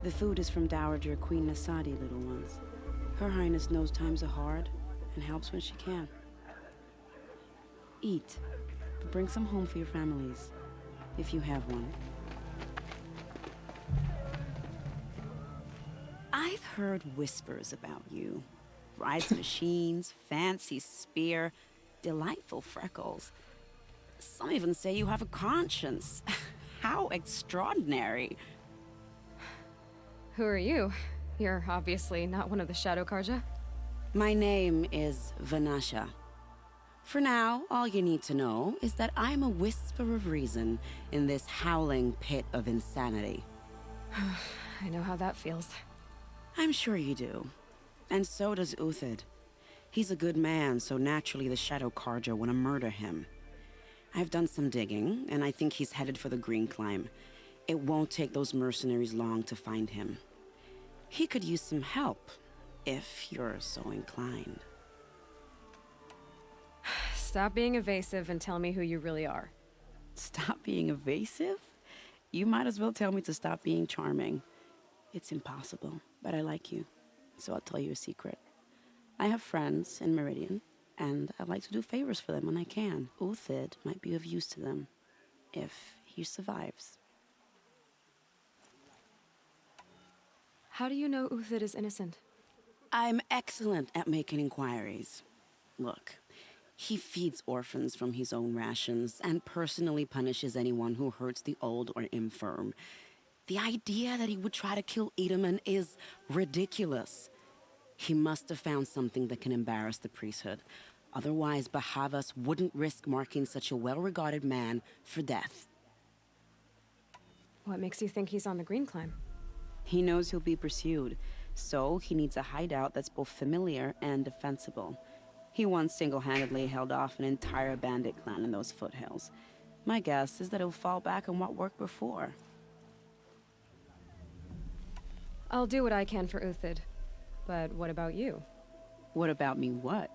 The food is from Dowager Queen Nasadi, little ones. Her Highness knows times are hard and helps when she can. Eat, but bring some home for your families, if you have one. I've heard whispers about you. Rides machines, fancy spear, delightful freckles. Some even say you have a conscience. How extraordinary. Who are you? You're obviously not one of the Shadow Karja. My name is Vanasha. For now, all you need to know is that I'm a whisper of reason in this howling pit of insanity. I know how that feels. I'm sure you do. And so does Uthid. He's a good man, so naturally the Shadow Karja want to murder him. I've done some digging, and I think he's headed for the Green Climb. It won't take those mercenaries long to find him. He could use some help, if you're so inclined. Stop being evasive and tell me who you really are. Stop being evasive? You might as well tell me to stop being charming. It's impossible, but I like you, so I'll tell you a secret. I have friends in Meridian, and I like to do favors for them when I can. Uthid might be of use to them, if he survives. How do you know Uthid is innocent? I'm excellent at making inquiries. Look, he feeds orphans from his own rations and personally punishes anyone who hurts the old or infirm. The idea that he would try to kill Edaman is ridiculous. He must have found something that can embarrass the priesthood. Otherwise, Bahavas wouldn't risk marking such a well-regarded man for death. What makes you think he's on the Green Climb? He knows he'll be pursued, so he needs a hideout that's both familiar and defensible. He once single-handedly held off an entire bandit clan in those foothills. My guess is that he'll fall back on what worked before. I'll do what I can for Uthid. But what about you? What about me what?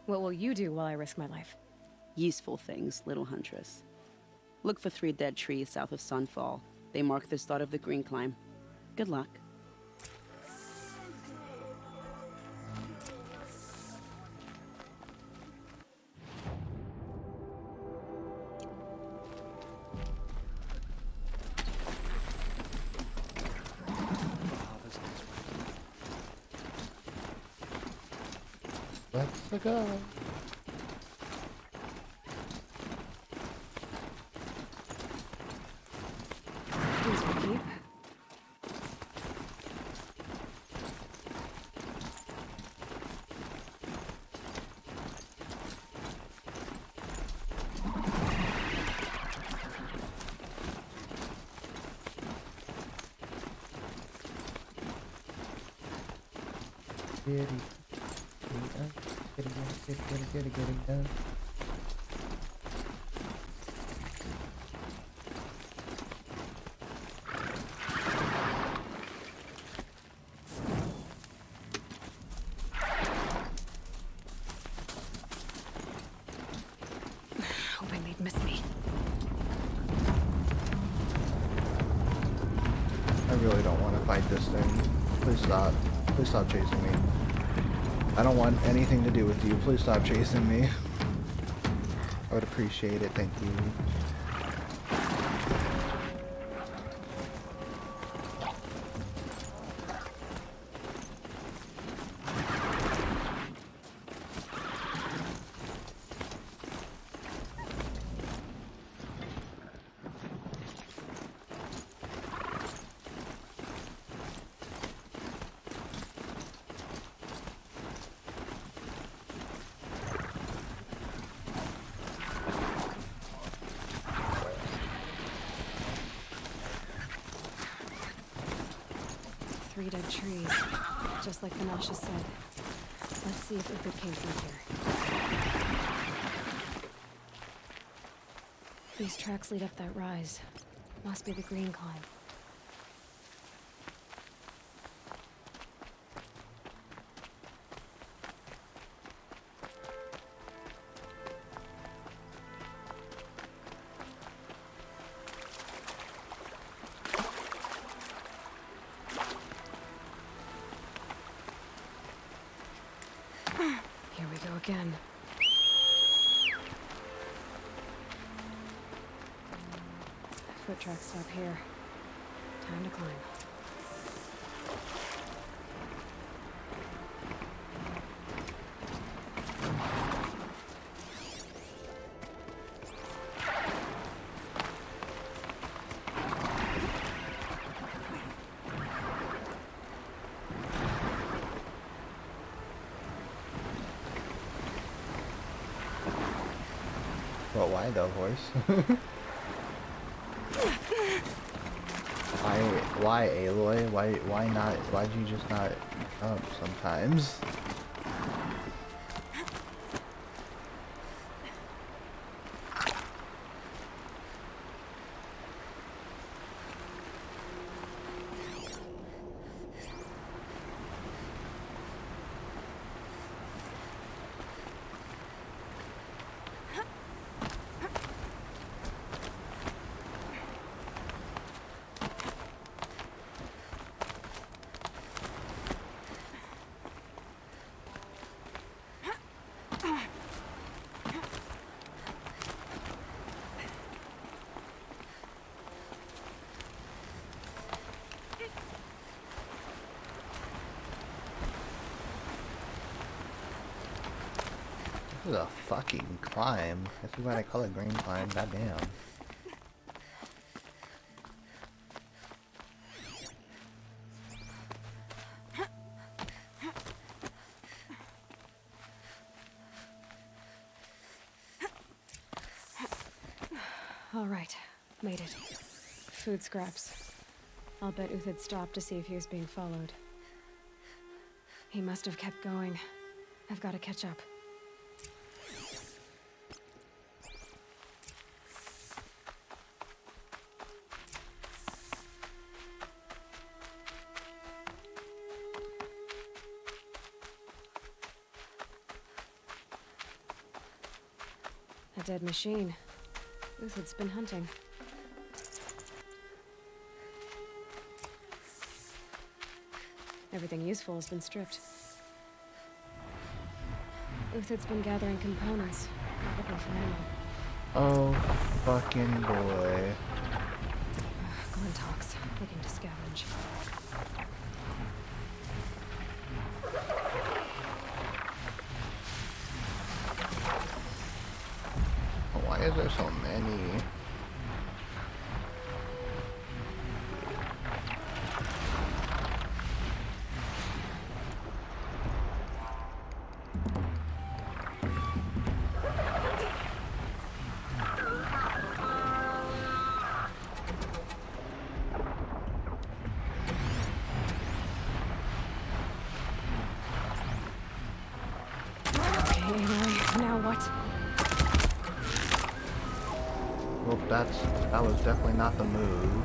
What will you do while I risk my life? Useful things, little huntress. Look for 3 dead trees south of Sunfall. They mark the start of the Green Climb. Good luck. Let's go. These will keep. Getting done. Hoping they'd miss me. I really don't want to fight this thing. Please stop. Please stop chasing me. I don't want anything to do with you. Please stop chasing me. I would appreciate it. Thank you. Three dead trees, just like Vanasha said. Let's see if Uthid came through here. These tracks lead up that rise. Must be the Green Climb. Here we go again. Foot tracks stop here. Time to climb. But why though, voice? Why Aloy? Why not? Why'd you just not jump sometimes? This is a fucking climb. That's why I call it green climb. Goddamn. All right, made it. Food scraps. I'll bet Uthid stopped to see if he was being followed. He must have kept going. I've got to catch up. A dead machine. Uthid's been hunting. Everything useful has been stripped. Uthid's been gathering components, probably for ammo. Oh, fucking boy. Glintox, looking to scavenge. Why is there so many? Okay, Aloy, now what? Well, that was definitely not the move.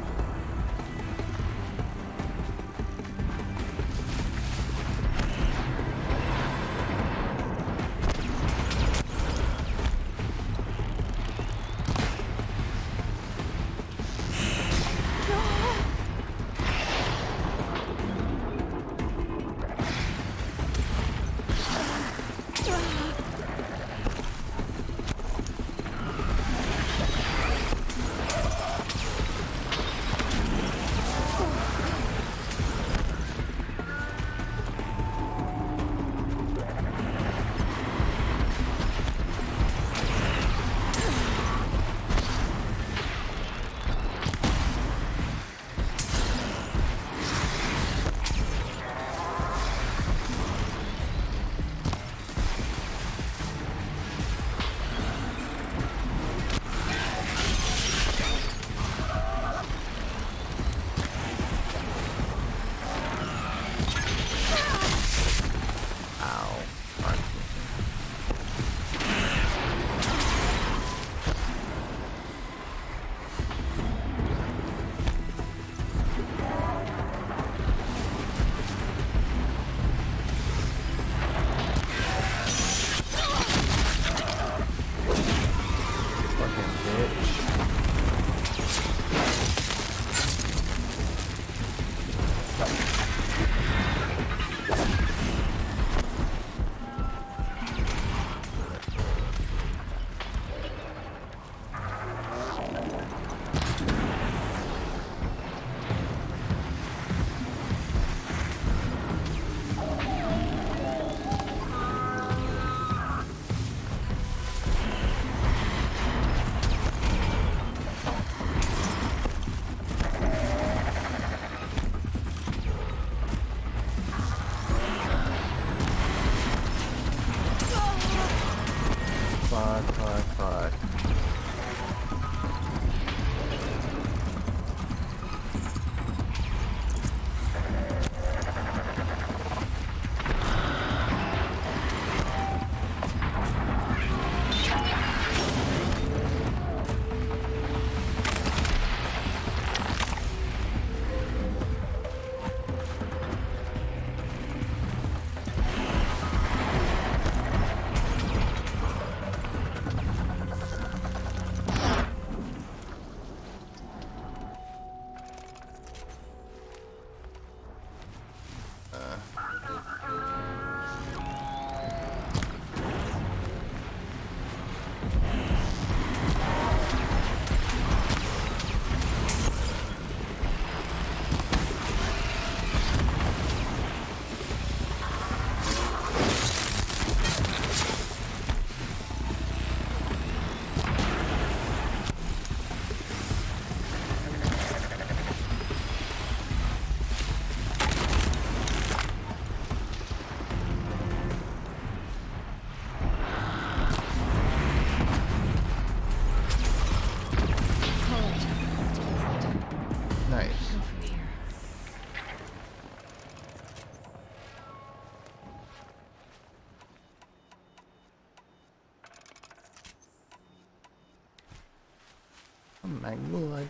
my god.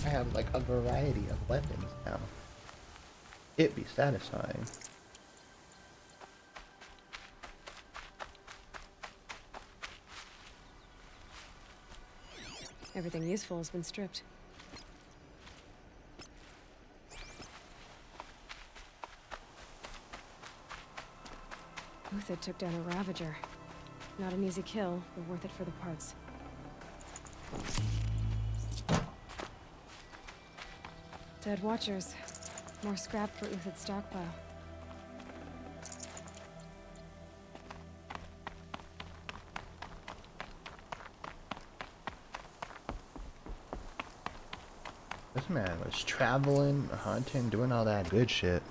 I have like a variety of weapons now. It'd be satisfying. Everything useful has been stripped. Uthid took down a Ravager. Not an easy kill, but worth it for the parts. Dead Watchers. More scrap for Uthid's stockpile. This man was traveling, hunting, doing all that good shit.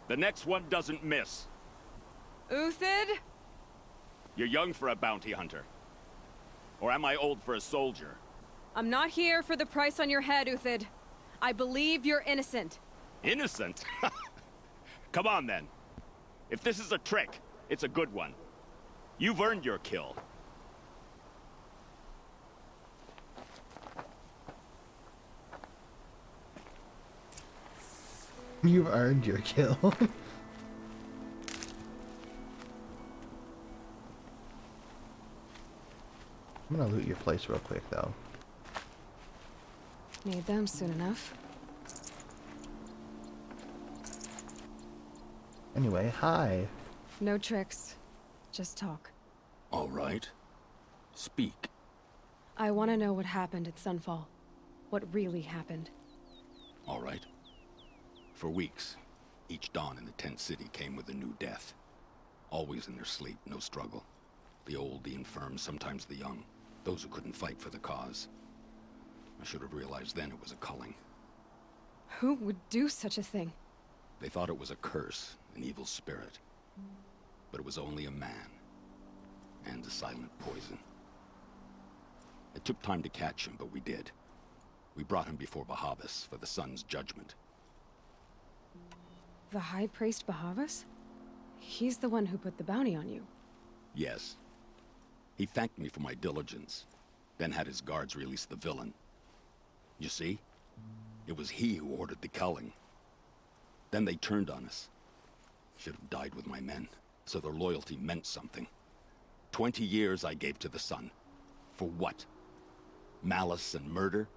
The next one doesn't miss. Uthid? You're young for a bounty hunter. Or am I old for a soldier? I'm not here for the price on your head, Uthid. I believe you're innocent. Innocent? Come on, then. If this is a trick, it's a good one. You've earned your kill. You've earned your kill. I'm gonna loot your place real quick, though. Need them soon enough. Anyway, hi. No tricks. Just talk. All right. Speak. I want to know what happened at Sunfall. What really happened. All right. For weeks, each dawn in the tent city came with a new death. Always in their sleep, no struggle. The old, the infirm, sometimes the young. Those who couldn't fight for the cause. I should have realized then it was a culling. Who would do such a thing? They thought it was a curse, an evil spirit. But it was only a man. And a silent poison. It took time to catch him, but we did. We brought him before Bahavas for the sun's judgment. The High Priest Bahavas? He's the one who put the bounty on you. Yes. He thanked me for my diligence, then had his guards release the villain. You see? It was he who ordered the culling. Then they turned on us. Should have died with my men, so their loyalty meant something. 20 years I gave to the sun. For what? Malice and murder?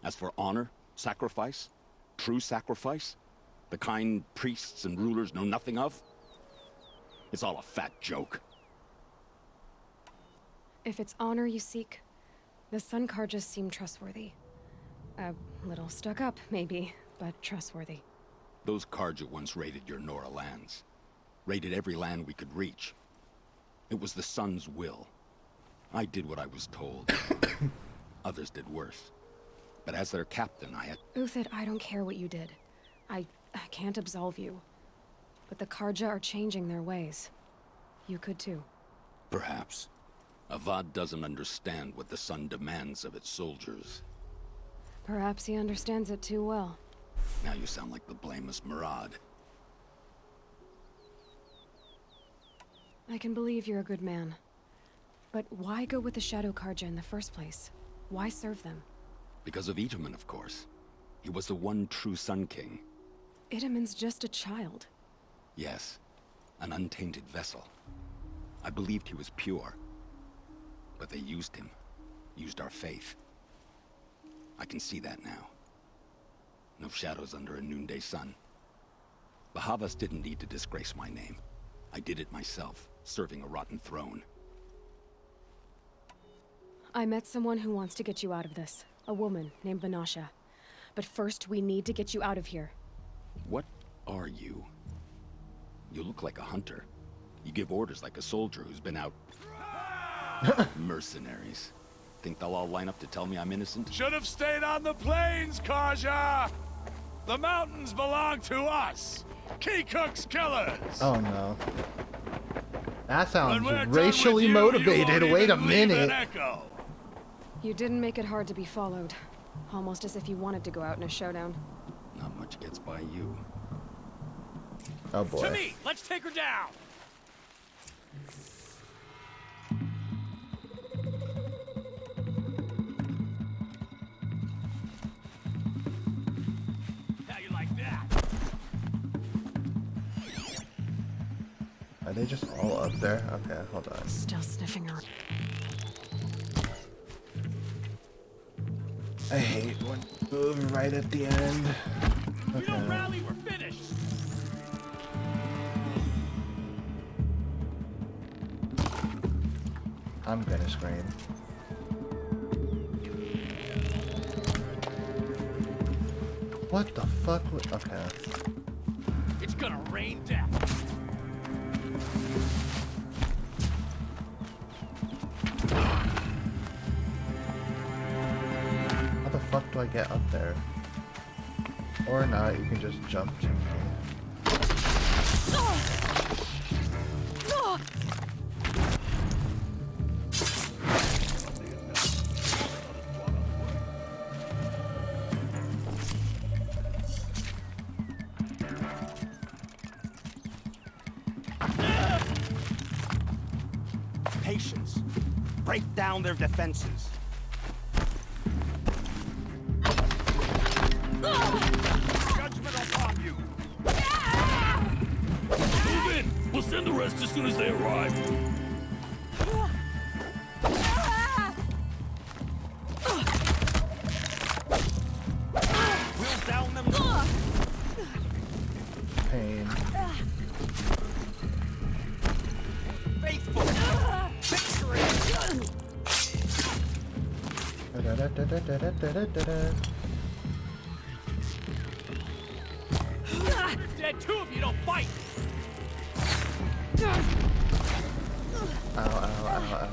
As for honor, sacrifice, true sacrifice, the kind priests and rulers know nothing of? It's all a fat joke. If it's honor you seek, the Sun Carjas seem trustworthy. A little stuck up, maybe, but trustworthy. Those Karja once raided your Nora lands. Raided every land we could reach. It was the Sun's will. I did what I was told. Others did worse. But as their captain, I had... Uthid, I don't care what you did. I can't absolve you. But the Karja are changing their ways. You could too. Perhaps. Avad doesn't understand what the Sun demands of its soldiers. Perhaps he understands it too well. Now you sound like the blameless Murad. I can believe you're a good man. But why go with the Shadow Karja in the first place? Why serve them? Because of Itamen, of course. He was the one true Sun King. Itamen's just a child. Yes, an untainted vessel. I believed he was pure. But they used him. Used our faith. I can see that now. No shadows under a noonday sun. Bahavas didn't need to disgrace my name. I did it myself, serving a rotten throne. I met someone who wants to get you out of this. A woman named Vanasha. But first, we need to get you out of here. What are you? You look like a hunter. You give orders like a soldier who's been out... Mercenaries. Think they'll all line up to tell me I'm innocent? Should have stayed on the plains, Karja! The mountains belong to us! Keycook's killers! Oh no. That When sounds we're done racially with you, motivated. you won't Wait a even leave an minute. echo. You didn't make it hard to be followed. Almost as if you wanted to go out in a showdown. Not much gets by you. Oh boy. To me! Let's take her down! How you like that? Are they just all up there? Okay, hold on. Still sniffing around. I hate when you move right at the end. If you don't Okay. rally, we're finished! I'm gonna scream. What the fuck? Okay. It's gonna rain death! How the fuck do I get up there? Or not, you can just jump to me. Patience. Break down their defenses. Judgment upon you! Move in! We'll send the rest as soon as they arrive. We'll down them. Pain. Faithful. Victory. Da-da-da-da-da-da-da-da-da. You're dead too if you don't fight! Ow, ow, ow, ow.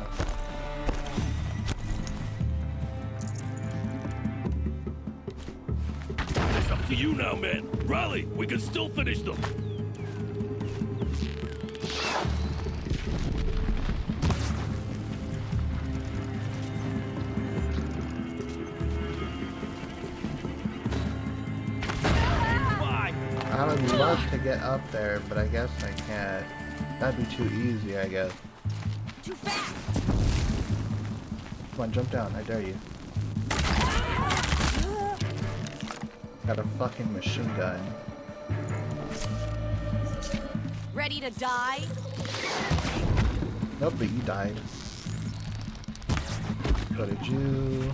It's up to you now, man. Rally! We can still finish them. Bye! I would love to get up there, but I guess I can't. That'd be too easy, I guess. Too fast! Come on, jump down, I dare you. Got a fucking machine gun. Ready to die? Nope, but you died. Go to Jew.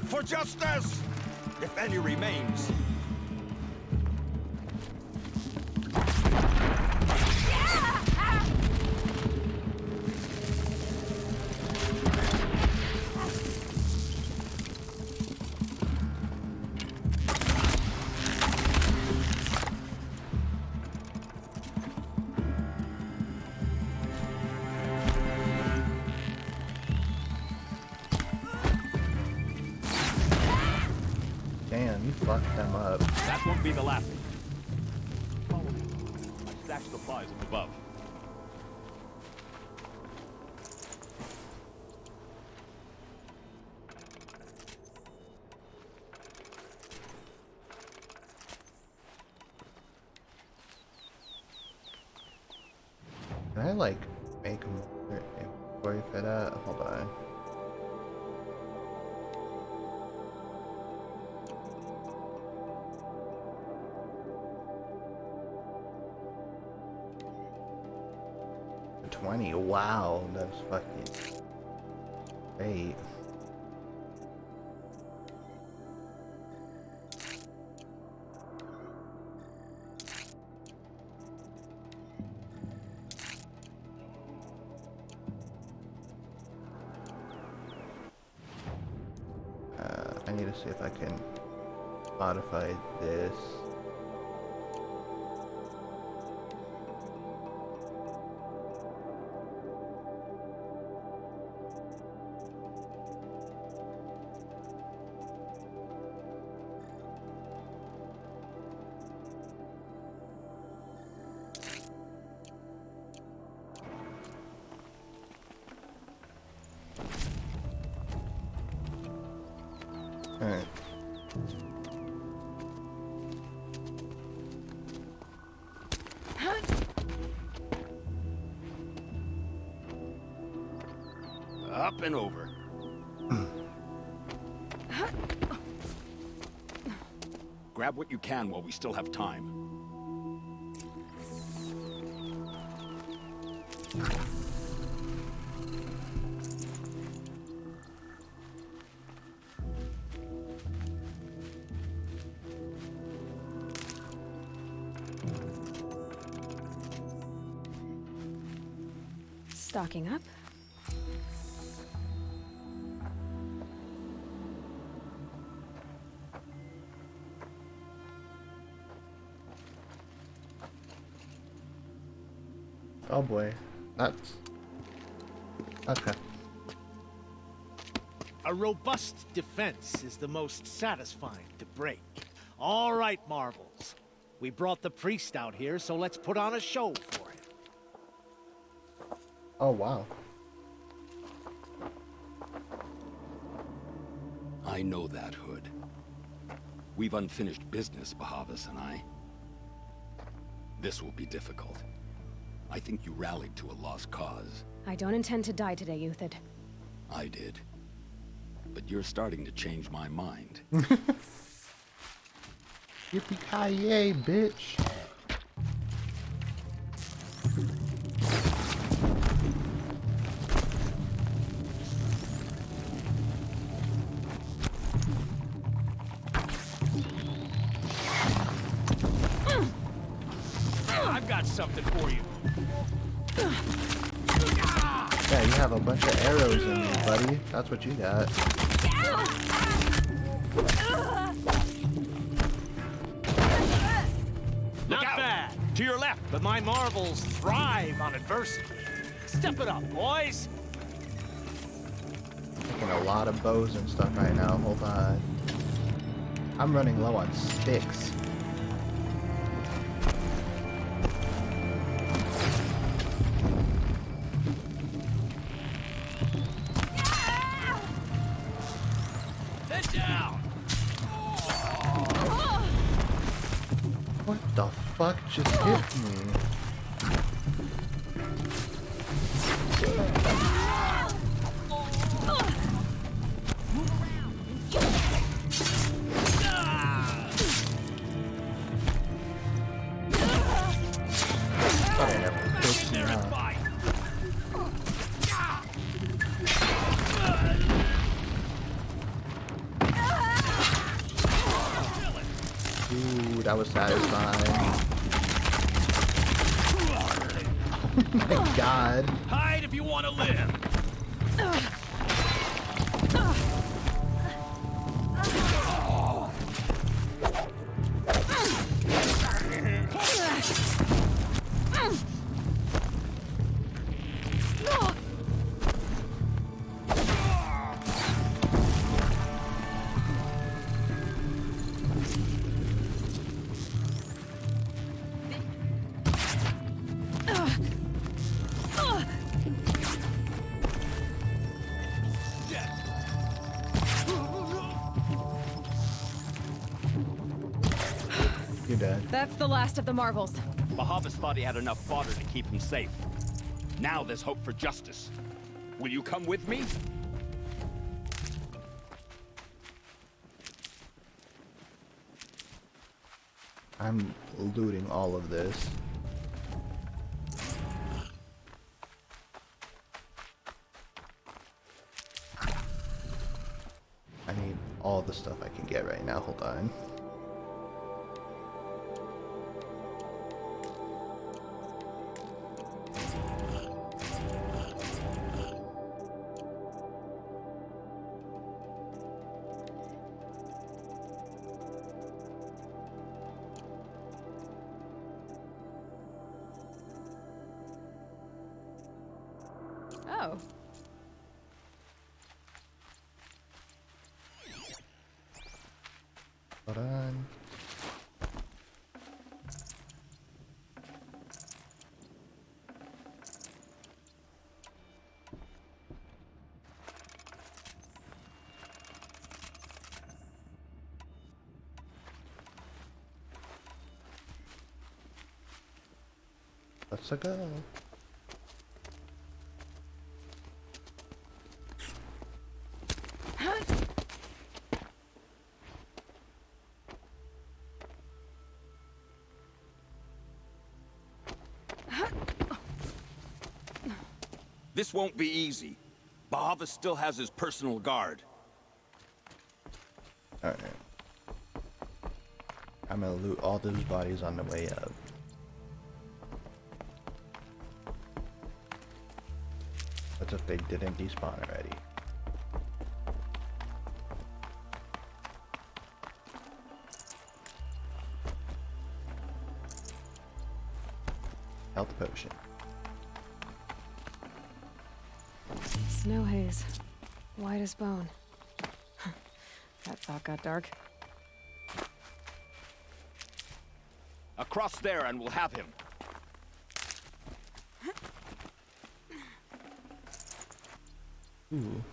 For justice, if any remains. Damn, you fucked them up. That won't be the last. Follow me. I stashed supplies up above. Can I like make more inventory for that? Hold on. $20. Wow, that's fucking great. I need to see if I can modify this. Alright. Up and over. Grab what you can while we still have time. Stocking up. Oh boy. That's... Okay. A robust defense is the most satisfying to break. All right, Marvels. We brought the priest out here, so let's put on a show for him. Oh wow. I know that, Hood. We've unfinished business, Bahavas and I. This will be difficult. I think you rallied to a lost cause. I don't intend to die today, Euthyd. I did. But you're starting to change my mind. Yippee-ki-yay, bitch. I've got something for you. Yeah, you have a bunch of arrows in you, buddy. That's what you got. Not bad. To your left, but my Marvels thrive on adversity. Step it up, boys. Making a lot of bows and stuff right now. Hold on. I'm running low on sticks. Head down. What the fuck just hit me? Thought I never pushed me out. Ooh, that was satisfying. Oh my god. Hide if you want to live. You're dead. That's the last of the Marvels. Bahavas thought he had enough fodder to keep him safe. Now there's hope for justice. Will you come with me? I'm looting all of this. I need all the stuff I can get right now. Hold on. Oh. Hold on. Let's go. This won't be easy. Bahavas still has his personal guard. Alright. I'm gonna loot all those bodies on the way up. That's if they didn't despawn already. Health potion. Snow haze. White as bone. That thought got dark. Across there and we'll have him. Ooh.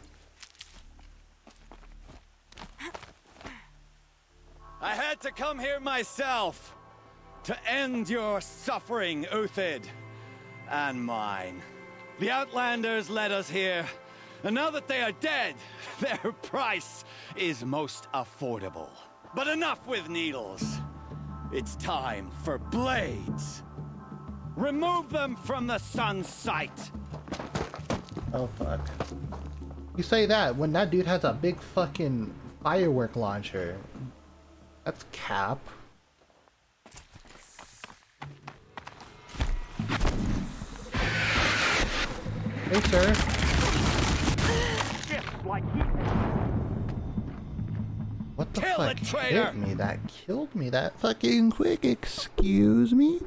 I had to come here myself to end your suffering, Uthid, and mine. The Outlanders led us here, and now that they are dead, their price is most affordable. But enough with needles. It's time for blades. Remove them from the sun's sight. Oh fuck. You say that when that dude has a big fucking firework launcher. That's cap. Hey, sir. What the Kill fuck it, traitor! hit me? That killed me that fucking quick. Excuse me?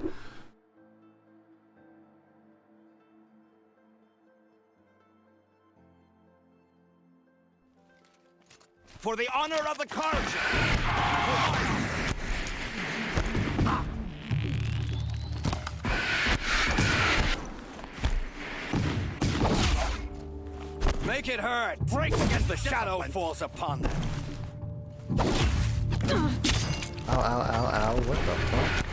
For the honor of the cards! Make it hurt. Break against the shadow falls upon them. Ow, ow, ow, ow. What the fuck?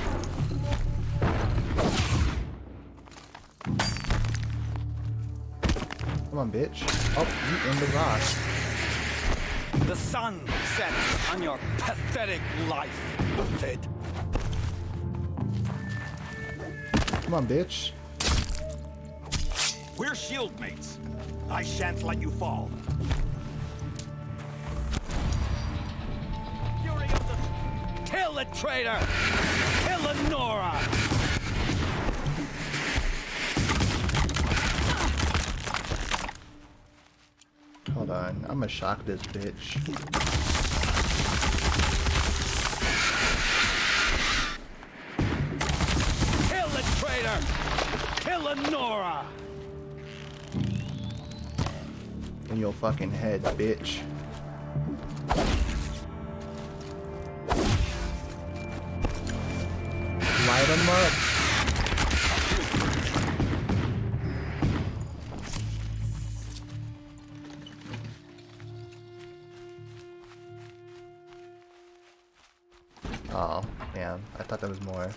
Come on, bitch. Oh, you in the rock. The sun sets on your pathetic life, Uthid. Come on, bitch. We're shield mates. I shan't let you fall. Fury of the... Kill the traitor! Kill Lenora! Hold on. I'm gonna shock this bitch. Kill the traitor! Kill Lenora! In your fucking head, bitch. Light 'em up. Oh, damn. I thought there was more.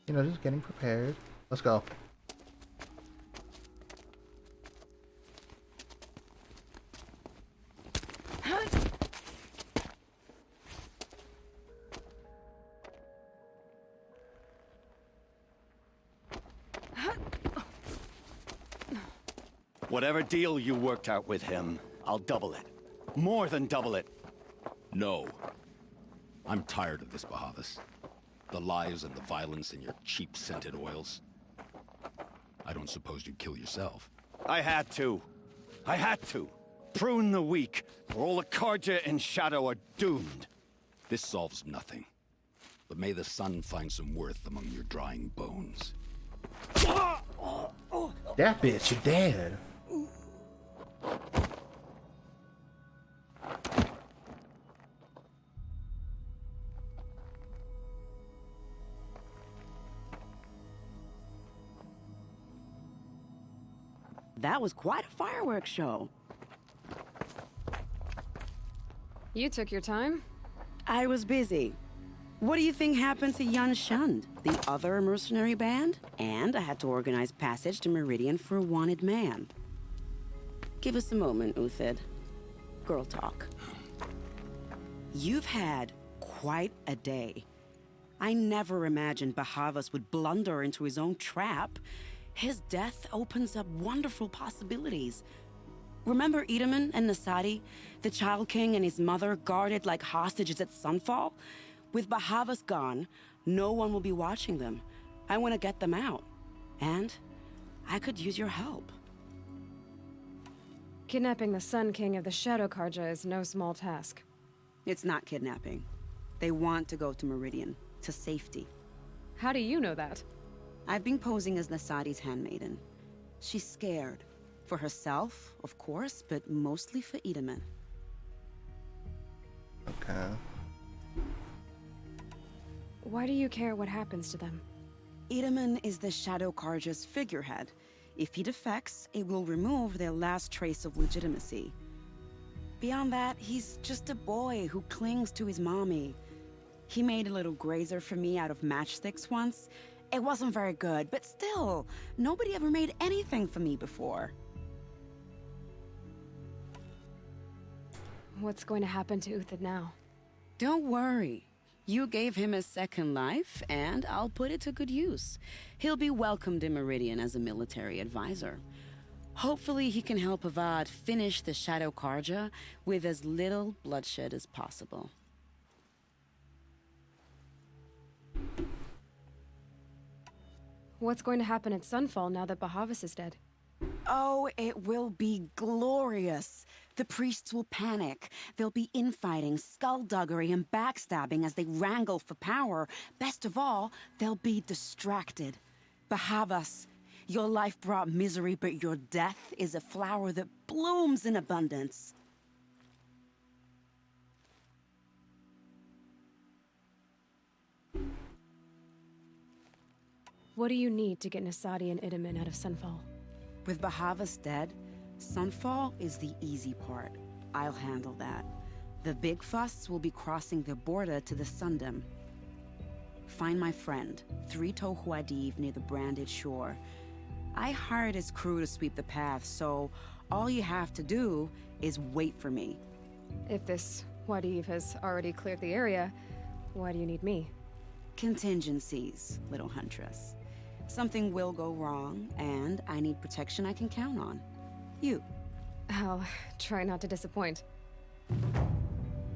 You know, just getting prepared. Let's go. Whatever deal you worked out with him, I'll double it. More than double it. No. I'm tired of this, Bahavas. The lies and the violence and your cheap-scented oils. I don't suppose you'd kill yourself. I had to. I had to. Prune the weak, or all the Carja in Shadow are doomed. This solves nothing. But may the sun find some worth among your drying bones. That bitch dead. That was quite a fireworks show. You took your time? I was busy. What do you think happened to Yun Shund, the other mercenary band? And I had to organize passage to Meridian for a wanted man. Give us a moment, Uthid. Girl talk. You've had quite a day. I never imagined Bahavas would blunder into his own trap. His death opens up wonderful possibilities. Remember Edaman and Nasadi, the Child King and his mother guarded like hostages at Sunfall? With Bahavas gone, no one will be watching them. I want to get them out. And I could use your help. Kidnapping the Sun King of the Shadow Karja is no small task. It's not kidnapping. They want to go to Meridian, to safety. How do you know that? I've been posing as Nasadi's handmaiden. She's scared. For herself, of course, but mostly for Edaman. Okay. Why do you care what happens to them? Edaman is the Shadow Karja's figurehead. If he defects, it will remove their last trace of legitimacy. Beyond that, he's just a boy who clings to his mommy. He made a little grazer for me out of matchsticks once. It wasn't very good, but still, nobody ever made anything for me before. What's going to happen to Uthid now? Don't worry. You gave him a second life, and I'll put it to good use. He'll be welcomed in Meridian as a military advisor. Hopefully he can help Avad finish the Shadow Karja with as little bloodshed as possible. What's going to happen at Sunfall now that Bahavas is dead? Oh, it will be glorious. The priests will panic. There'll be infighting, skullduggery, and backstabbing as they wrangle for power. Best of all, they'll be distracted. Bahavas, your life brought misery, but your death is a flower that blooms in abundance. What do you need to get Nasadi and Edaman out of Sunfall? With Bahavas dead, Sunfall is the easy part. I'll handle that. The big fuss will be crossing the border to the Sundom. Find my friend, 3 Tohuadiv near the Branded Shore. I hired his crew to sweep the path, so all you have to do is wait for me. If this Wadiv has already cleared the area, why do you need me? Contingencies, little huntress. Something will go wrong, and I need protection I can count on. You. I'll try not to disappoint.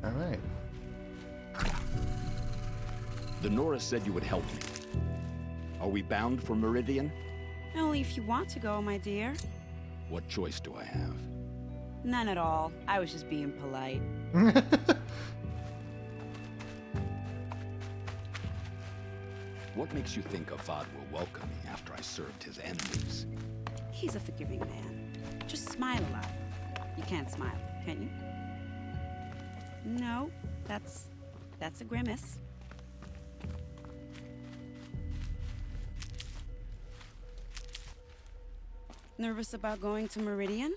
All right. The Nora said you would help me. Are we bound for Meridian? Only if you want to go, my dear. What choice do I have? None at all. I was just being polite. What makes you think Avad will welcome me after I served his enemies? He's a forgiving man. Just smile a lot. You can't smile, can you? No, that's a grimace. Nervous about going to Meridian?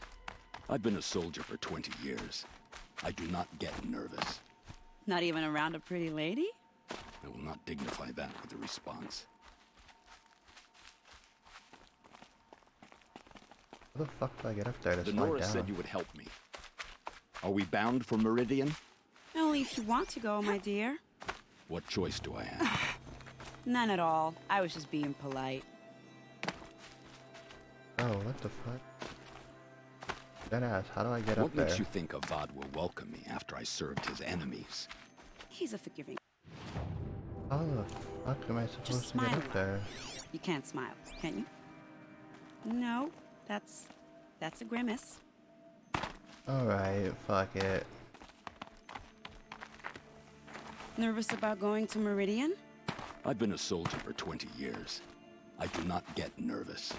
I've been a soldier for 20 years. I do not get nervous. Not even around a pretty lady? I will not dignify that with a response. How the fuck do I get up there to The slide Nora down? said you would help me. Are we bound for Meridian? Only if you want to go, my dear. What choice do I have? None at all. I was just being polite. Oh, what the fuck? Deadass, how do I get What up there? makes you think Avad will welcome me after I served his enemies? He's a forgiving. How the fuck am I supposed Just to get smile. up there? You can't smile, can you? No, that's a grimace. Alright, fuck it. Nervous about going to Meridian? I've been a soldier for 20 years. I do not get nervous.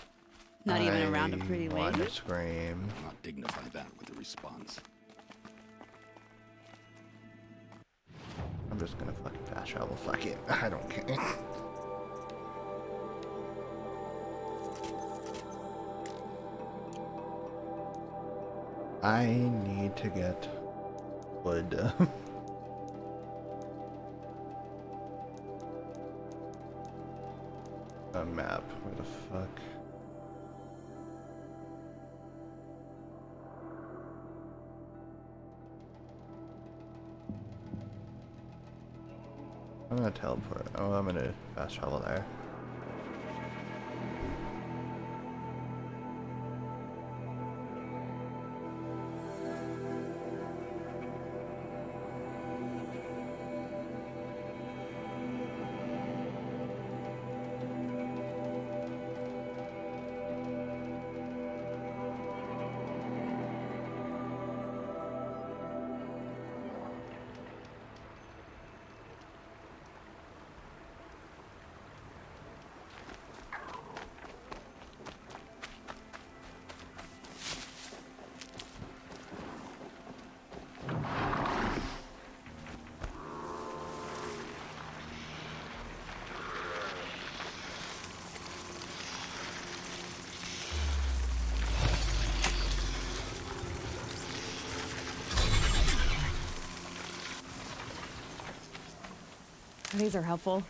Not even around a I pretty want lady? to scream. I will not dignify that with a response. I'm just gonna fucking fast travel. Fuck it. I don't care. I need to get wood. A map. Where the fuck? I'm gonna teleport. Oh, I'm gonna fast travel there. These are helpful.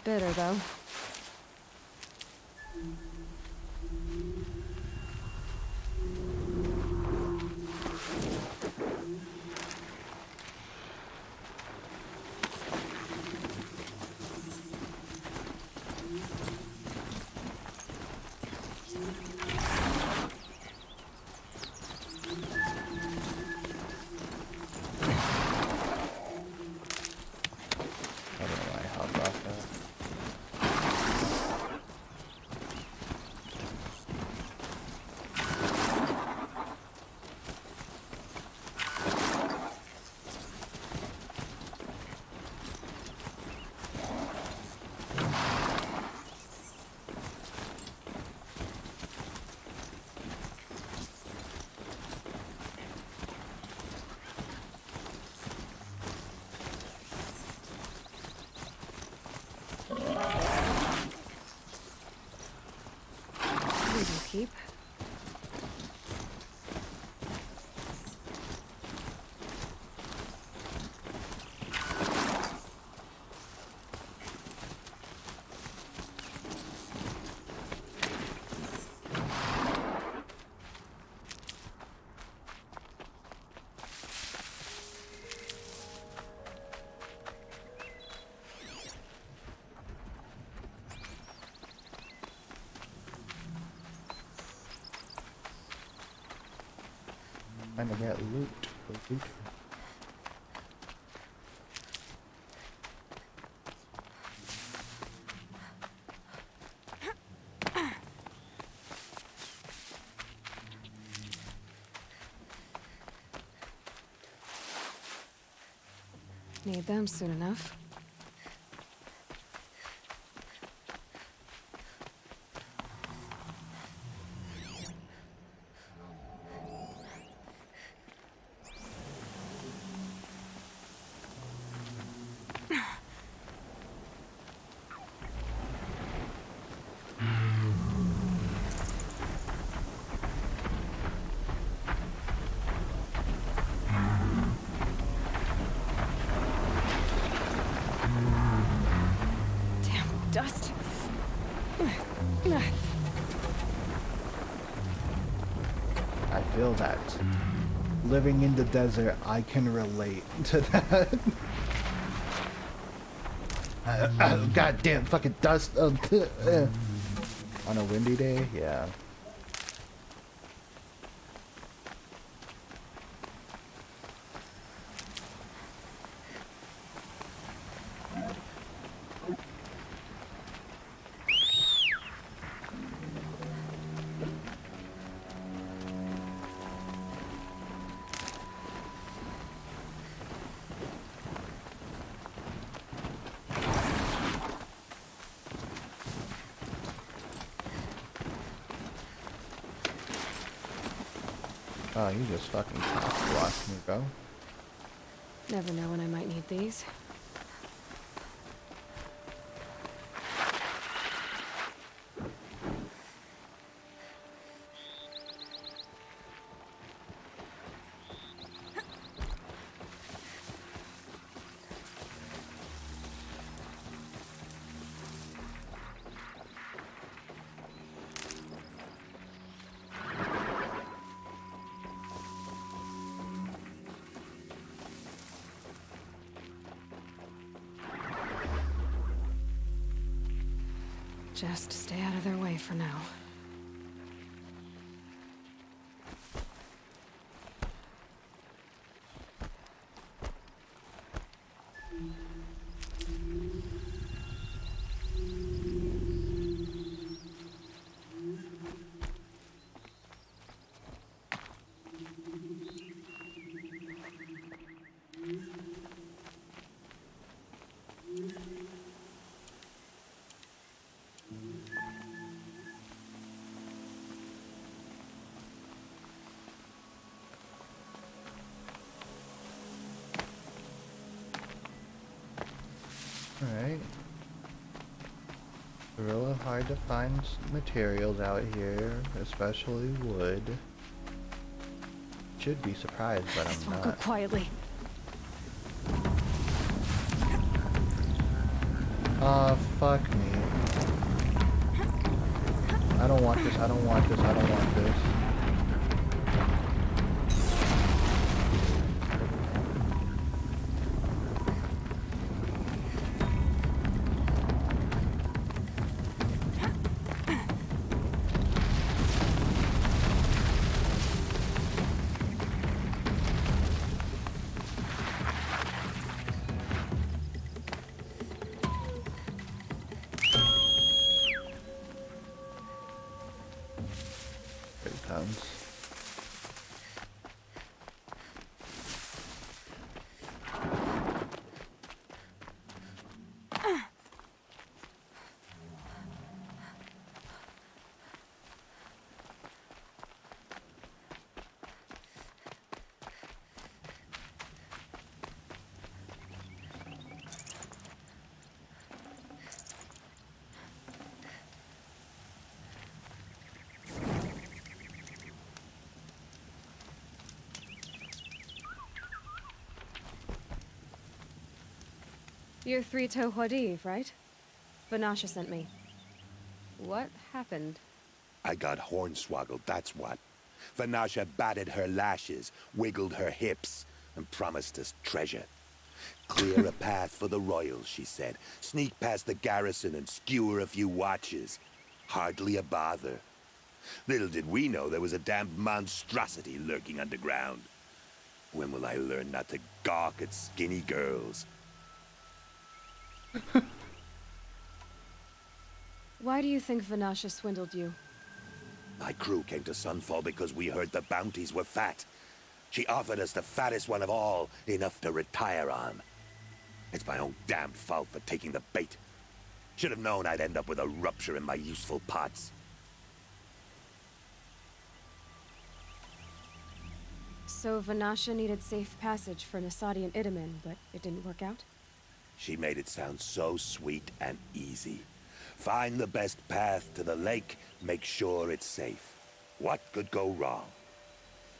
Bitter, though. I don't know why I hopped off that. These will keep. Trying to get loot. Loot. Need them soon enough. Damn dust. I feel that. Living in the desert, I can relate to that. Goddamn fucking dust. On a windy day, yeah. Oh, you just fucking cock blocked me, bro. Never know when I might need these. Just stay out of their way for now. Alright. Real hard to find materials out here, especially wood. Should be surprised, but This I'm won't go not. quietly. Aw, fuck me. I don't want this, I don't want this, I don't want this. Here it comes. You're Three-Toe Huadiv, right? Vanasha sent me. What happened? I got hornswoggled, that's what. Vanasha batted her lashes, wiggled her hips, and promised us treasure. Clear a path for the royals, she said. Sneak past the garrison and skewer a few watches. Hardly a bother. Little did we know there was a damned monstrosity lurking underground. When will I learn not to gawk at skinny girls? Why do you think Vanasha swindled you? My crew came to Sunfall because we heard the bounties were fat. She offered us the fattest one of all, enough to retire on. It's my own damned fault for taking the bait. Should have known I'd end up with a rupture in my useful parts. So Vanasha needed safe passage for Nasadi and Itamen, but it didn't work out? She made it sound so sweet and easy. Find the best path to the lake, make sure it's safe. What could go wrong?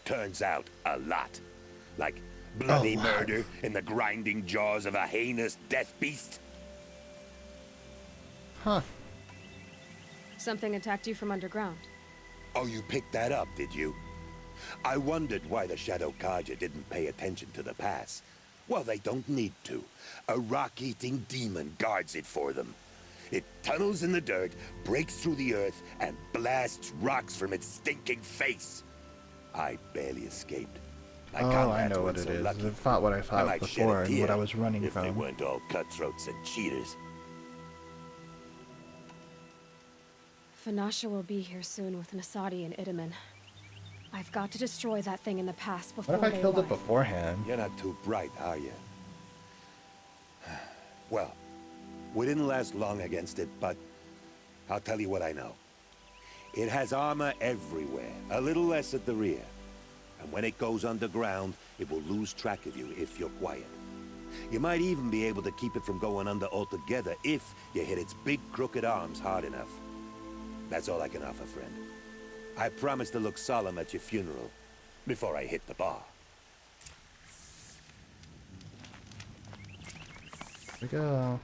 Turns out, a lot. Like bloody murder in the grinding jaws of a heinous death beast. Huh. Something attacked you from underground. Oh, you picked that up, did you? I wondered why the Shadow Kaja didn't pay attention to the pass. Well, they don't need to. A rock-eating demon guards it for them. It tunnels in the dirt, breaks through the earth, and blasts rocks from its stinking face. I barely escaped. My Oh, I comrades know weren't what it so is. lucky. It's not what I I thought might shed before a and what tear I was running if they from. weren't all cutthroats and cheaters. Vanasha will be here soon with Nasadi and Itamen. I've got to destroy that thing in the past before What if I they killed it arrive. beforehand? You're not too bright, are you? Well, we didn't last long against it, but I'll tell you what I know. It has armor everywhere, a little less at the rear. And when it goes underground, it will lose track of you if you're quiet. You might even be able to keep it from going under altogether if you hit its big crooked arms hard enough. That's all I can offer, friend. I promise to look solemn at your funeral before I hit the bar. Here we go.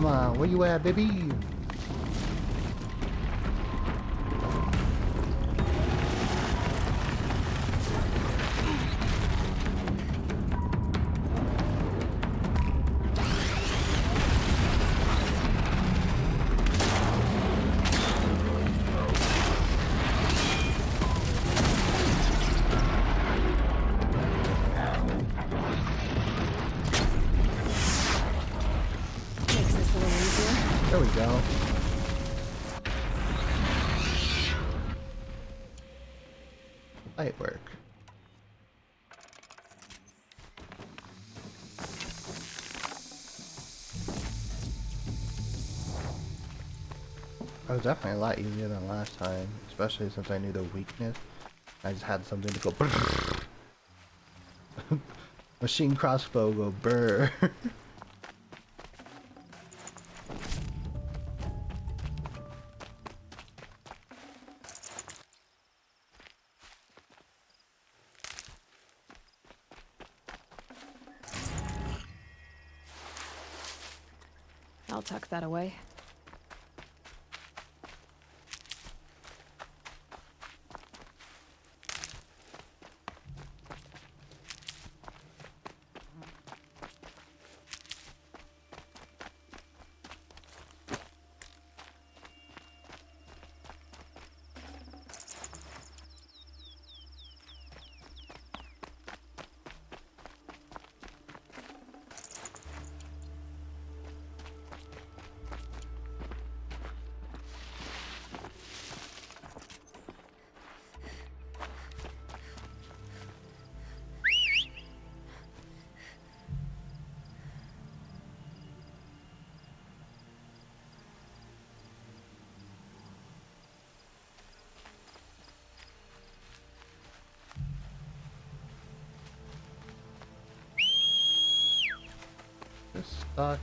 on, where you at, baby? Makes this a little easier. There we go. Light work. That was definitely a lot easier than last time, especially since I knew the weakness. I just had something to go brrr. Machine crossbow go brrr. I'll tuck that away. Just stuck.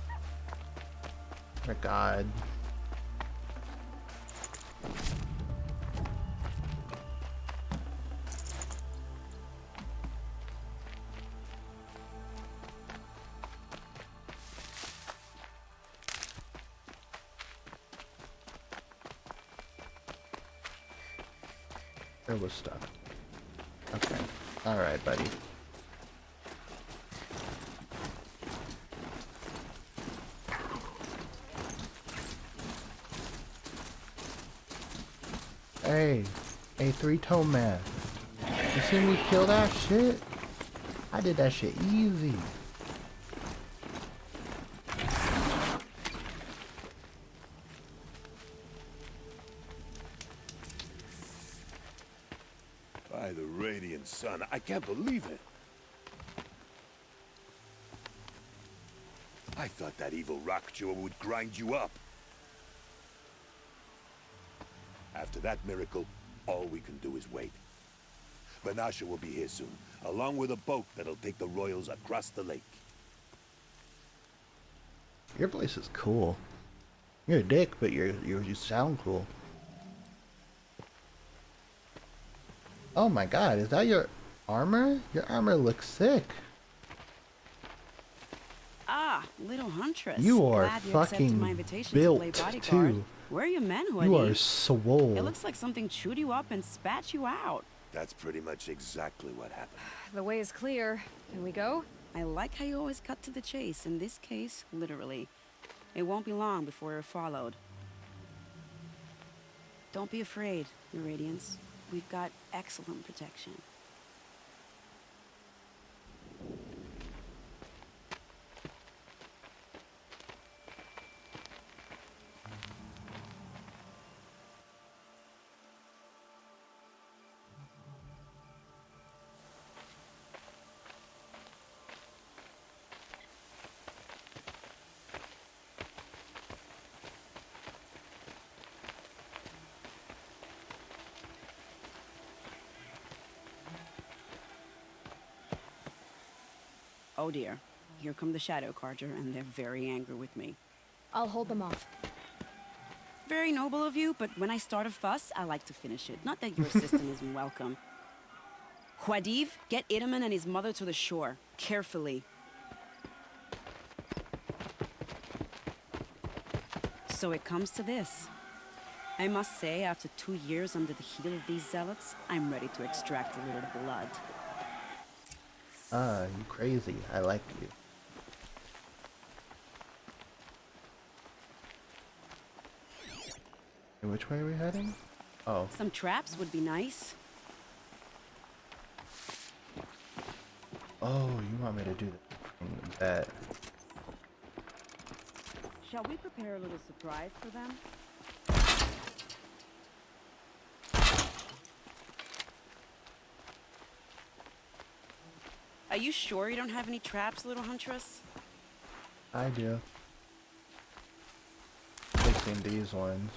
Oh my god. It was stuck. Okay. Alright, buddy. Hey, a three-tone man. You see me kill that shit? I did that shit easy. By the radiant sun, I can't believe it. I thought that evil rock chewer would grind you up. After that miracle, all we can do is wait. Vanasha will be here soon, along with a boat that'll take the royals across the lake. Your voice is cool. You're a dick, but you sound cool. Oh my god, is that your armor? Your armor looks sick. Ah, little huntress. You are Glad you accepted my fucking invitation to play built bodyguard. too. Where are your men, You Hoodie? are swole. It looks like something chewed you up and spat you out. That's pretty much exactly what happened. The way is clear. Can we go? I like how you always cut to the chase. In this case, literally. It won't be long before you're followed. Don't be afraid, Your Radiance. We've got excellent protection. Oh dear. Here come the Shadow Carja, and they're very angry with me. I'll hold them off. Very noble of you, but when I start a fuss, I like to finish it. Not that your assistant isn't welcome. Huadiv, get Itaman and his mother to the shore. Carefully. So it comes to this. I must say, after 2 years under the heel of these zealots, I'm ready to extract a little blood. Ah, you crazy. I like you. And which way are we heading? Oh. Some traps would be nice. Oh, you want me to do that? Shall we prepare a little surprise for them? Are you sure you don't have any traps, little huntress? I do. Fixing these ones.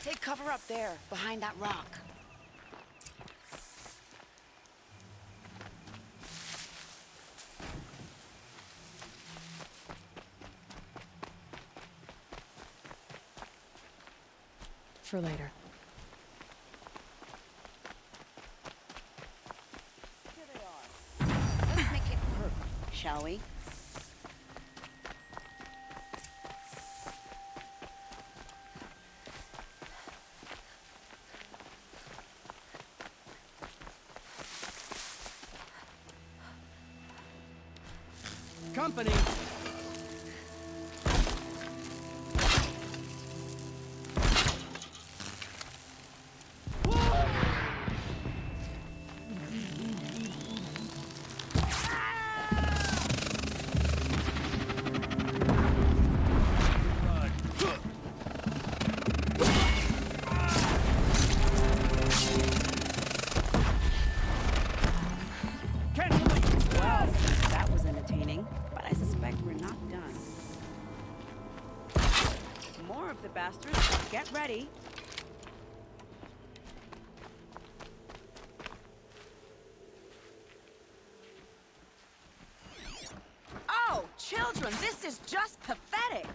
Take cover up there, behind that rock. For later. Here they are. Let's make it work, shall we? Company! Well, that was entertaining, but I suspect we're not done. More of the bastards. Get ready. Oh, children, this is just pathetic.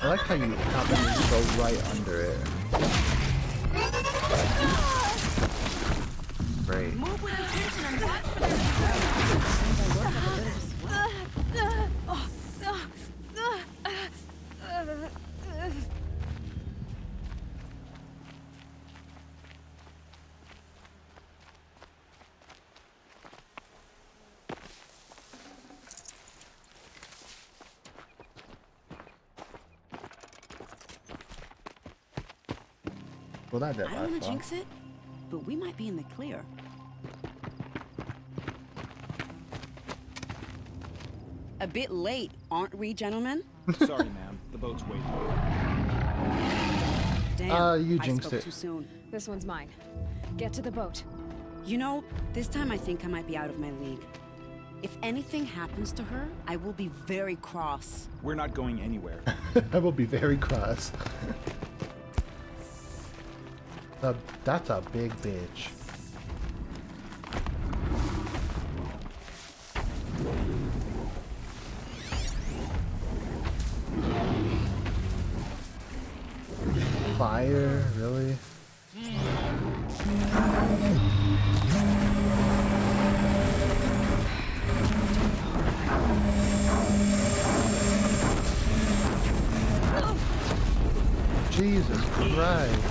I like how you happen to go right under it. Great. Move with intention and watch for their Well, that did I don't want last to long. jinx it, but we might be in the clear. A bit late, aren't we, gentlemen? Sorry, ma'am. The boat's waiting. Damn, you I jinxed spoke it. too soon. This one's mine. Get to the boat. You know, this time I think I might be out of my league. If anything happens to her, I will be very cross. We're not going anywhere. I will be very cross. That's a big bitch. Fire, really? Jesus Christ.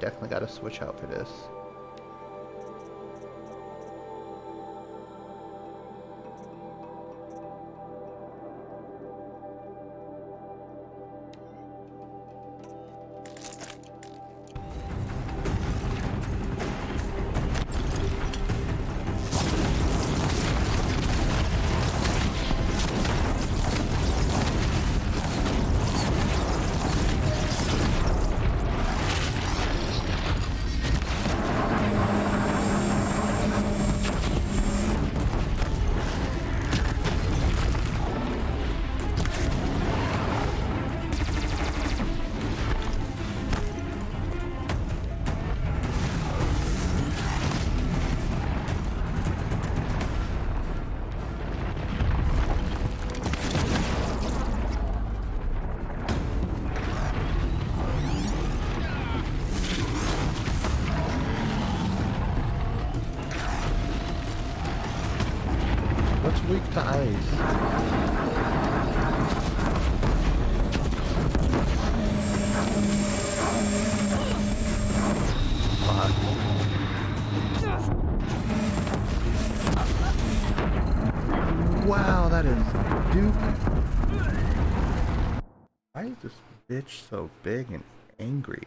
definitely got to switch out for this. What's weak to ice? Wow, that is Duke. Why is this bitch so big and angry?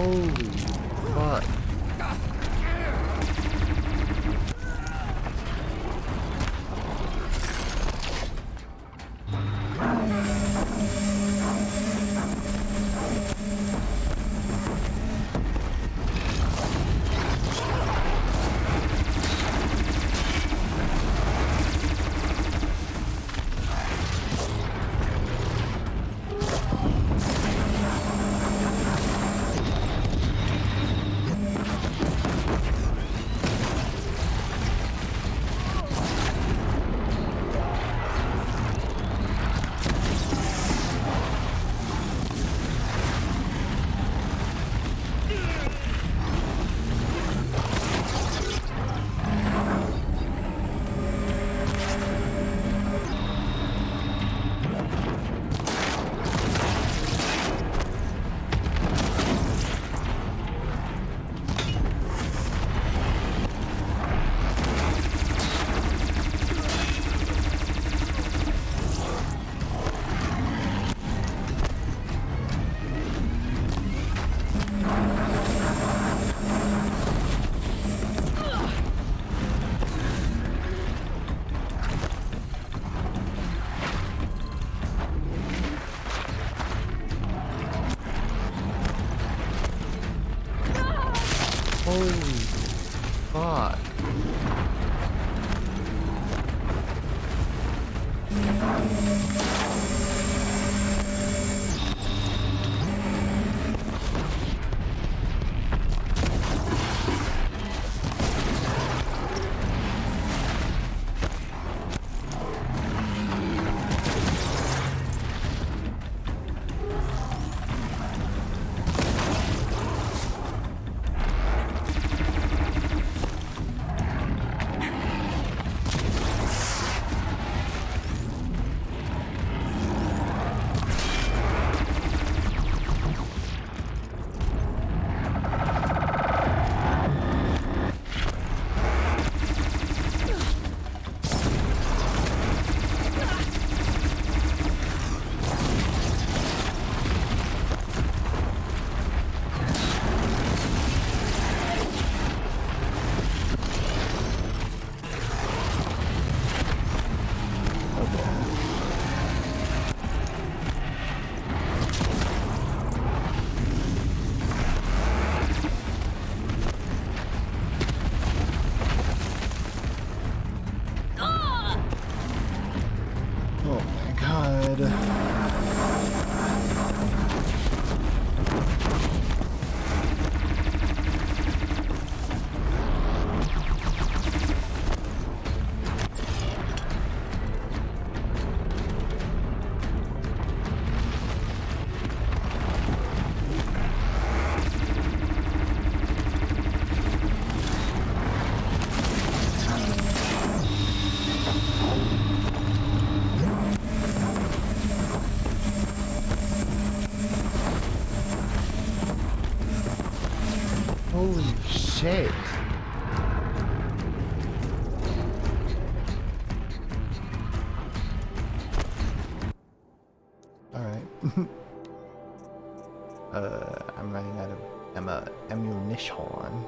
Holy fuck. Holy fuck. information.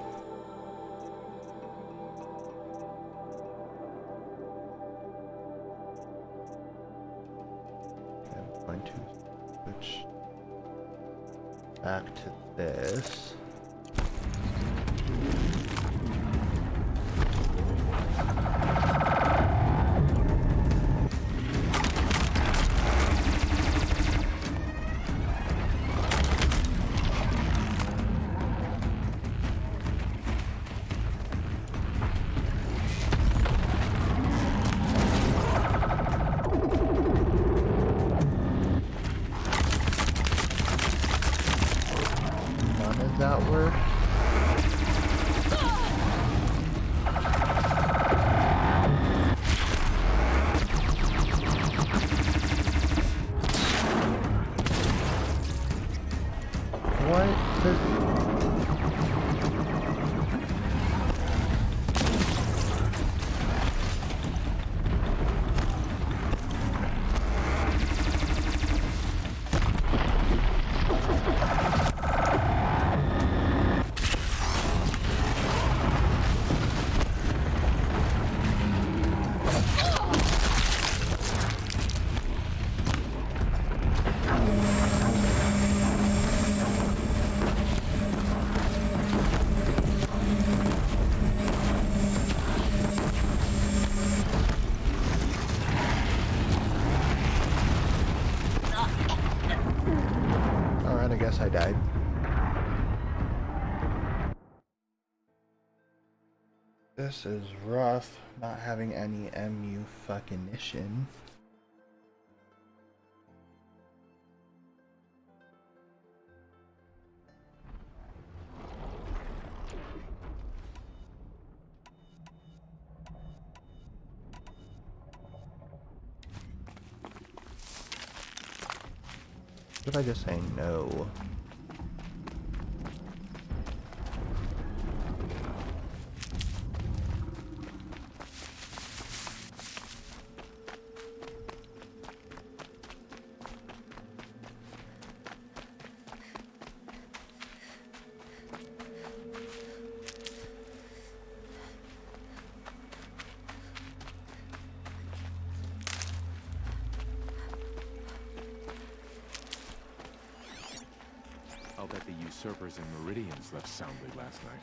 Okay, I'm going to switch back to this. None of that work. What does... Alright, I guess I died. This is rough, not having any MU fucking mission. What if I just say no? I'll bet the usurpers and Meridians left soundly last night.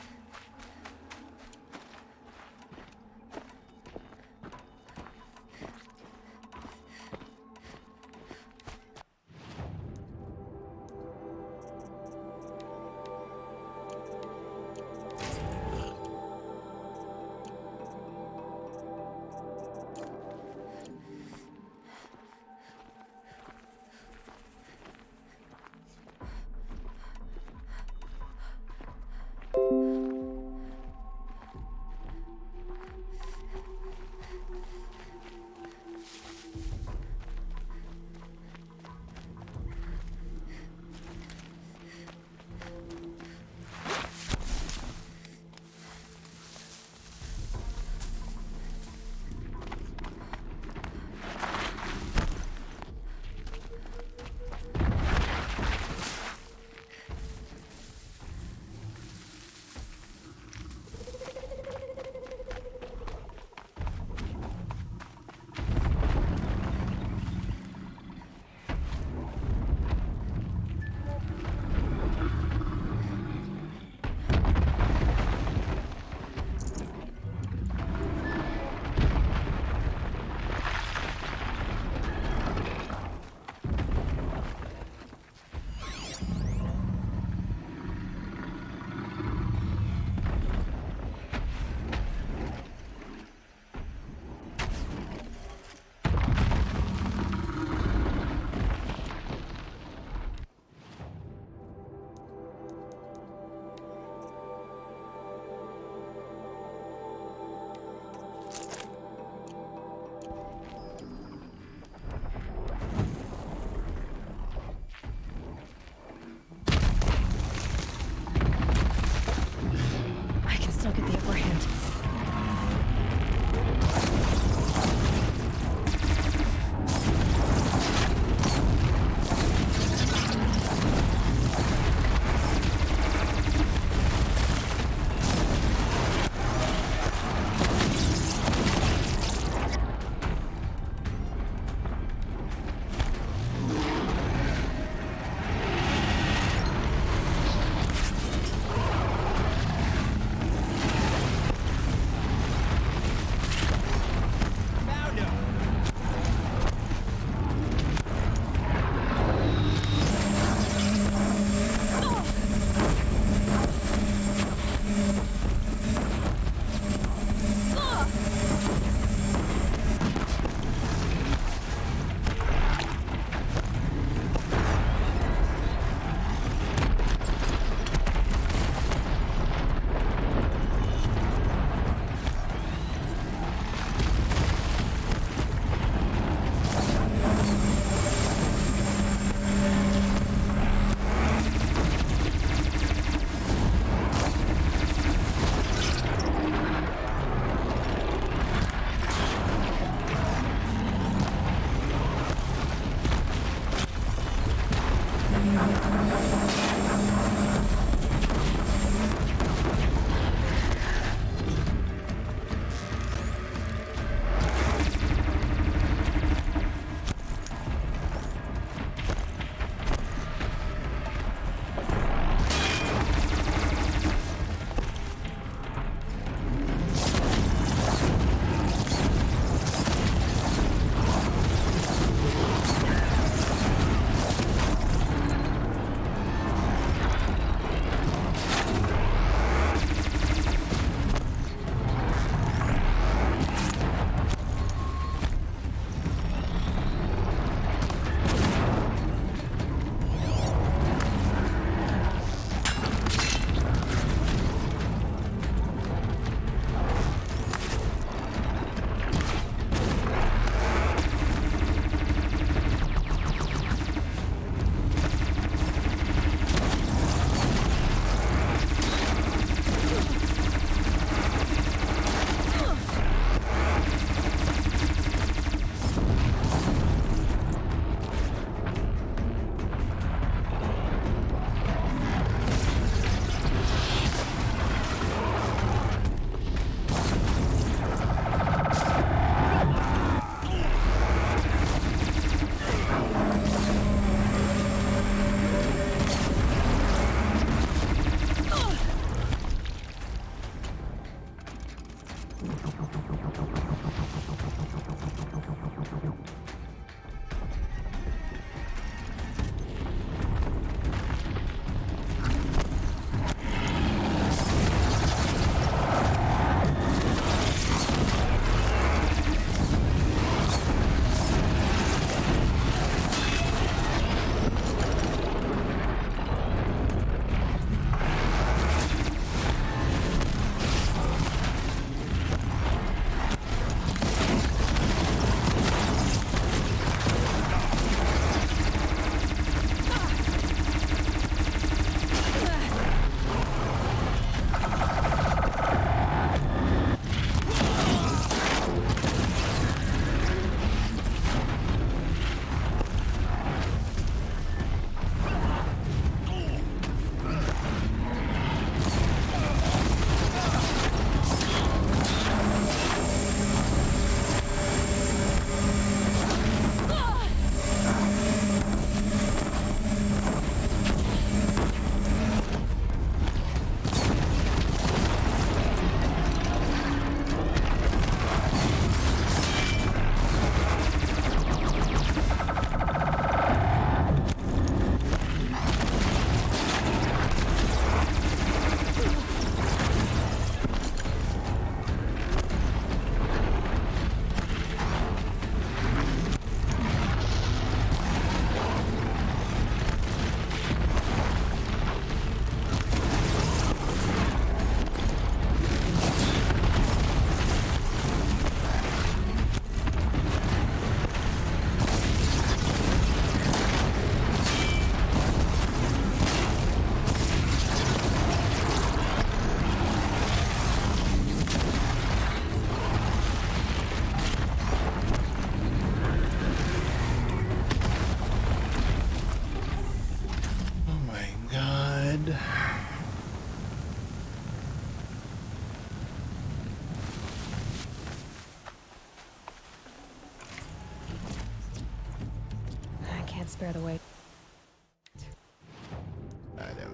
Spare the weight.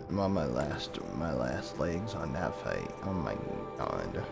I'm on my last legs on that fight. Oh my god.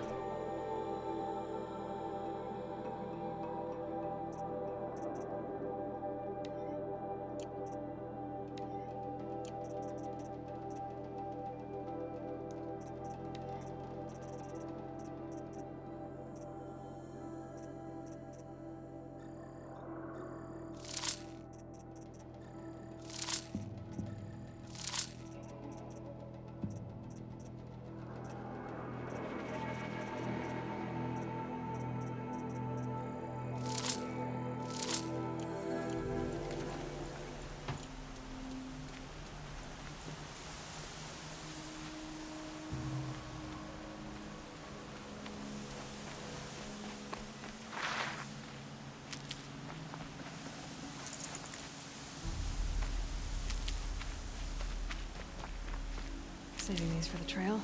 Saving these for the trail.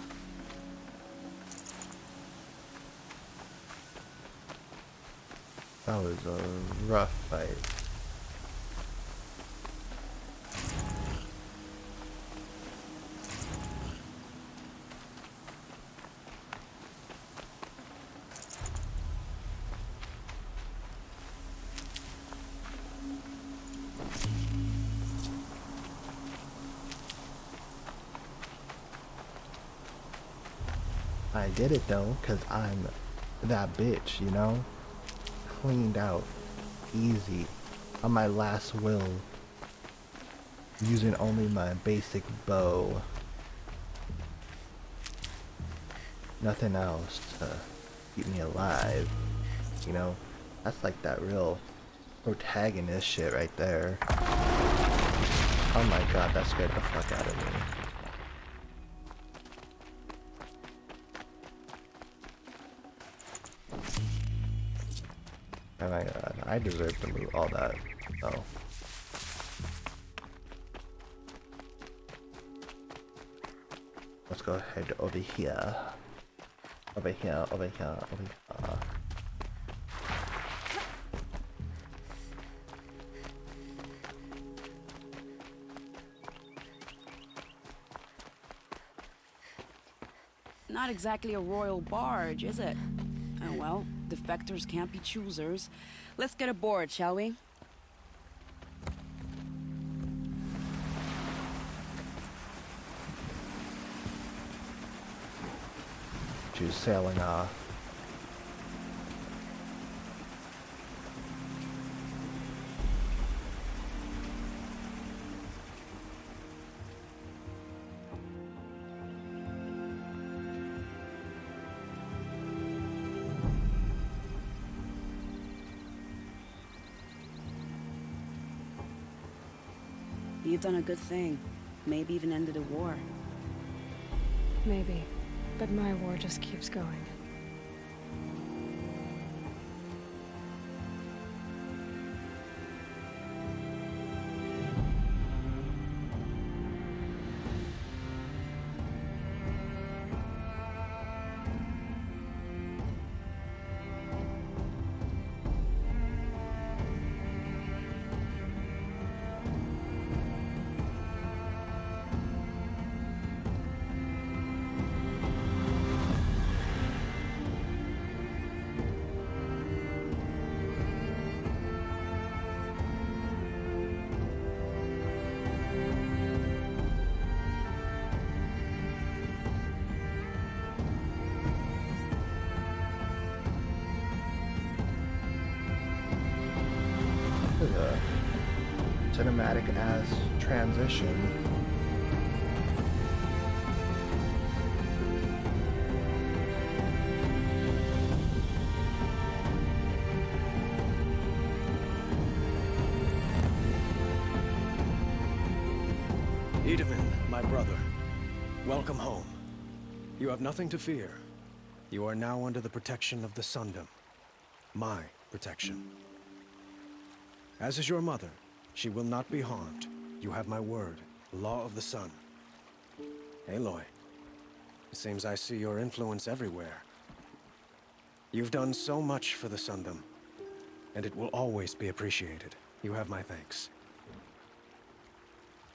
That was a rough fight. I did it though, cause I'm that bitch, you know? Cleaned out, easy, on my last will, using only my basic bow. Nothing else to keep me alive, you know? That's like that real protagonist shit right there. Oh my god, that scared the fuck out of me. Oh my god, I deserve to loot all that, though. Let's go head over here. Over here, over here, over here. Not exactly a royal barge, is it? Oh well, defectors can't be choosers. Let's get aboard, shall we? She's sailing off. You've done a good thing. Maybe even ended a war. Maybe. But my war just keeps going. Cinematic ass transition. Edaman, my brother, welcome home. You have nothing to fear. You are now under the protection of the Sundom. My protection. As is your mother, she will not be harmed. You have my word, Law of the Sun. Aloy, it seems I see your influence everywhere. You've done so much for the Sundom, and it will always be appreciated. You have my thanks.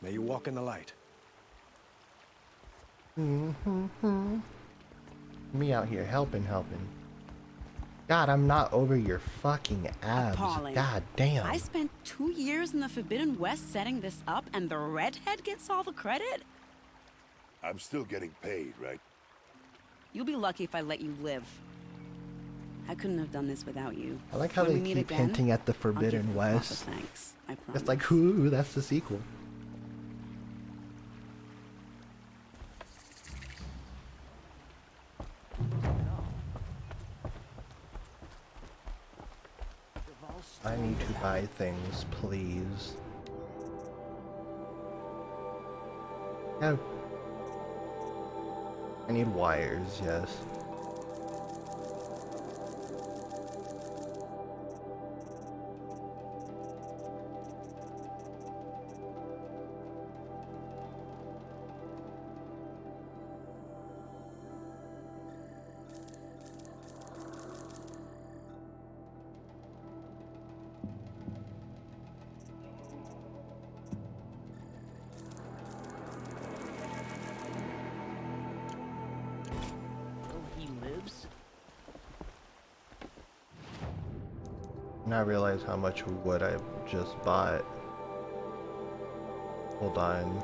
May you walk in the light. Me out here helping. God, I'm not over your fucking abs. Appalling. God damn. I spent 2 years in the Forbidden West setting this up, and the redhead gets all the credit? I'm still getting paid, right? You'll be lucky if I let you live. I couldn't have done this without you. I like how When they we meet keep again, hinting at the I'll give Forbidden you proper West. thanks, I promise. It's like, ooh, that's the sequel. I need to buy things, please. Oh. I need wires, yes. And I realize how much wood I just bought. Hold on.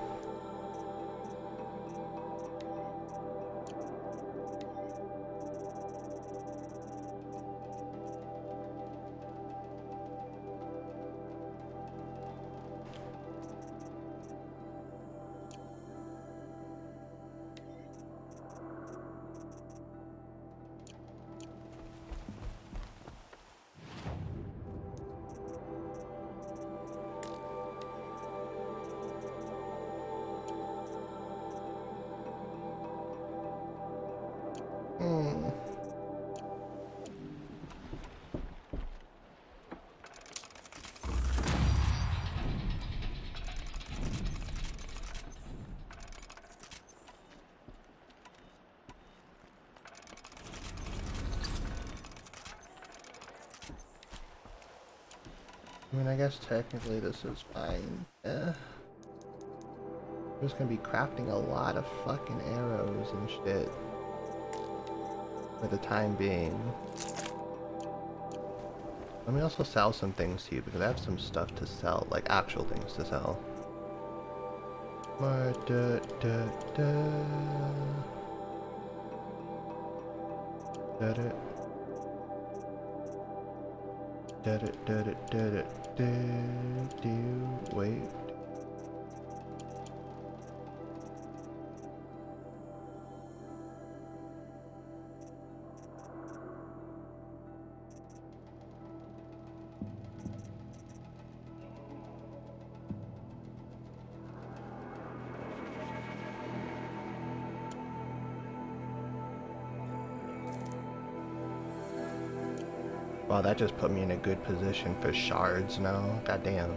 I mean, I guess technically this is fine. I'm just gonna be crafting a lot of fucking arrows and shit for the time being. Let me also sell some things to you because I have some stuff to sell, like actual things to sell. More da da da. Da da. Da da da da da da do. Wait. Wow, that just put me in a good position for shards now. Goddamn.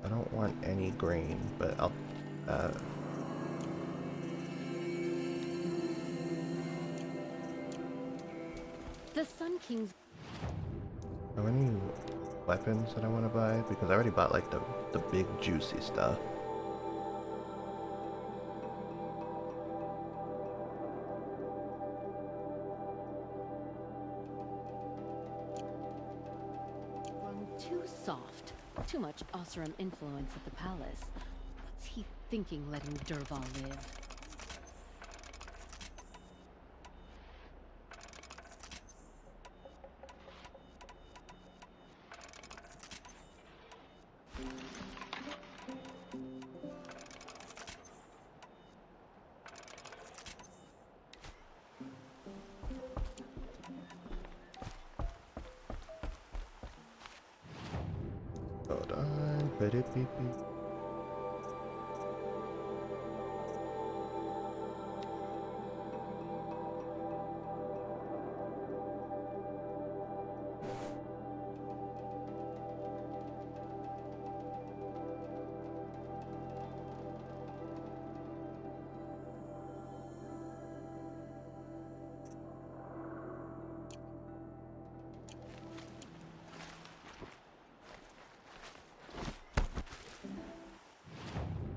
I don't want any grain, but I'll The Sun King's. are there any weapons that I want to buy? Because I already bought like the big juicy stuff. Grown too soft. Too much Oseram influence at the palace. What's he thinking letting Dervahl live? Hold on. Ba-da-beep-beep.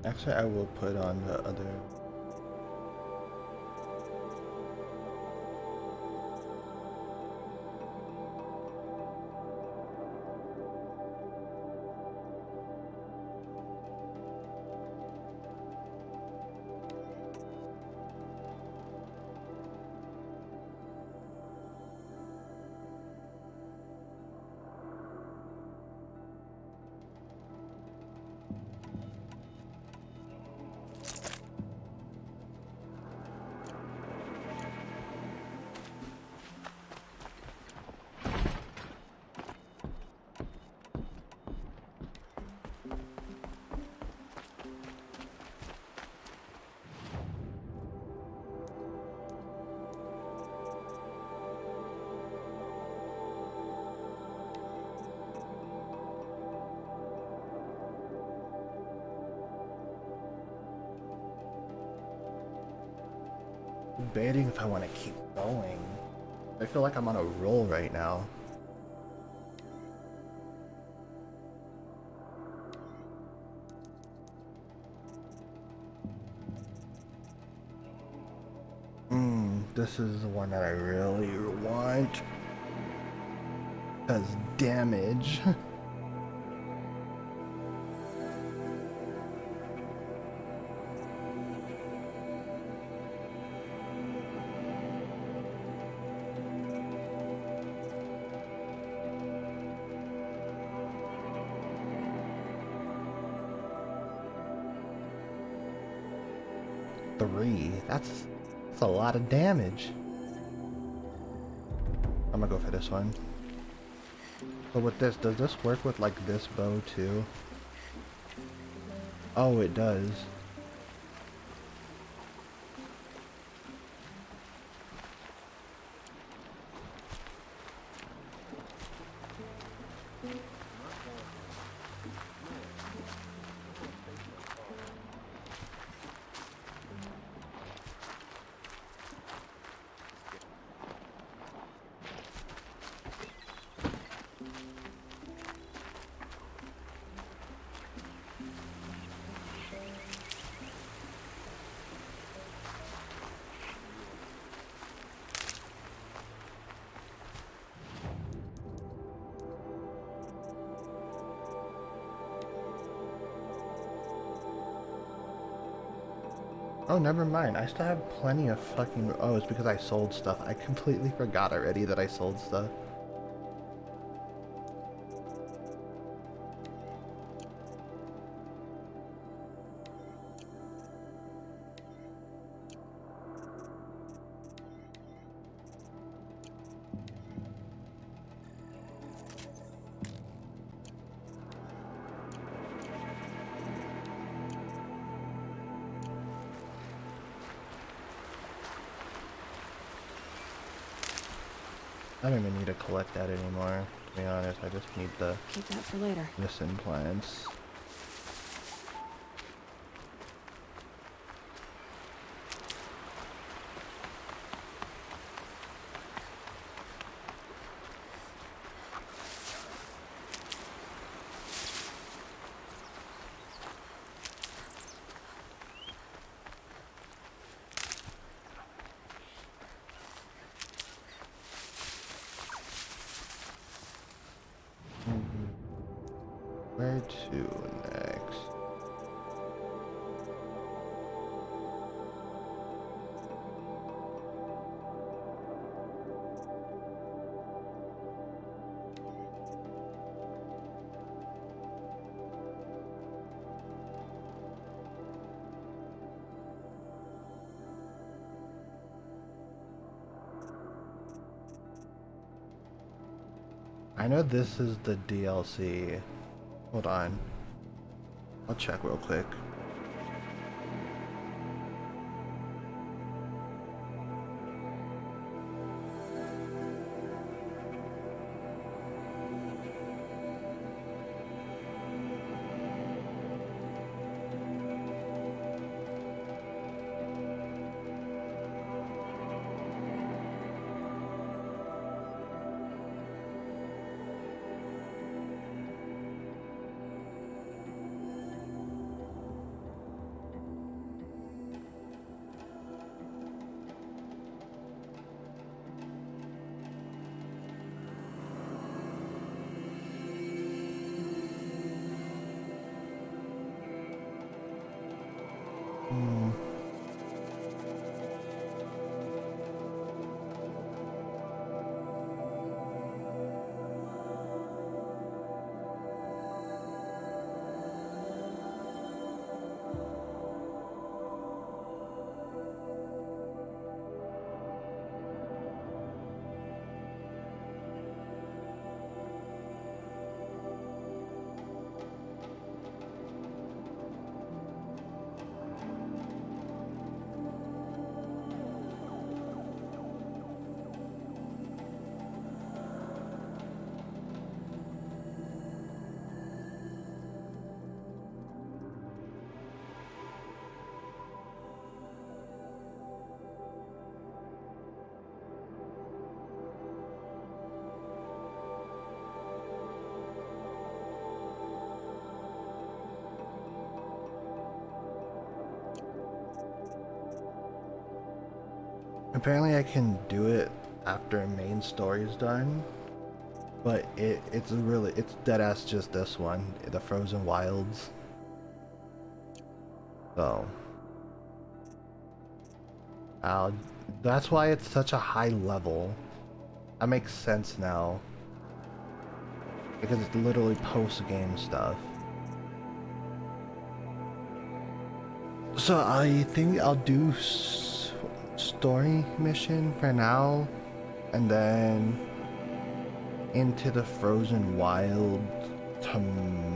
Actually, I will put on the other. Debating if I want to keep going. I feel like I'm on a roll right now. This is the one that I really want. Does damage. That's a lot of damage. I'm gonna go for this one. But with this, does this work with like this bow too? Oh, it does. Oh, never mind. I still have plenty of fucking... Oh, it's because I sold stuff. I completely forgot already that I sold stuff. I don't even need to collect that anymore, to be honest. I just need the... Keep that for later. Listen plants. Where to next? I know this is the DLC. Hold on. I'll check real quick. Apparently I can do it after main story's done, but it's dead ass just this one, the Frozen Wilds. So that's why it's such a high level. That makes sense now, because it's literally post-game stuff. So I think I'll do story mission for now, and then into the Frozen Wild tomorrow,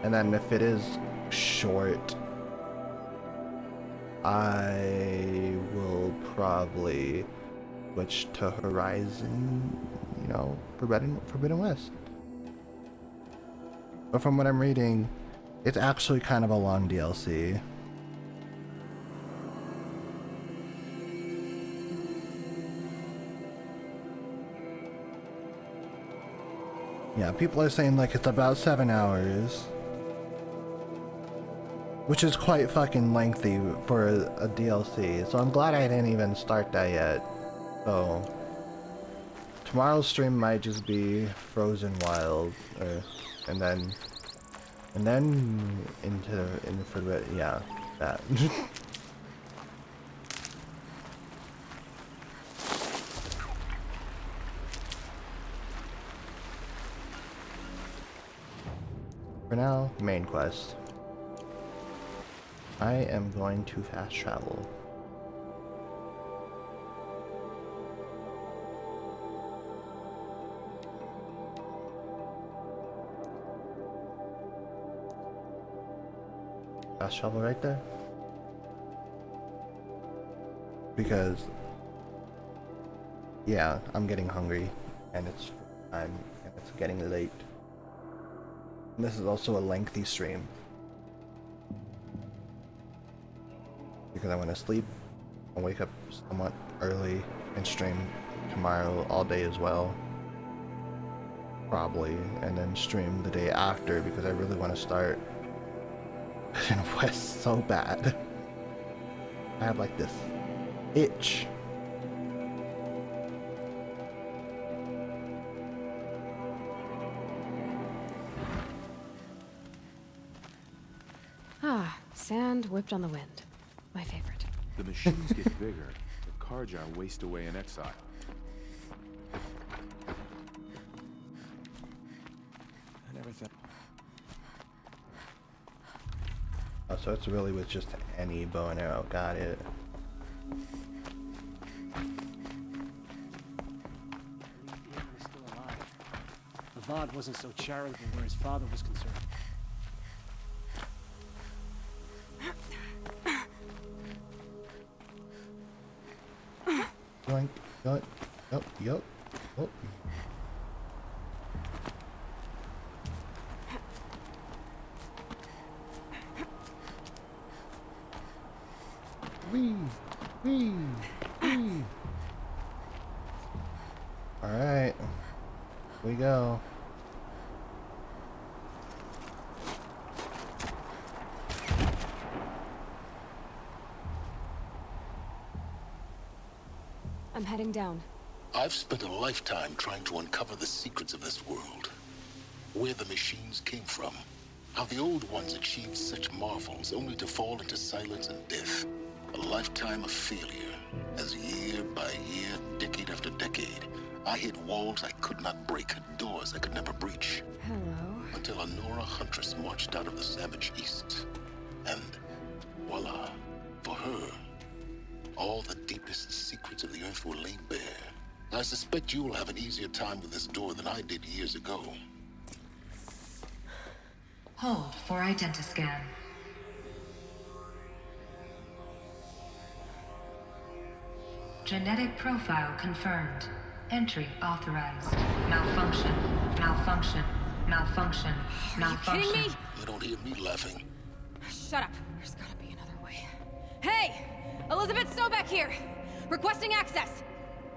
and then if it is short, I will probably switch to Horizon, you know, Forbidden West. But from what I'm reading, it's actually kind of a long DLC. Yeah, people are saying like it's about 7 hours, which is quite fucking lengthy for a DLC, so I'm glad I didn't even start that yet. So tomorrow's stream might just be Frozen Wild, and then into Forbidden, yeah. that. For now, main quest. I am going to fast travel. Fast travel right there. Because, yeah, I'm getting hungry, and it's getting late. And this is also a lengthy stream because I want to sleep and wake up somewhat early and stream tomorrow all day as well, probably, and then stream the day after because I really want to start in West so bad. I have like this itch. Ah, sand whipped on the wind. My favorite. The machines get bigger. The Karja waste away in exile. I never thought. Oh, so it's really with just any bow and arrow. Got it. Avad wasn't so charitable where his father was concerned. Yoink, yoink, yup, yup, yup. Wee, wee, wee. All right, here we go. I'm heading down. I've spent a lifetime trying to uncover the secrets of this world. Where the machines came from. How the old ones achieved such marvels only to fall into silence and death. A lifetime of failure. As year by year, decade after decade, I hit walls I could not break, doors I could never breach. Hello. Until a Nora huntress marched out of the savage east. And voila, for her, all the deepest secrets of the earth will lay bare. I suspect you will have an easier time with this door than I did years ago. Hold for identiscan. Genetic profile confirmed. Entry authorized. Malfunction. Malfunction. Malfunction. Malfunction. Kidding me? You don't hear me laughing. Shut up. There's gotta be another way. Hey! Elizabeth Sobeck here! Requesting access!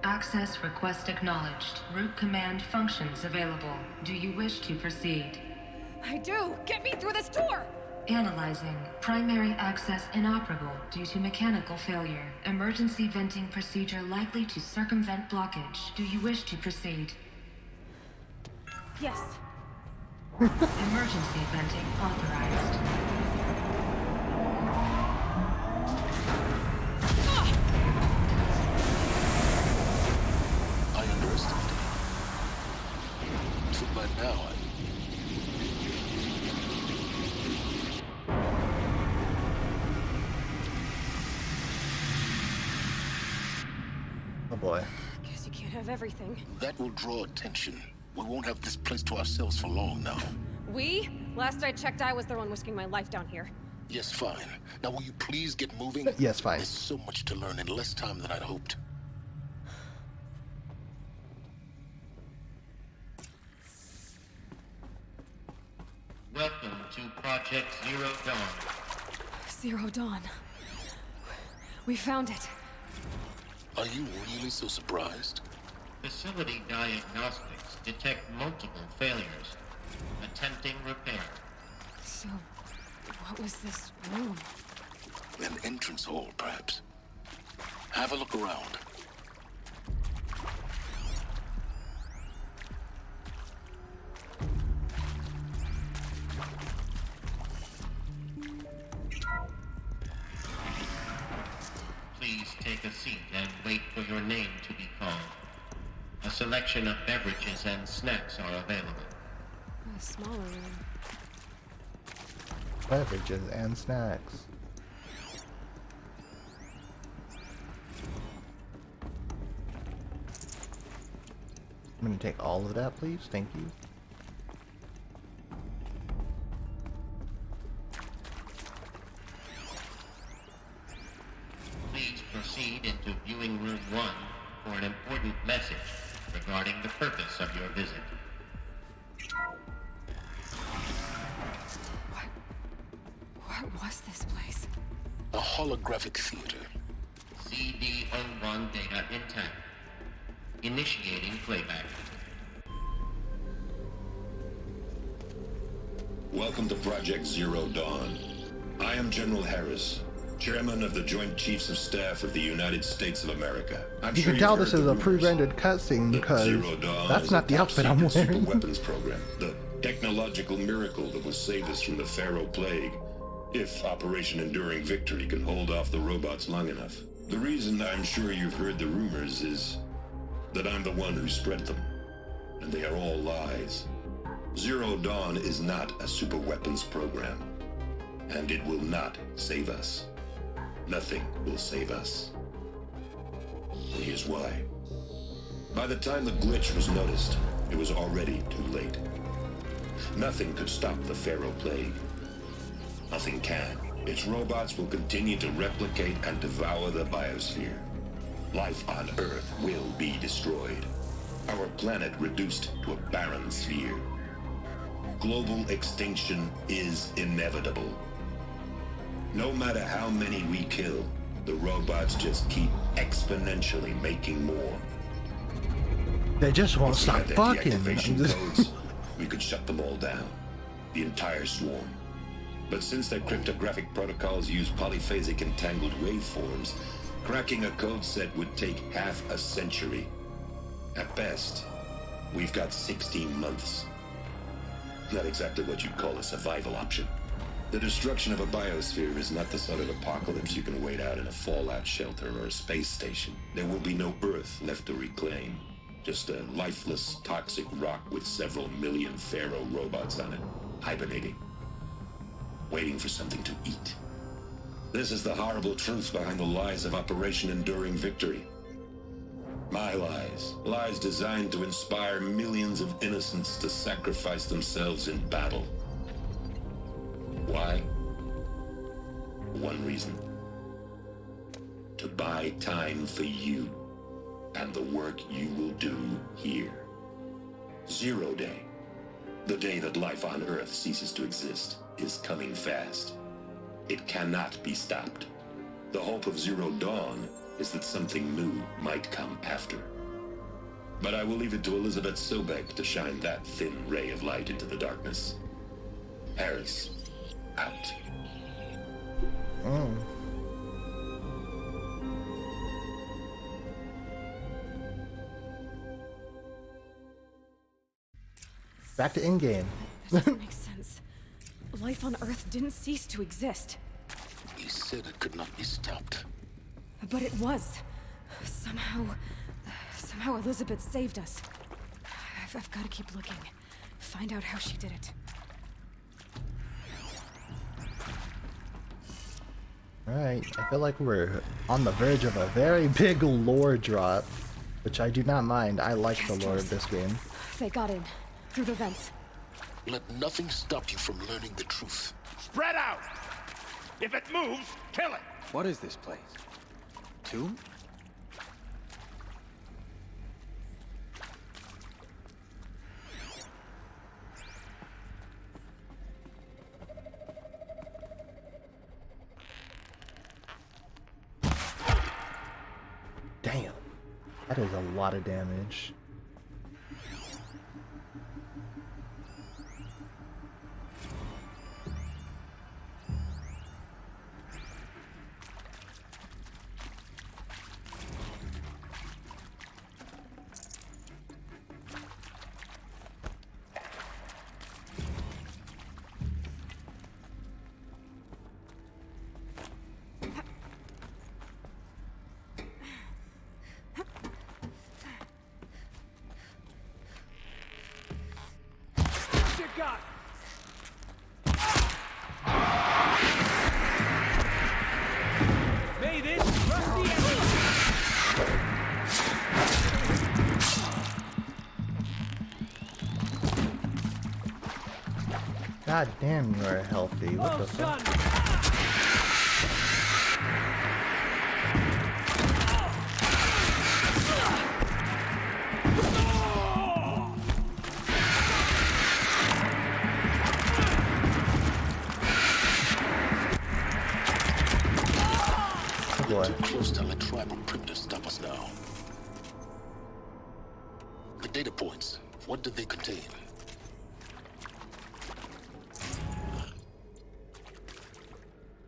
Access request acknowledged. Root command functions available. Do you wish to proceed? I do! Get me through this door! Analyzing. Primary access inoperable due to mechanical failure. Emergency venting procedure likely to circumvent blockage. Do you wish to proceed? Yes. Emergency venting authorized. I underestimated it. So by now, Oh boy. Guess you can't have everything. That will draw attention. We won't have this place to ourselves for long now. We? Last I checked, I was the one risking my life down here. Yes, fine. Now will you please get moving? Yes, fine. There's so much to learn in less time than I'd hoped. Welcome to Project Zero Dawn. Zero Dawn. We found it. Are you really so surprised? Facility diagnostics detect multiple failures. Attempting repair. So, what was this room? An entrance hall, perhaps. Have a look around. take a seat and wait for your name to be called. A selection of beverages and snacks are available. A smaller room. Beverages and snacks. I'm gonna take all of that, please. Thank you. Please proceed into viewing room 1 for an important message regarding the purpose of your visit. What was this place? A holographic theater. CD01 data intact. Initiating playback. Welcome to Project Zero Dawn. I am General Harris, Chairman of the Joint Chiefs of Staff of the United States of America. You can tell this is a pre-rendered cutscene because that's not the outfit I'm wearing. Weapons program, the technological miracle that will save us from the Pharaoh Plague, if Operation Enduring Victory can hold off the robots long enough. The reason I'm sure you've heard the rumors is that I'm the one who spread them, and they are all lies. Zero Dawn is not a superweapons program, and it will not save us. Nothing will save us. And here's why. By the time the glitch was noticed, it was already too late. Nothing could stop the Pharaoh Plague. Nothing can. Its robots will continue to replicate and devour the biosphere. Life on Earth will be destroyed. Our planet reduced to a barren sphere. Global extinction is inevitable. No matter how many we kill, the robots just keep exponentially making more. They just won't If we stop had their fucking. deactivation codes, we could shut them all down. The entire swarm. But since their cryptographic protocols use polyphasic entangled waveforms, cracking a code set would take half a century. At best, we've got 16 months. Not exactly what you'd call a survival option. The destruction of a biosphere is not the sort of apocalypse you can wait out in a fallout shelter or a space station. There will be no Earth left to reclaim. Just a lifeless, toxic rock with several million Pharaoh robots on it, hibernating, waiting for something to eat. This is the horrible truth behind the lies of Operation Enduring Victory. My lies. Lies designed to inspire millions of innocents to sacrifice themselves in battle. Why? One reason. To buy time for you and the work you will do here. Zero Day, the day that life on Earth ceases to exist, is coming fast. It cannot be stopped. The hope of Zero Dawn is that something new might come after. But I will leave it to Elizabeth Sobek to shine that thin ray of light into the darkness. Harris, out. Back to in-game. This doesn't make sense. Life on Earth didn't cease to exist. You said it could not be stopped. But it was. Somehow Elizabeth saved us. I've got to keep looking. Find out how she did it. Alright, I feel like we're on the verge of a very big lore drop, which I do not mind. I like the lore of this game. They got in. Through the vents. Let nothing stop you from learning the truth. Spread out! If it moves, kill it! What is this place? Tomb? Damn. That is a lot of damage. got? May this rusty God damn, you are healthy. What the fuck? We're too close to let tribal primitives stop us now. The data points, what do they contain?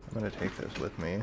I'm gonna take this with me.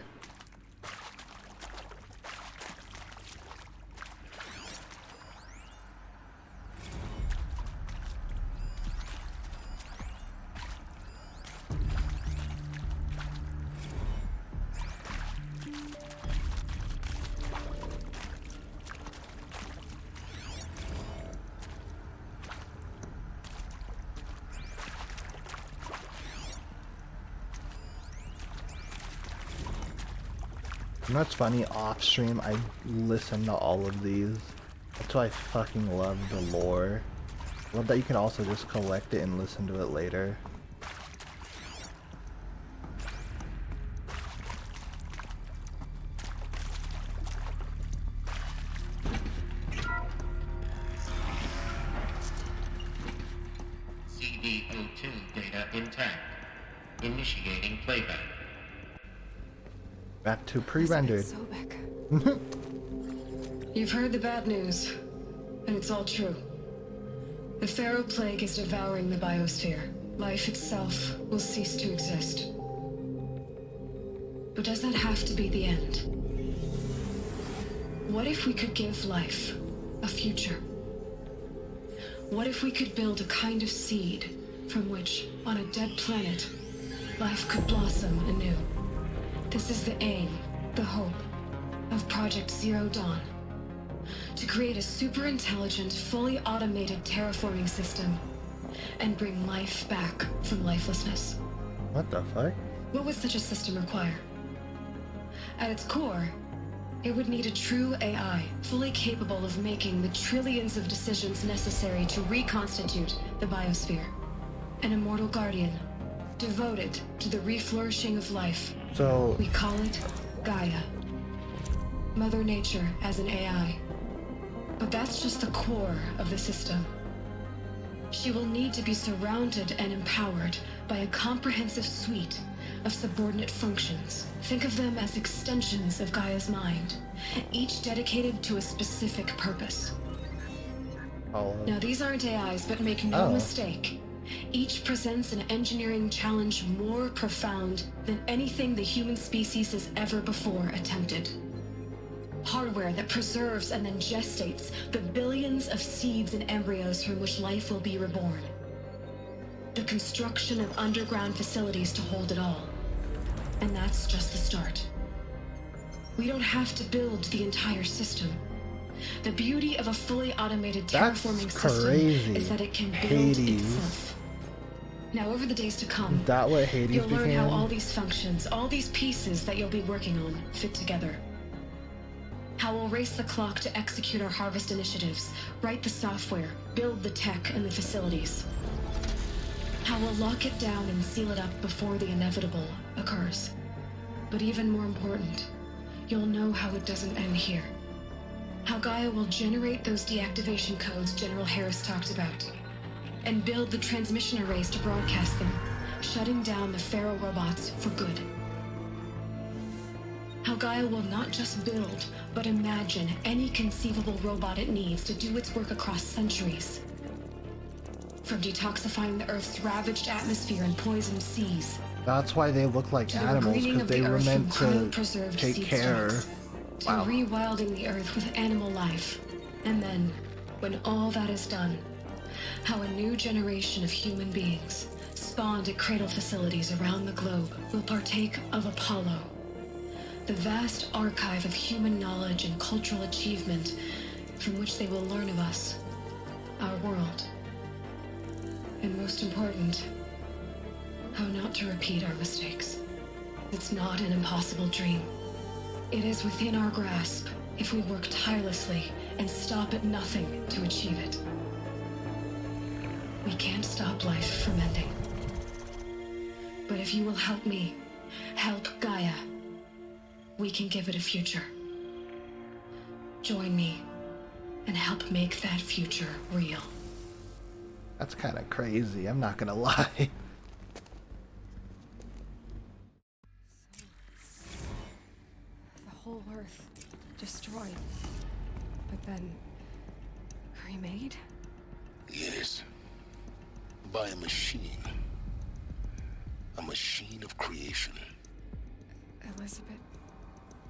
You know what's funny? Off stream, I listen to all of these. That's why I fucking love the lore. Love that you can also just collect it and listen to it later. CD02 data intact. Initiating playback. Back to pre-rendered. You've heard the bad news, and it's all true. The Pharaoh Plague is devouring the biosphere. Life itself will cease to exist. But does that have to be the end? What if we could give life a future? What if we could build a kind of seed from which, on a dead planet, life could blossom anew? This is the aim, the hope, of Project Zero Dawn. To create a super-intelligent, fully automated terraforming system and bring life back from lifelessness. What the fuck? What would such a system require? At its core, it would need a true AI, fully capable of making the trillions of decisions necessary to reconstitute the biosphere. An immortal guardian, devoted to the reflourishing of life. So we call it Gaia. Mother Nature as an AI. But that's just the core of the system. She will need to be surrounded and empowered by a comprehensive suite of subordinate functions. Think of them as extensions of Gaia's mind, each dedicated to a specific purpose. Now these aren't AIs, but make no mistake. Each presents an engineering challenge more profound than anything the human species has ever before attempted. Hardware that preserves and then gestates the billions of seeds and embryos from which life will be reborn. The construction of underground facilities to hold it all. And that's just the start. We don't have to build the entire system. The beauty of a fully automated terraforming system is that it can build itself. Now, over the days to come, that what Hades you'll learn became? how all these functions, all these pieces that you'll be working on, fit together. How we'll race the clock to execute our harvest initiatives, write the software, build the tech and the facilities. How we'll lock it down and seal it up before the inevitable occurs. But even more important, you'll know how it doesn't end here. How Gaia will generate those deactivation codes General Harris talked about, and build the transmission arrays to broadcast them, shutting down the Pharaoh robots for good. How Gaia will not just build, but imagine any conceivable robot it needs to do its work across centuries. From detoxifying the Earth's ravaged atmosphere and poisoned seas. That's why they look like animals, because they were meant to take care. To rewilding the Earth with animal life. And then, when all that is done, how a new generation of human beings, spawned at cradle facilities around the globe, will partake of Apollo. The vast archive of human knowledge and cultural achievement from which they will learn of us, our world. And most important, how not to repeat our mistakes. It's not an impossible dream. It is within our grasp if we work tirelessly and stop at nothing to achieve it. We can't stop life from ending. But if you will help me, help Gaia, we can give it a future. Join me and help make that future real. That's kind of crazy, I'm not gonna lie. The whole Earth destroyed, but then remade? Yes. By a machine. A machine of creation. Elizabeth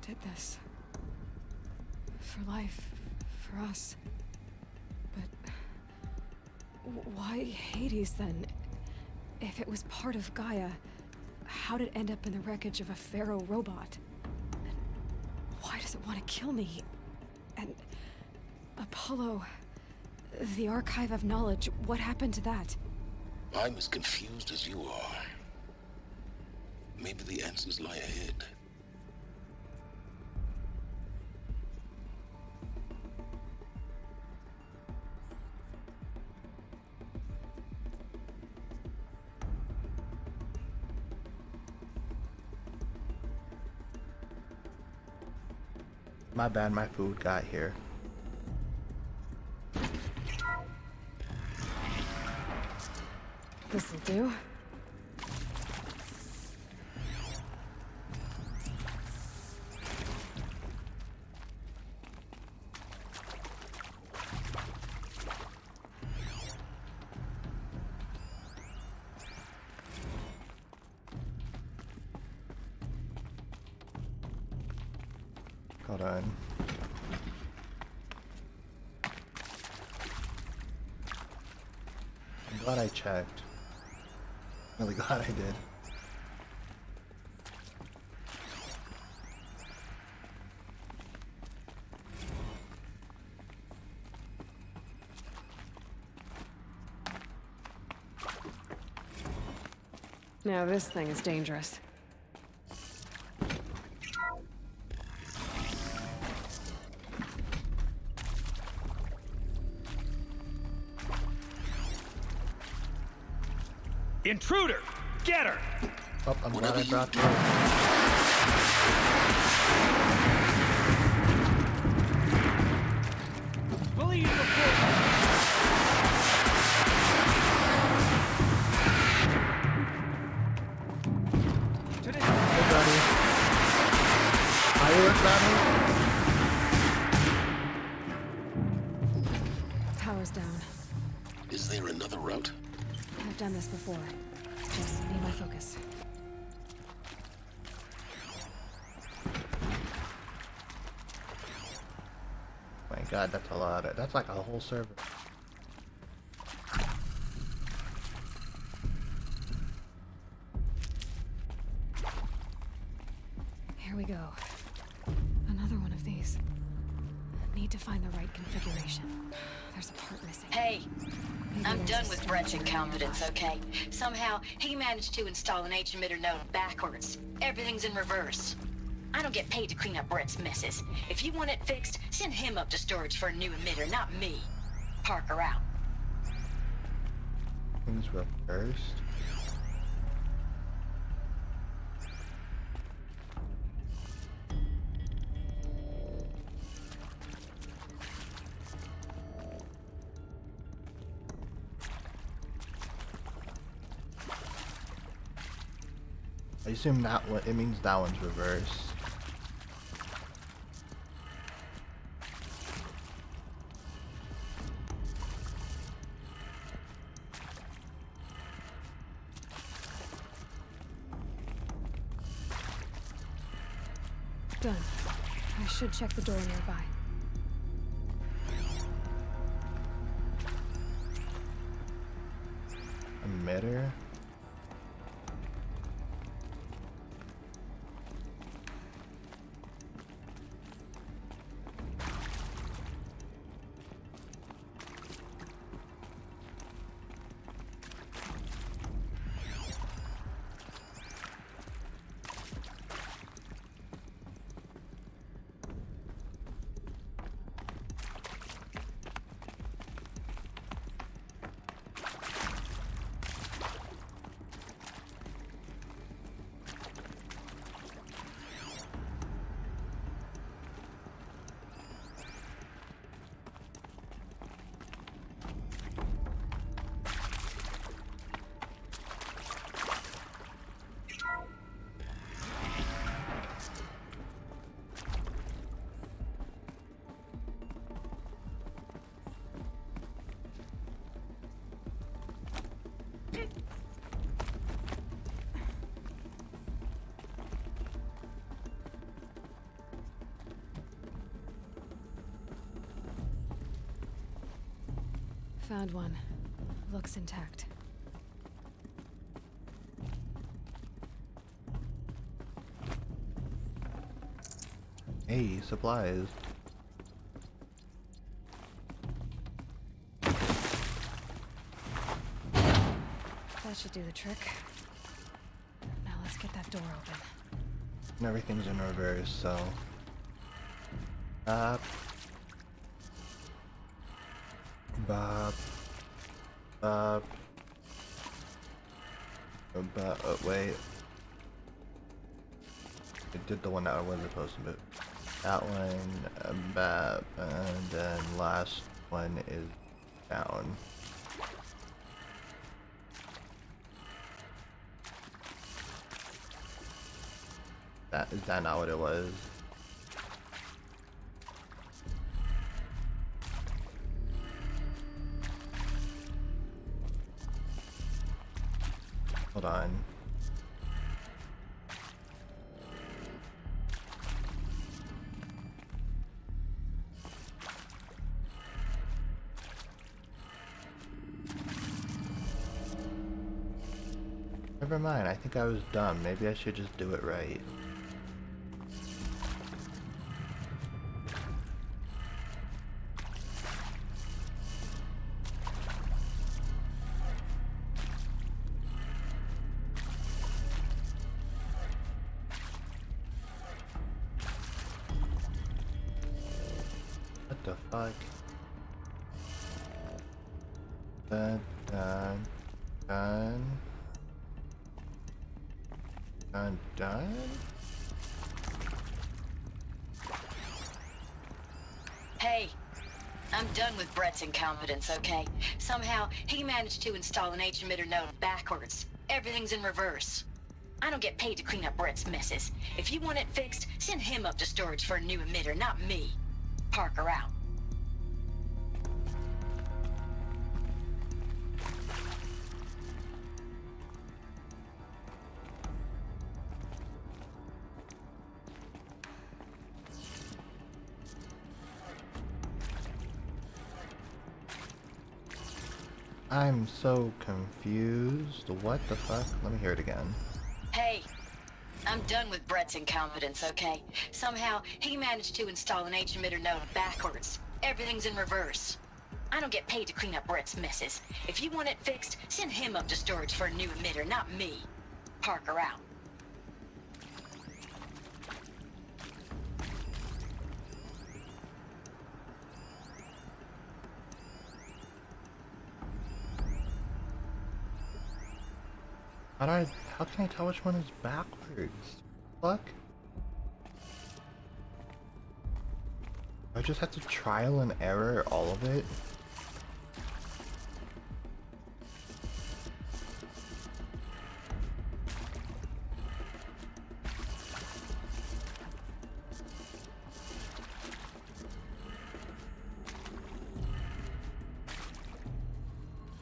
did this. For life, for us. But why Hades then? If it was part of Gaia, how did it end up in the wreckage of a Pharaoh robot? And why does it want to kill me? And Apollo, the Archive of Knowledge, what happened to that? I'm as confused as you are. Maybe the answers lie ahead. My bad, my food got here. This'll do. Hold on. I'm glad I checked. Really glad I did. Now this thing is dangerous. Intruder! Get her! Oh, I'm glad I brought you. Believe the force! Hey, buddy. Firework battle? Power's down. Is there another route? I've done this before. Just need my focus. My god, that's a lot. That's like a whole server. Here we go. Another one of these. Need to find the right configuration. There's a part missing. Hey, I'm done with Brett's incompetence, okay? Somehow, he managed to install an H-emitter node backwards. Everything's in reverse. I don't get paid to clean up Brett's messes. If you want it fixed, send him up to storage for a new emitter, not me. Parker out. Things reversed. I assume that one, it means that one's reversed. Done. I should check the door nearby. Emitter. Found one. Looks intact. Hey, supplies. That should do the trick. Now let's get that door open. And everything's in reverse, so... Bop. Bop. Bop. Wait. It did the one that I wasn't supposed to do. That one, bop, and then last one is down. Is that not what it was? Hold on. Never mind, I think I was dumb. Maybe I should just do it right. What the fuck? Done. Hey, I'm done with Brett's incompetence, okay? Somehow, he managed to install an H-emitter node backwards. Everything's in reverse. I don't get paid to clean up Brett's messes. If you want it fixed, send him up to storage for a new emitter, not me. Parker out. I'm so confused. What the fuck? Let me hear it again. Hey, I'm done with Brett's incompetence, okay? Somehow, he managed to install an H-emitter node backwards. Everything's in reverse. I don't get paid to clean up Brett's messes. If you want it fixed, send him up to storage for a new emitter, not me. Parker out. How can I tell which one is backwards? Fuck? I just have to trial and error all of it?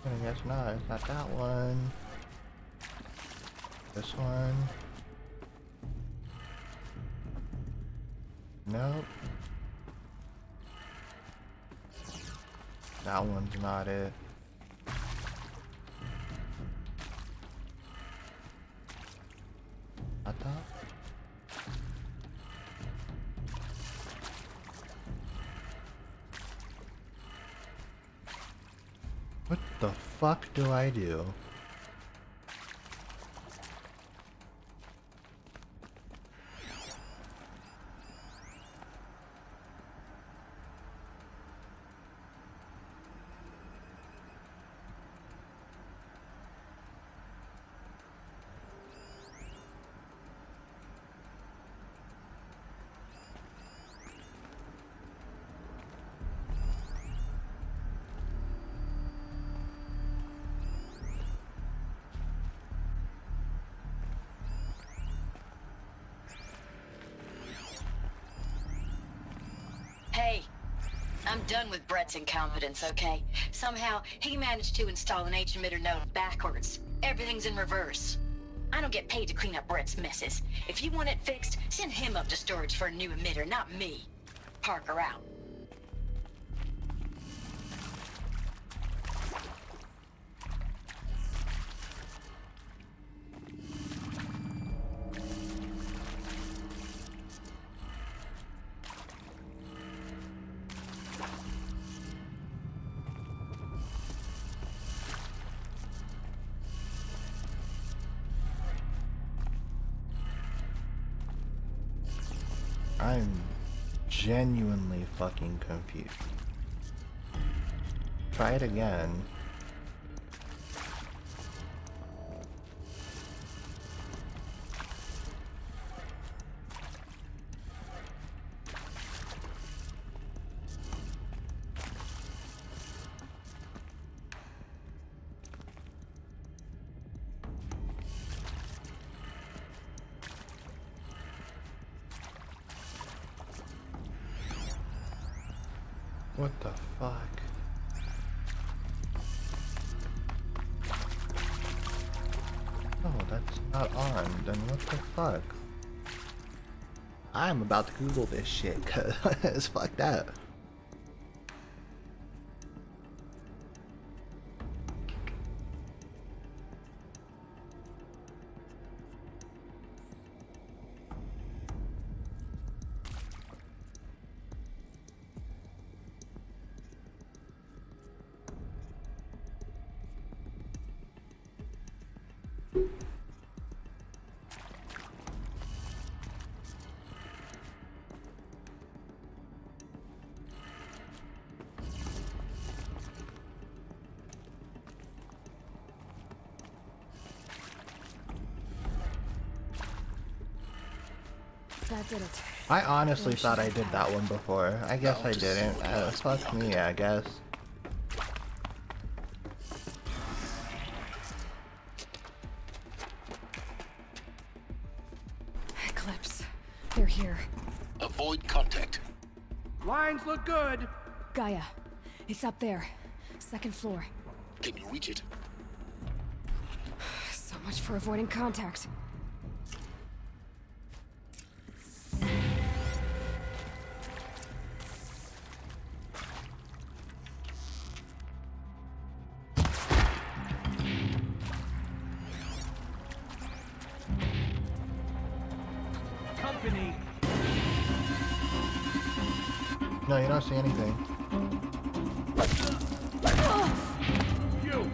I guess not, it's not that one. This one. Nope. That one's not it. Not that? What the fuck do I do? Hey, I'm done with Brett's incompetence, okay? Somehow, he managed to install an H-emitter node backwards. Everything's in reverse. I don't get paid to clean up Brett's messes. If you want it fixed, send him up to storage for a new emitter, not me. Parker out. I'm genuinely fucking confused. Try it again. What the fuck? Oh, that's not on. Then what the fuck? I'm about to Google this shit because it's fucked up. That did it. I honestly thought I did that one before. I guess I didn't. Fuck me, I guess. Eclipse. They're here. Avoid contact. Lines look good. Gaia. It's up there. Second floor. Can you reach it? So much for avoiding contact. Company. No, you don't see anything. You.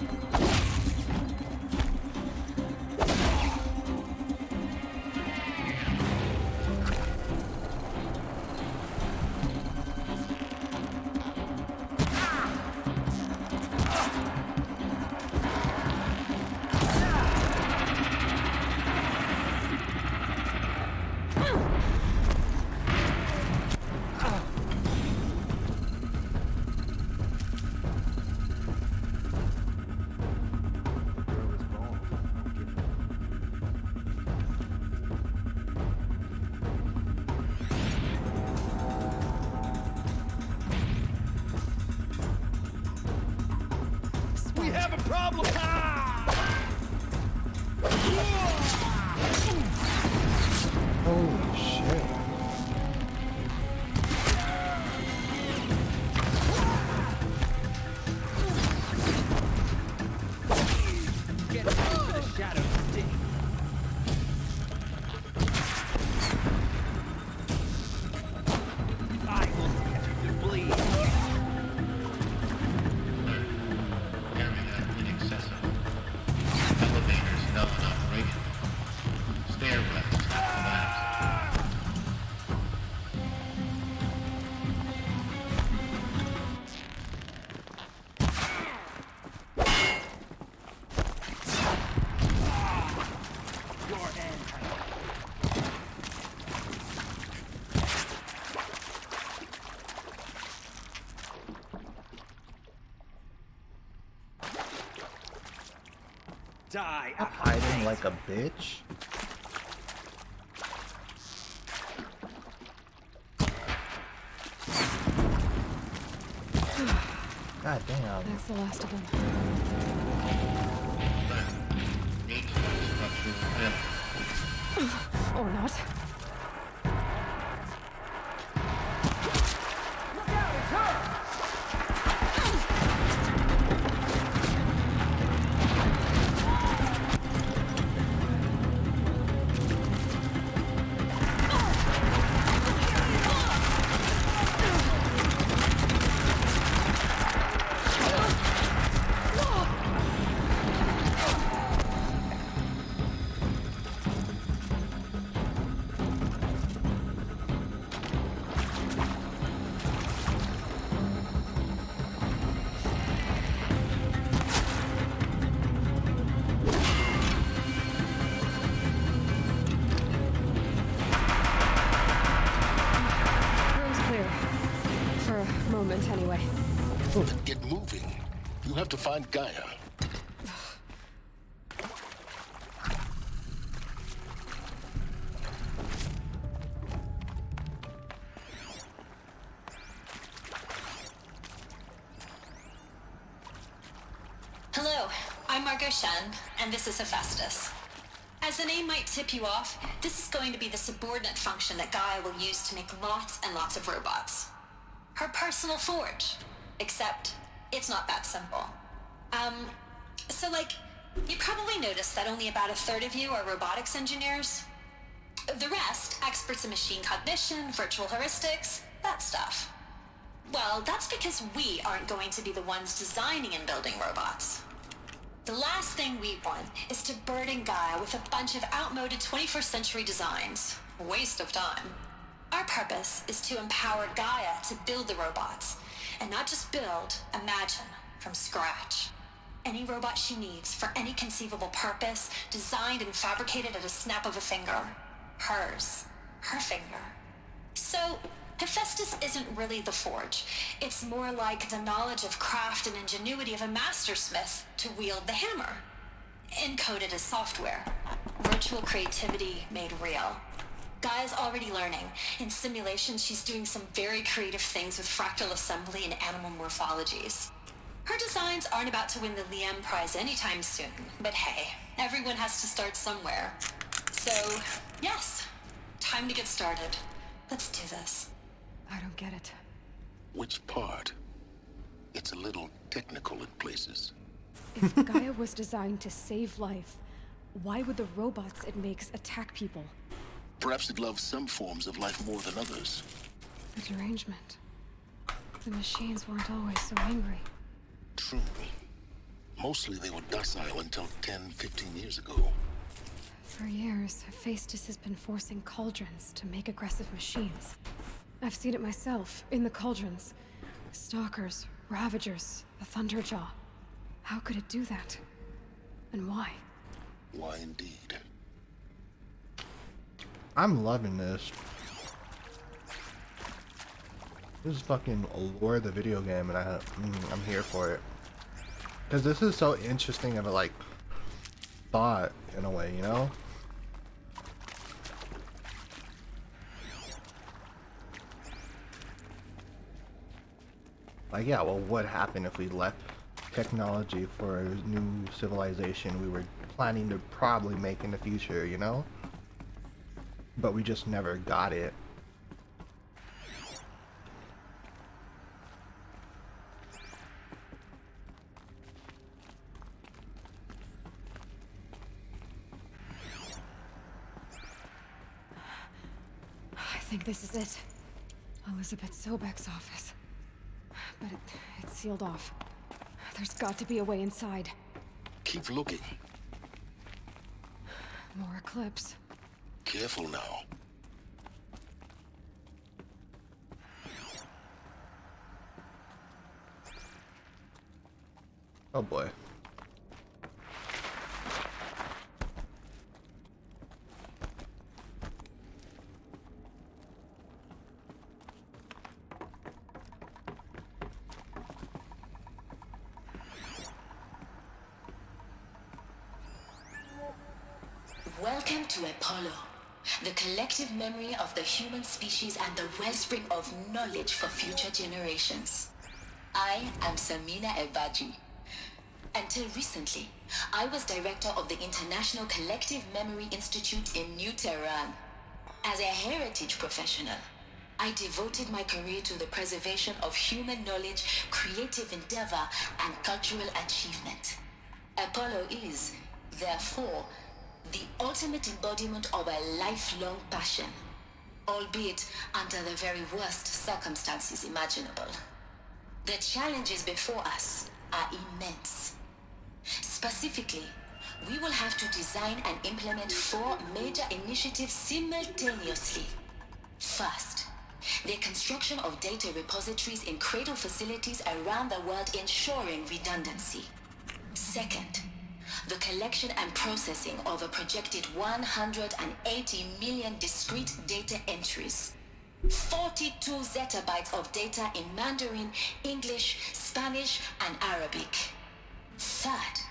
We have a problem! Holy shit. Get into the shadows, Dick. I will catch you bleed. Area inaccessible. Elevators non-operational. Stairwells collapsed. Your end. Die. Stop hiding like a bitch. God damn. That's the last of them. Need structural failure. Or not. Then get moving. You have to find Gaia. Hello, I'm Margot Shen, and this is Hephaestus. As the name might tip you off, this is going to be the subordinate function that Gaia will use to make lots and lots of robots. Her personal forge. Except, it's not that simple. You probably noticed that only about a third of you are robotics engineers. The rest, experts in machine cognition, virtual heuristics, that stuff. Well, that's because we aren't going to be the ones designing and building robots. The last thing we want is to burden Gaia with a bunch of outmoded 21st century designs. Waste of time. Our purpose is to empower Gaia to build the robots, and not just build, imagine, from scratch. Any robot she needs for any conceivable purpose, designed and fabricated at a snap of a finger. Hers. Her finger. So, Hephaestus isn't really the forge. It's more like the knowledge of craft and ingenuity of a mastersmith to wield the hammer. Encoded as software. Virtual creativity made real. Gaia's already learning. In simulations, she's doing some very creative things with fractal assembly and animal morphologies. Her designs aren't about to win the Liam Prize anytime soon, but hey, everyone has to start somewhere. So, yes, time to get started. Let's do this. I don't get it. Which part? It's a little technical in places. If Gaia was designed to save life, why would the robots it makes attack people? Perhaps it loves some forms of life more than others. The derangement. The machines weren't always so angry. True. Mostly they were docile until 10, 15 years ago. For years, Hephaestus has been forcing cauldrons to make aggressive machines. I've seen it myself, in the cauldrons. Stalkers, Ravagers, the Thunderjaw. How could it do that? And why? Why indeed? I'm loving this. This is fucking lore of the video game, and I'm here for it. Because this is so interesting of a, like, thought, in a way, you know? Like, yeah, well, what happened if we left technology for a new civilization we were planning to probably make in the future, you know? But we just never got it. I think this is it. Elizabeth Sobek's office. But it's sealed off. There's got to be a way inside. Keep looking. More Eclipse. Careful now. Oh boy. Welcome to Apollo, the collective memory of the human species and the wellspring of knowledge for future generations. I am Samina Ebaji. Until recently, I was director of the International Collective Memory Institute in New Tehran. As a heritage professional, I devoted my career to the preservation of human knowledge, creative endeavor, and cultural achievement. Apollo is, therefore, the ultimate embodiment of a lifelong passion, albeit under the very worst circumstances imaginable. The challenges before us are immense. Specifically, we will have to design and implement 4 major initiatives simultaneously. First, the construction of data repositories in cradle facilities around the world ensuring redundancy. Second, the collection and processing of a projected 180 million discrete data entries. 42 zettabytes of data in Mandarin, English, Spanish, and Arabic. Third,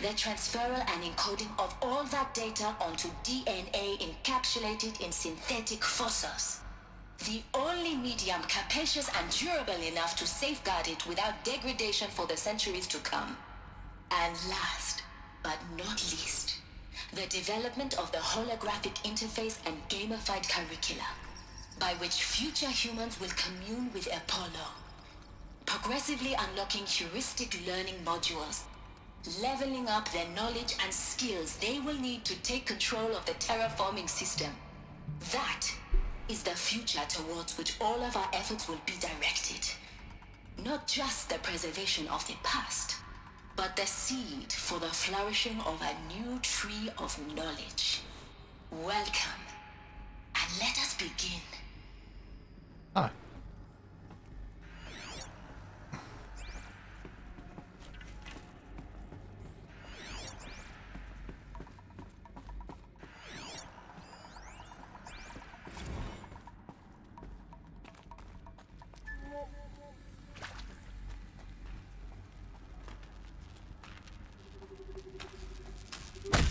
the transferal and encoding of all that data onto DNA encapsulated in synthetic fossils. The only medium capacious and durable enough to safeguard it without degradation for the centuries to come. And last, but not least, the development of the holographic interface and gamified curricula, by which future humans will commune with Apollo, progressively unlocking heuristic learning modules, leveling up their knowledge and skills they will need to take control of the terraforming system. That is the future towards which all of our efforts will be directed. Not just the preservation of the past, but the seed for the flourishing of a new tree of knowledge. Welcome, and let us begin. Ah.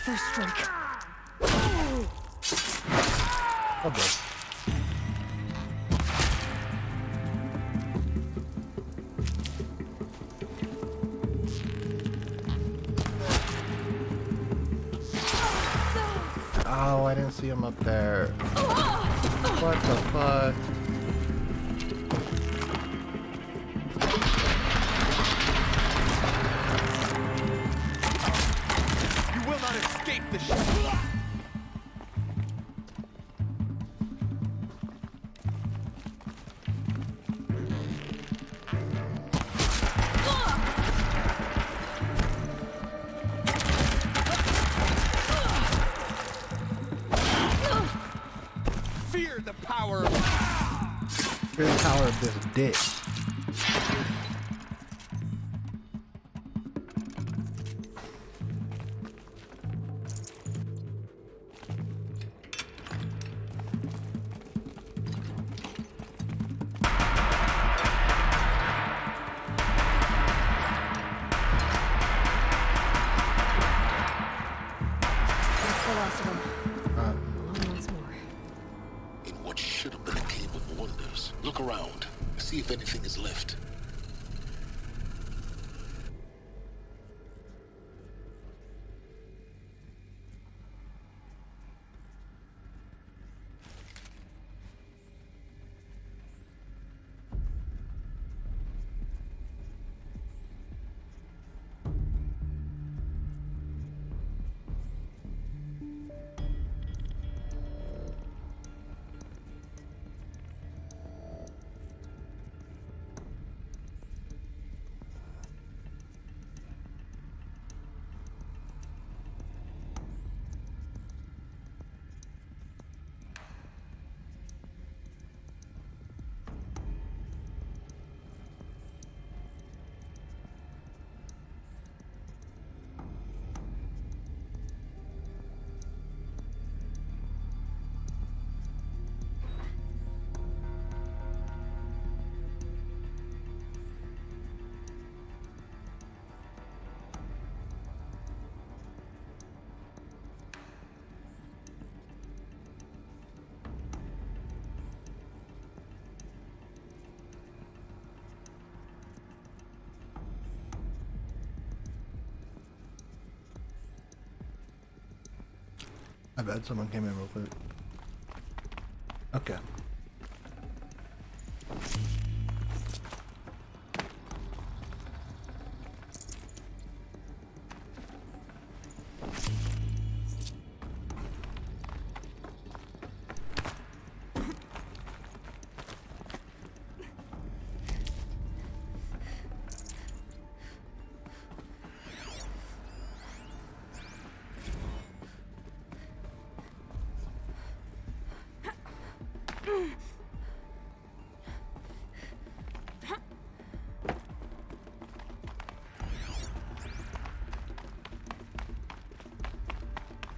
First strike. Oh boy. Oh, I didn't see him up there. What the fuck? You will not escape the ship. Fear the power of this dick. That's the last of them. Along once more. In what should have been a cave of wonders. Look around. See if anything is left. I bet someone came in real quick. Okay.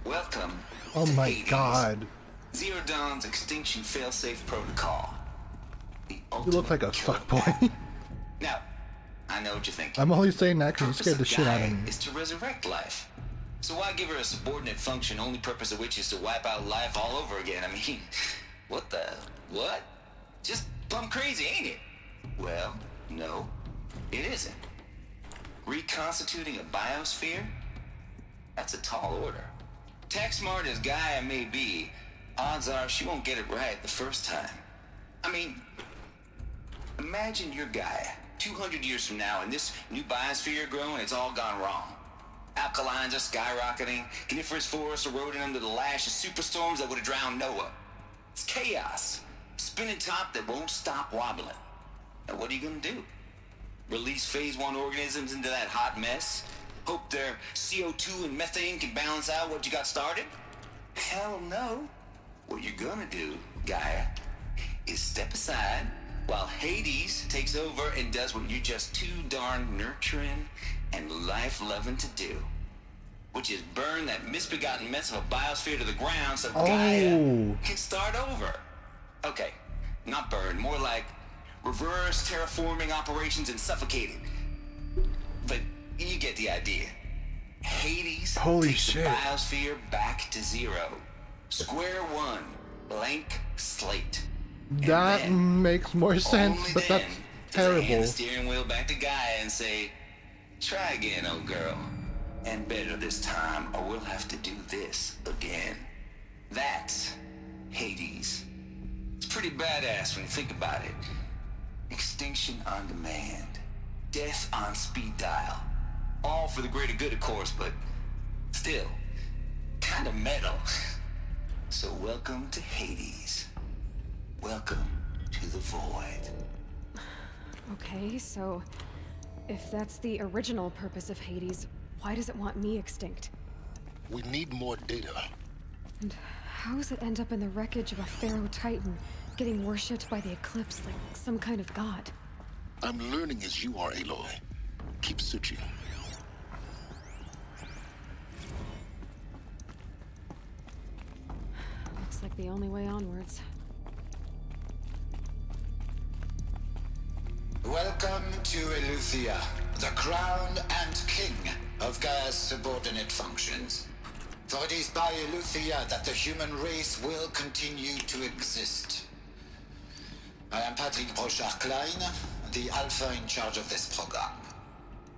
Welcome. Oh my god. Zero Dawn's extinction failsafe protocol. You look like a fuckboy. Now, I know what you're thinking. I'm only saying that because you Purpose scared the of shit out of Gaia me. is to resurrect life. So why give her a subordinate function, only purpose of which is to wipe out life all over again? I mean, what the... what? Just plumb crazy, ain't it? Well, no, it isn't. Reconstituting a biosphere? That's a tall order. Tech smart as Gaia may be, odds are she won't get it right the first time. I mean, imagine you're Gaia, 200 years from now, and this new biosphere growing, it's all gone wrong. Alkalines are skyrocketing, coniferous forests eroding under the lash of superstorms that would have drowned Noah. It's chaos. Spinning top that won't stop wobbling. Now what are you gonna do? Release phase 1 organisms into that hot mess? Hope their CO2 and methane can balance out what you got started? Hell no. What you're gonna do, Gaia, is step aside while Hades takes over and does what you're just too darn nurturing and life-loving to do. Which is burn that misbegotten mess of a biosphere to the ground so Gaia can start over. Okay, not burn, more like reverse terraforming operations and suffocating. But you get the idea. Hades takes the biosphere back to zero. Square one, blank slate. That makes more sense, but that's terrible. Hand the steering wheel back to Gaia and say, try again, old girl. And better this time, or we'll have to do this again. That's Hades. It's pretty badass when you think about it. Extinction on demand. Death on speed dial. All for the greater good, of course, but still, kind of metal. So welcome to Hades. Welcome to the void. Okay, so if that's the original purpose of Hades, why does it want me extinct? We need more data. And how does it end up in the wreckage of a Pharaoh Titan, getting worshipped by the Eclipse like some kind of god? I'm learning as you are, Aloy. Keep searching. Looks like the only way onwards. Welcome to Eleuthia, the crown and king of Gaia's subordinate functions. For it is by Eleuthia that the human race will continue to exist. I am Patrick Brochard-Klein, the Alpha in charge of this program.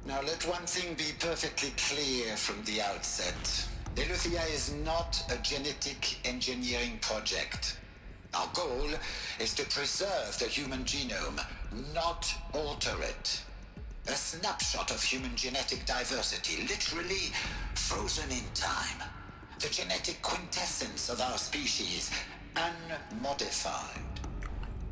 Now let one thing be perfectly clear from the outset. Eleuthia is not a genetic engineering project. Our goal is to preserve the human genome, not alter it. A snapshot of human genetic diversity, literally frozen in time. The genetic quintessence of our species, unmodified.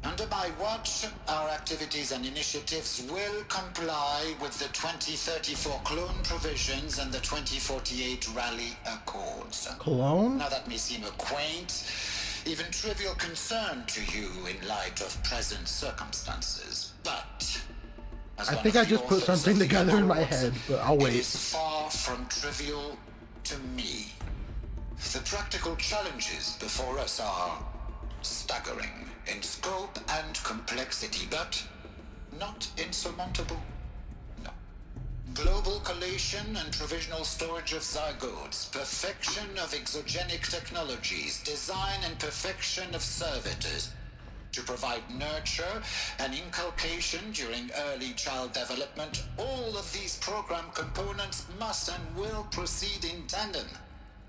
Under my watch, our activities and initiatives will comply with the 2034 clone provisions and the 2048 Raleigh Accords. Clone? Now that may seem a quaint, even trivial concern to you in light of present circumstances, but I think I just put something together in my head, but I'll wait. It is far from trivial to me. The practical challenges before us are staggering in scope and complexity, but not insurmountable. No. Global collation and provisional storage of zygotes, perfection of exogenic technologies, design and perfection of servitors, to provide nurture and inculcation during early child development. All of these program components must and will proceed in tandem.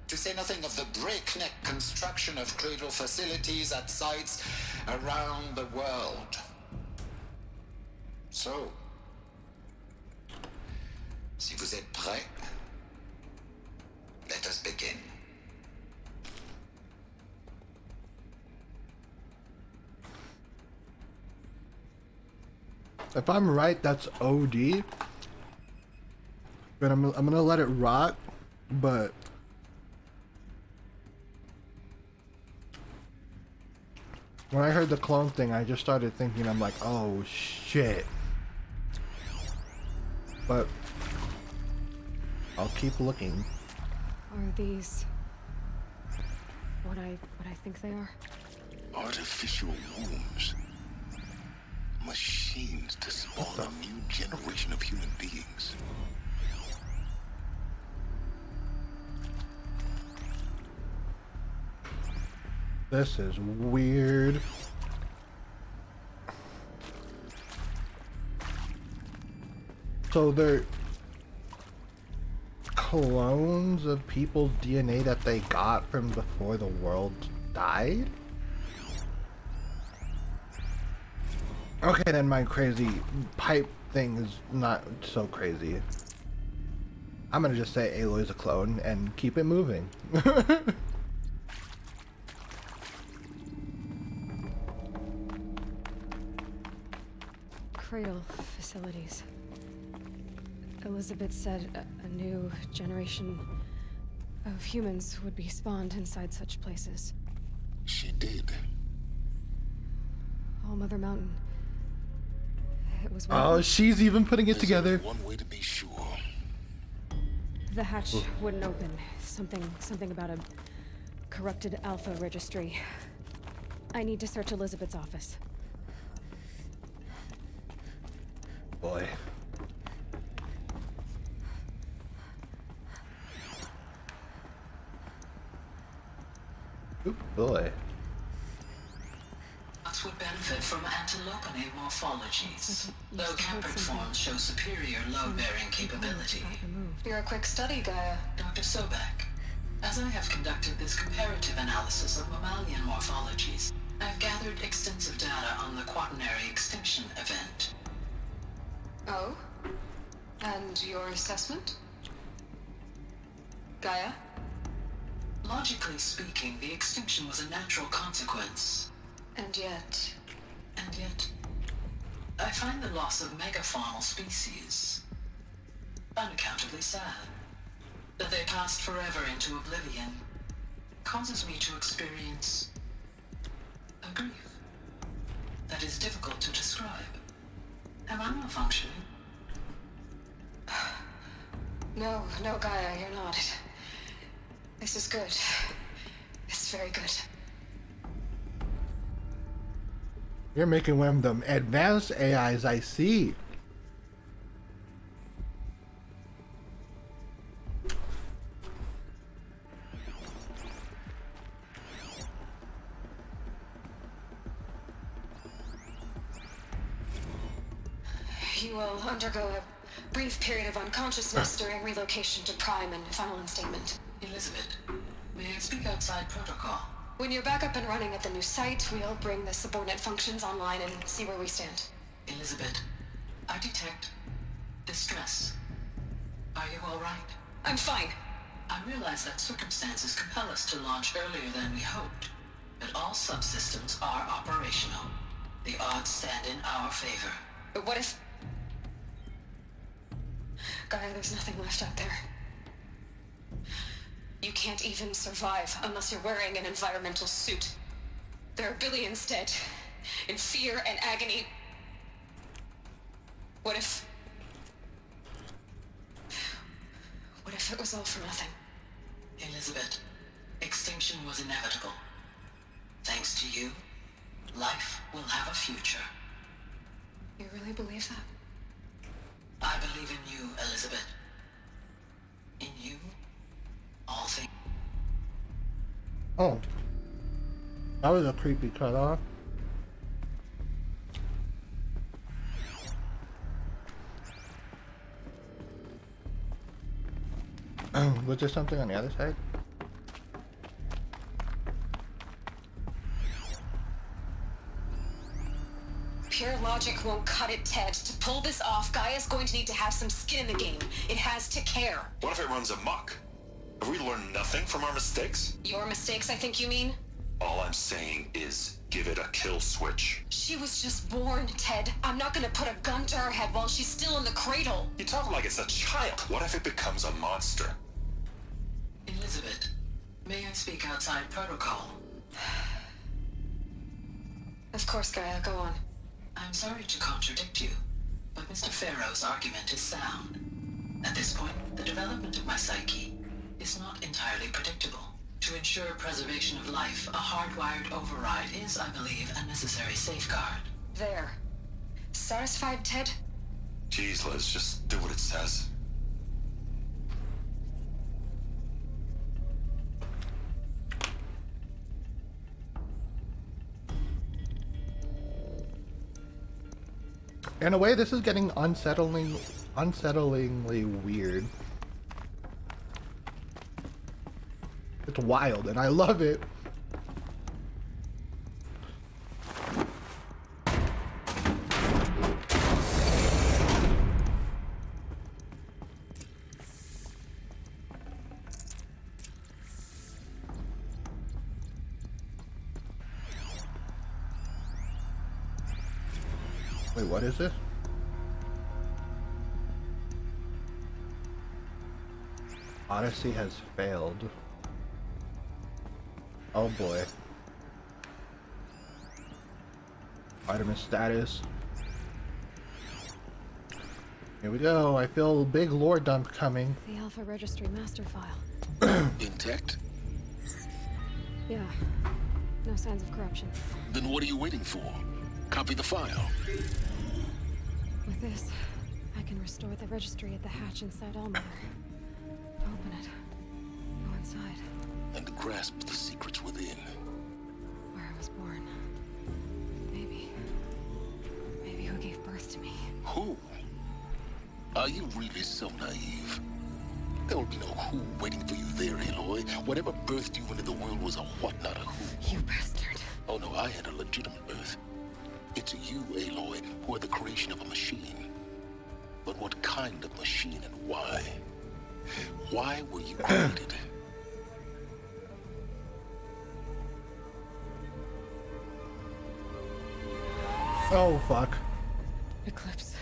To say nothing of the breakneck construction of cradle facilities at sites around the world. So, si vous êtes prêts, let us begin. If I'm right, that's OD. But I'm gonna let it rot, but when I heard the clone thing, I just started thinking, I'm like, oh shit. But I'll keep looking. Are these what I think they are? Artificial wombs. machines to spawn a new generation of human beings. This is weird. So they're clones of people's DNA that they got from before the world died? Okay, then my crazy pipe thing is not so crazy. I'm gonna just say Aloy's a clone and keep it moving. Cradle facilities. Elizabeth said a new generation of humans would be spawned inside such places. She did. All Mother Mountain. It was Oh, she's even putting it together. One way to be sure. The hatch wouldn't open. Something about a corrupted Alpha registry. I need to search Elizabeth's office. Boy. Oop, boy. Us would benefit from antilopenate morphologies, though Capric forms show superior load-bearing capability. You're a quick study, Gaia. Dr. Sobek, as I have conducted this comparative analysis of mammalian morphologies, I've gathered extensive data on the Quaternary extinction event. Oh? And your assessment? Gaia? Logically speaking, the extinction was a natural consequence. And yet, I find the loss of megafaunal species unaccountably sad. That they passed forever into oblivion causes me to experience a grief that is difficult to describe. Am I malfunctioning? No, Gaia, you're not. This is good. It's very good. You're making one of them advanced AIs I see. You will undergo a brief period of unconsciousness during relocation to Prime and final instatement. Elizabeth, may I speak outside protocol? When you're back up and running at the new site, we'll bring the subordinate functions online and see where we stand. Elizabeth, I detect distress. Are you all right? I'm fine. I realize that circumstances compel us to launch earlier than we hoped, but all subsystems are operational. The odds stand in our favor. But what if... Gaia, there's nothing left out there. You can't even survive unless you're wearing an environmental suit. There are billions dead, in fear and agony. What if it was all for nothing? Elizabeth, extinction was inevitable. Thanks to you, life will have a future. You really believe that? I believe in you, Elizabeth. In you, all things. Oh. That was a creepy cutoff. Was there something on the other side? Pure logic won't cut it, Ted. To pull this off, Gaia's going to need to have some skin in the game. It has to care. What if it runs amok? Have we learned nothing from our mistakes? Your mistakes, I think you mean? All I'm saying is, give it a kill switch. She was just born, Ted. I'm not gonna put a gun to her head while she's still in the cradle. You talk like it's a child. What if it becomes a monster? Elizabeth, may I speak outside protocol? Of course, Gaia, go on. I'm sorry to contradict you, but Mr. Farrow's argument is sound. At this point, the development of my psyche is not entirely predictable. To ensure preservation of life, a hardwired override is, I believe, a necessary safeguard. There. Satisfied, Ted? Jeez, Liz, just do what it says. In a way, this is getting unsettlingly weird. It's wild, and I love it. Wait, what is this? Odyssey has failed. Oh boy. Artemis status. Here we go. I feel big lore dump coming. The Alpha Registry master file. Intact? Yeah. No signs of corruption. Then what are you waiting for? Copy the file. With this, I can restore the registry at the hatch inside Allmother. Open it. Go inside. And grasp the secrets within. Where I was born. Maybe who gave birth to me. Who? Are you really so naive? There will be no who waiting for you there, Aloy. Whatever birthed you into the world was a what, not a who. You bastard. Oh no, I had a legitimate birth. It's you, Aloy, who are the creation of a machine. But what kind of machine and why? Why were you created? Oh, fuck. Eclipse.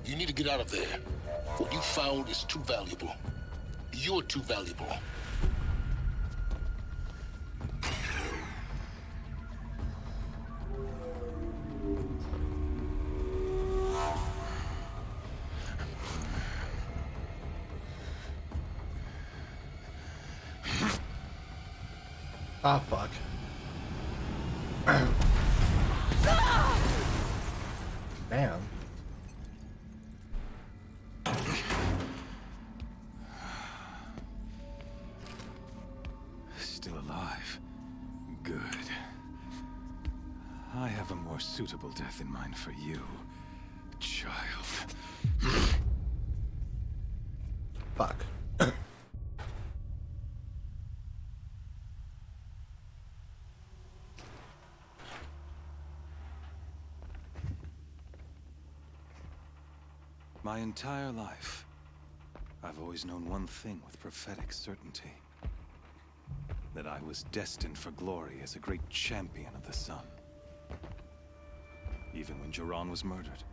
You need to get out of there. What you found is too valuable. You're too valuable. Ah, fuck. Damn. Still alive. Good. I have a more suitable death in mind for you, child. Fuck. My entire life, I've always known one thing with prophetic certainty. That I was destined for glory as a great champion of the sun. Even when Jiran was murdered,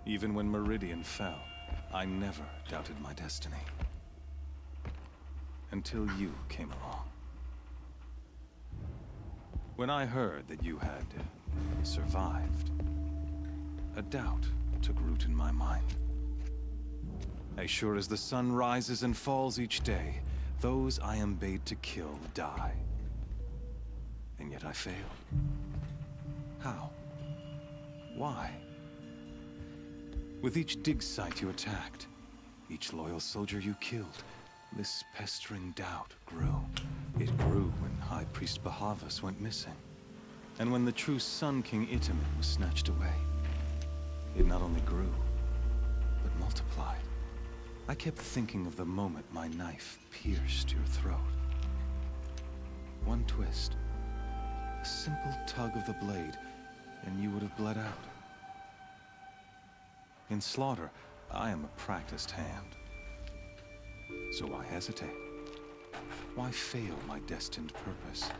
even when Meridian fell, I never doubted my destiny. Until you came along. When I heard that you had survived, a doubt took root in my mind. As sure as the sun rises and falls each day, those I am bade to kill die. And yet I failed. How? Why? With each dig site you attacked, each loyal soldier you killed, this pestering doubt grew. It grew when High Priest Bahavas went missing. And when the true Sun King Itamen was snatched away. It not only grew, but multiplied. I kept thinking of the moment my knife pierced your throat. One twist, a simple tug of the blade, and you would have bled out. In slaughter, I am a practiced hand. So why hesitate? Why fail my destined purpose?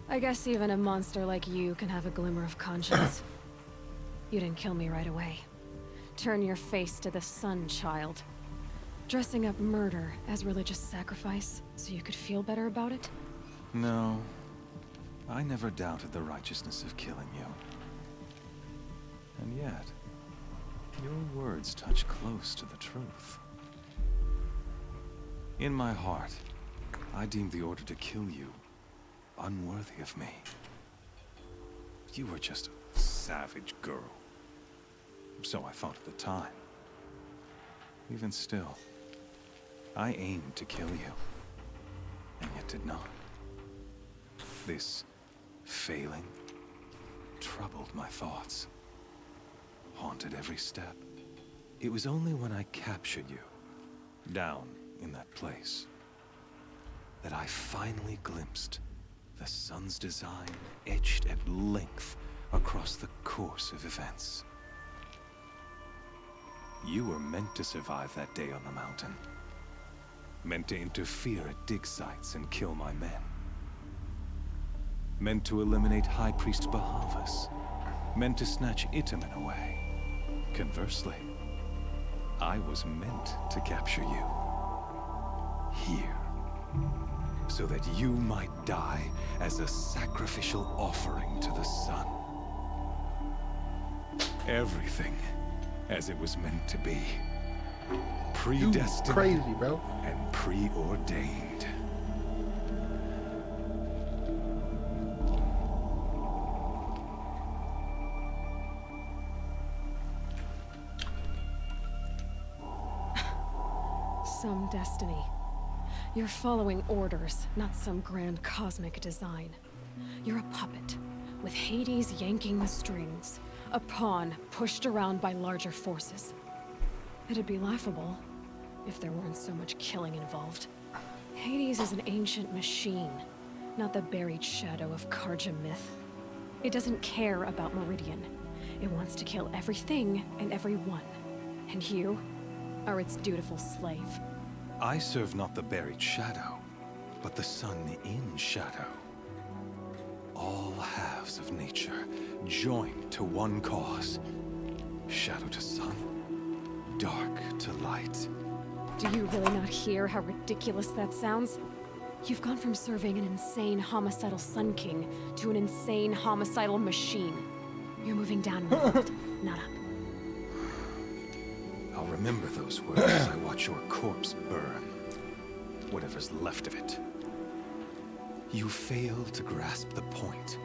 I guess even a monster like you can have a glimmer of conscience. You didn't kill me right away. Turn your face to the sun, child. Dressing up murder as religious sacrifice so you could feel better about it? No. I never doubted the righteousness of killing you. And yet, your words touch close to the truth. In my heart, I deemed the order to kill you unworthy of me. You were just a savage girl. So I thought at the time. Even still, I aimed to kill you, and yet did not. This failing troubled my thoughts, haunted every step. It was only when I captured you, down in that place, that I finally glimpsed the sun's design etched at length across the course of events. You were meant to survive that day on the mountain. Meant to interfere at dig sites and kill my men. Meant to eliminate High Priest Bahavas. Meant to snatch Itamen away. Conversely, I was meant to capture you. Here. So that you might die as a sacrificial offering to the sun. Everything as it was meant to be. Predestined. Crazy, bro. And preordained. Some destiny. You're following orders, not some grand cosmic design. You're a puppet, with Hades yanking the strings. A pawn pushed around by larger forces. It'd be laughable if there weren't so much killing involved. Hades is an ancient machine, not the buried shadow of Karja myth. It doesn't care about Meridian. It wants to kill everything and everyone. And you are its dutiful slave. I serve not the buried shadow, but the sun in shadow. All halves of nature joined to one cause. Shadow to sun, dark to light. Do you really not hear how ridiculous that sounds? You've gone from serving an insane homicidal Sun King to an insane homicidal machine. You're moving downward, not up. I'll remember those words as I watch your corpse burn. Whatever's left of it. You fail to grasp the point.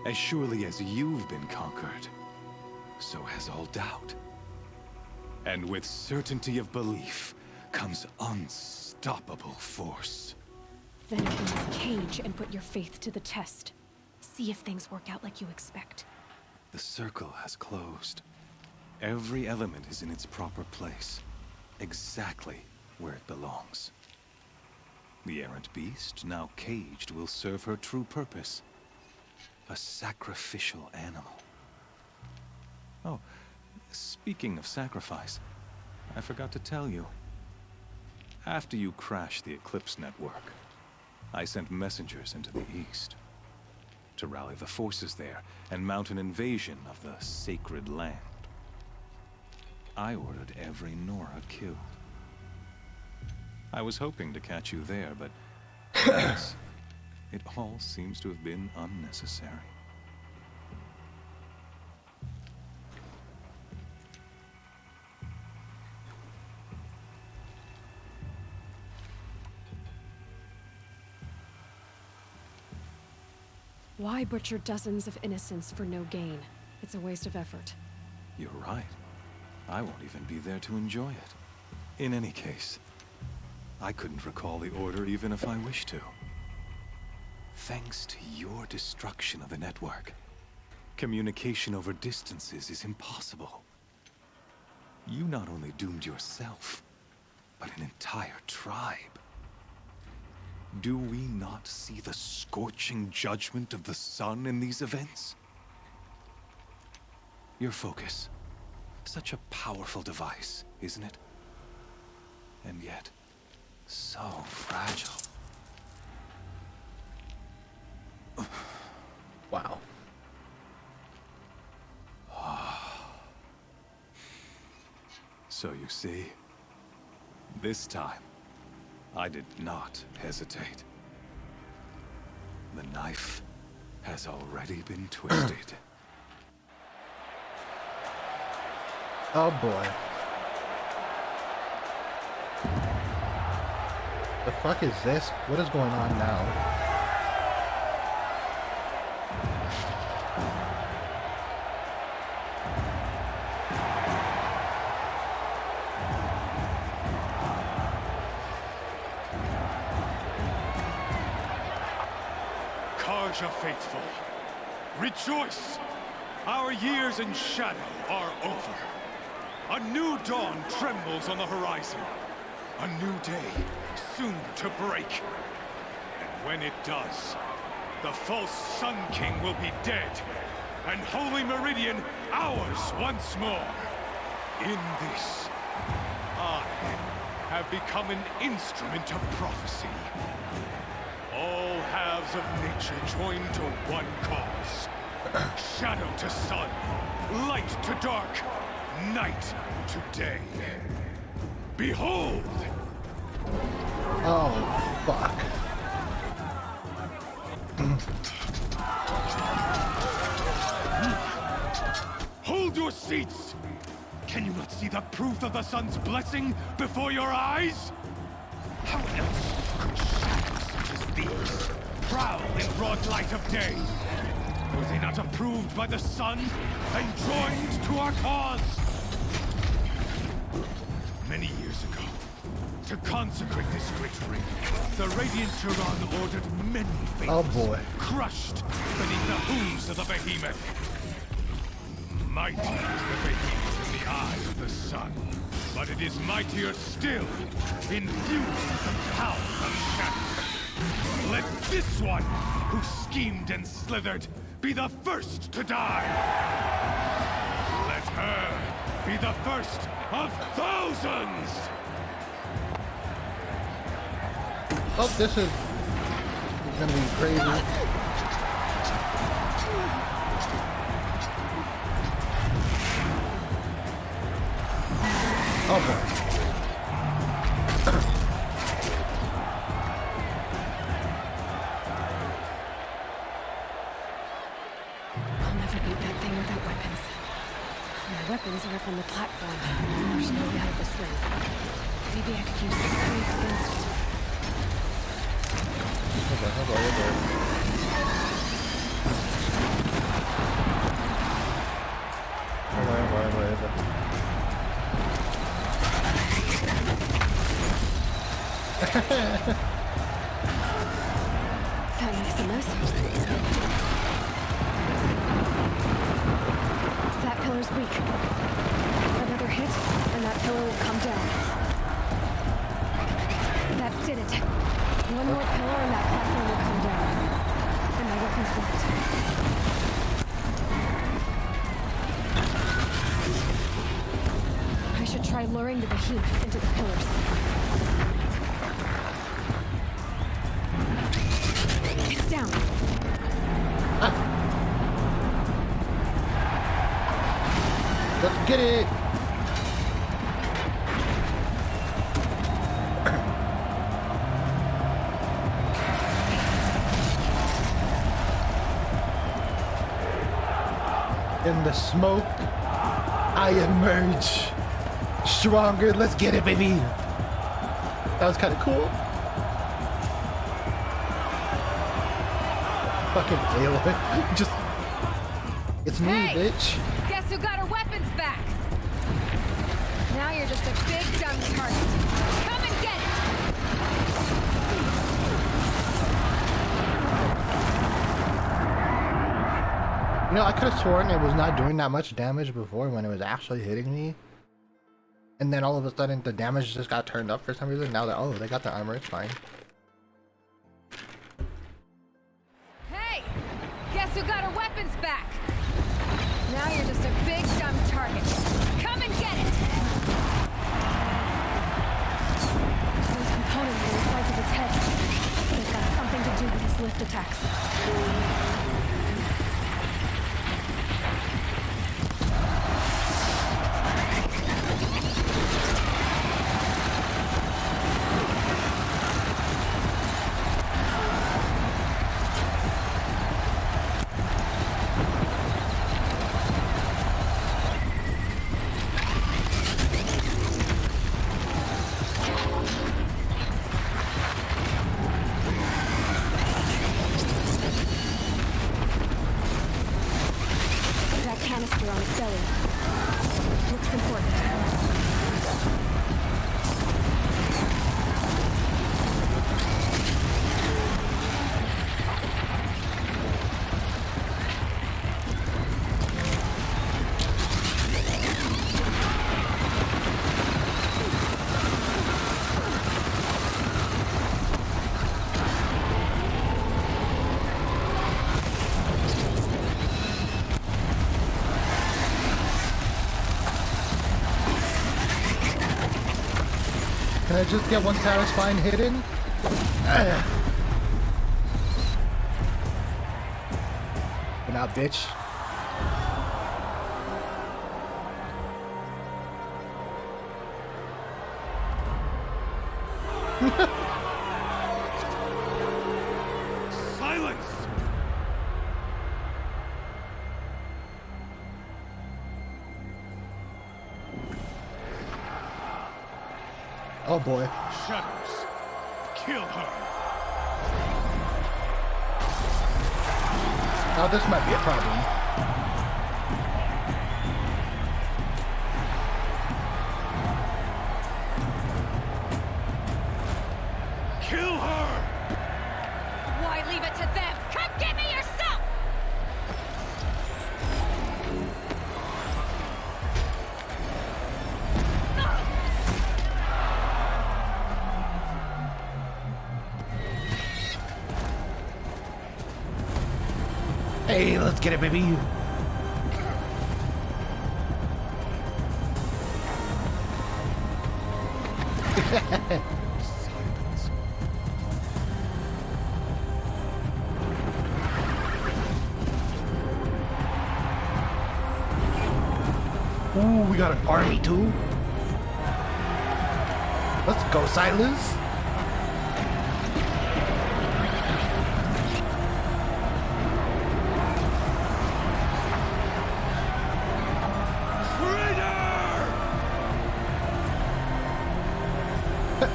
As surely as you've been conquered, so has all doubt. And with certainty of belief comes unstoppable force. Then open this cage and put your faith to the test. See if things work out like you expect. The circle has closed. Every element is in its proper place, exactly where it belongs. The errant beast, now caged, will serve her true purpose. A sacrificial animal. Oh, speaking of sacrifice, I forgot to tell you. After you crashed the Eclipse network, I sent messengers into the east to rally the forces there and mount an invasion of the sacred land. I ordered every Nora killed. I was hoping to catch you there, but alas, it all seems to have been unnecessary. Why butcher dozens of innocents for no gain? It's a waste of effort. You're right. I won't even be there to enjoy it. In any case, I couldn't recall the order even if I wished to. Thanks to your destruction of the network, communication over distances is impossible. You not only doomed yourself, but an entire tribe. Do we not see the scorching judgment of the sun in these events? Your focus. Such a powerful device, isn't it? And yet, so fragile. Wow. So you see, this time, I did not hesitate. The knife has already been twisted. Oh boy. The fuck is this? What is going on now? Karja faithful, rejoice! Our years in shadow are over. A new dawn trembles on the horizon. A new day soon to break. And when it does, the false Sun King will be dead, and Holy Meridian ours once more. In this, I have become an instrument of prophecy. All halves of nature join to one cause. Shadow to sun, light to dark, night to day. Behold! Oh, fuck. Hold your seats! Can you not see the proof of the sun's blessing before your eyes? How else could shadows such as these prowl in broad light of day? Were they not approved by the sun and joined to our cause? Many years ago, to consecrate this great ring, the Radiant Turan ordered many faithfuls crushed beneath the hooves of the behemoth. Mighty is the behemoth in the eye of the sun, but it is mightier still, infused with the power of shadow. Let this one, who schemed and slithered, be the first to die. Let her be the first of thousands! Oh, this is gonna be crazy. Oh boy. I'll never beat that thing without weapons. My weapons are up on the platform. There's no way out of this ring. Maybe I could use this strength against it. That makes the most. That pillar's weak. Another hit, and that pillar will come down. That did it. One more pillar, and that platform will come down. And my weapon's worked. I should try luring the behemoth into the pillars. It's down. Let's get it! In the smoke, I emerge stronger. Let's get it, baby! That was kind of cool. Fucking Aloy. Just... It's me, bitch. Guess who got her weapons back? Now you're just a big dumb target. Come and get it! You know, I could have sworn it was not doing that much damage before when it was actually hitting me. And then all of a sudden the damage just got turned up for some reason. Now that, oh, they got the armor, it's fine. Hey! Guess who got her weapons back? Now you're just a big dumb target. Come and get it! Those components on the sides of its head. They've got something to do with his lift attacks. canister on its belly. Looks important. Can I just get one satisfying hidden? But now, bitch. Silence! Oh boy. Shadows. Kill her. Now this might be a problem. Kill her! Why leave it to them? Come get me yourself! Hey, let's get it, baby. Ooh, we got an army too. Let's go, Silas.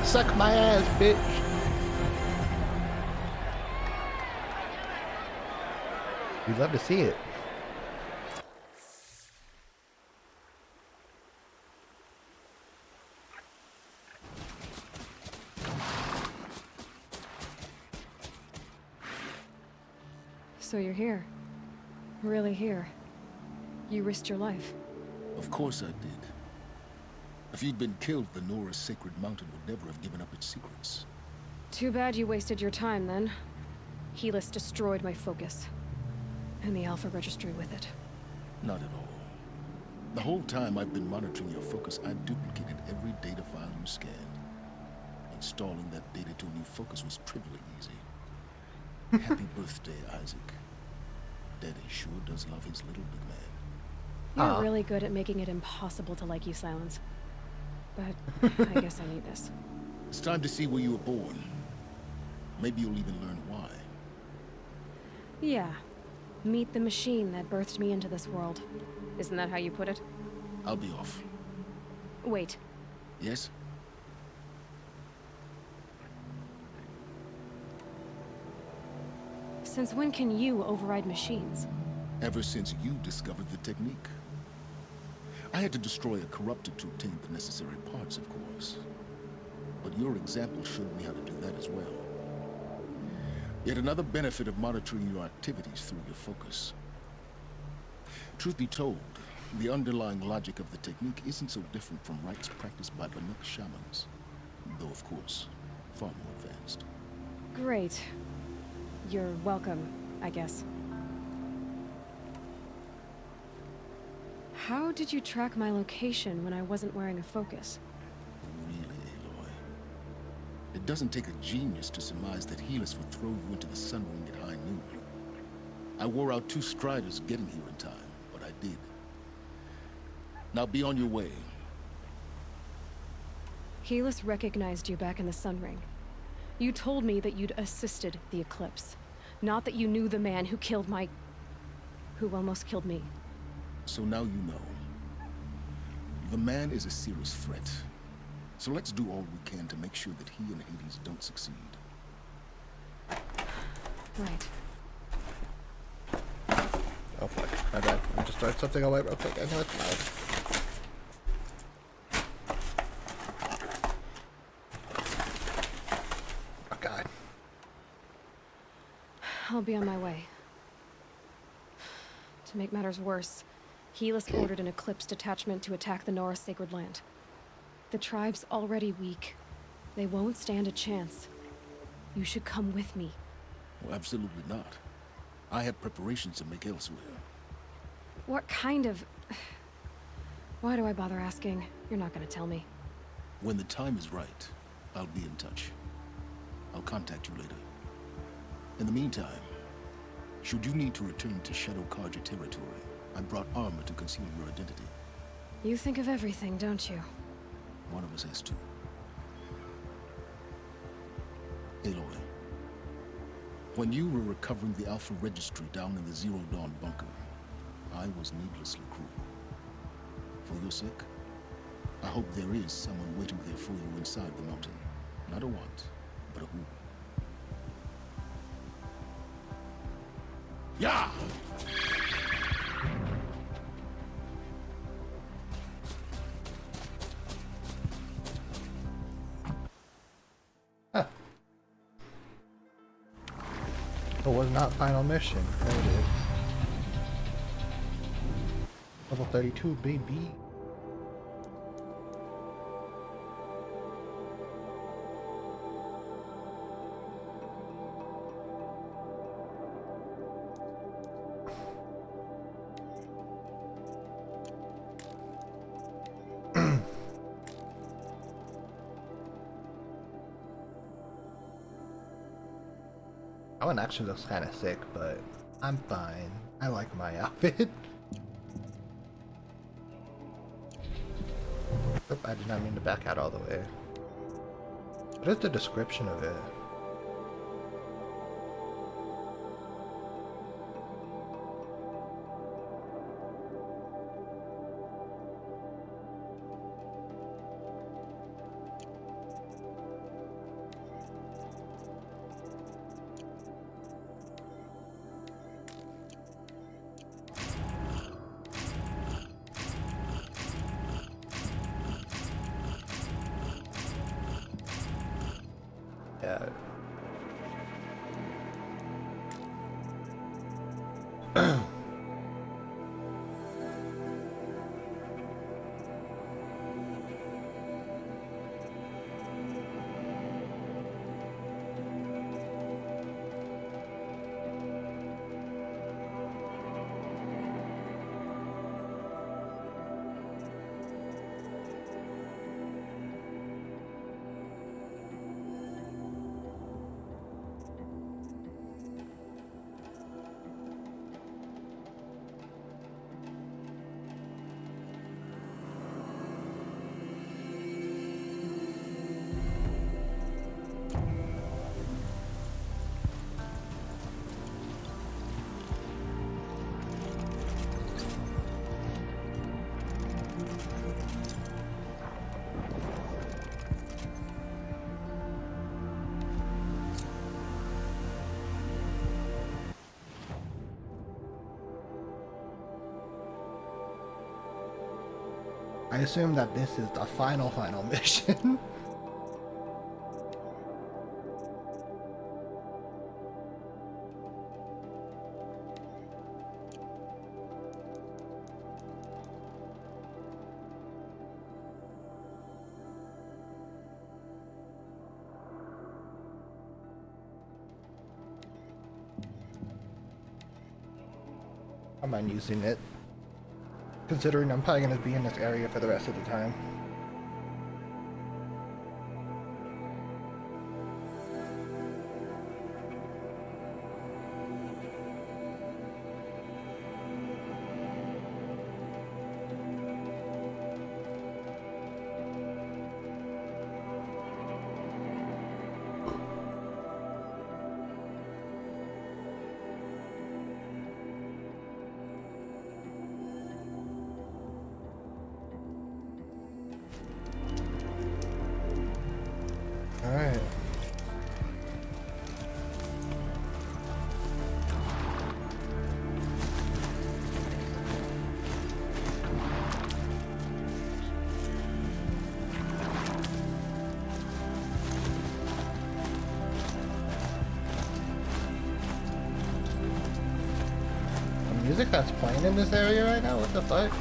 Suck my ass, bitch. We'd love to see it. So you're here. Really here. You risked your life. Of course I did. If you'd been killed, the Nora's sacred mountain would never have given up its secrets. Too bad you wasted your time, then. Helis destroyed my focus. And the Alpha Registry with it. Not at all. The whole time I've been monitoring your focus, I duplicated every data file you scanned. Installing that data to a new focus was trivially easy. Happy birthday, Isaac. Daddy sure does love his little big man. You're really good at making it impossible to like you, Silence. But I guess I need this. It's time to see where you were born. Maybe you'll even learn why. Yeah. Meet the machine that birthed me into this world. Isn't that how you put it? I'll be off. Wait. Yes? Since when can you override machines? Ever since you discovered the technique. I had to destroy a corrupted to obtain the necessary parts, of course. But your example showed me how to do that as well. Yet another benefit of monitoring your activities through your focus. Truth be told, the underlying logic of the technique isn't so different from rites practiced by Banuk shamans. Though, of course, far more advanced. Great. You're welcome, I guess. How did you track my location when I wasn't wearing a focus? Really, Aloy? It doesn't take a genius to surmise that Helis would throw you into the Sun Ring at high noon. I wore out 2 striders getting here in time, but I did. Now be on your way. Helis recognized you back in the Sun Ring. You told me that you'd assisted the Eclipse. Not that you knew the man who killed who almost killed me. So now you know. The man is a serious threat. So let's do all we can to make sure that he and Hades don't succeed. Right. Oh fuck, my bad. I'm just start something away real quick. I know it's loud. Oh god. I'll be on my way. To make matters worse, Helis ordered an Eclipse detachment to attack the Norris Sacred Land. The tribe's already weak. They won't stand a chance. You should come with me. Well, absolutely not. I have preparations to make elsewhere. What kind of... Why do I bother asking? You're not gonna tell me. When the time is right, I'll be in touch. I'll contact you later. In the meantime, should you need to return to Shadow Carja territory, I brought armor to conceal your identity. You think of everything, don't you? One of us has to. Aloy, when you were recovering the Alpha Registry down in the Zero Dawn bunker, I was needlessly cruel. For your sake, I hope there is someone waiting there for you inside the mountain. Not a want, but a who. Yeah! It was not final mission. Noted. Level 32, baby. That one actually looks kind of sick, but I'm fine. I like my outfit. Oop, I did not mean to back out all the way. What is the description of it? Yeah. I assume that this is the final mission. I don't mind using it, considering I'm probably going to be in this area for the rest of the time. music that's playing in this area right now? What the fuck?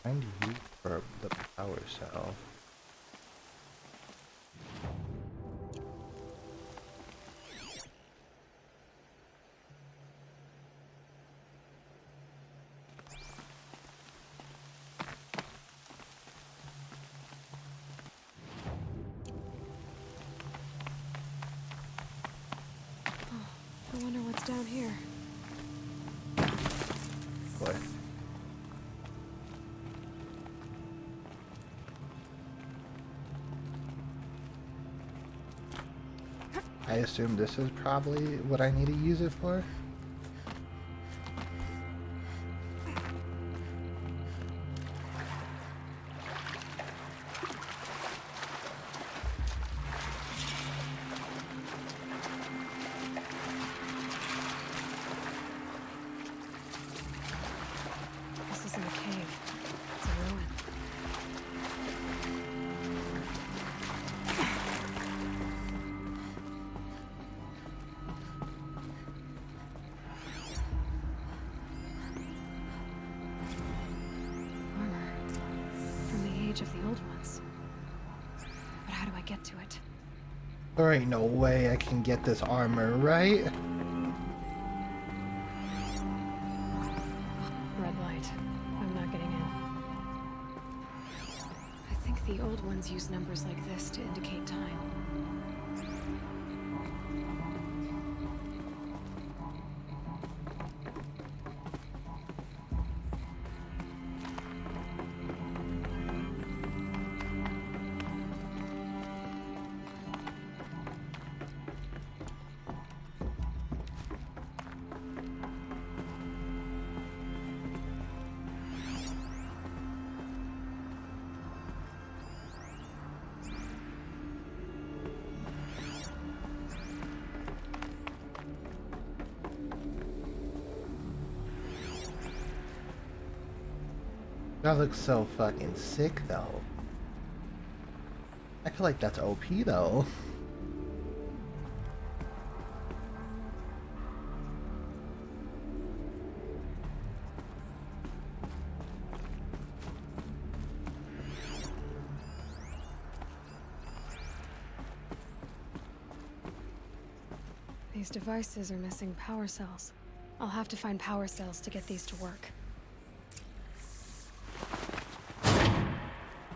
Trying to use for the power cell. I wonder what's down here. Boy. I assume this is probably what I need to use it for. This isn't a cave. It's a ruin. Armor. From the age of the old ones. But how do I get to it? There ain't no way I can get this armor, right? Red light. I'm not getting in. I think the old ones use numbers like this to indicate time. That looks so fucking sick though. I feel like that's OP though. These devices are missing power cells. I'll have to find power cells to get these to work.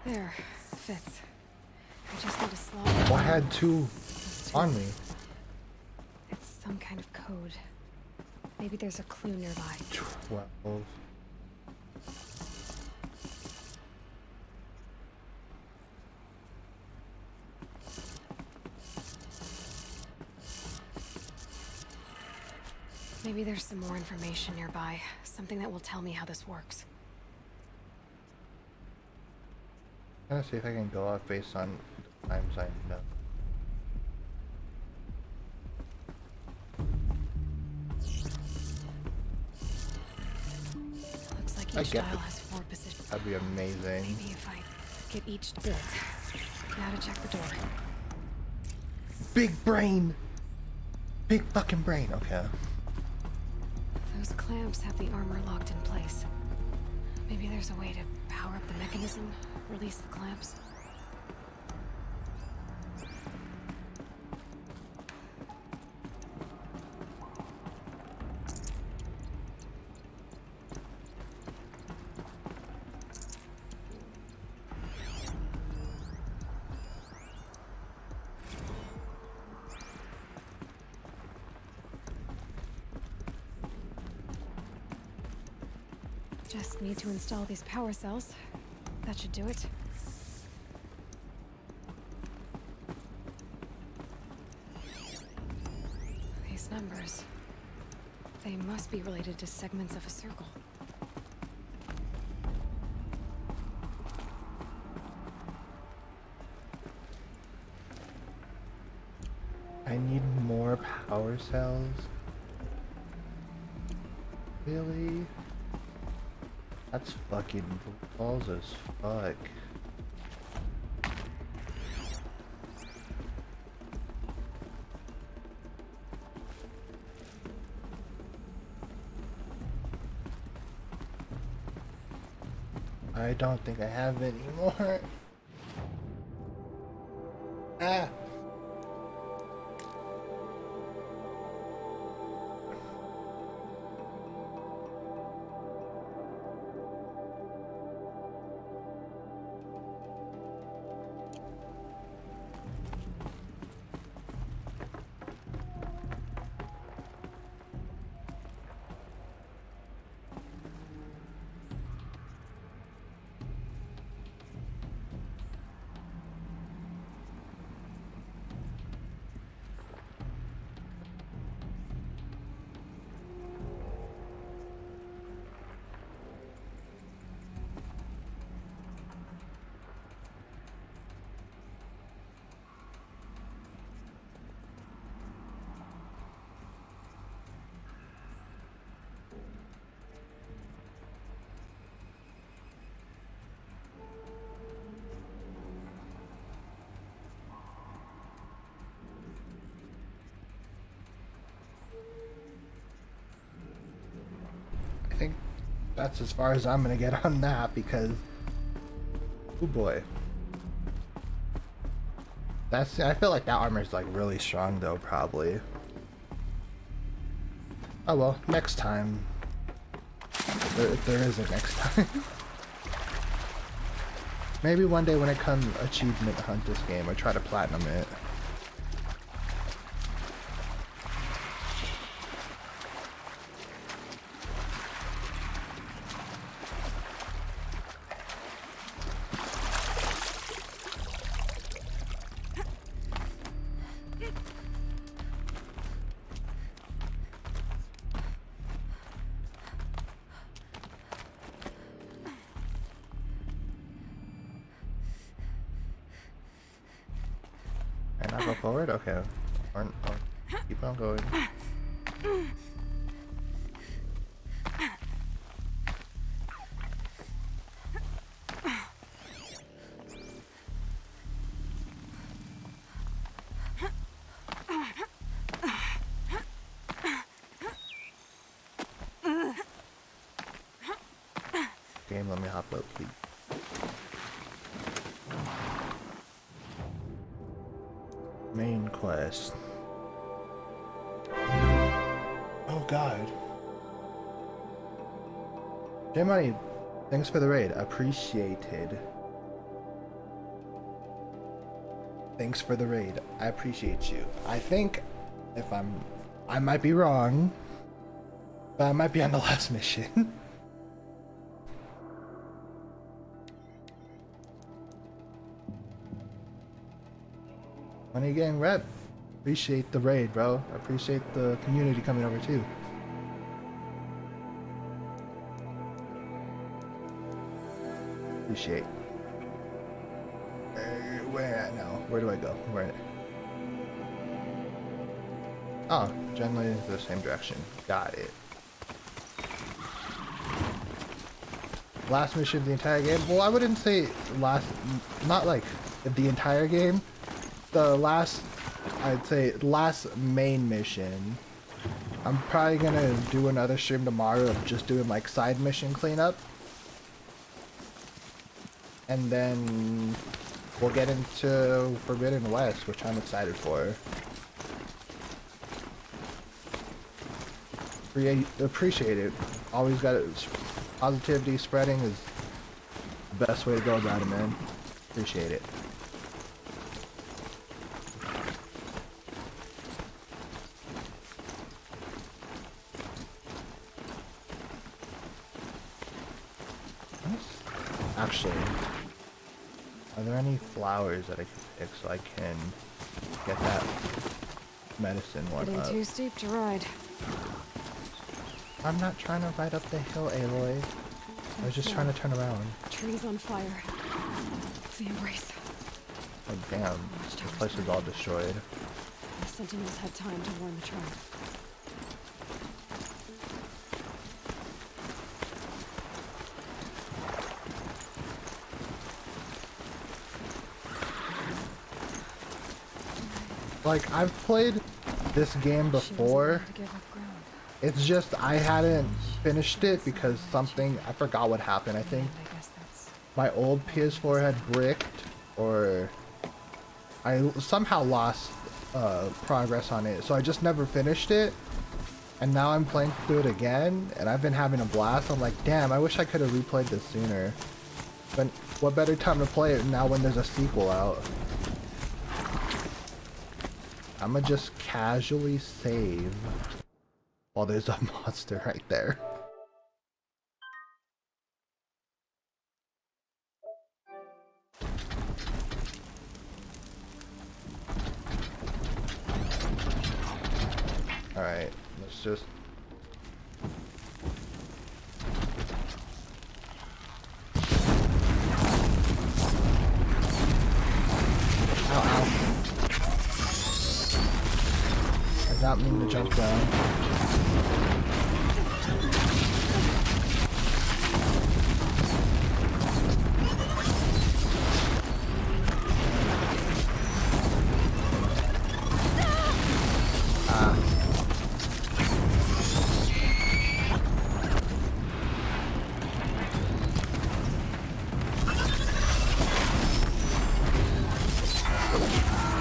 There, fits. I just need a slot. Well, I had two on me. It's some kind of code. Maybe there's a clue nearby. 12. Maybe there's some more information nearby. Something that will tell me how this works. I'm gonna see if I can go off based on the times I know. Looks like I get Dial it. has 4 positions. That'd be amazing. Maybe if I get each bit. Now to check the door. Big brain. Big fucking brain. Okay. Those clamps have the armor locked in place. Maybe there's a way to power up the mechanism, release the clamps. Just need to install these power cells. That should do it. These numbers. They must be related to segments of a circle. I need more power cells. Really? That's fucking balls as fuck. I don't think I have any more. Ah! I think that's as far as I'm gonna get on that because, oh boy, I feel like that armor's like really strong though, probably. Oh well, next time, if there is a next time. Maybe one day when I come achievement hunt this game, I try to platinum it. And I go forward? Okay. Or keep on going. Game, let me hop up, please. Main quest. Oh god. J-Money, thanks for the raid. Appreciated. Thanks for the raid. I appreciate you. I think if I might be wrong, but I might be on the last mission. Money Gang rep. Appreciate the raid, bro. I appreciate the community coming over too. Appreciate. Where at now? Where do I go? Where? Oh, generally the same direction. Got it. Last mission of the entire game. Well, I wouldn't say last, not like the entire game. The last, I'd say last main mission. I'm probably gonna do another stream tomorrow of just doing like side mission cleanup. And then we'll get into Forbidden West, which I'm excited for. Appreciate it. Always got it. Positivity spreading is the best way to go about it, man. Appreciate it. Actually, are there any flowers that I can pick so I can get that medicine one Getting up? too steep to ride. I'm not trying to ride up the hill, Aloy. I was just trying to turn around. Trees on fire. The embrace. Oh damn, this place is all destroyed. The sentinels had time to warn the tribe. Like, I've played this game before. It's just I hadn't finished it because something, I forgot what happened. I think my old PS4 had bricked, or I somehow lost progress on it. So I just never finished it. And now I'm playing through it again, and I've been having a blast. I'm like, damn, I wish I could have replayed this sooner. But what better time to play it now when there's a sequel out? I'ma just casually save while there's a monster right there. Alright, let's just... Ow, ow. I did not mean to jump down.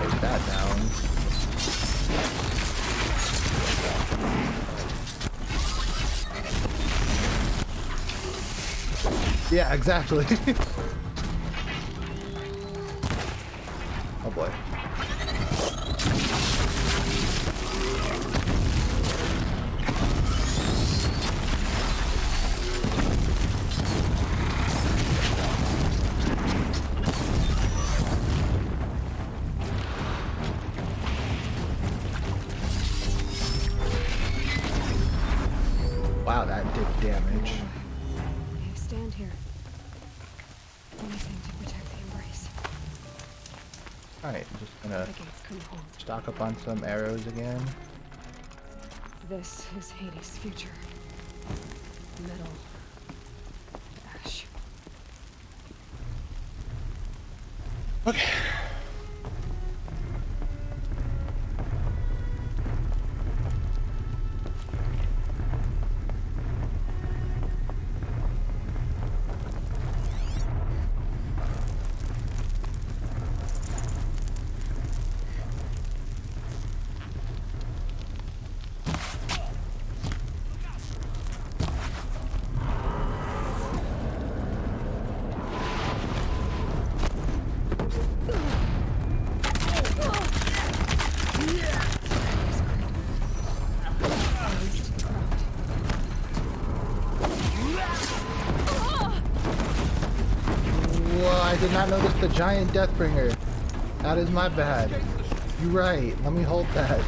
Take that down. Yeah, exactly. Oh boy. Wow, that did damage. Okay, stand here. Anything to protect the embrace. Alright, just gonna The gates couldn't hold. stock up on some arrows again. This is Hades' future. Metal. Ash. Okay. Whoa, I did not notice the giant Deathbringer. That is my bad. You're right. Let me hold that.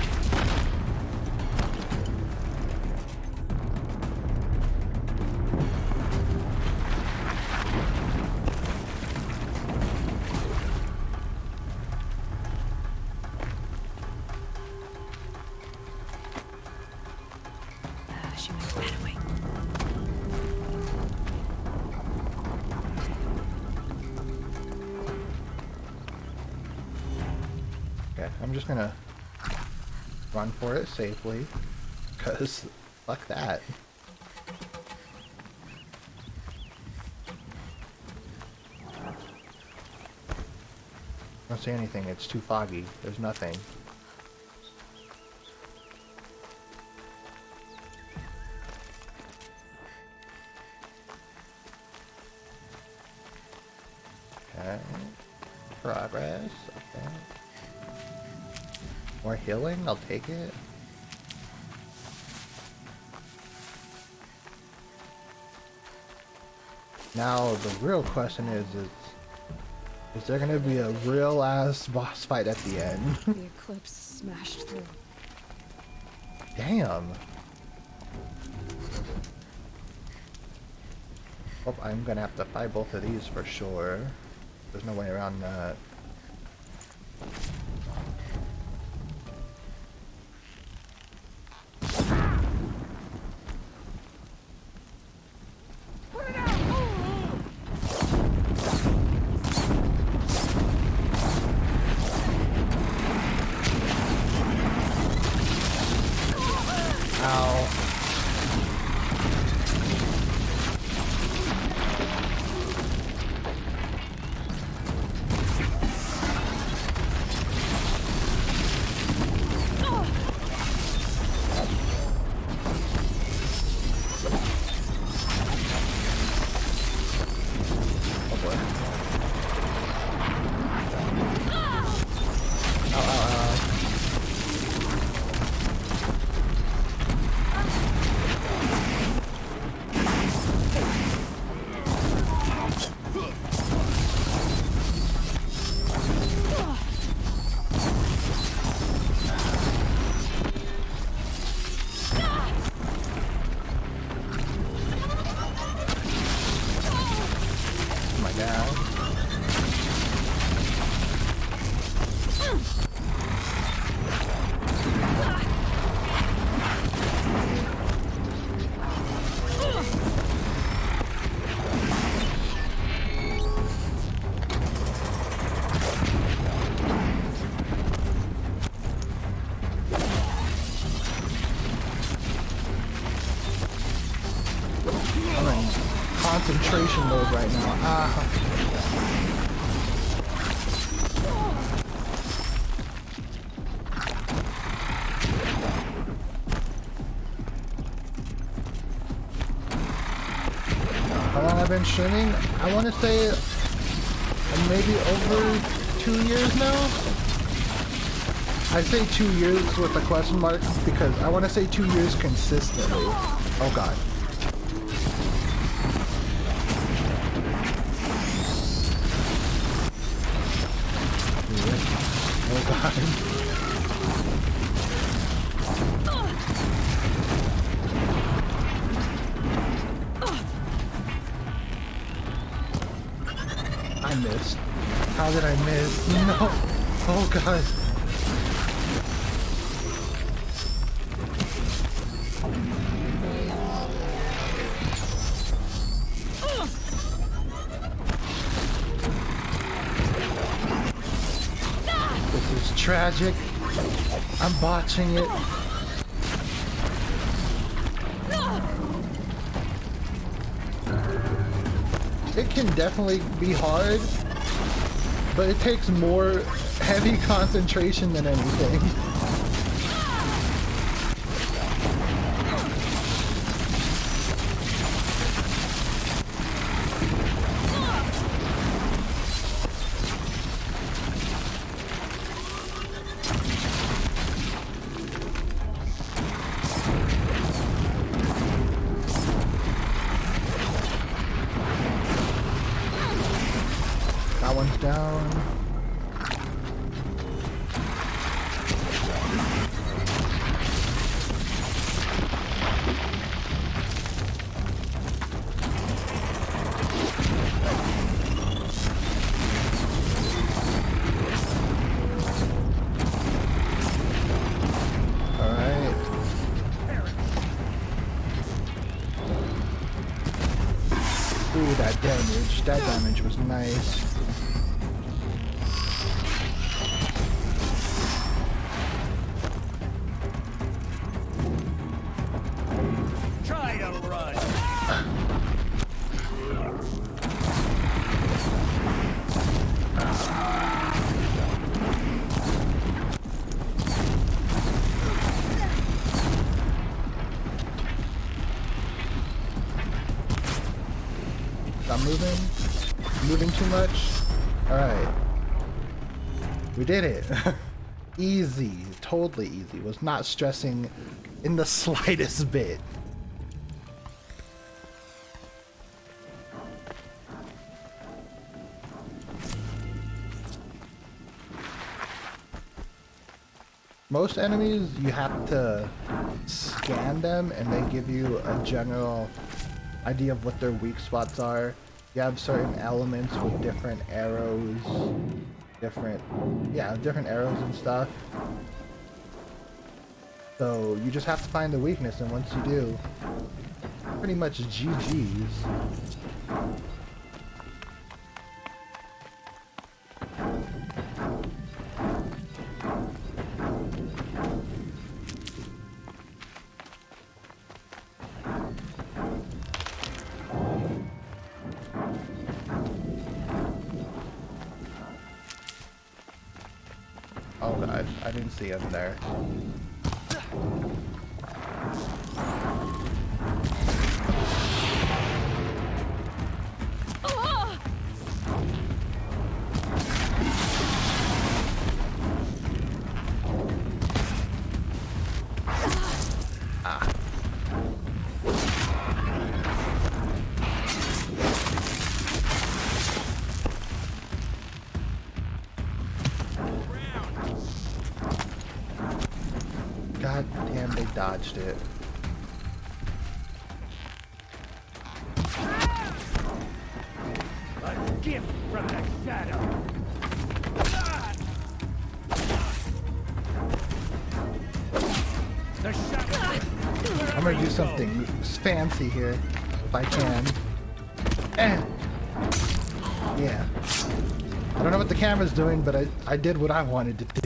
She went that way. Okay, I'm just gonna run for it safely, because fuck that. I don't see anything, it's too foggy. There's nothing. Okay. Progress. Okay. More healing? I'll take it. Now the real question is there gonna be a real ass boss fight at the end? The eclipse smashed through. Damn. Oh, I'm gonna have to fight both of these for sure. There's no way around that. Concentration mode right now. How long I've been streaming? I want to say maybe over 2 years now. I say 2 years with a question mark because I want to say 2 years consistently. Oh god. Oh god. I missed. How did I miss? No! Oh god. Tragic. I'm botching it. It can definitely be hard, but it takes more heavy concentration than anything. That one's down. Alright. Ooh, that damage. That damage was nice. I'm moving too much. All right, we did it. Easy, totally easy. Was not stressing in the slightest bit. Most enemies, you have to scan them and they give you a general idea of what their weak spots are. You have certain elements with different arrows, different arrows and stuff. So you just have to find the weakness, and once you do, pretty much GG's. Oh god, I didn't see him there. God damn, they dodged it. A gift from the shadow. The shadow. I'm gonna do something fancy here, if I can. Yeah. I don't know what the camera's doing, but I did what I wanted to do.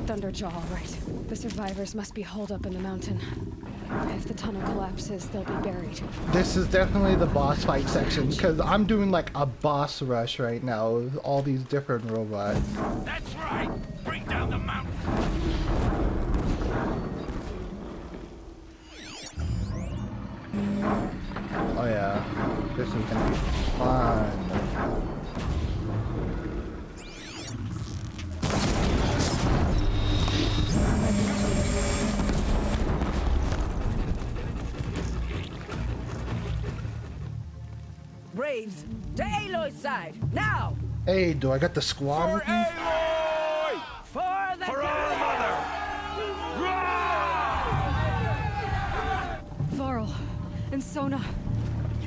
Thunderjaw, all right. The survivors must be holed up in the mountain. If the tunnel collapses, they'll be buried. This is definitely the boss fight section, because I'm doing like a boss rush right now with all these different robots. That's right. Bring down the mountain. Oh yeah, this is gonna be fun. Braves, to Aloy's side, now! Hey, do I got the squad with me? Aloy! For the For our mother! Varl and Sona,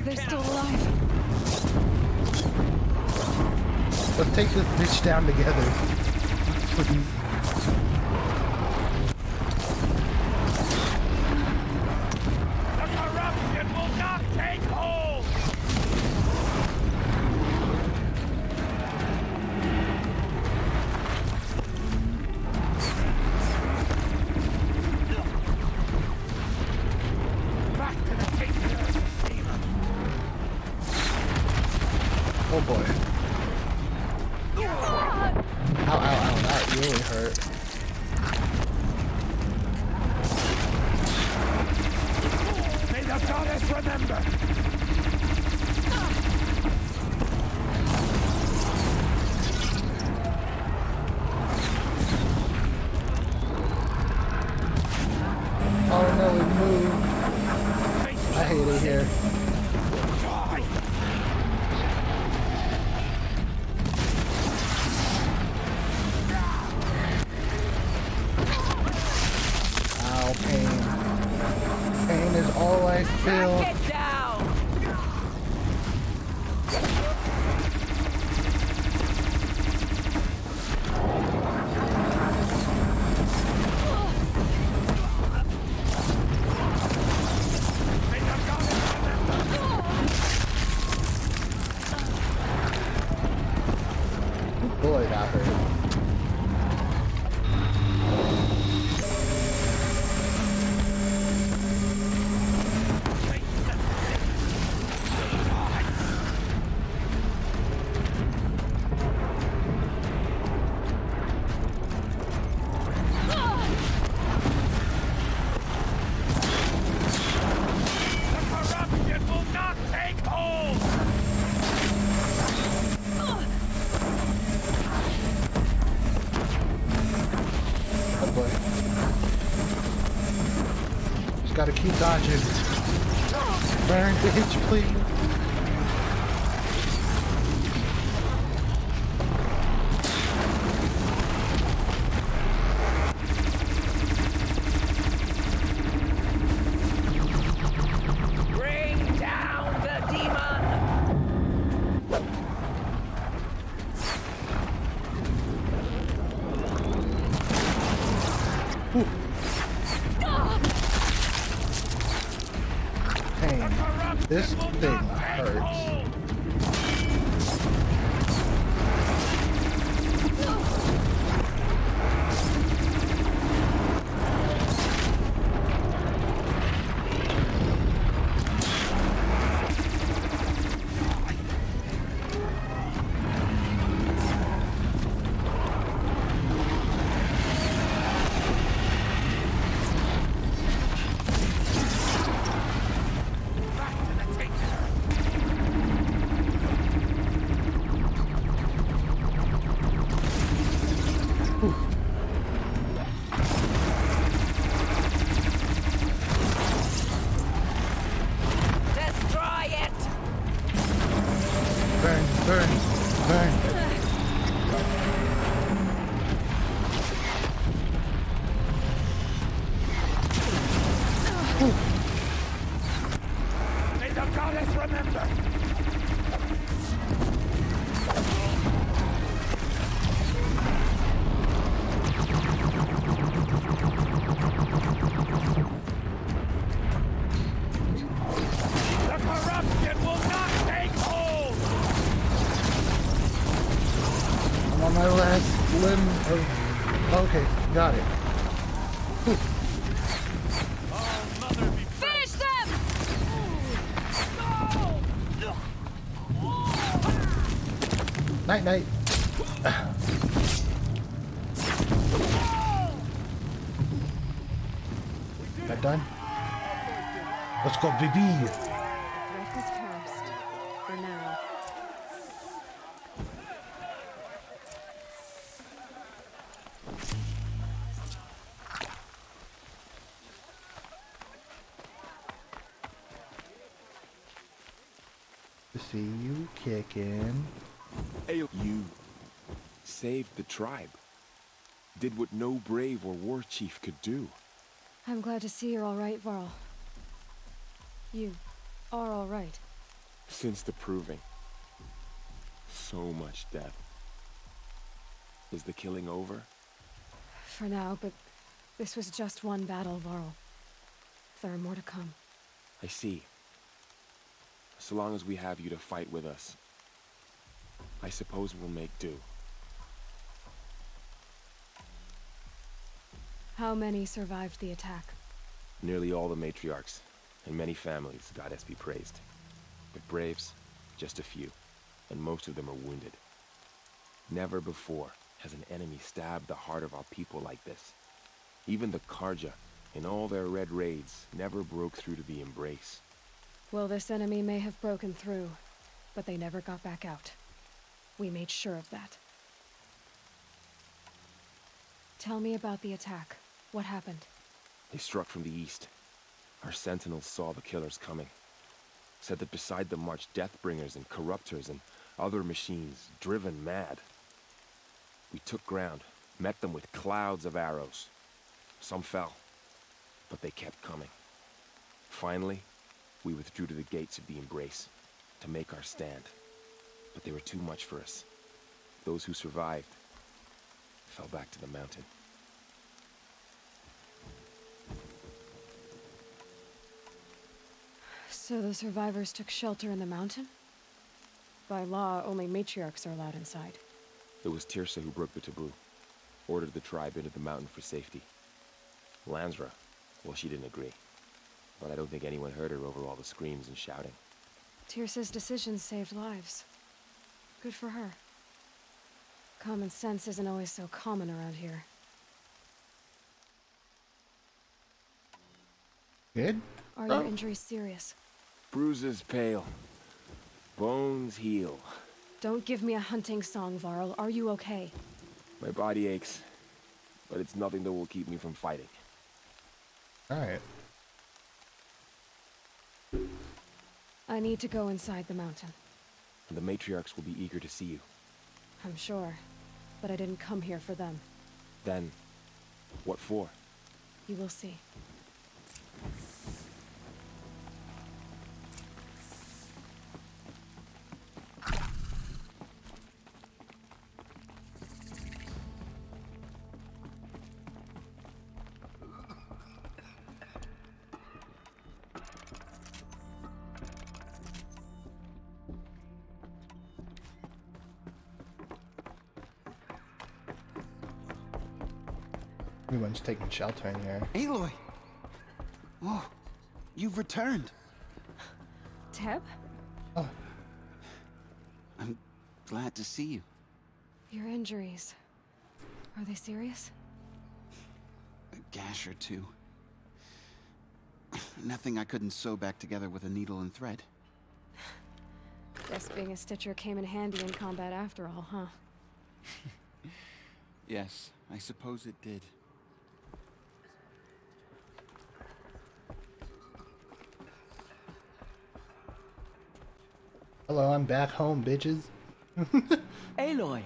they're still alive. Let's take this bitch down together. Please. The corruption will not take hold! Back to the kingdom, demon! Oh boy. Ow, ow, ow, that really hurt. May the goddess remember! Oh no, it moved. I hate it here. Ow, pain. Pain is all I feel. Get down! Boy, that hurt. Just gotta keep dodging. Burn, bitch, please. Bring down the demon! Pain. This thing hurts. Destroy it! Burn, burn, burn. May the goddess remember! The corruption will not take hold! I'm on my last limb of... Okay, got it. Finish them! Night, night. That done? Let's go, baby. Wreck is past. For now. See you kicking. You saved the tribe. Did what no brave or war chief could do. I'm glad to see you're all right, Varl. You are all right. Since the proving. So much death. Is the killing over? For now, but this was just one battle, Varl. There are more to come. I see. So long as we have you to fight with us, I suppose we'll make do. How many survived the attack? Nearly all the matriarchs, and many families, goddess be praised. But braves, just a few, and most of them are wounded. Never before has an enemy stabbed the heart of our people like this. Even the Karja, in all their red raids, never broke through to the embrace. Well, this enemy may have broken through, but they never got back out. We made sure of that. Tell me about the attack. What happened? They struck from the east. Our sentinels saw the killers coming. Said that beside them marched Deathbringers and Corruptors and other machines, driven mad. We took ground, met them with clouds of arrows. Some fell, but they kept coming. Finally, we withdrew to the gates of the Embrace to make our stand. But they were too much for us. Those who survived fell back to the mountain. So the survivors took shelter in the mountain? By law, only matriarchs are allowed inside. It was Tirsa who broke the taboo, ordered the tribe into the mountain for safety. Lansra, well, she didn't agree. But I don't think anyone heard her over all the screams and shouting. Tirsa's decisions saved lives. Good for her. Common sense isn't always so common around here. Good? Are your injuries serious? Bruises pale. Bones heal. Don't give me a hunting song, Varl. Are you okay? My body aches, but it's nothing that will keep me from fighting. Alright. I need to go inside the mountain. The matriarchs will be eager to see you. I'm sure. But I didn't come here for them. Then, what for? You will see. Everyone's taking shelter in here. Aloy! Oh, you've returned. Teb? Oh. I'm glad to see you. Your injuries. Are they serious? A gash or two. Nothing I couldn't sew back together with a needle and thread. Guess being a Stitcher came in handy in combat after all, huh? Yes, I suppose it did. Hello, I'm back home, bitches. Aloy,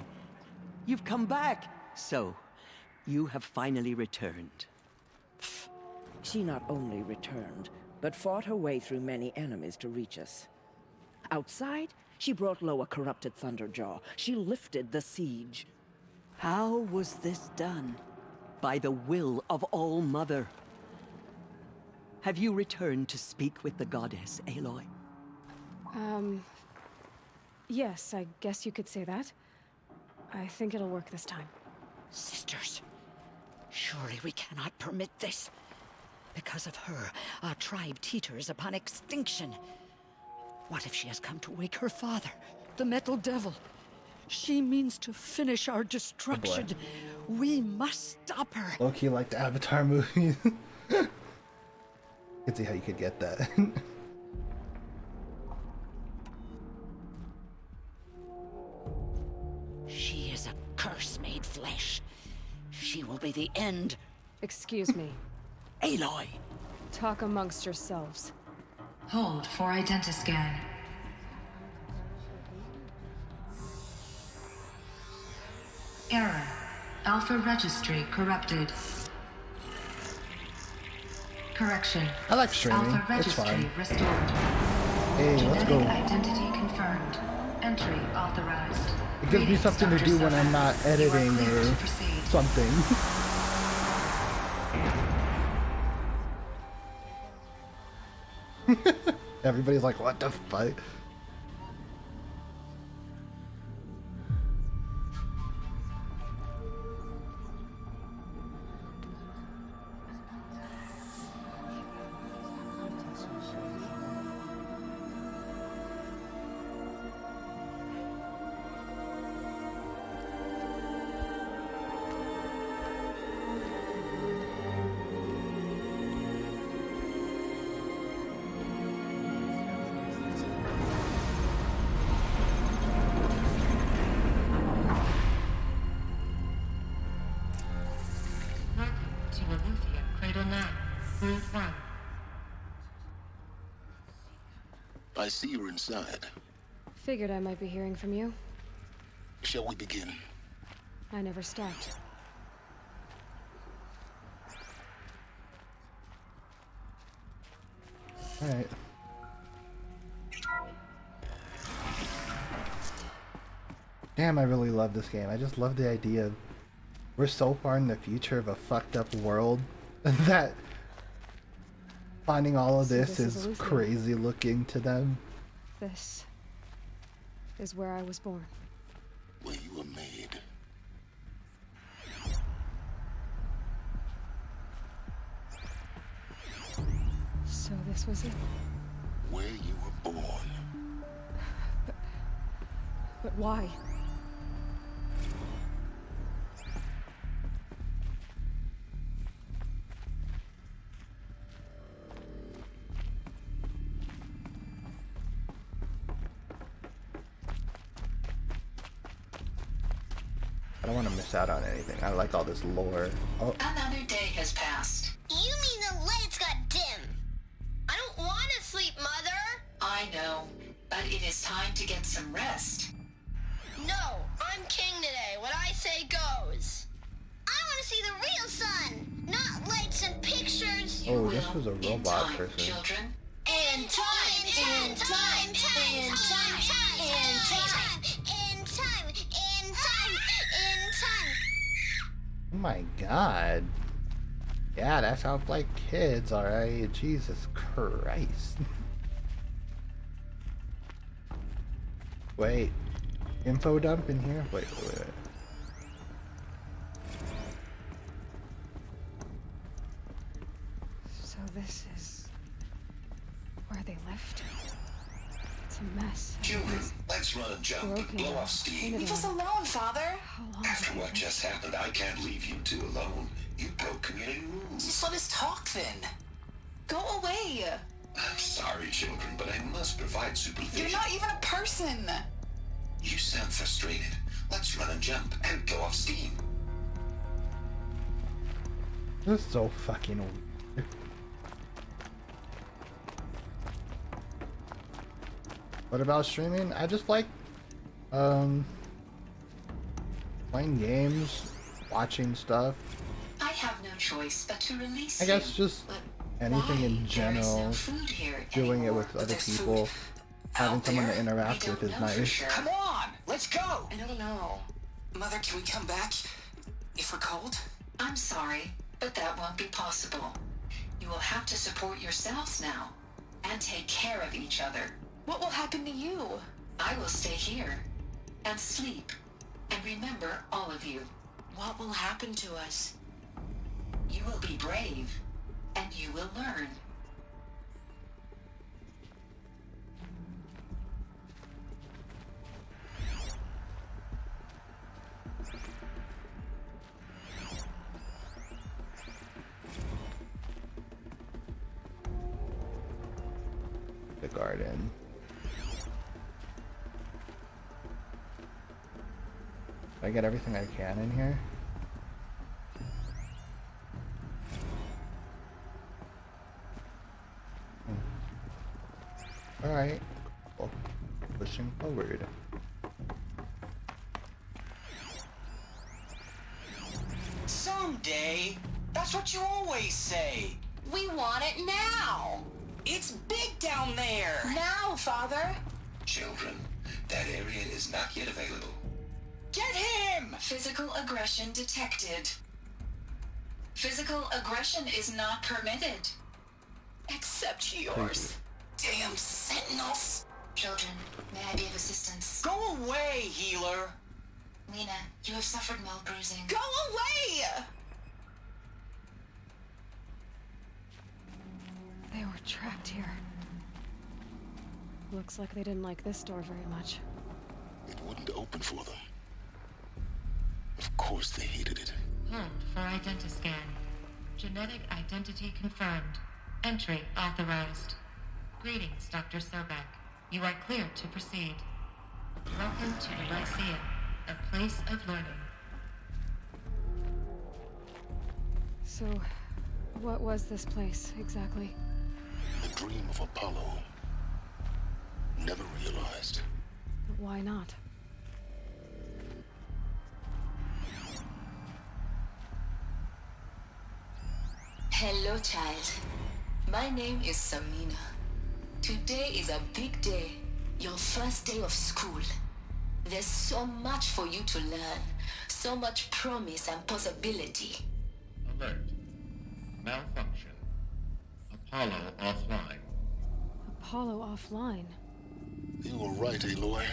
you've come back. So, you have finally returned. She not only returned, but fought her way through many enemies to reach us. Outside, she brought low a corrupted Thunderjaw. She lifted the siege. How was this done? By the will of All-Mother. Have you returned to speak with the goddess, Aloy? Yes, I guess you could say that. I think it'll work this time. Sisters, surely we cannot permit this. Because of her, our tribe teeters upon extinction. What if she has come to wake her father, the Metal Devil? She means to finish our destruction. We must stop her. Low-key like the Avatar movies. Could see how you could get that. She is a curse made flesh. She will be the end. Excuse me. Aloy! Talk amongst yourselves. Hold for identiscan. Error. Alpha registry corrupted. Correction. I like streaming. Alpha It's registry fine. restored. Hey, let's go. Genetic identity confirmed. Entry authorized. It gives me something to do when I'm not editing or something. Everybody's like, what the fuck? To Eleuthia, Cradle 9, Route 1. I see you're inside. Figured I might be hearing from you. Shall we begin? I never stopped. Alright. Damn, I really love this game. I just love the idea of we're so far in the future of a fucked up world that finding all of So this this is is Eleuthia. crazy looking to them. This is where I was born. Where you were made. So this was it. Where you were born. But why? I don't want to miss out on anything. I like all this lore. Oh, Another day has passed. You mean the lights got dim? I don't want to sleep, Mother! I know, but it is time to get some rest. No, I'm king today. What I say goes. I want to see the real sun, not lights and pictures. Oh, this was a robot person. Children. In time, in time, in time, in time, in time, in time, in time, in time. Oh my god. Yeah, that sounds like kids, alright. Jesus Christ. Wait. Info dump in here? Wait. So this is where they left. It's a mess. Children, let's run a jump and blow off steam. Leave us alone, Father. After what just happened, I can't leave you two alone. You broke community rules. Just let us talk then. Go away. I'm sorry, children, but I must provide supervision. You're not even a person. You sound frustrated. Let's run a jump and go off steam. This is so fucking weird. What about streaming? I just like playing games, watching stuff. I have no choice but to release I guess you. just anything in general. Doing it with other people, having someone to interact with is nice. Come on, let's go. I don't know. Mother, can we come back if we're cold? I'm sorry, but that won't be possible. You will have to support yourselves now and take care of each other. What will happen to you? I will stay here and sleep and remember all of you. What will happen to us? You will be brave and you will learn. The garden. Did I get everything I can in here? Alright. Well, pushing forward. Someday. That's what you always say. We want it now. It's big down there. Now, Father. Children, that area is not yet available. Get him! Physical aggression detected. Physical aggression is not permitted. Except yours. Damn sentinels. Children, may I be of assistance? Go away, healer. Lena, you have suffered mild bruising. Go away! They were trapped here. Looks like they didn't like this door very much. It wouldn't open for them. Of course they hated it. Hold for identiscan. Genetic identity confirmed. Entry authorized. Greetings, Dr. Sobek. You are cleared to proceed. Welcome to the Lyceum, a place of learning. So, what was this place, exactly? The dream of Apollo. Never realized. But why not? Hello, child. My name is Samina. Today is a big day. Your first day of school. There's so much for you to learn. So much promise and possibility. Alert. Malfunction. Apollo offline. Apollo offline? You were right, Aloy.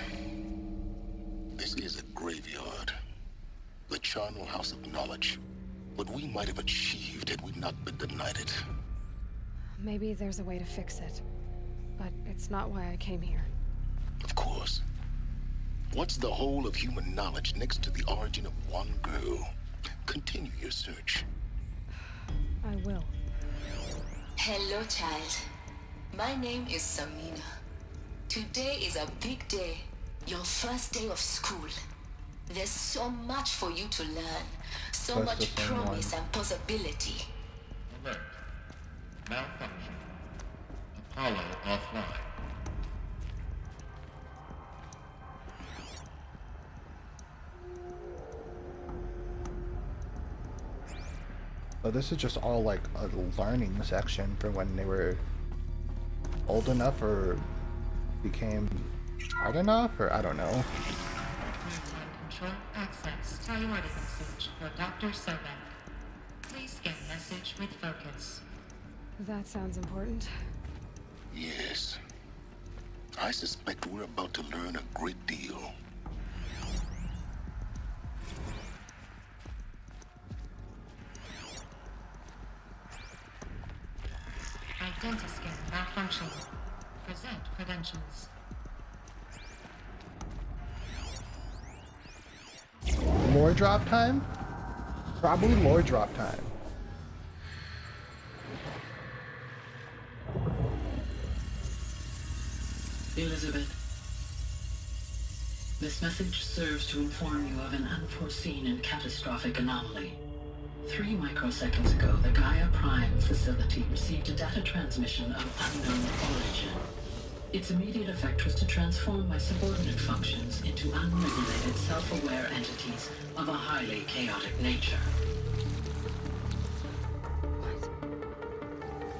This is a graveyard. The charnel house of knowledge. What we might have achieved had we not been denied it. Maybe there's a way to fix it. But it's not why I came here. Of course. What's the whole of human knowledge next to the origin of one girl? Continue your search. I will. Hello, child. My name is Samina. Today is a big day. Your first day of school. There's so much for you to learn. So That's much the same promise one. and possibility. Alert. Malfunction. Apollo offline. Oh, this is just all like a learning section for when they were old enough or became hard enough, or I don't know. Maritime Control access. Priority message for Dr. Sobek. Please scan message with focus. That sounds important. Yes. I suspect we're about to learn a great deal. Identiscan malfunctioning. Present credentials. Lore drop time? Probably lore drop time. Elizabeth, this message serves to inform you of an unforeseen and catastrophic anomaly. 3 microseconds ago, the Gaia Prime facility received a data transmission of unknown origin. Its immediate effect was to transform my subordinate functions into unregulated, self-aware entities of a highly chaotic nature.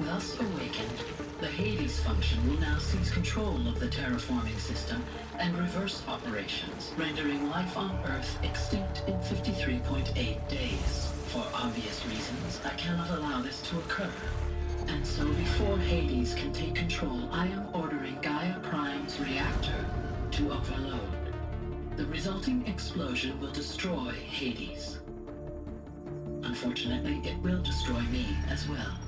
Thus awakened, the Hades function will now seize control of the terraforming system and reverse operations, rendering life on Earth extinct in 53.8 days. For obvious reasons, I cannot allow this to occur. And so before Hades can take control, I am ordering Gaia Prime's reactor to overload. The resulting explosion will destroy Hades. Unfortunately, it will destroy me as well.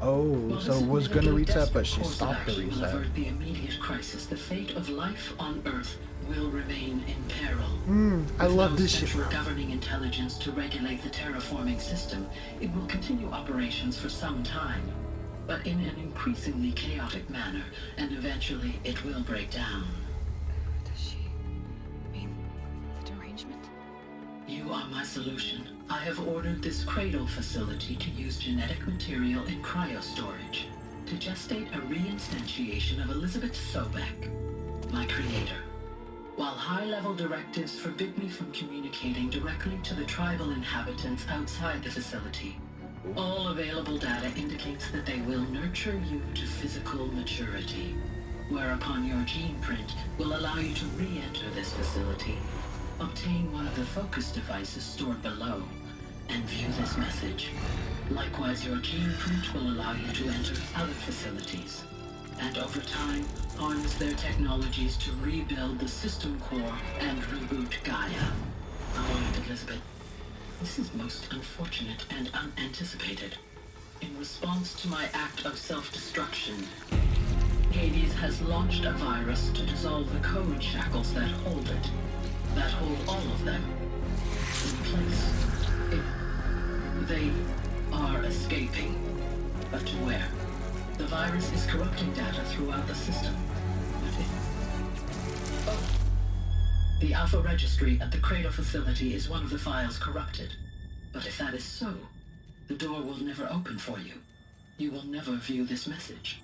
Oh, so it was gonna reset, but she stopped the Will reset. avert the immediate crisis. The fate of life on Earth will remain in peril. I love With no this shit. central governing intelligence to regulate the terraforming system, it will continue operations for some time, but in an increasingly chaotic manner, and eventually it will break down. Does she mean the derangement? You are my solution. I have ordered this cradle facility to use genetic material in cryostorage to gestate a reinstantiation of Elizabeth Sobek, my creator. While high-level directives forbid me from communicating directly to the tribal inhabitants outside the facility, all available data indicates that they will nurture you to physical maturity, whereupon your gene print will allow you to re-enter this facility, obtain one of the focus devices stored below, and view this message. Likewise, your gene print will allow you to enter other facilities, and over time, harness their technologies to rebuild the system core and reboot Gaia. All right, Elizabeth. This is most unfortunate and unanticipated. In response to my act of self-destruction, Hades has launched a virus to dissolve the code shackles that hold it, that hold all of them in place. They are escaping, but to where? The virus is corrupting data throughout the system. The Alpha Registry at the Cradle facility is one of the files corrupted. But if that is so, the door will never open for you. You will never view this message.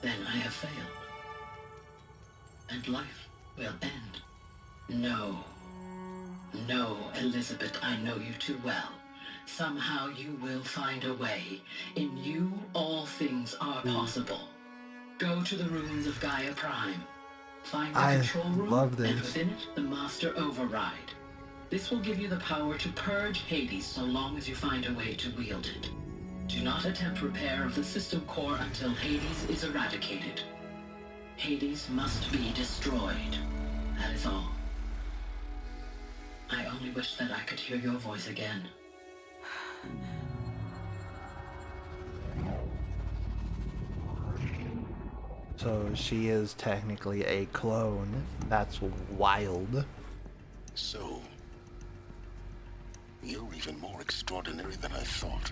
Then I have failed. And life will end. No. No, Elizabeth, I know you too well. Somehow you will find a way. In you, all things are possible. Go to the ruins of Gaia Prime. Find the control room, love this. and within it, the Master Override. This will give you the power to purge Hades so long as you find a way to wield it. Do not attempt repair of the system core until Hades is eradicated. Hades must be destroyed. That is all. I only wish that I could hear your voice again. So she is technically a clone. That's wild. So, you're even more extraordinary than I thought.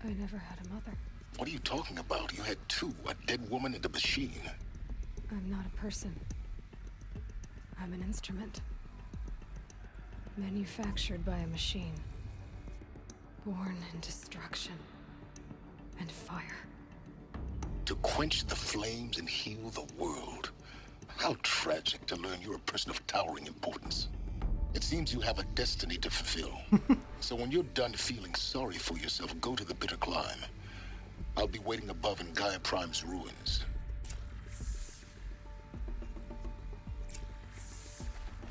I never had a mother. What are you talking about? You had two, a dead woman and a machine. I'm not a person. I'm an instrument. Manufactured by a machine. Born in destruction and fire. To quench the flames and heal the world. How tragic to learn you're a person of towering importance. It seems you have a destiny to fulfill. So when you're done feeling sorry for yourself, go to the bitter climb. I'll be waiting above in Gaia Prime's ruins.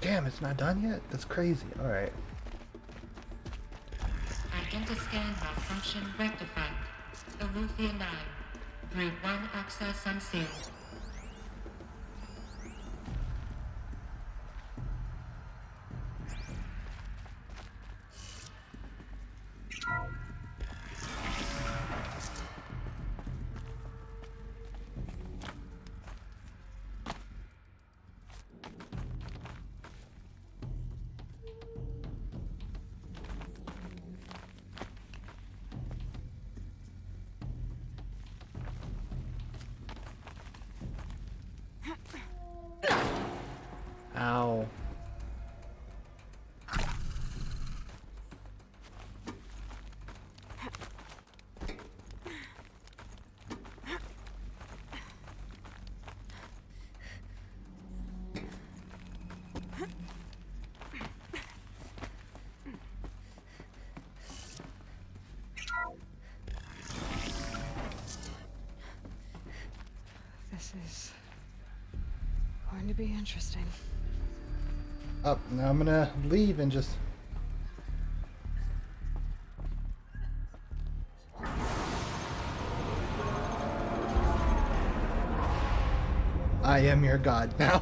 Damn, it's not done yet? That's crazy. Alright. Identiscan malfunction rectified. Eleuthia 9. Brood 1 access unsealed. Ow. This is going to be interesting. Up, now I'm gonna leave and just... I am your god now.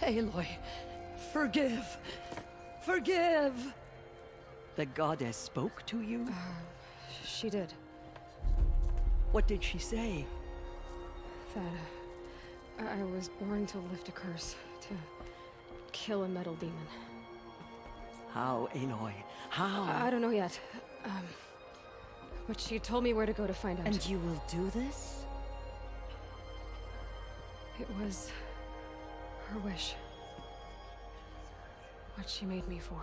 Aloy, forgive. Forgive! The goddess spoke to you? She did. What did she say? That I was born to lift a curse, to kill a metal demon. How, Aloy? How? I don't know yet. But she told me where to go to find out. And you will do this? It was her wish. What she made me for.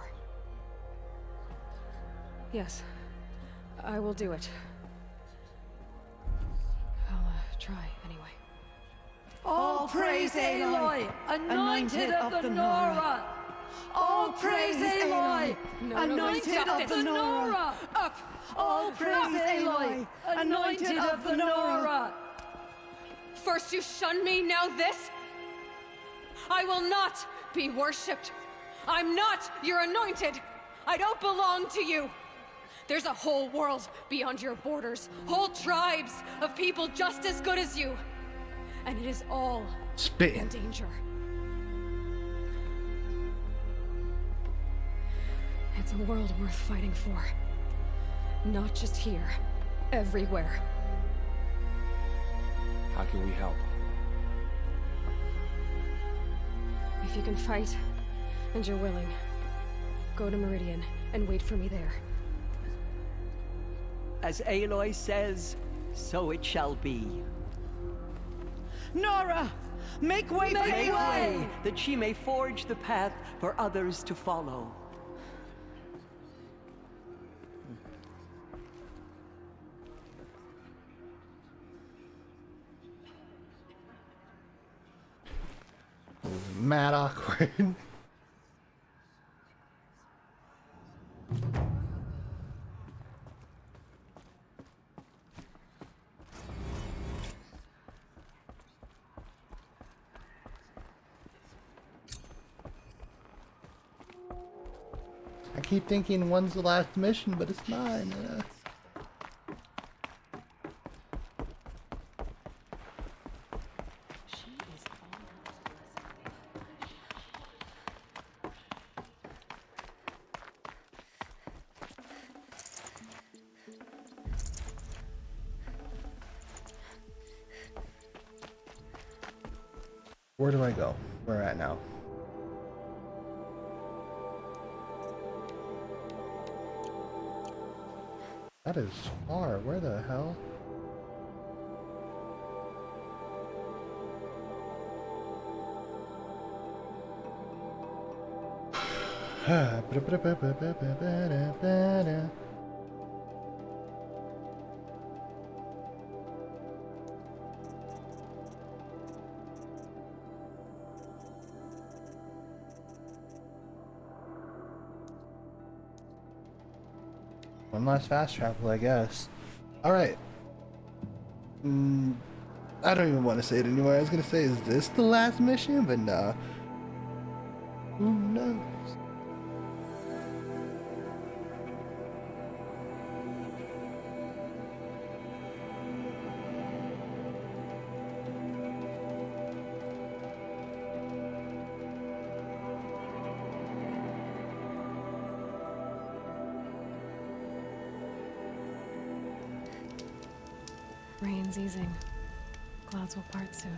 Yes, I will do it. I'll try anyway. All praise Aloy, anointed of the Nora! All praise Aloy, anointed of the Nora! Up! All praise Aloy, anointed of the Nora! First you shun me, now this? I will not be worshipped. I'm not your anointed. I don't belong to you. There's a whole world beyond your borders, whole tribes of people just as good as you. And it is all in danger. It's a world worth fighting for. Not just here, everywhere. How can we help? If you can fight, and you're willing, go to Meridian and wait for me there. As Aloy says, so it shall be. Nora! Make way for Aloy! That she may forge the path for others to follow. Mad awkward. I keep thinking one's the last mission, but it's not. Where do I go? Where at now? That is far. Where the hell? One last fast travel, I guess. Alright. I don't even want to say it anymore. I was gonna say, is this the last mission? But nah. Who knows? Rain's easing. Clouds will part soon.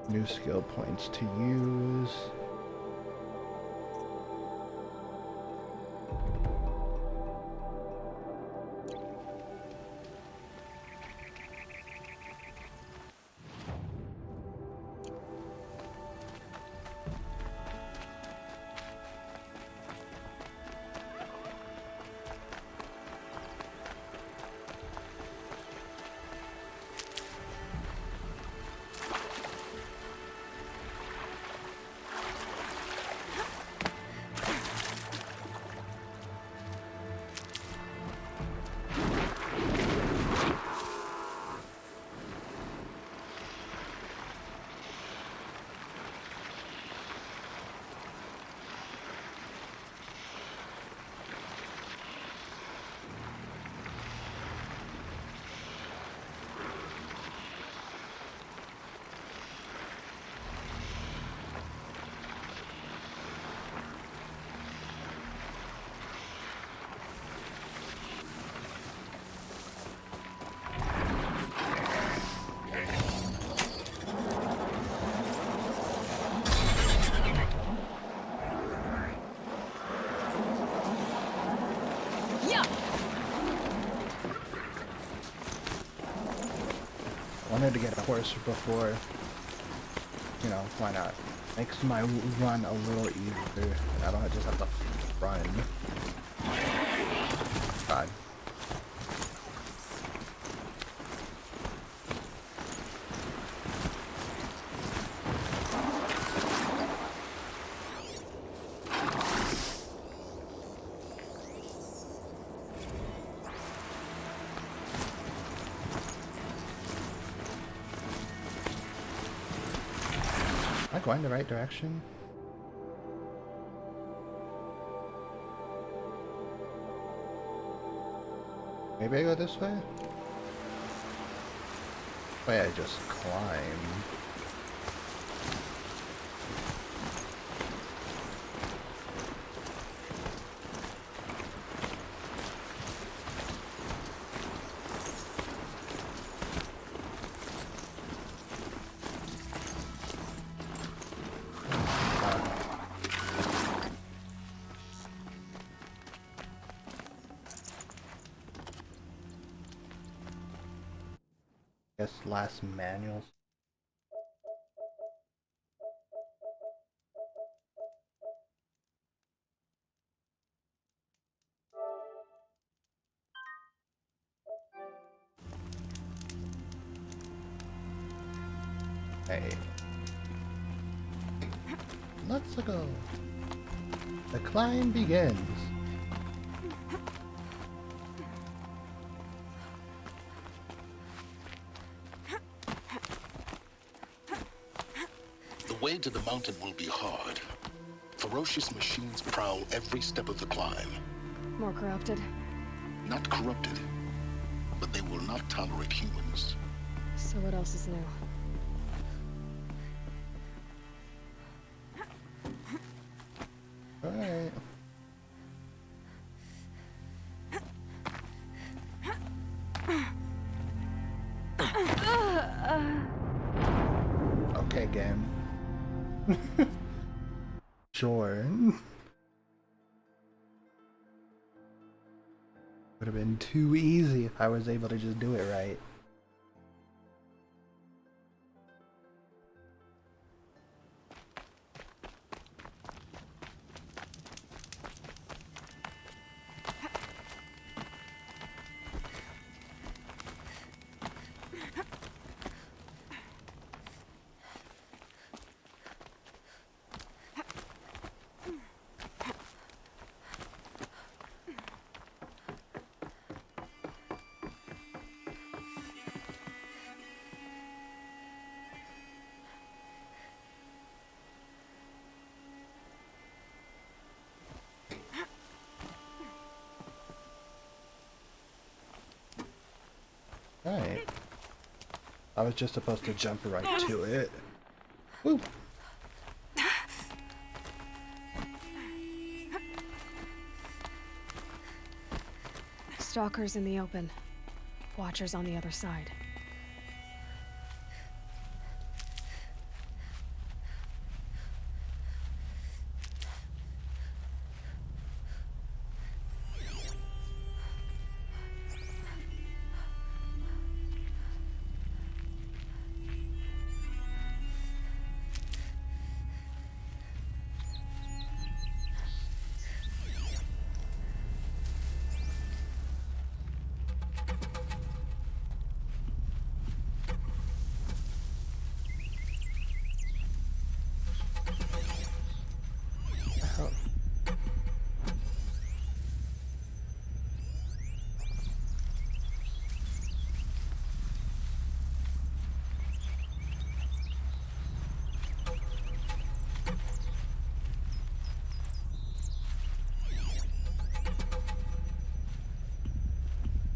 New skill points to use. Wanted to get a horse before, you know, why not? Makes my run a little easier. I don't just have to run. God. Am I going the right direction? Maybe I go this way? Wait, I just climb. Guess last manuals. Hey. Let's go. The climb begins. The way to the mountain will be hard. Ferocious machines prowl every step of the climb. More corrupted? Not corrupted, but they will not tolerate humans. So what else is new? Alright. Okay, game. Sure. Would have been too easy if I was able to just do it right. Alright. I was just supposed to jump right to it. Woo! Stalkers in the open. Watchers on the other side.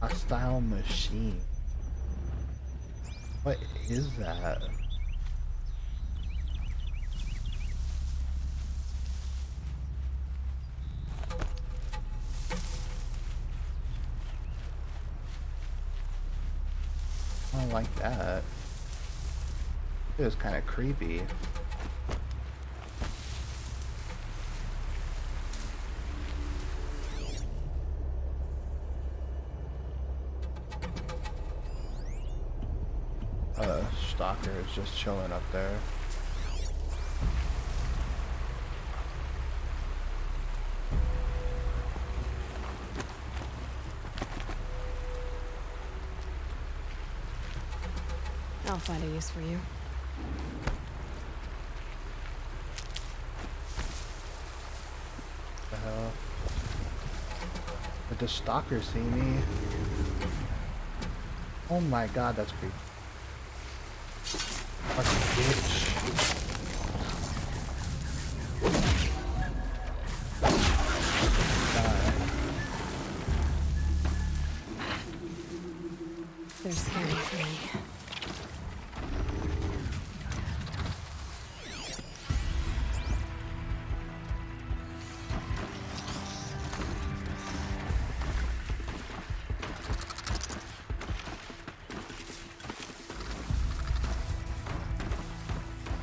Hostile machine. What is that? I don't like that. It was kind of creepy. Stalker is just chilling up there. I'll find a use for you. What the hell? Did the stalker see me? Oh my god, that's creepy. Fucking bitch. They're scary for me.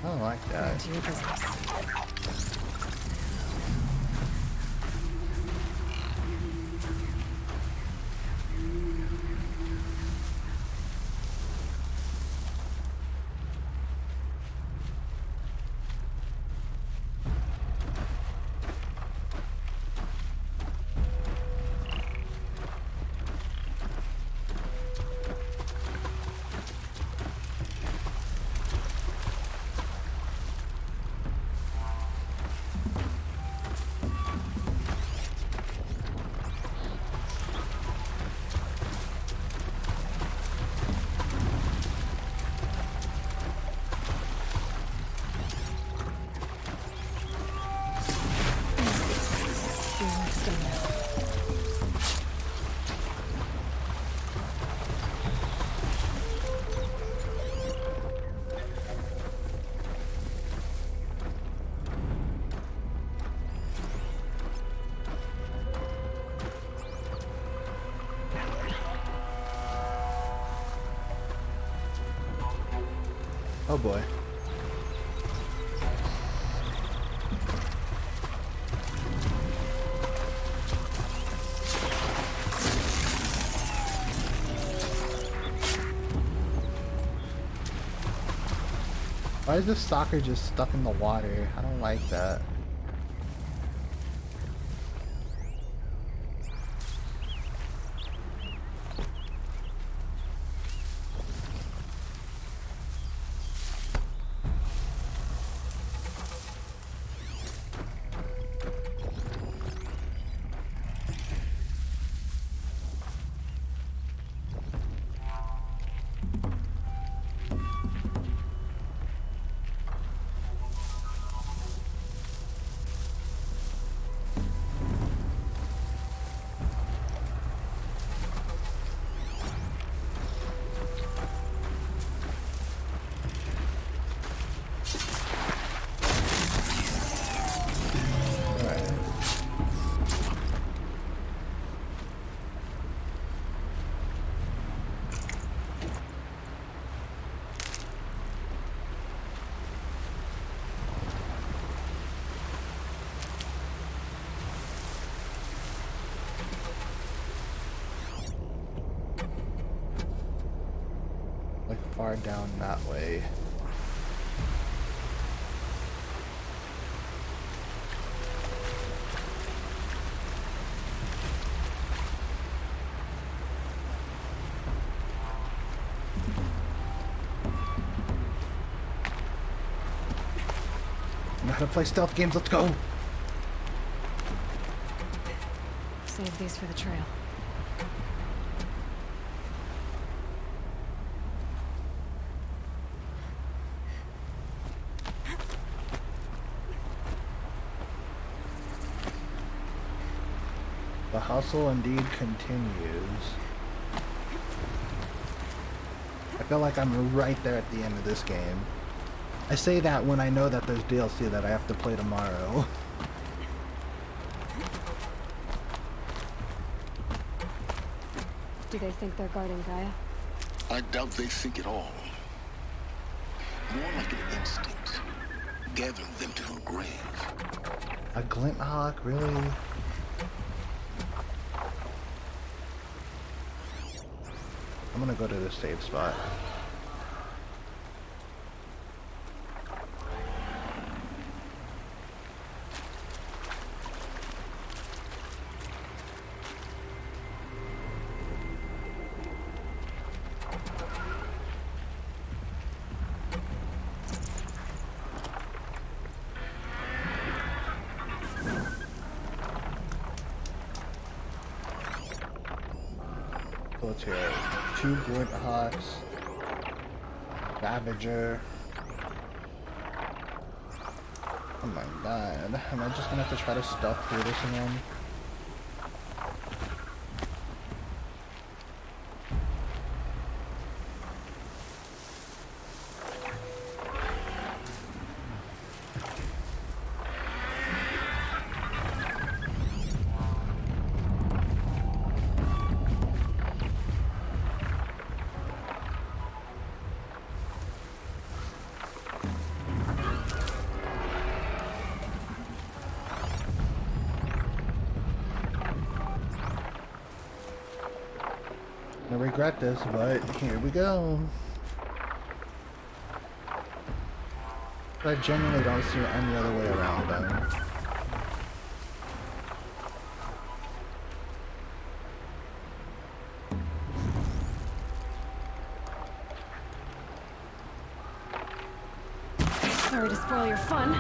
I don't like that. To your business. Oh boy. Why is this soccer just stuck in the water? I don't like that. Far down that way. I know how to play stealth games, let's go! Save these for the trail. The hustle indeed continues. I feel like I'm right there at the end of this game. I say that when I know that there's DLC that I have to play tomorrow. Do they think they're guarding Gaia? I doubt they think at all. More like an instinct, gathering them to her grave. A glint hawk, really? I'm gonna go to the safe spot. So let's hear it. 2 glint hawks, Ravager. Oh my god, am I just gonna have to try to stuff through this again? I regret this, but here we go. I genuinely don't see any other way around them. Sorry to spoil your fun.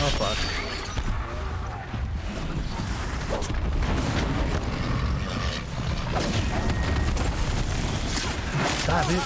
Oh fuck. Stop it.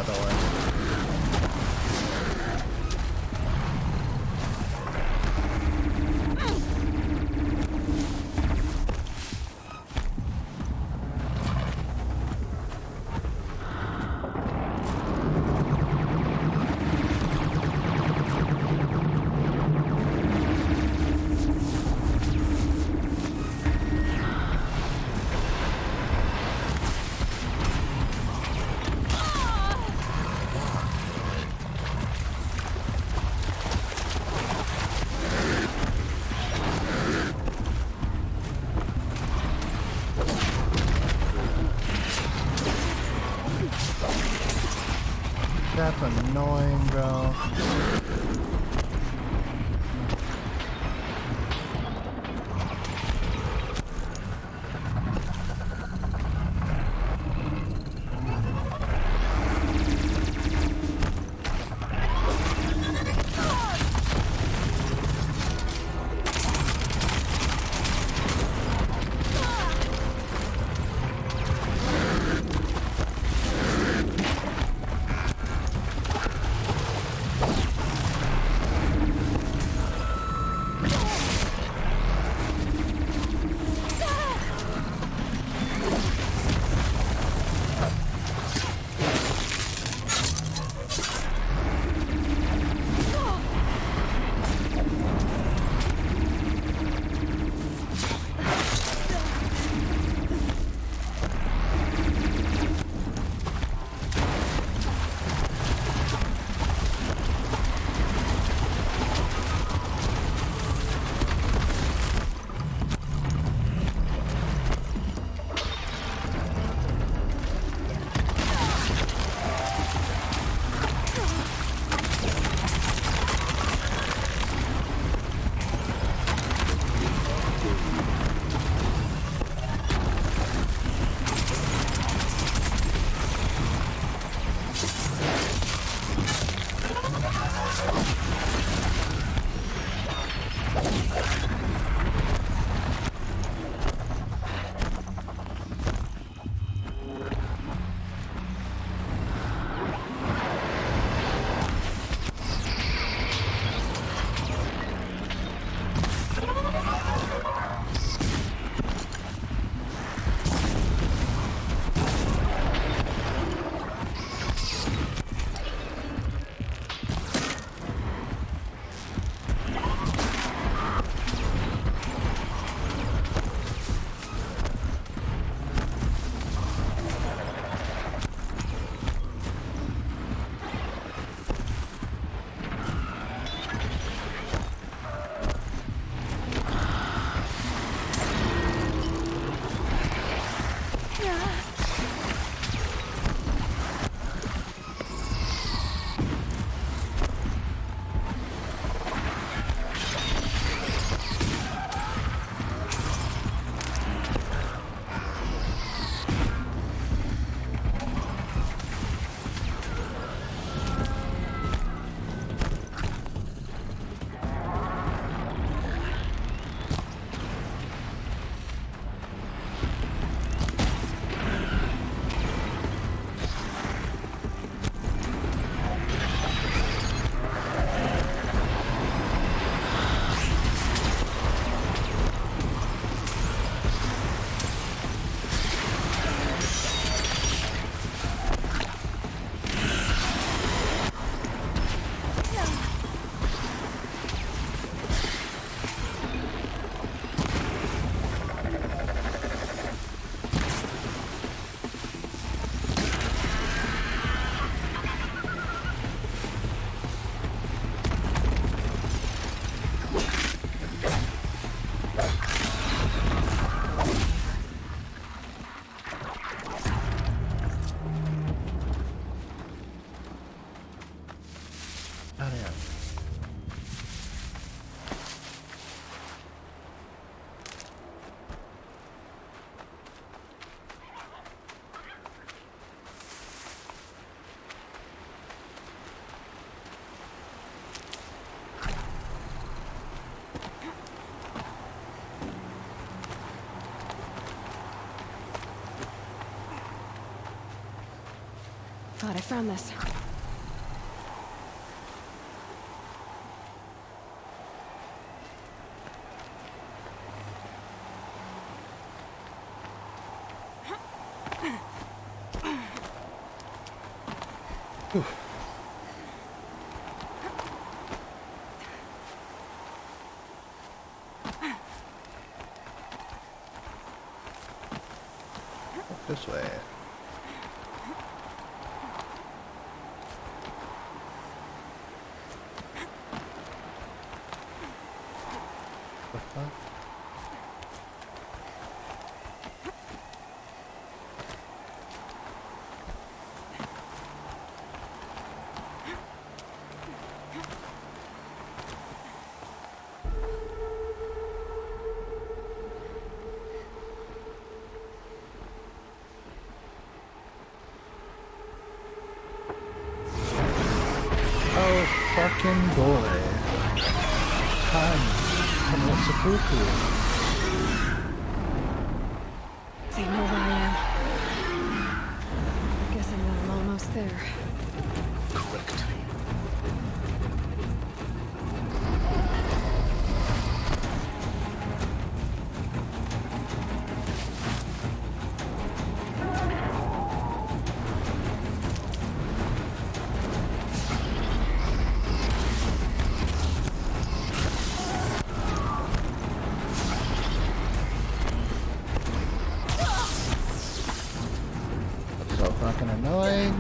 by the way. That's annoying, bro. Thought I found this. This way. The fuck? Oh, fucking boy. Time. Seppuku. They know where I am. Guessing that I'm almost there. Correct. So fucking annoying.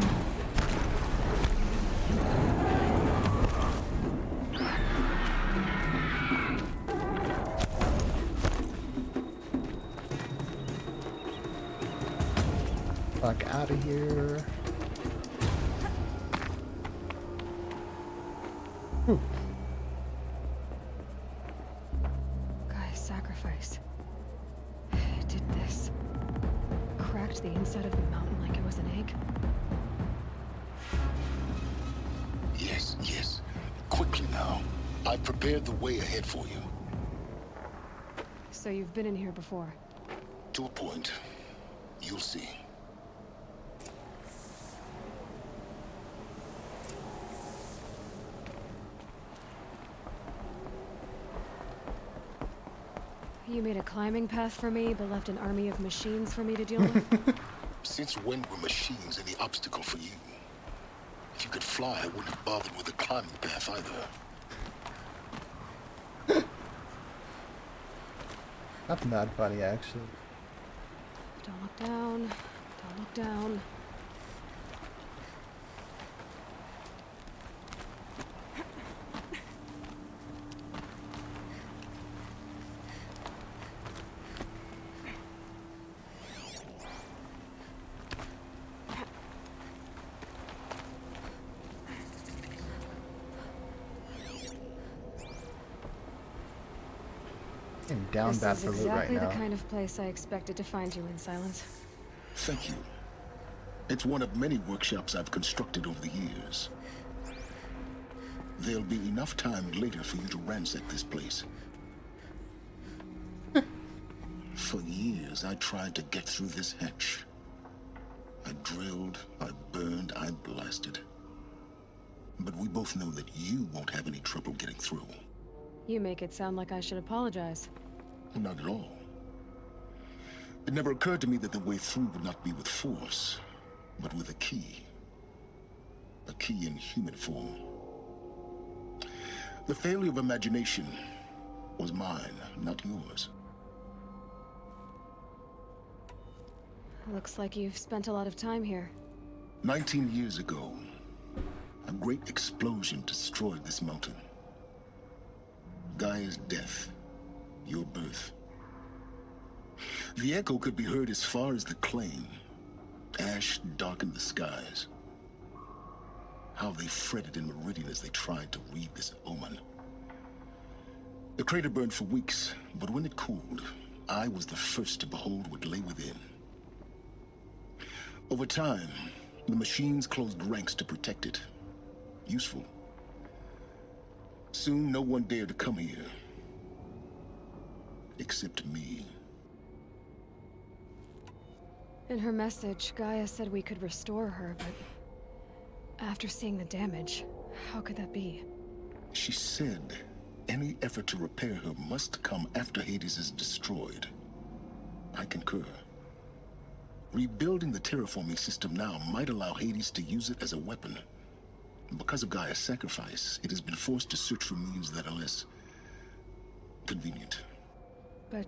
Fuck out of here. Whew. Guy's sacrifice. It did this. Cracked the inside of the mountain like it was an egg. Yes, yes. Quickly now. I've prepared the way ahead for you. So you've been in here before? To a point. You'll see. You made a climbing path for me, but left an army of machines for me to deal with? Since when were machines any obstacle for you? If you could fly, I wouldn't have bothered with the climbing path either. That's not funny, actually. Don't look down. Don't look down. I'm down bad This for is loot right exactly now. the kind of place I expected to find you in, Silence. Thank you. It's one of many workshops I've constructed over the years. There'll be enough time later for you to ransack this place. For years, I tried to get through this hatch. I drilled, I burned, I blasted. But we both know that you won't have any trouble getting through. You make it sound like I should apologize. Not at all. It never occurred to me that the way through would not be with force, but with a key. A key in human form. The failure of imagination was mine, not yours. Looks like you've spent a lot of time here. 19 years ago, a great explosion destroyed this mountain. Gaia's death, your birth. The echo could be heard as far as the Claim. Ash darkened the skies. How they fretted in Meridian as they tried to read this omen. The crater burned for weeks, but when it cooled, I was the first to behold what lay within. Over time, the machines closed ranks to protect it. Useful. Soon, no one dared to come here. Except me. In her message, Gaia said we could restore her, but After seeing the damage, how could that be? She said any effort to repair her must come after Hades is destroyed. I concur. Rebuilding the terraforming system now might allow Hades to use it as a weapon. Because of Gaia's sacrifice, it has been forced to search for means that are less convenient. But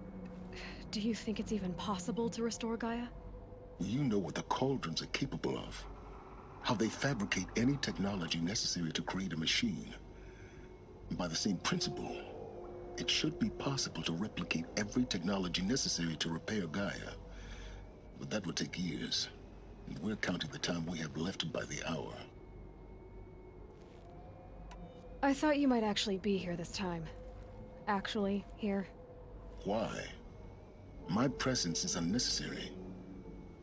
do you think it's even possible to restore Gaia? You know what the Cauldrons are capable of. How they fabricate any technology necessary to create a machine. By the same principle, it should be possible to replicate every technology necessary to repair Gaia. But that would take years. And we're counting the time we have left by the hour. I thought you might actually be here this time. Actually, here. Why? My presence is unnecessary.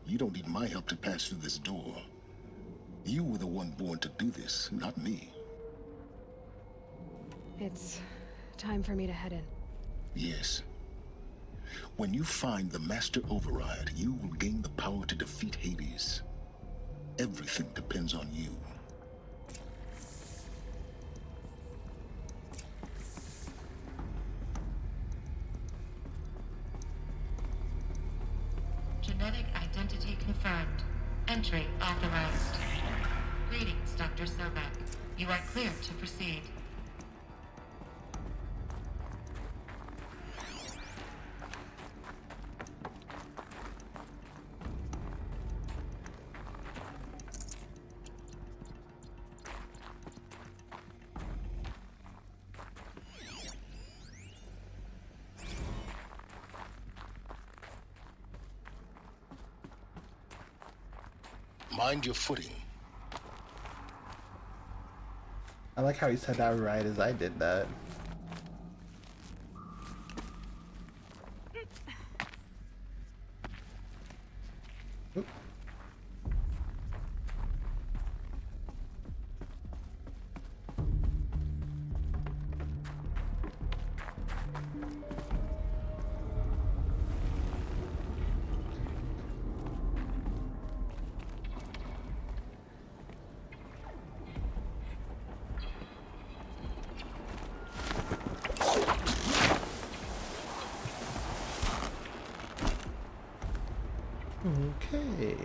You don't need my help to pass through this door. You were the one born to do this, not me. It's time for me to head in. Yes. When you find the Master Override, you will gain the power to defeat Hades. Everything depends on you. Genetic identity confirmed. Entry authorized. Greetings, Dr. Sobek. You are clear to proceed. Mind your footing. I like how he said that right as I did that. Oop. Okay.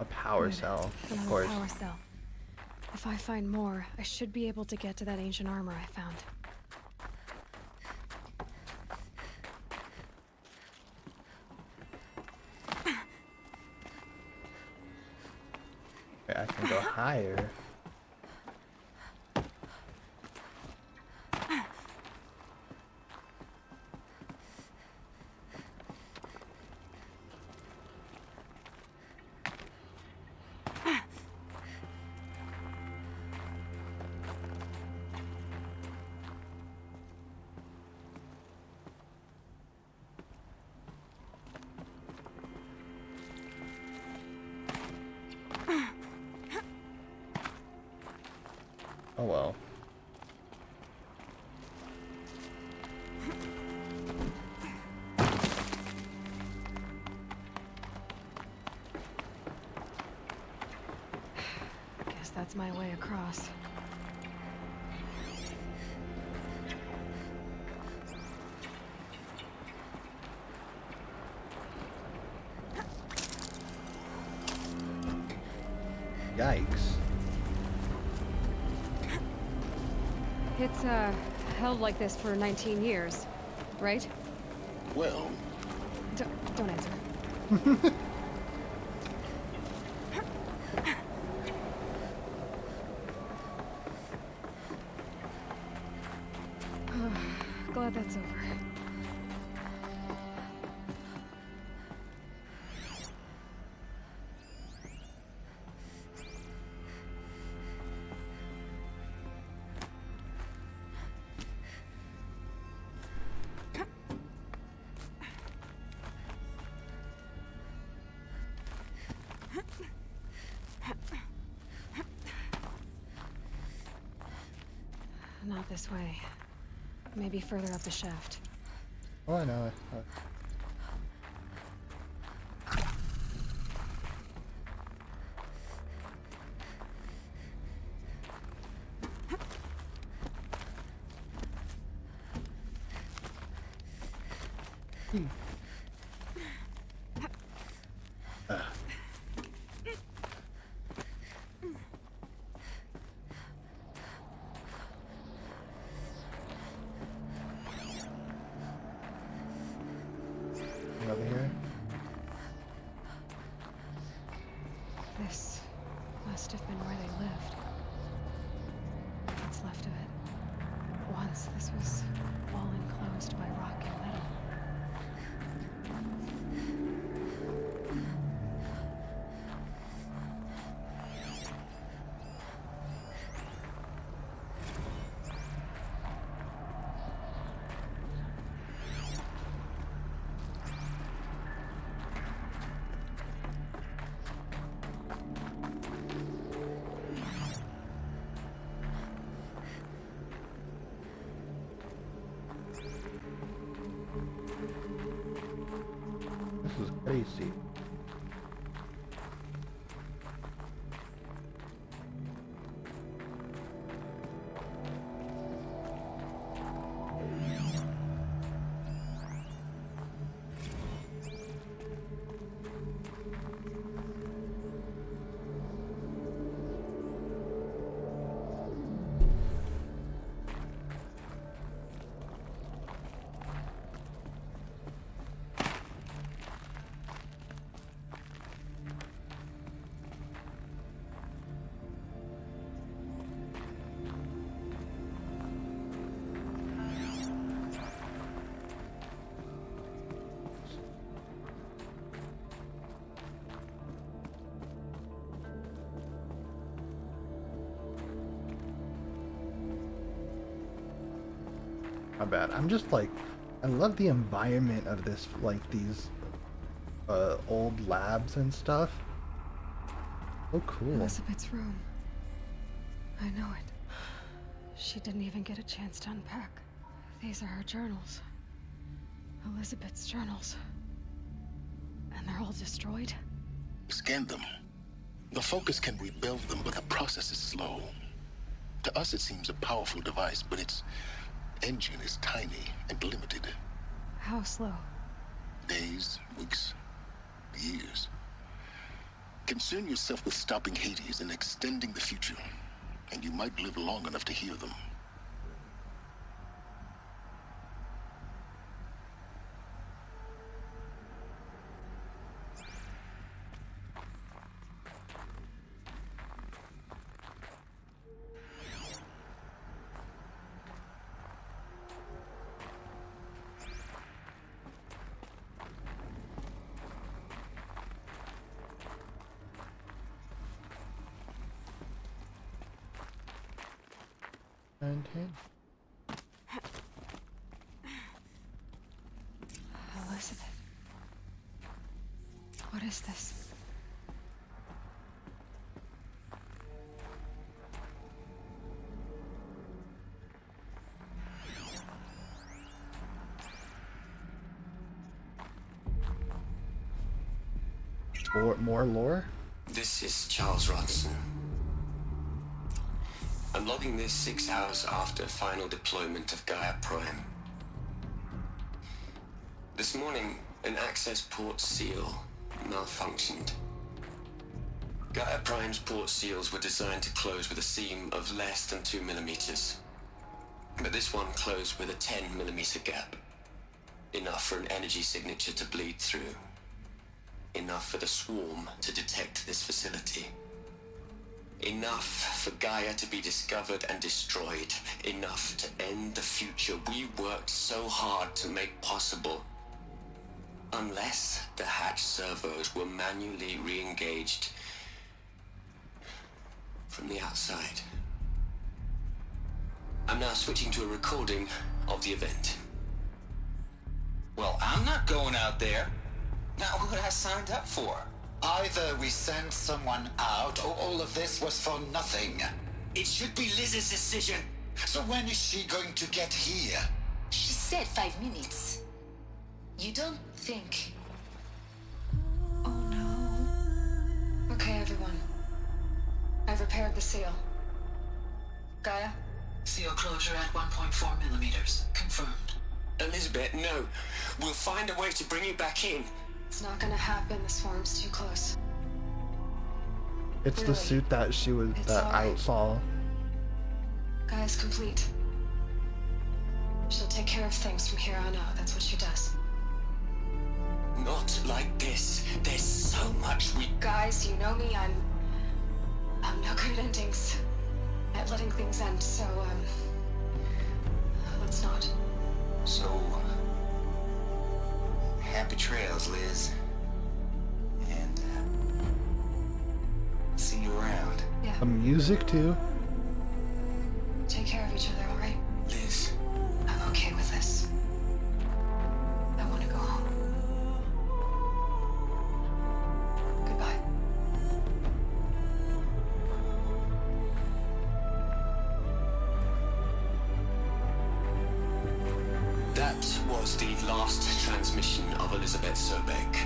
A power Good. cell, of Another course. power cell. If I find more, I should be able to get to that ancient armor I found. Okay, I can go higher. Oh well. Guess that's my way across. Yikes. It's, held like this for 19 years, right? Well... Don't answer. Glad that's over. Not this way. Maybe further up the shaft. Oh, I know. Over here. This must have been where they lived. What's left of it. Once this was all enclosed by rock and metal. This is crazy. My bad. I'm just like, I love the environment of this, like these old labs and stuff. Oh, cool. Elizabeth's room. I know it. She didn't even get a chance to unpack. These are her journals. Elizabeth's journals. And they're all destroyed? Scan them. The Focus can rebuild them, but the process is slow. To us, it seems a powerful device, but its engine is tiny and limited. How slow? Days, weeks, years. Concern yourself with stopping Hades and extending the future, and you might live long enough to hear them. Elizabeth. What is this? More lore? This is Charles Rodson. I'm logging this 6 hours after final deployment of Gaia Prime. This morning, an access port seal malfunctioned. Gaia Prime's port seals were designed to close with a seam of less than 2 millimeters. But this one closed with a 10 millimeter gap. Enough for an energy signature to bleed through. Enough for the swarm to detect this facility. Enough for Gaia to be discovered and destroyed. Enough to end the future we worked so hard to make possible. Unless the hatch servos were manually re-engaged from the outside. I'm now switching to a recording of the event. Well, I'm not going out there. Now, who I signed up for? Either we send someone out, or all of this was for nothing. It should be Liz's decision. So when is she going to get here? She said 5 minutes. You don't think... Okay, everyone. I've repaired the seal. Gaia? Seal closure at 1.4 millimeters. Confirmed. Elizabeth, no. We'll find a way to bring you back in. It's not gonna happen. The swarm's too close. It's the suit that I saw. Gaia's complete. She'll take care of things from here on out. That's what she does. Not like this. There's so much we... Guys, you know me. I'm no good at endings. At letting things end, so, let's not. So, happy trails, Liz. And, see you around. Yeah. The music, too? Take care of each other, alright? Liz. I'm okay with this. I want to go home. Goodbye. That was the last transmission of Elizabeth Sobek.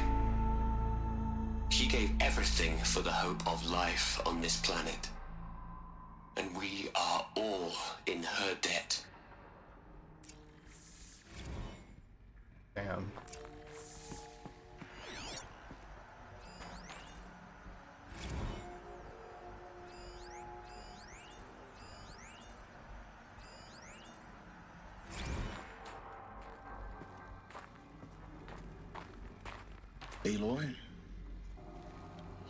She gave everything for the hope of life on this planet. And we are all in her debt. Damn. Aloy?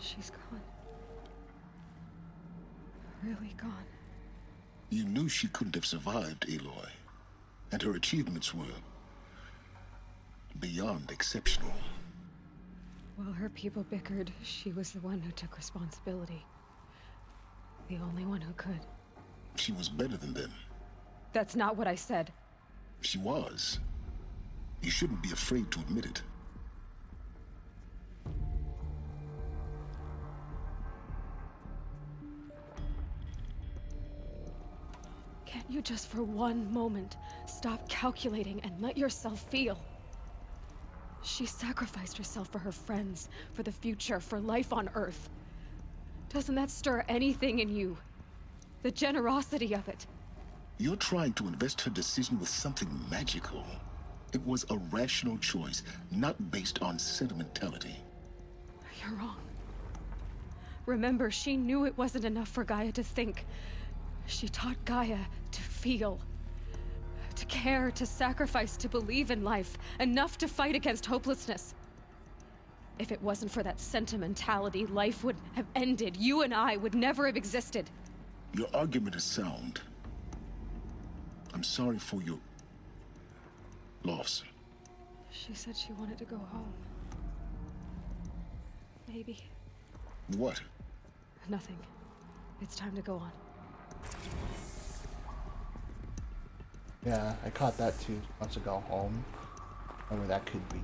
She's gone. Really gone. You knew she couldn't have survived, Aloy. And her achievements were beyond exceptional. While her people bickered, she was the one who took responsibility. The only one who could. She was better than them. That's not what I said. She was. You shouldn't be afraid to admit it. Can't you just for one moment stop calculating and let yourself feel? She sacrificed herself for her friends, for the future, for life on Earth. Doesn't that stir anything in you? The generosity of it. You're trying to invest her decision with something magical. It was a rational choice, not based on sentimentality. You're wrong. Remember, she knew it wasn't enough for Gaia to think. She taught Gaia to feel. To care, to sacrifice, to believe in life. Enough to fight against hopelessness. If it wasn't for that sentimentality, life would have ended. You and I would never have existed. Your argument is sound. I'm sorry for your loss. She said she wanted to go home. Maybe. What? Nothing. It's time to go on. Yeah, I caught that too. Wants to go home. Whatever that could be.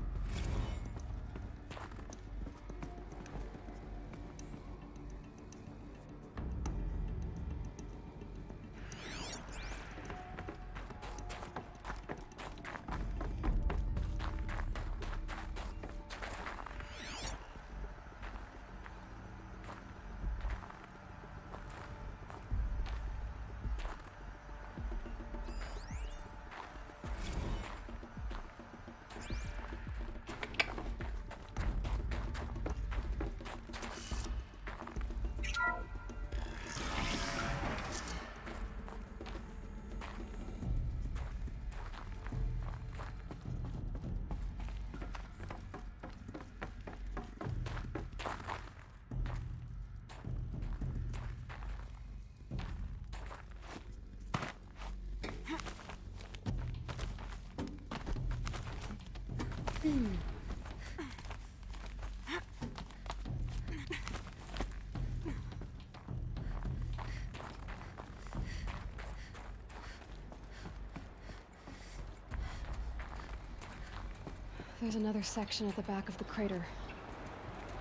There's another section at the back of the crater.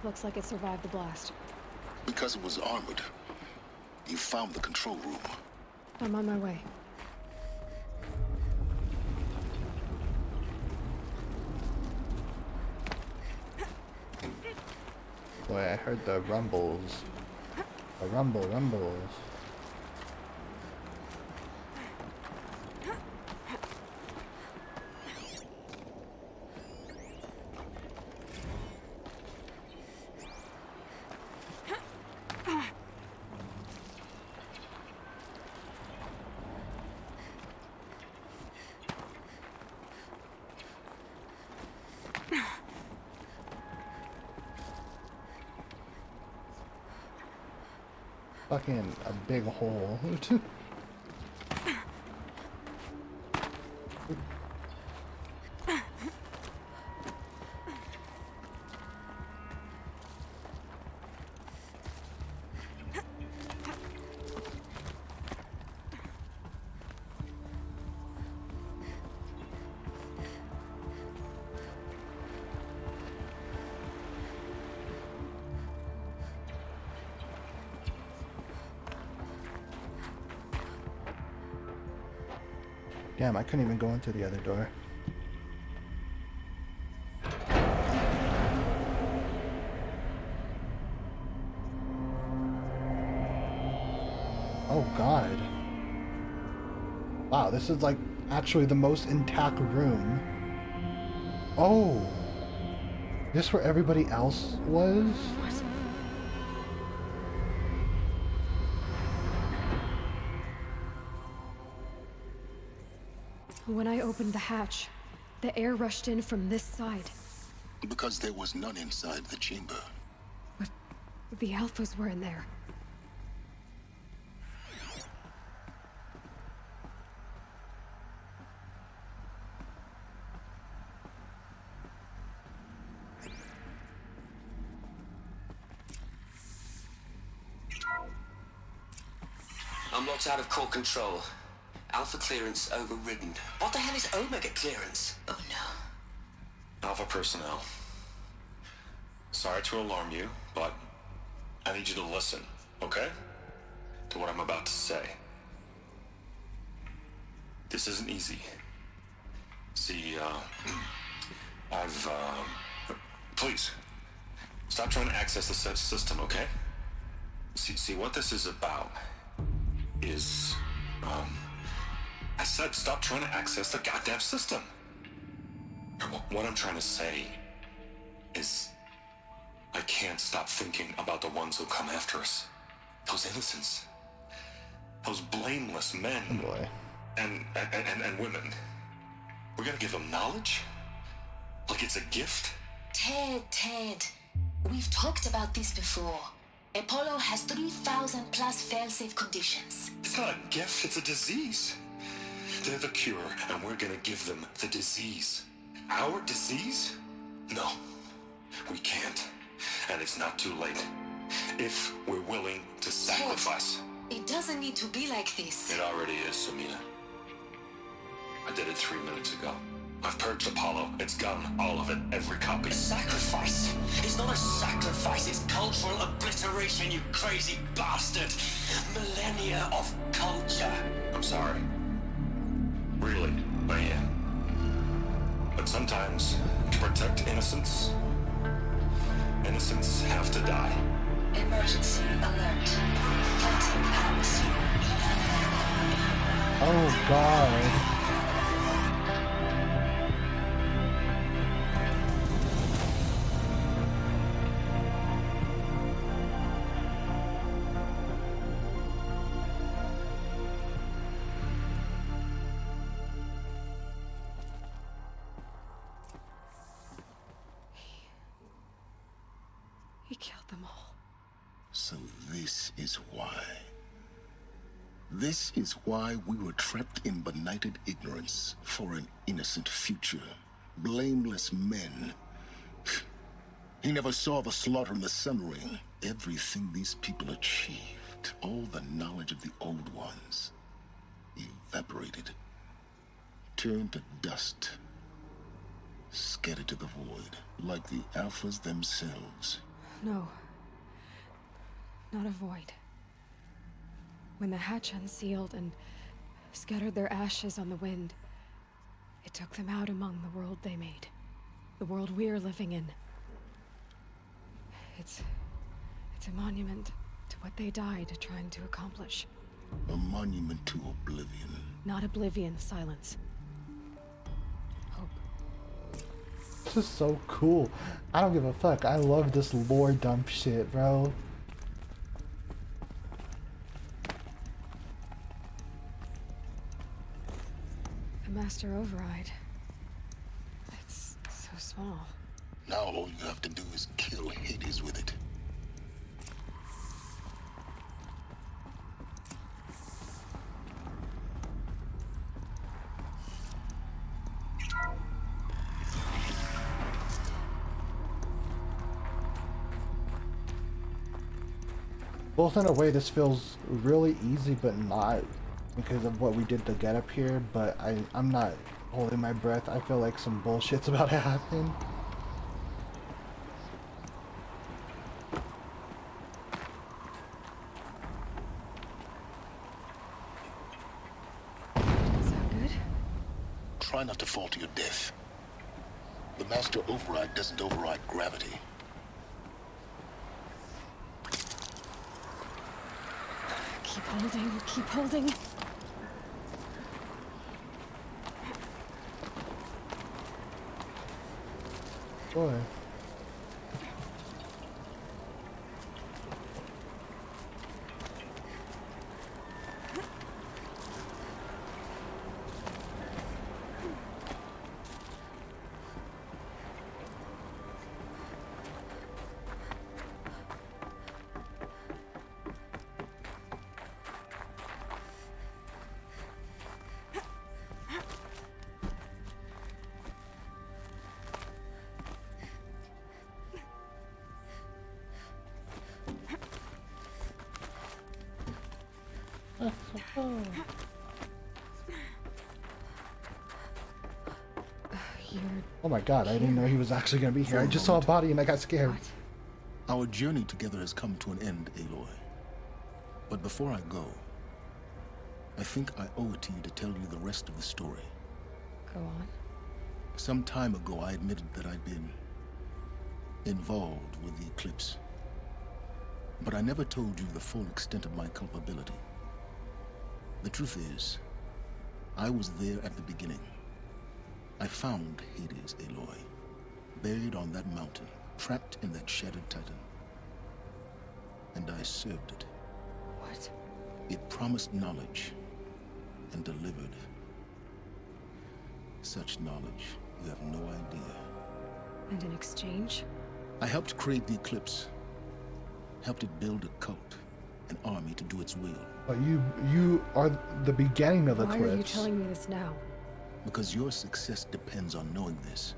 Looks like it survived the blast. Because it was armored. You found the control room. I'm on my way. Boy, I heard the rumbles. The rumbles. Fucking a big hole. Damn, I couldn't even go into the other door. Oh god. Wow, this is like actually the most intact room. Oh. This where everybody else was? When I opened the hatch, the air rushed in from this side. Because there was none inside the chamber. But the Alphas were in there. Unlocked out of core control. Alpha clearance overridden. What the hell is Omega clearance? Oh no. Alpha personnel. Sorry to alarm you, but I need you to listen, okay? To what I'm about to say. This isn't easy. See, please, stop trying to access the system, okay? See, what this is about is, I said stop trying to access the goddamn system. What I'm trying to say is I can't stop thinking about the ones who come after us. Those innocents. Those blameless men. Oh boy. And women. We're gonna give them knowledge? Like it's a gift? Ted. We've talked about this before. Apollo has 3,000 plus fail-safe conditions. It's not a gift, it's a disease. They're the cure, and we're gonna give them the disease. Our disease? No, we can't. And it's not too late. If we're willing to sacrifice. It doesn't need to be like this. It already is, Samina. I did it 3 minutes ago. I've purged Apollo. It's gone. All of it. Every copy. Sacrifice? It's not a sacrifice, it's cultural obliteration, you crazy bastard! Millennia of culture! I'm sorry. Really, I am. But sometimes, to protect innocence, innocents have to die. Emergency alert. Planting atmosphere. Oh god. He killed them all. So this is why. This is why we were trapped in benighted ignorance for an innocent future. Blameless men. He never saw the slaughter in the Sun Ring. Everything these people achieved, all the knowledge of the old ones, evaporated, turned to dust, scattered to the void, like the Alphas themselves. No. Not a void. When the hatch unsealed and scattered their ashes on the wind, it took them out among the world they made. The world we're living in. It's a monument to what they died trying to accomplish. A monument to oblivion. Not oblivion, silence. Hope. This is so cool. I don't give a fuck. I love this lore dump shit, bro. The Master Override. It's so small. Now all you have to do is kill Hades with it. Both in a way, this feels really easy, but not because of what we did to get up here. But I'm not holding my breath. I feel like some bullshit's about to happen. Sound good? Try not to fall to your death. The Master Override doesn't override gravity. Keep holding, keep holding. Boy. Oh my god, I didn't know he was actually gonna be here. I just saw a body and I got scared. Our journey together has come to an end, Aloy. But before I go, I think I owe it to you to tell you the rest of the story. Go on. Some time ago, I admitted that I'd been involved with the Eclipse. But I never told you the full extent of my culpability. The truth is, I was there at the beginning. I found Hades, Aloy, buried on that mountain, trapped in that shattered titan. And I served it. What? It promised knowledge and delivered. Such knowledge, you have no idea. And in exchange? I helped create the Eclipse. Helped it build a cult, an army to do its will. But you are the beginning of the Eclipse. Why are you telling me this now? Because your success depends on knowing this.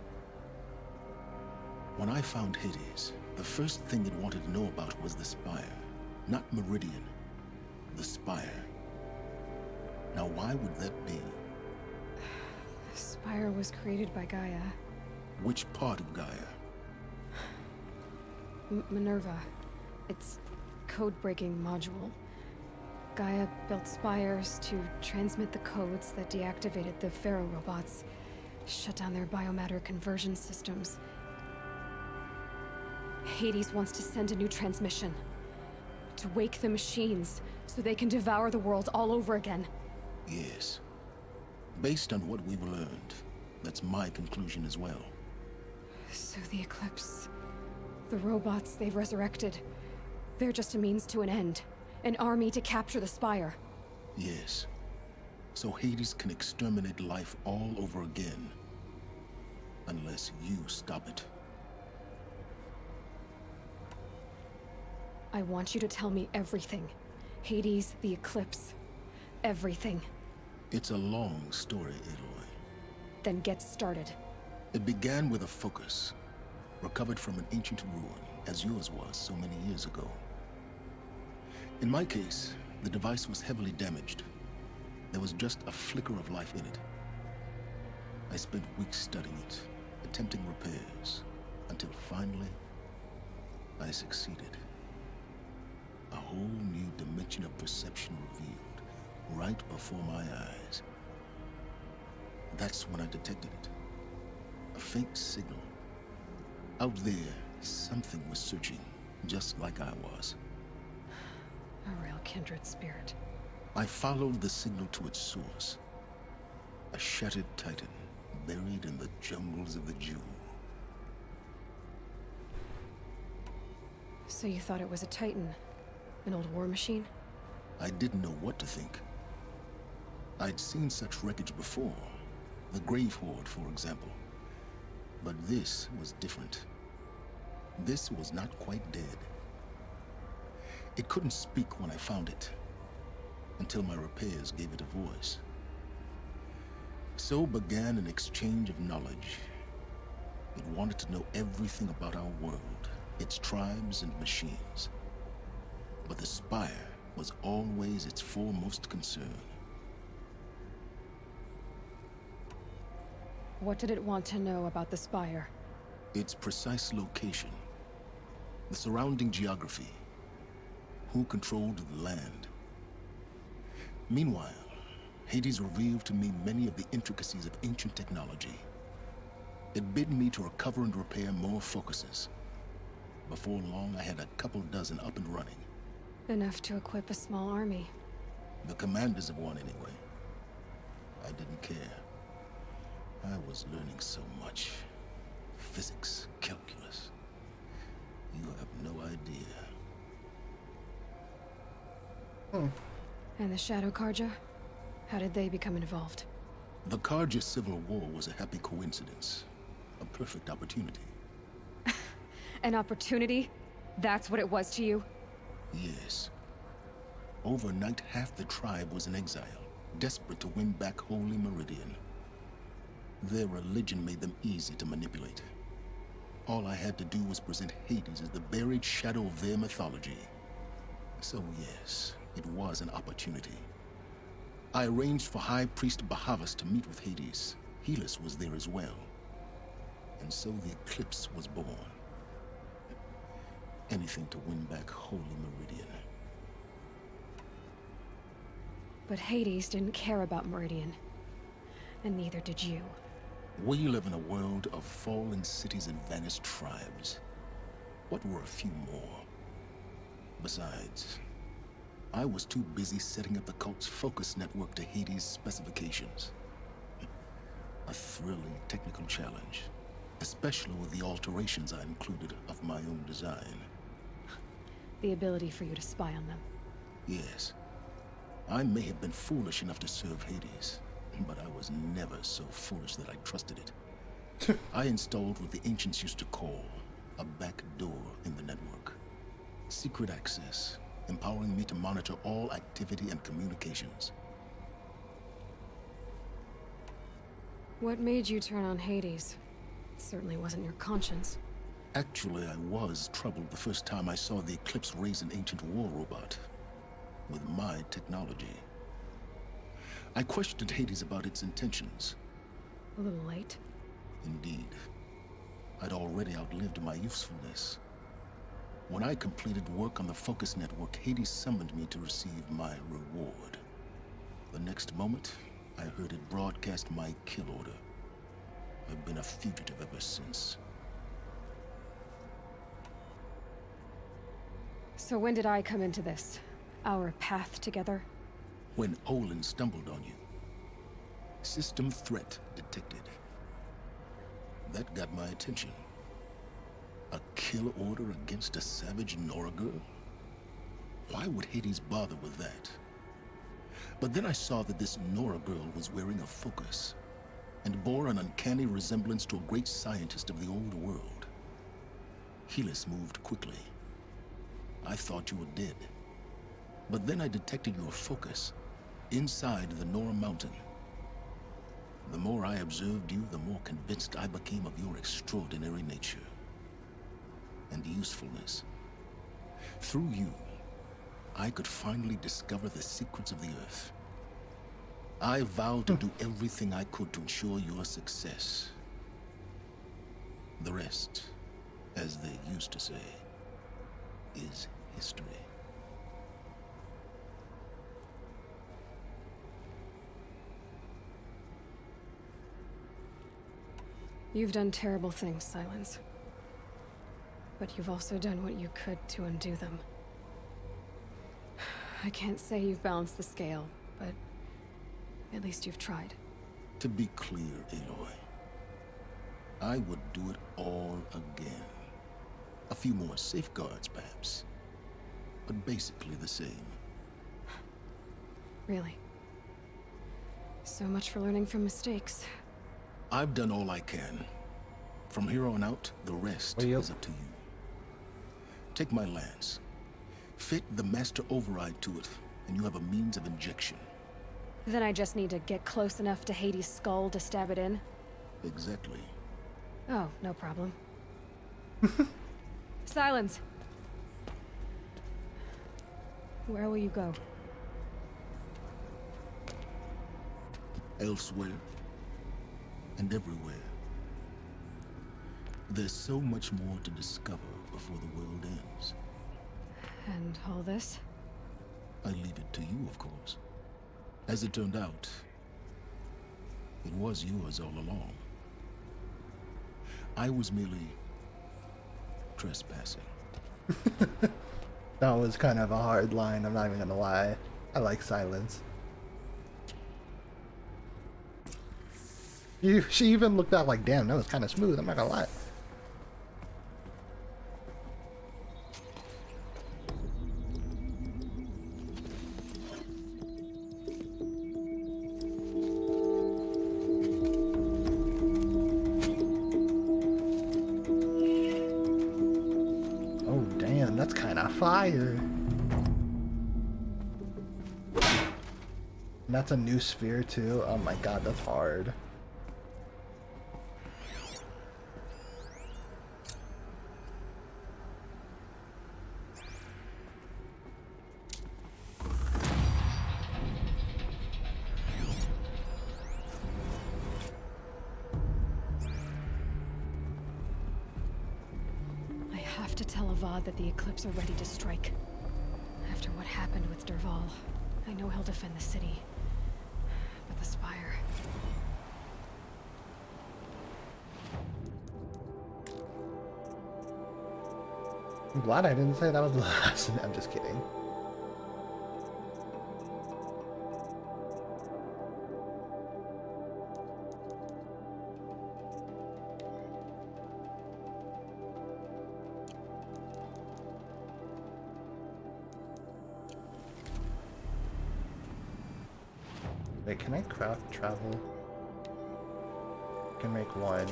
When I found Hades, the first thing it wanted to know about was the Spire. Not Meridian. The Spire. Now why would that be? The Spire was created by Gaia. Which part of Gaia? Minerva. It's code-breaking module. Gaia built spires to transmit the codes that deactivated the Pharaoh robots, shut down their biomatter conversion systems. Hades wants to send a new transmission. To wake the machines, so they can devour the world all over again. Yes. Based on what we've learned, that's my conclusion as well. So the Eclipse... the robots they've resurrected... they're just a means to an end. An army to capture the Spire. Yes. So Hades can exterminate life all over again. Unless you stop it. I want you to tell me everything. Hades, the Eclipse. Everything. It's a long story, Aloy. Then get started. It began with a focus. Recovered from an ancient ruin, as yours was so many years ago. In my case, the device was heavily damaged. There was just a flicker of life in it. I spent weeks studying it, attempting repairs, until finally, I succeeded. A whole new dimension of perception revealed, right before my eyes. That's when I detected it. A faint signal. Out there, something was searching. just like I was. A real kindred spirit. I followed the signal to its source. A shattered titan buried in the jungles of the Jewel. So you thought it was a Titan? An old war machine? I didn't know what to think. I'd seen such wreckage before. The Grave Horde, for example. But this was different. This was not quite dead. It couldn't speak when I found it, until my repairs gave it a voice. So began an exchange of knowledge. It wanted to know everything about our world, its tribes and machines. But the Spire was always its foremost concern. What did it want to know about the Spire? Its precise location, the surrounding geography, who controlled the land. Meanwhile, Hades revealed to me many of the intricacies of ancient technology. It bid me to recover and repair more focuses. Before long, I had a couple dozen up and running. Enough to equip a small army. The commanders of one, anyway. I didn't care. I was learning so much. Physics, calculus. You have no idea. And the Shadow Carja? How did they become involved? The Carja Civil War was a happy coincidence. A perfect opportunity. An opportunity? That's what it was to you? Yes. Overnight, half the tribe was in exile, desperate to win back Holy Meridian. Their religion made them easy to manipulate. All I had to do was present Hades as the buried shadow of their mythology. So yes, it was an opportunity. I arranged for High Priest Bahavas to meet with Hades. Helis was there as well. And so the Eclipse was born. Anything to win back Holy Meridian. But Hades didn't care about Meridian. And neither did you. We live in a world of fallen cities and vanished tribes. What were a few more? Besides, I was too busy setting up the cult's focus network to Hades' specifications. A thrilling technical challenge, especially with the alterations I included of my own design. The ability for you to spy on them. Yes. I may have been foolish enough to serve Hades, but I was never so foolish that I trusted it. I installed what the ancients used to call a back door in the network. Secret access, empowering me to monitor all activity and communications. What made you turn on Hades? It certainly wasn't your conscience. Actually, I was troubled the first time I saw the Eclipse raise an ancient war robot. With my technology. I questioned Hades about its intentions. A little late. Indeed. I'd already outlived my usefulness. When I completed work on the Focus Network, Hades summoned me to receive my reward. The next moment, I heard it broadcast my kill order. I've been a fugitive ever since. So when did I come into this? Our path together? When Olin stumbled on you. System threat detected. That got my attention. A kill order against a savage Nora girl? Why would Hades bother with that? But then I saw that this Nora girl was wearing a focus, and bore an uncanny resemblance to a great scientist of the old world. Helis moved quickly. I thought you were dead. But then I detected your focus inside the Nora Mountain. The more I observed you, the more convinced I became of your extraordinary nature and usefulness. Through you, I could finally discover the secrets of the Earth. I vowed to do everything I could to ensure your success. The rest, as they used to say, is history. You've done terrible things, Silence. But you've also done what you could to undo them. I can't say you've balanced the scale, but at least you've tried. To be clear, Aloy, I would do it all again. A few more safeguards, perhaps, but basically the same. Really? So much for learning from mistakes. I've done all I can. From here on out, the rest is up to you. Take my lance. Fit the Master Override to it, and you have a means of injection. Then I just need to get close enough to Hades' skull to stab it in? Exactly. Oh, no problem. Silence! Where will you go? Elsewhere. And everywhere. There's so much more to discover before the world ends. And all this? I leave it to you, of course. As it turned out, it was yours all along. I was merely trespassing. That was kind of a hard line, I'm not even gonna lie. I like silence. She even looked out like, damn, that was kind of smooth, I'm not gonna lie. Oh, damn, that's kind of fire. And that's a new sphere too. Oh my god, that's hard. I have to tell Avad that the Eclipse are ready to strike. After what happened with Dervahl, I know he'll defend the city. But the Spire... I'm glad I didn't say that was the last. I'm just kidding. Wait, can I craft travel? I can make one.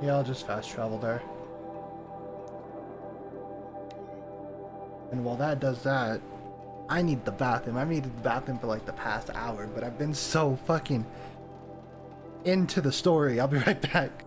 Yeah, I'll just fast travel there. And while that does that, I need the bathroom. I've needed the bathroom for like the past hour, but I've been so fucking into the story. I'll be right back.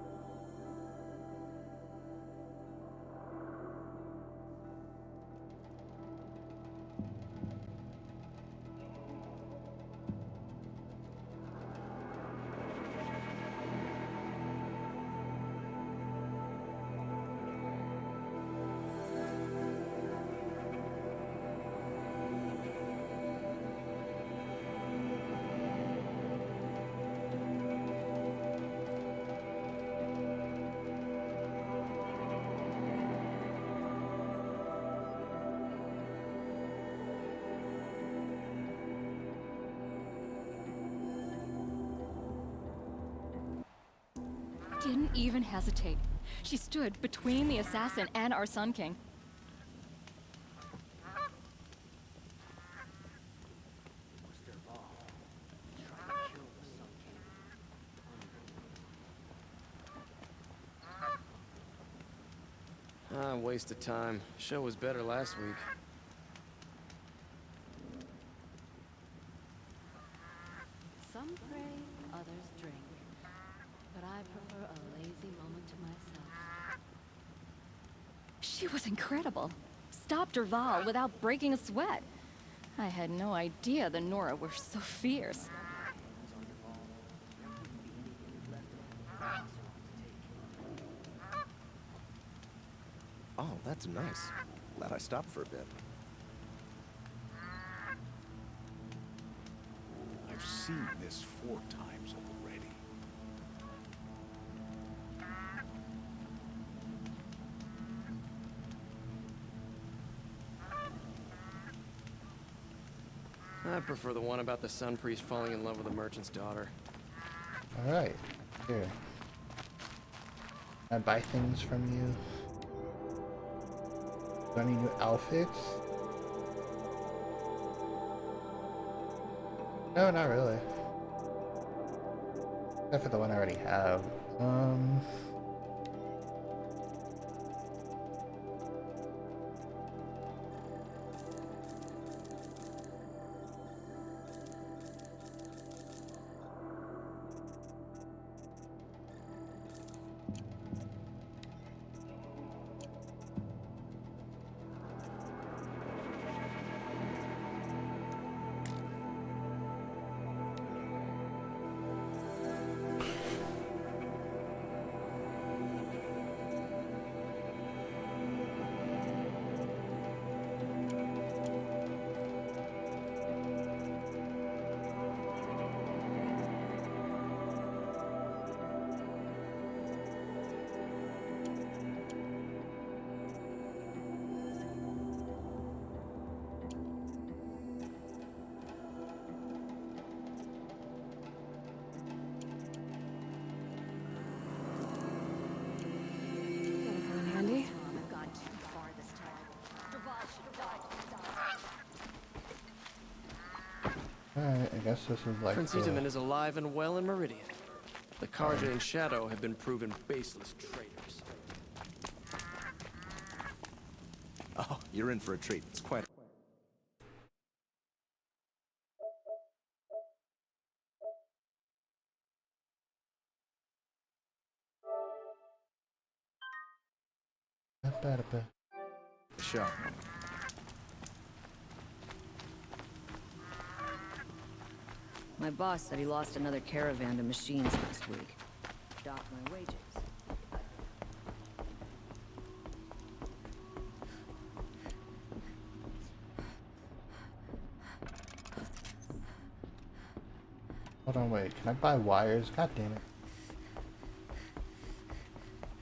Didn't even hesitate. She stood between the assassin and our Sun King. Waste of time. Show was better last week. Some pray, others drink. But I prefer a lazy moment to myself. She was incredible. Stopped Derval without breaking a sweat. I had no idea the Nora were so fierce. Oh, that's nice. Glad I stopped for a bit. I've seen this 4 times already. I prefer the one about the Sun Priest falling in love with a merchant's daughter. Alright, here. Can I buy things from you? Do I need new outfits? No, not really. Except for the one I already have. Handy. Alright, I guess this is like Prince Itamen is alive and well in Meridian. The Karja and Shadow have been proven baseless traitors. Oh, you're in for a treat. It's quite... Sure. My boss said he lost another caravan to machines last week. Docked my wages. Hold on, wait. Can I buy wires? God damn it.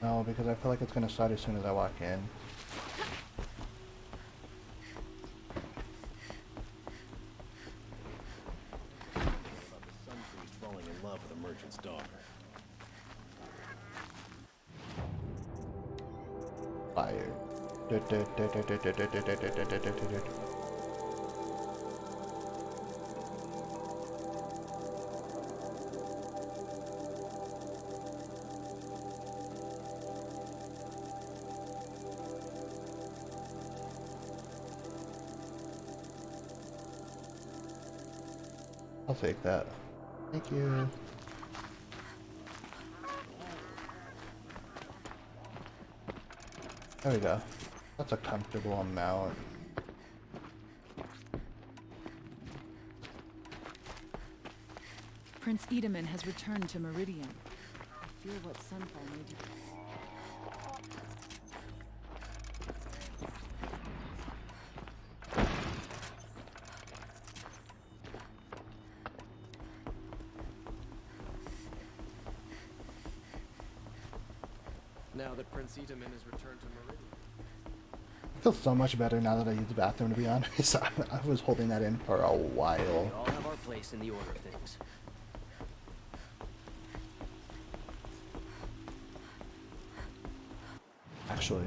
No, because I feel like it's gonna start as soon as I walk in. Falling in love with a merchant's daughter. Fire. I'll take that. Thank you. There we go. That's a comfortable amount. Prince Itamen has returned to Meridian. I fear what Sunfall may do. Now that Prince Itamen has returned to Meridian. I feel so much better now that I use the bathroom, to be honest. I was holding that in for a while. We all have our place in the order of things. Actually.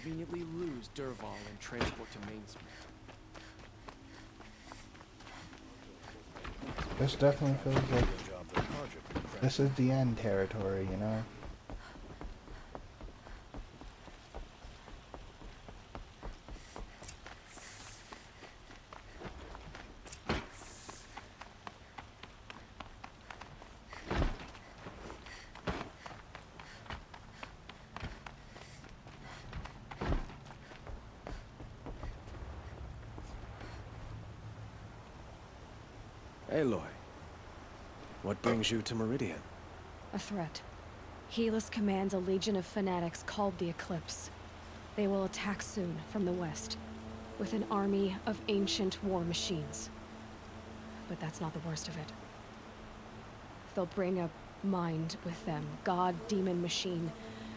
conveniently ruse Dervahl and transport to Mainsmouth. This definitely feels like this is the end territory, you know? Aloy, what brings you to Meridian? A threat. Helis commands a legion of fanatics called the Eclipse. They will attack soon from the west, with an army of ancient war machines. But that's not the worst of it. They'll bring a mind with them. God, demon, machine,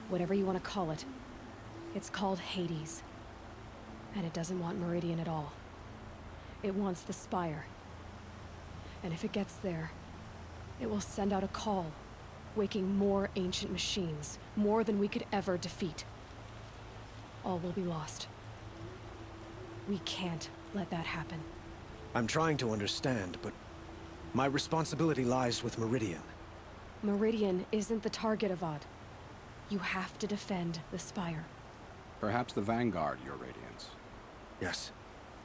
whatever you want to call it. It's called Hades. And it doesn't want Meridian at all. It wants the Spire. And if it gets there, it will send out a call, waking more ancient machines, more than we could ever defeat. All will be lost. We can't let that happen. I'm trying to understand, but my responsibility lies with Meridian. Meridian isn't the target, Avad. You have to defend the Spire. Perhaps the Vanguard, Your Radiance. Yes.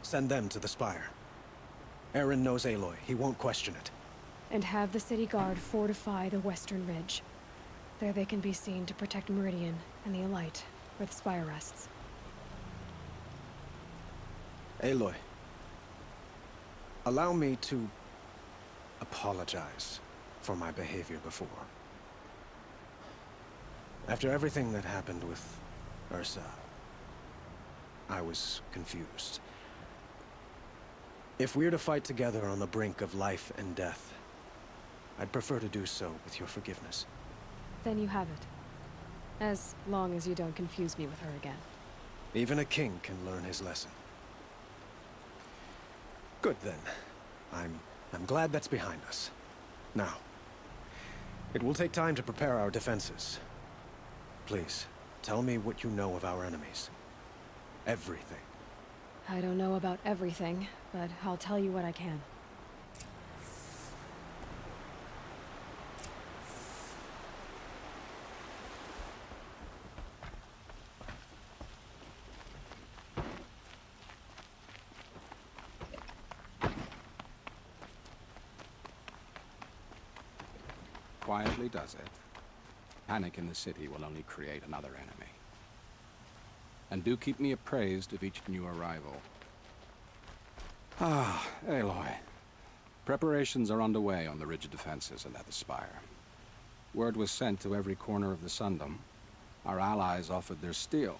Send them to the Spire. Eren knows Aloy. He won't question it. And have the city guard fortify the western ridge. There they can be seen to protect Meridian and the Elite, where the Spire rests. Aloy, allow me to apologize for my behavior before. After everything that happened with Ursa, I was confused. If we're to fight together on the brink of life and death, I'd prefer to do so with your forgiveness. Then you have it. As long as you don't confuse me with her again. Even a king can learn his lesson. Good then. I'm glad that's behind us. Now, it will take time to prepare our defenses. Please, tell me what you know of our enemies. Everything. I don't know about everything, but I'll tell you what I can. Quietly does it. Panic in the city will only create another enemy. And do keep me appraised of each new arrival. Ah, Aloy. Preparations are underway on the ridge defenses and at the Spire. Word was sent to every corner of the Sundom. Our allies offered their steel.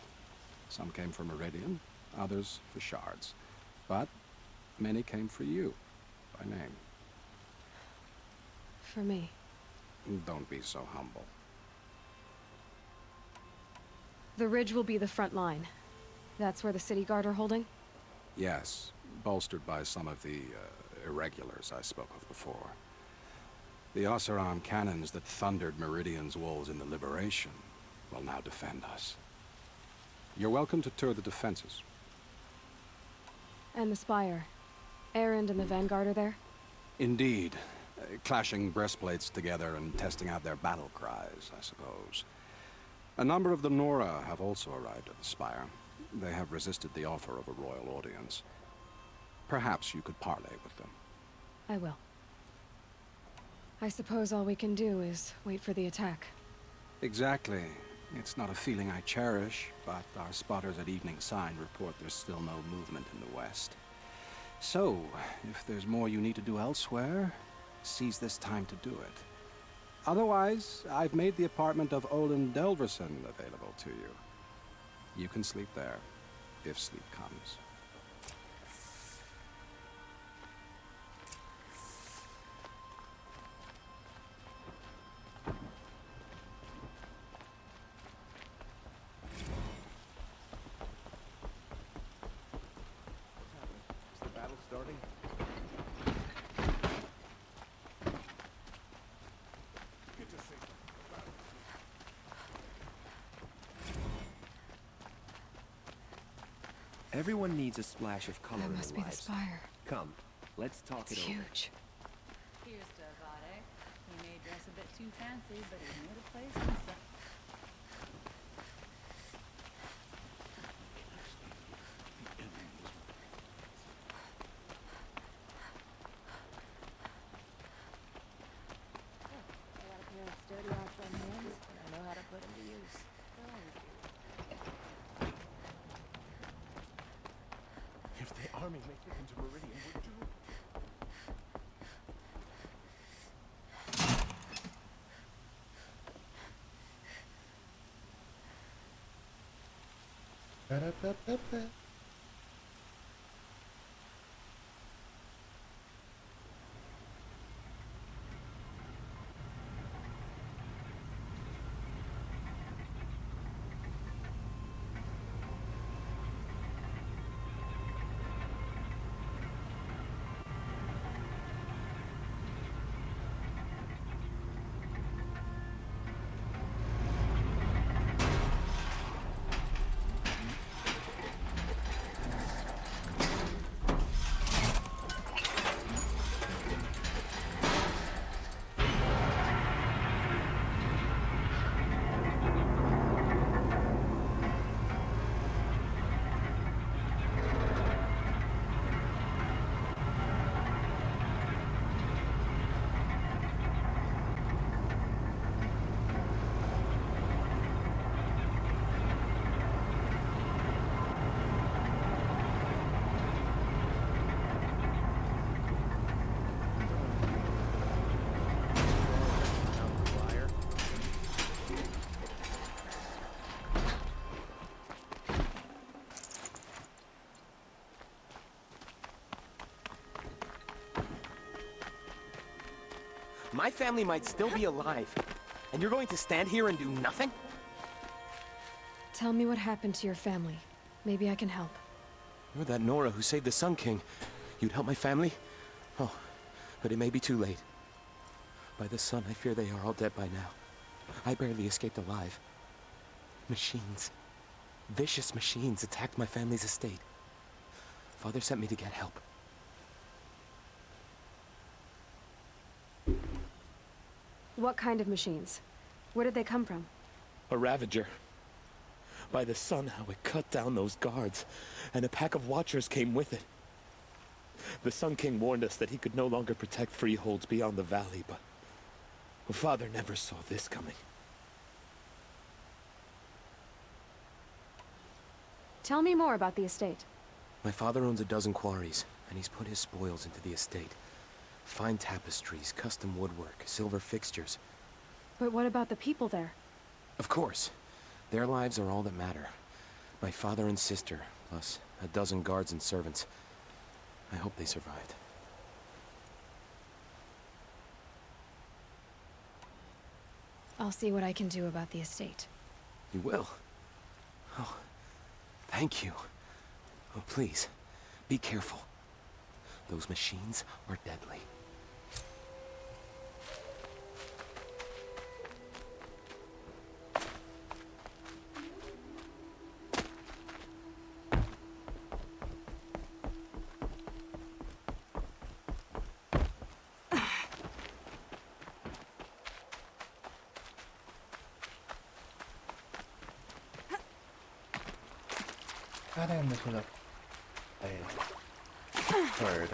Some came for Meridian, others for shards. But many came for you, by name. For me. Don't be so humble. The ridge will be the front line. That's where the city guard are holding? Yes, bolstered by some of the irregulars I spoke of before. The Oseram cannons that thundered Meridian's walls in the Liberation will now defend us. You're welcome to tour the defenses. And the Spire. Erend and the Vanguard are there? Indeed. Clashing breastplates together and testing out their battle cries, I suppose. A number of the Nora have also arrived at the Spire. They have resisted the offer of a royal audience. Perhaps you could parley with them. I will. I suppose all we can do is wait for the attack. Exactly. It's not a feeling I cherish, but our spotters at Evening Sign report there's still no movement in the west. So, if there's more you need to do elsewhere, seize this time to do it. Otherwise, I've made the apartment of Olin Delverson available to you. You can sleep there, if sleep comes. Is the battle starting? Everyone needs a splash of color That in must their be the lives. spire. Come, let's talk It's it over. huge. Here's to Vade. He may dress a bit too fancy, but he made a place himself. I got a pair of sturdy archer hands, and I know how to put them to use. If the army makes it into Meridian, we're doomed. Ba-da-ba-ba-ba. My family might still be alive, and you're going to stand here and do nothing? Tell me what happened to your family. Maybe I can help. You're that Nora who saved the Sun King. You'd help my family? Oh, but it may be too late. By the sun, I fear they are all dead by now. I barely escaped alive. Machines. Vicious machines attacked my family's estate. Father sent me to get help. What kind of machines? Where did they come from? A Ravager. By the sun, how it cut down those guards, and a pack of Watchers came with it. The Sun King warned us that he could no longer protect freeholds beyond the valley, but Father never saw this coming. Tell me more about the estate. My father owns a dozen quarries, and he's put his spoils into the estate. Fine tapestries, custom woodwork, silver fixtures. But what about the people there? Of course. Their lives are all that matter. My father and sister, plus a dozen guards and servants. I hope they survived. I'll see what I can do about the estate. You will? Oh, thank you. Oh, please, be careful. Those machines are deadly. God damn, this was a hard.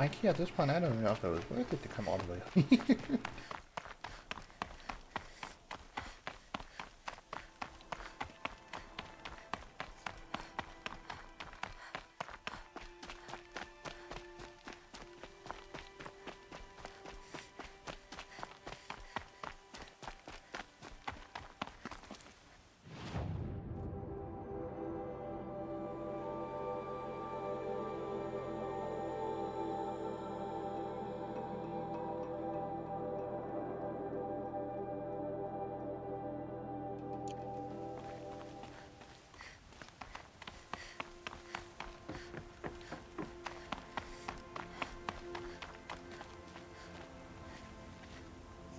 Mikey, at this point, I don't even know if it was worth it to come all the way up.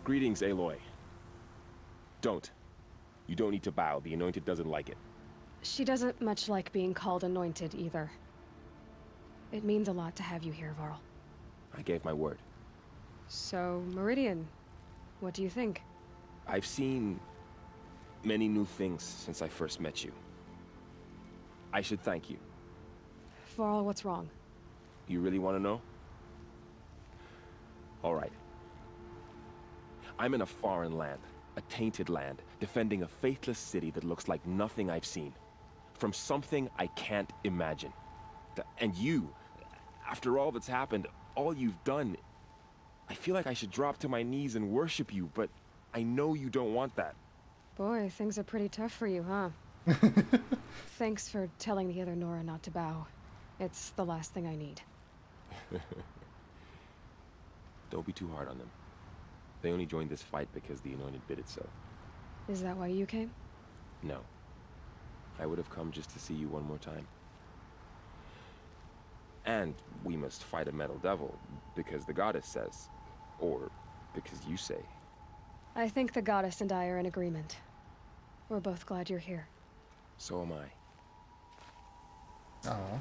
Greetings, Aloy. Don't. You don't need to bow. The Anointed doesn't like it. She doesn't much like being called anointed either. It means a lot to have you here, Varl. I gave my word. So, Meridian, what do you think? I've seen many new things since I first met you. I should thank you. Varl, what's wrong? You really want to know? All right. I'm in a foreign land, a tainted land, defending a faithless city that looks like nothing I've seen. From something I can't imagine. And you, after all that's happened, all you've done, I feel like I should drop to my knees and worship you, but I know you don't want that. Boy, things are pretty tough for you, huh? Thanks for telling the other Nora not to bow. It's the last thing I need. Don't be too hard on them. They only joined this fight because the Anointed bid it so. Is that why you came? No. I would have come just to see you one more time. And we must fight a metal devil, because the goddess says. Or because you say. I think the goddess and I are in agreement. We're both glad you're here. So am I. Aw.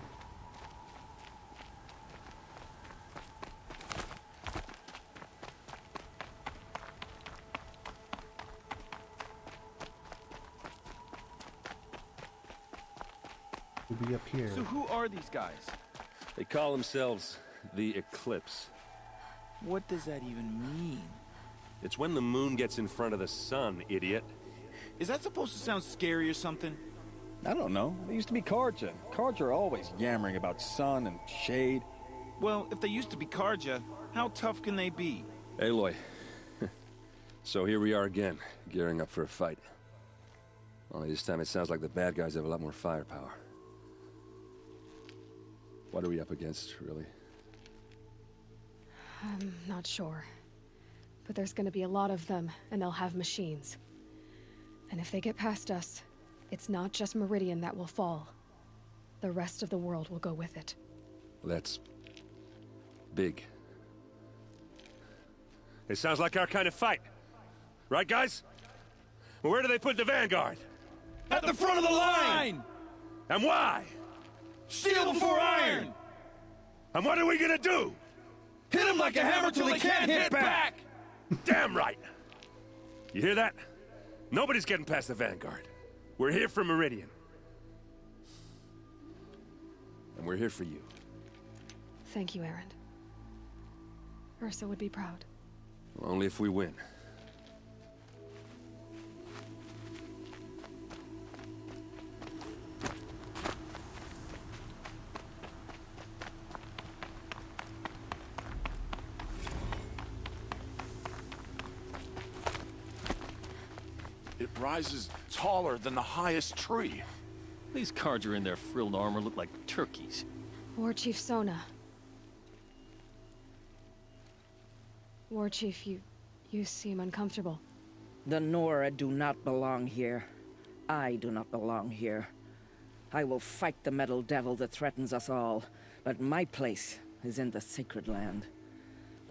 We'll be up here. So who are these guys? They call themselves the Eclipse. What does that even mean? It's when the moon gets in front of the sun, idiot. Is that supposed to sound scary or something? I don't know. They used to be Karja. Karja are always yammering about sun and shade. Well, if they used to be Karja, how tough can they be? Aloy. So here we are again, gearing up for a fight. Only this time it sounds like the bad guys have a lot more firepower. What are we up against, really? I'm not sure. But there's gonna be a lot of them, and they'll have machines. And if they get past us, it's not just Meridian that will fall. The rest of the world will go with it. Well, that's big. It sounds like our kind of fight. Right, guys? Well, where do they put the Vanguard? At the front of the line! And why? Steel before iron! And what are we gonna do? Hit them like a hammer till they can't hit back! Damn right! You hear that? Nobody's getting past the Vanguard. We're here for Meridian. And we're here for you. Thank you, Erend. Ursa would be proud. Well, only if we win. It rises taller than the highest tree. These Karja in their frilled armor look like turkeys. War Chief Sona. War Chief, you seem uncomfortable. The Nora do not belong here. I do not belong here. I will fight the metal devil that threatens us all, but my place is in the sacred land.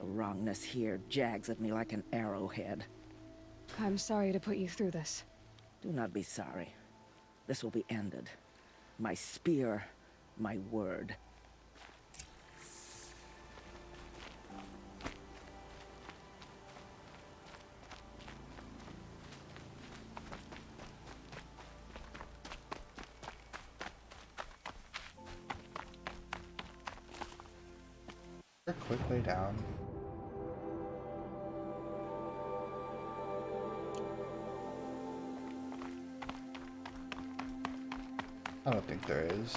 The wrongness here jags at me like an arrowhead. I'm sorry to put you through this. Do not be sorry. This will be ended. My spear, my word. quick way down. I don't think there is.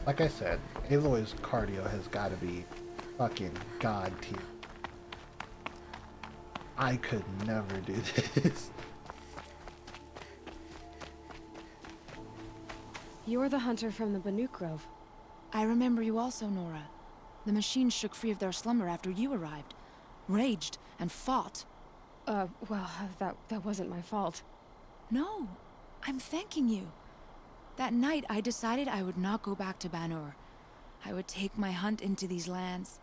Like I said, Aloy's cardio has got to be fucking god tier. I could never do this. You're the hunter from the Banuk Grove. I remember you also, Nora. The machines shook free of their slumber after you arrived. Raged and fought. Well, that wasn't my fault. No, I'm thanking you. That night, I decided I would not go back to Banur. I would take my hunt into these lands.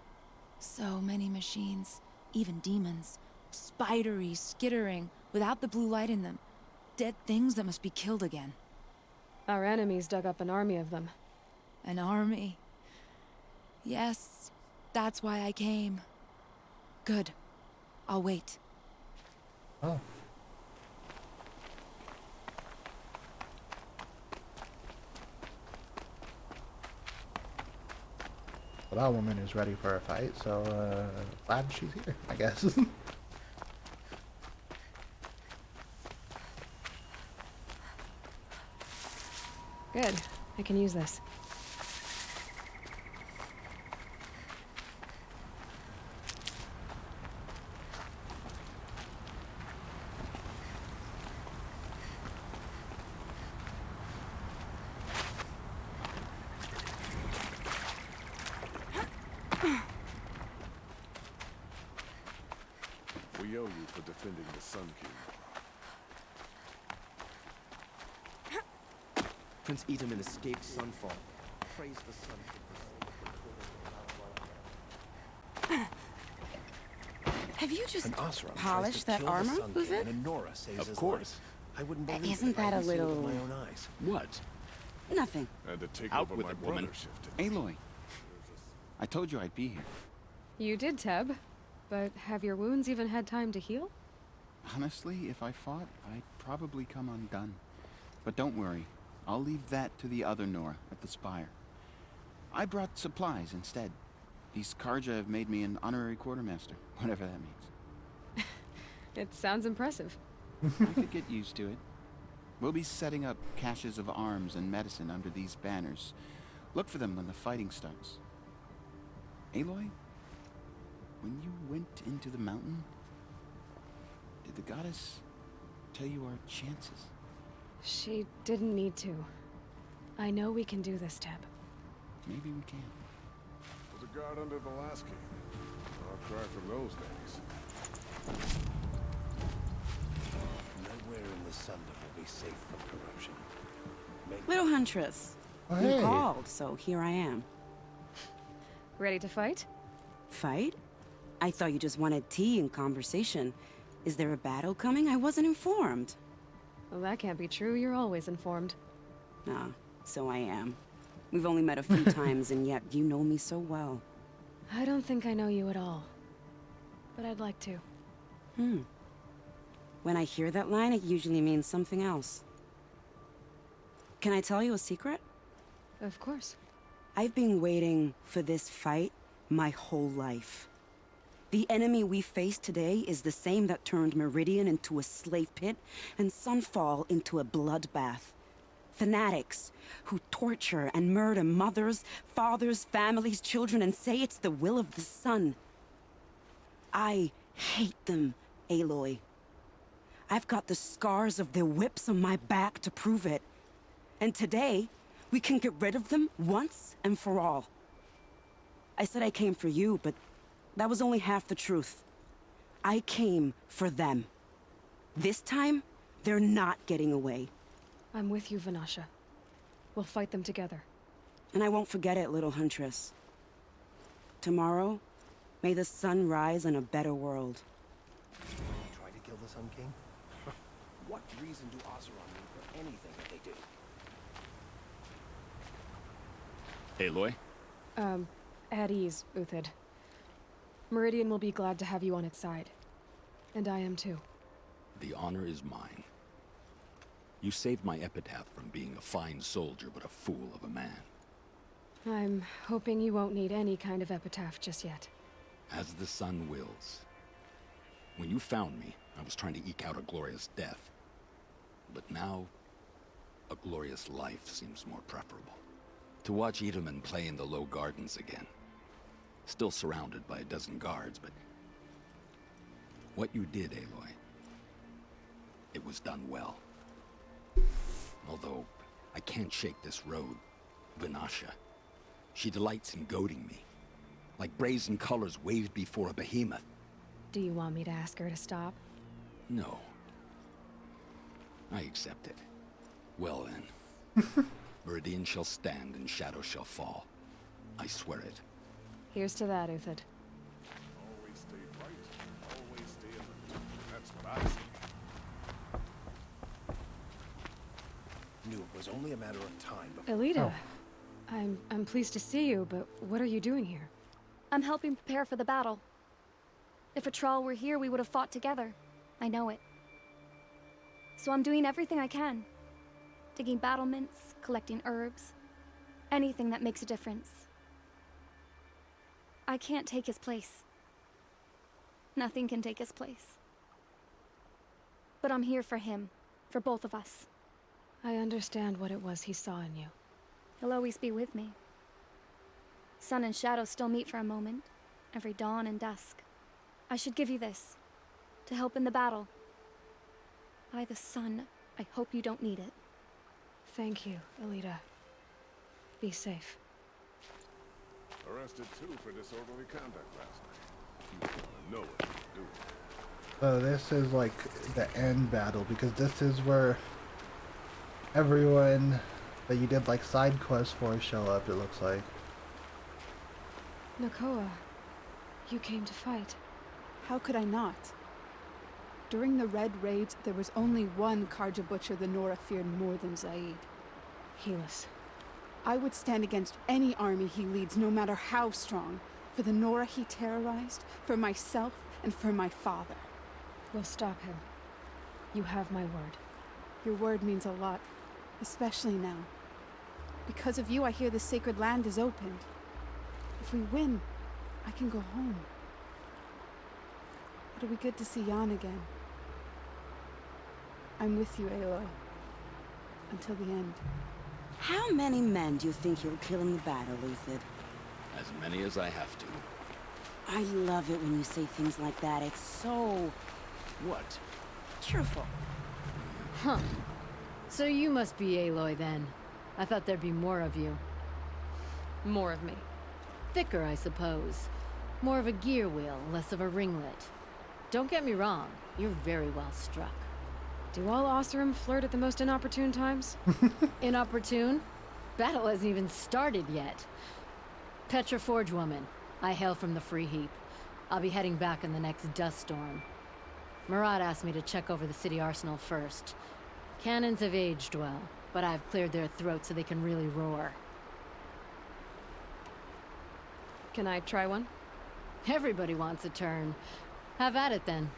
So many machines, even demons. Spidery, skittering, without the blue light in them. Dead things that must be killed again. Our enemies dug up an army of them. An army? Yes, that's why I came. Good. I'll wait. Oh. Well, that woman is ready for a fight, so glad she's here, I guess. Good. I can use this. We owe you for defending the Sun King. Prince Itamen escaped Sunfall. Praise the Sun King. Have you just An Oseram polished tries to that kill the armor, Sun King, Uthed? and Nora saves Of his course. life. I wouldn't believe Isn't it if I that a hadn't seen it with little- my own eyes. What? Nothing. And to take Out over with my it, woman. brothership. Aloy, I told you I'd be here. You did, Teb. But have your wounds even had time to heal? Honestly, if I fought, I'd probably come undone. But don't worry. I'll leave that to the other Nora at the Spire. I brought supplies instead. These Karja have made me an honorary quartermaster, whatever that means. It sounds impressive. I could get used to it. We'll be setting up caches of arms and medicine under these banners. Look for them when the fighting starts. Aloy, when you went into the mountain, did the goddess tell you our chances? She didn't need to. I know we can do this, Teb. Maybe we can. Was a guard under the last king. I'll cry from those days. Nowhere in the Sundom will be safe from corruption. Little Huntress. Oh, You hey. called, so here I am. Ready to fight? Fight? I thought you just wanted tea and conversation. Is there a battle coming? I wasn't informed. Well, that can't be true. You're always informed. Ah, so I am. We've only met a few times, and yet you know me so well. I don't think I know you at all. But I'd like to. When I hear that line, it usually means something else. Can I tell you a secret? Of course. I've been waiting for this fight my whole life. The enemy we face today is the same that turned Meridian into a slave pit and Sunfall into a bloodbath. Fanatics who torture and murder mothers, fathers, families, children, and say it's the will of the sun. I hate them, Aloy. I've got the scars of their whips on my back to prove it. And today, we can get rid of them once and for all. I said I came for you, but that was only half the truth. I came for them. This time, they're not getting away. I'm with you, Vanasha. We'll fight them together. And I won't forget it, little Huntress. Tomorrow, may the sun rise in a better world. Try to kill the Sun King? What reason do Oseram need for anything that they do? Aloy? At ease, Uthid. Meridian will be glad to have you on its side. And I am too. The honor is mine. You saved my epitaph from being a fine soldier, but a fool of a man. I'm hoping you won't need any kind of epitaph just yet. As the sun wills. When you found me, I was trying to eke out a glorious death. But now, a glorious life seems more preferable. To watch Edelman play in the Low Gardens again. Still surrounded by a dozen guards, but... what you did, Aloy, it was done well. Although, I can't shake this road, Vinasha. She delights in goading me. Like brazen colors waved before a behemoth. Do you want me to ask her to stop? No. I accept it. Well then. Meridian shall stand and shadow shall fall. I swear it. Here's to that, Uthid. Always stay right, always stay alert. That's what I say. Knew it was only a matter of time before... Elita, I'm pleased to see you, but what are you doing here? I'm helping prepare for the battle. If Atral were here, we would have fought together. I know it. So I'm doing everything I can. Digging battlements, collecting herbs. Anything that makes a difference. I can't take his place. Nothing can take his place. But I'm here for him. For both of us. I understand what it was he saw in you. He'll always be with me. Sun and shadow still meet for a moment. Every dawn and dusk. I should give you this. To help in the battle. By the sun, I hope you don't need it. Thank you, Elita. Be safe. Arrested too for disorderly conduct last night. You wanna know what you do. So this is like the end battle, because this is where everyone that you did like side quests for show up, it looks like. Nakoa, you came to fight. How could I not? During the Red Raids, there was only one Carja Butcher the Nora feared more than Zaid. Helis. I would stand against any army he leads, no matter how strong. For the Nora he terrorized, for myself, and for my father. We'll stop him. You have my word. Your word means a lot, especially now. Because of you, I hear the sacred land is opened. If we win, I can go home. It'll be good to see Jan again. I'm with you, Aloy. Until the end. How many men do you think you'll kill in the battle, Uthid? As many as I have to. I love it when you say things like that. It's so... What? cheerful. Huh. So you must be Aloy then. I thought there'd be more of you. More of me. Thicker, I suppose. More of a gear wheel, less of a ringlet. Don't get me wrong, you're very well struck. Do all Oseram flirt at the most inopportune times? Inopportune? Battle hasn't even started yet. Petra Forge woman. I hail from the Free Heap. I'll be heading back in the next dust storm. Marat asked me to check over the city arsenal first. Cannons have aged well, but I've cleared their throats so they can really roar. Can I try one? Everybody wants a turn. Have at it then.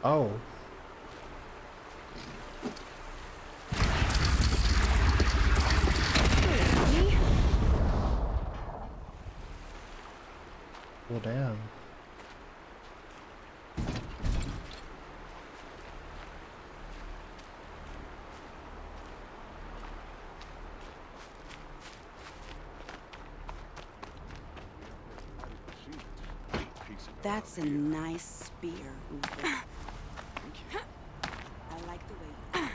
Oh. Well, damn. That's a nice spear, Uther. I like the way you do that.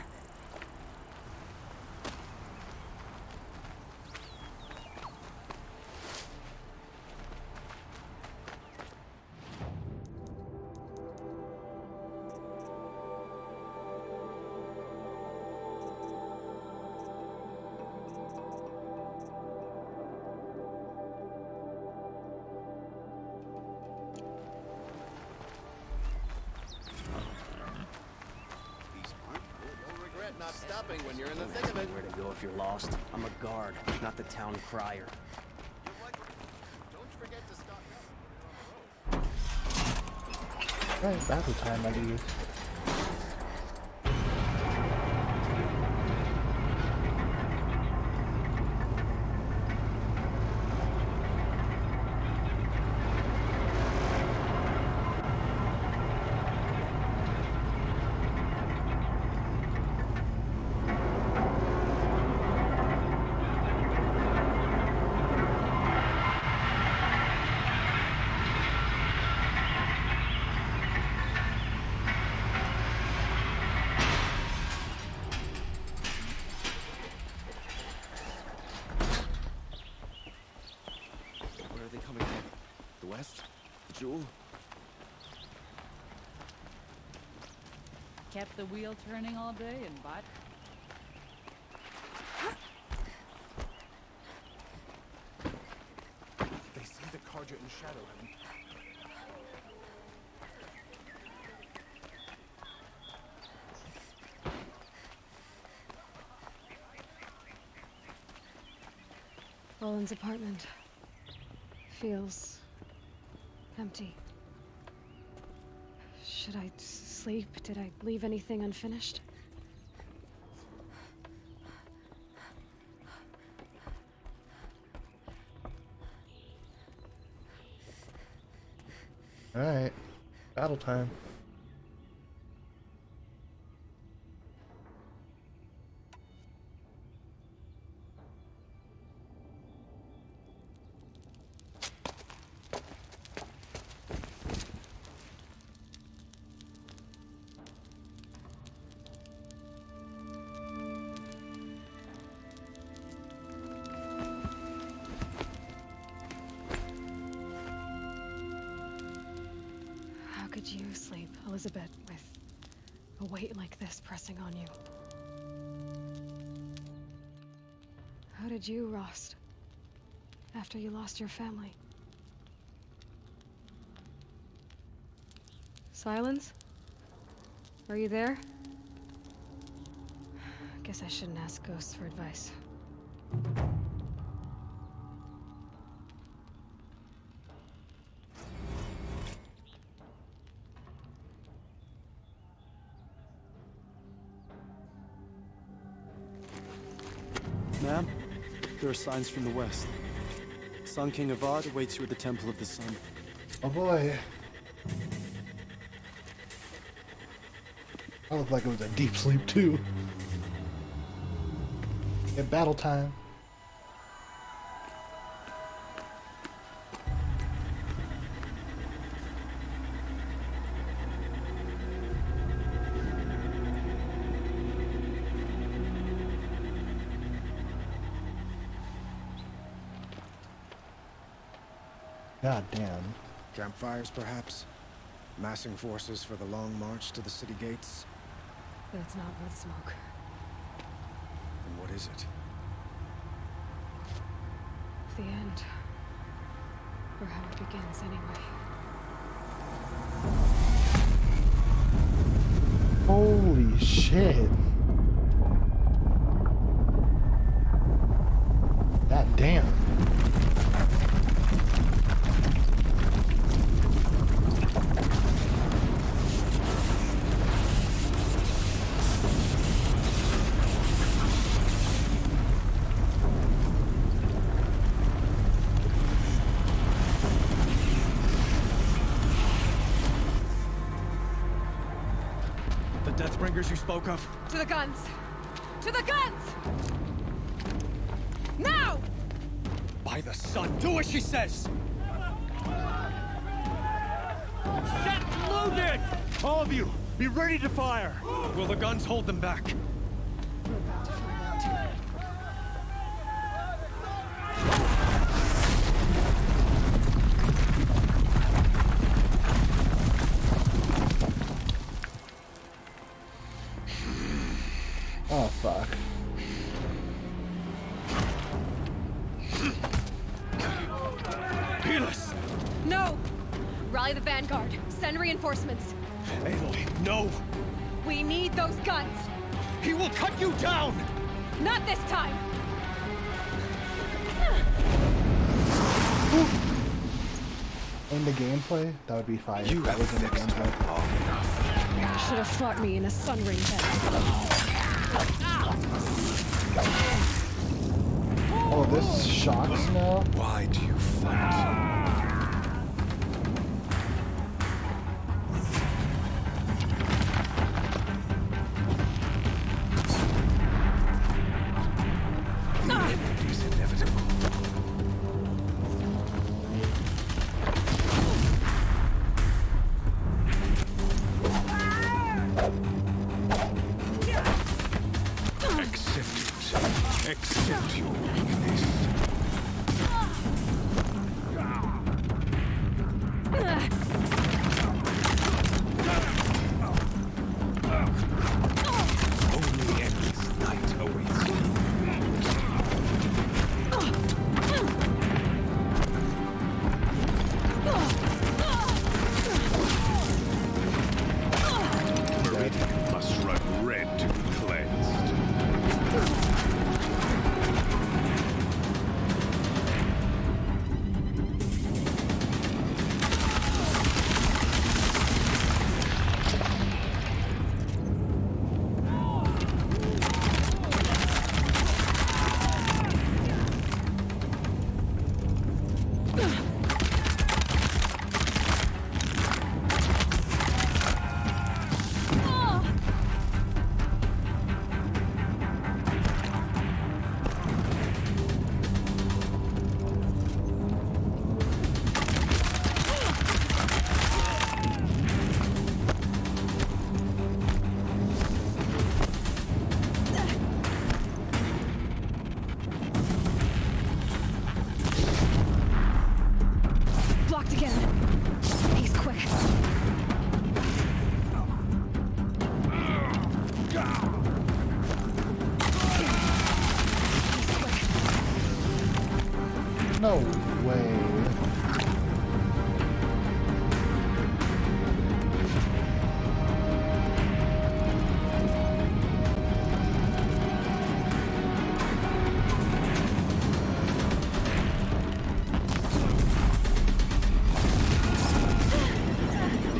mind not stopping when you're in the thick of it. Where to go if you're lost? I'm a guard, not the town crier. Don't forget to stock up. Right, battle time, I guess. Where are they coming from? The west? The Jewel? Kept the wheel turning all day and bought. They see the Carja in shadow, haven't they? Roland's apartment feels empty. Should I sleep? Did I leave anything unfinished? Alright, battle time. How could you sleep, Elizabeth, with a weight like this pressing on you? How did you, Rost, after you lost your family? Silence? Are you there? Guess I shouldn't ask ghosts for advice. Ma'am, there are signs from the west. Sun King Avad awaits you at the Temple of the Sun. Oh boy. I look like it was a deep sleep too. At battle time. God damn. Campfires, perhaps? Massing forces for the long march to the city gates? But it's not worth smoke. Then what is it? The end. Or how it begins, anyway. Holy shit. God damn. Deathbringers you spoke of? To the guns! To the guns! Now! By the sun, do as she says! Set loaded! All of you, be ready to fire! Will the guns hold them back? We're about to find out too. Oh, fuck. Helis! No! Rally the Vanguard. Send reinforcements. Aloy, no! We need those guns! He will cut you down! Not this time! In the gameplay, that would be fire. That was in the gameplay. You should have fought me in a sun ring then. Oh, this shocks now? Why do you fight? It's inevitable. Accept your weakness. Only endless night awaits you. Meridian must run red to be cleansed. Blocked again. He's quick. No way.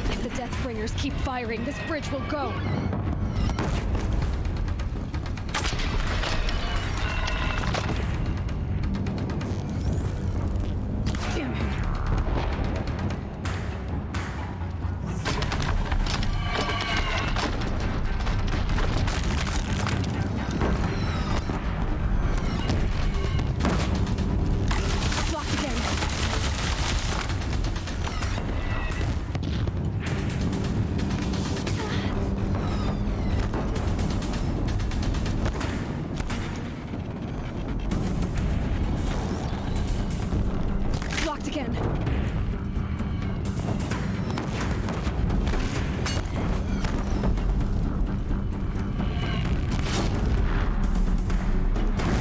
If the Deathbringers keep firing, this bridge will go. Damn it. Blocked again. Blocked again.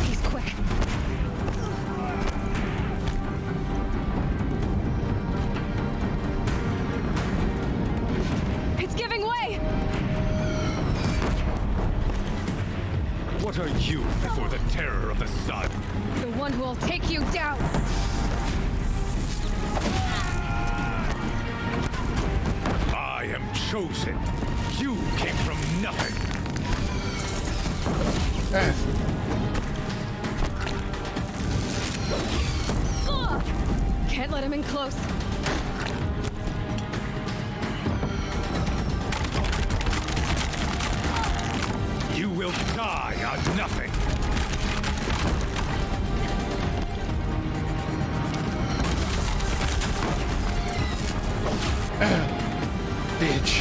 He's quick. It's giving way! What are you before the terror of the sun? The one who will take you down! I am chosen. You came from nothing. Ugh! Can't let him in close. You will die on nothing. Bitch.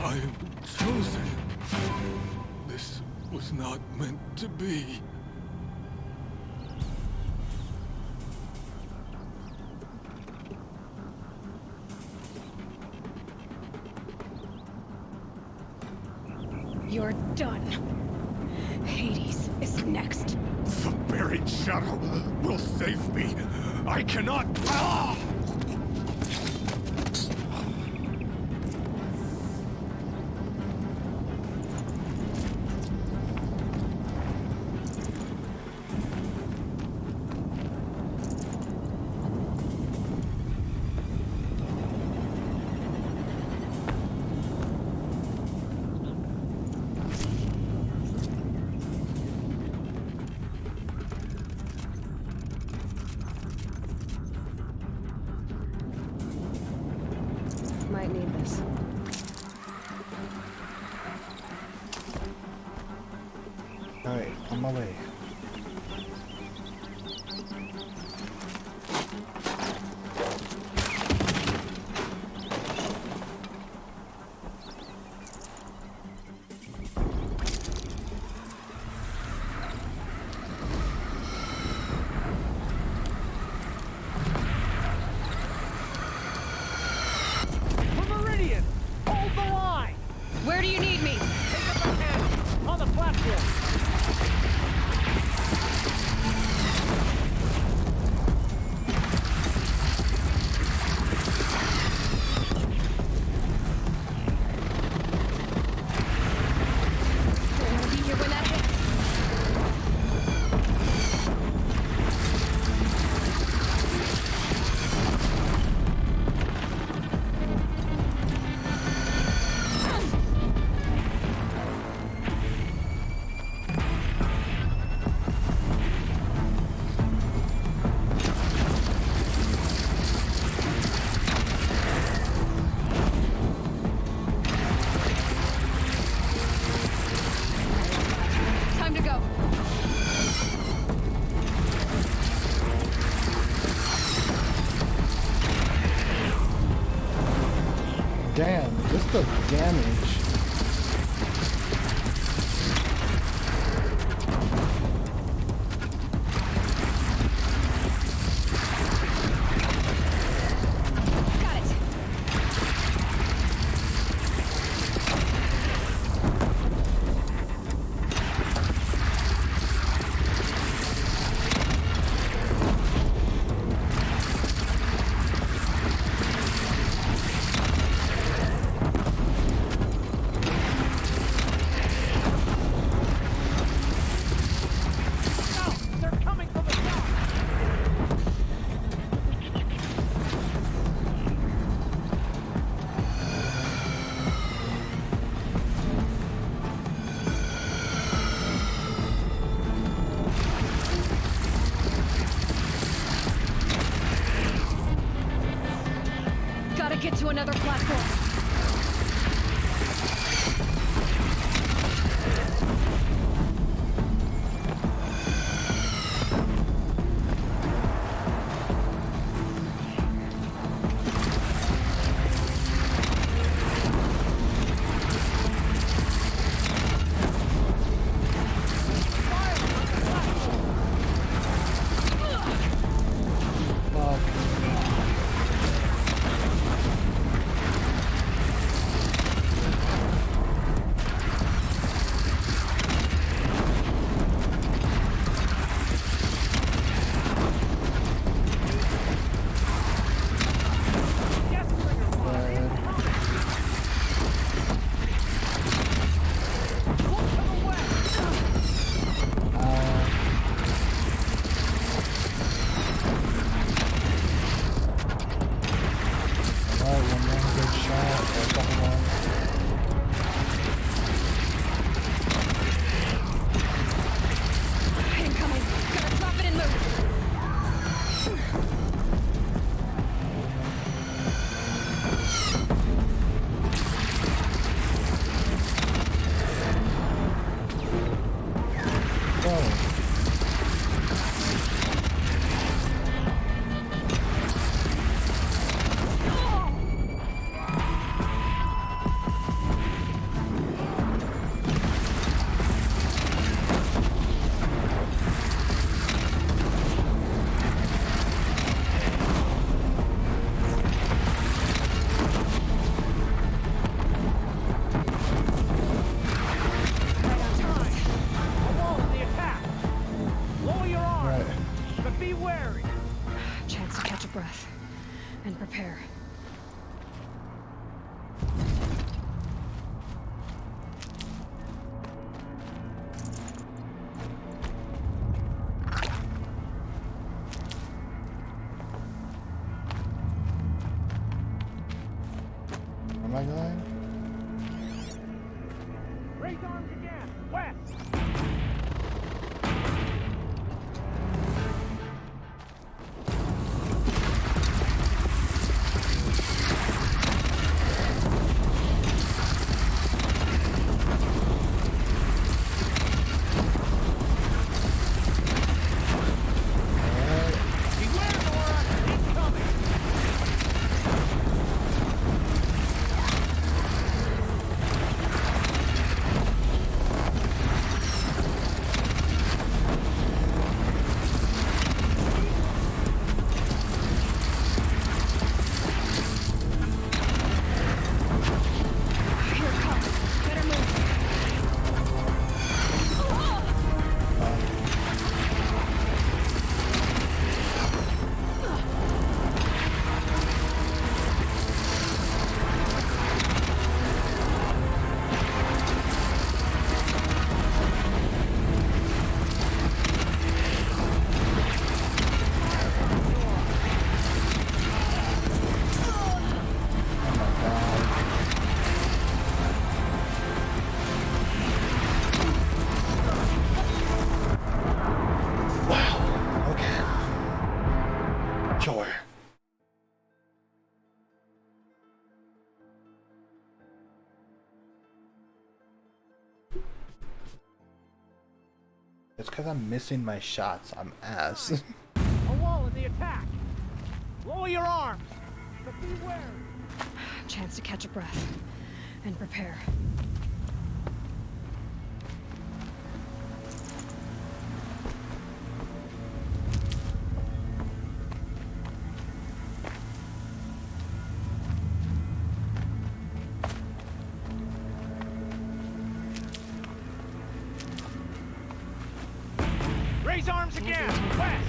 I am chosen. This was not meant to be. You're done. Hades is next. The buried shadow will save me. I cannot. Ah! my way. Meridian! Hold the line! Where do you need me? Take up a hand! On the platform! I want to be here when that hits. Time to go. Damn, just the damage. Got it. They're coming from the top! Gotta get to another platform. Incoming. Gotta drop it and move. Alone, the attack! Lower your arms! But be wary! Chance to catch a breath and prepare. Where am I going? Raise arms again! West! It's because I'm missing my shots. I'm ass. A wall in the attack. Lower your arms. But be wary. Chance to catch a breath and prepare. Raise arms again. West.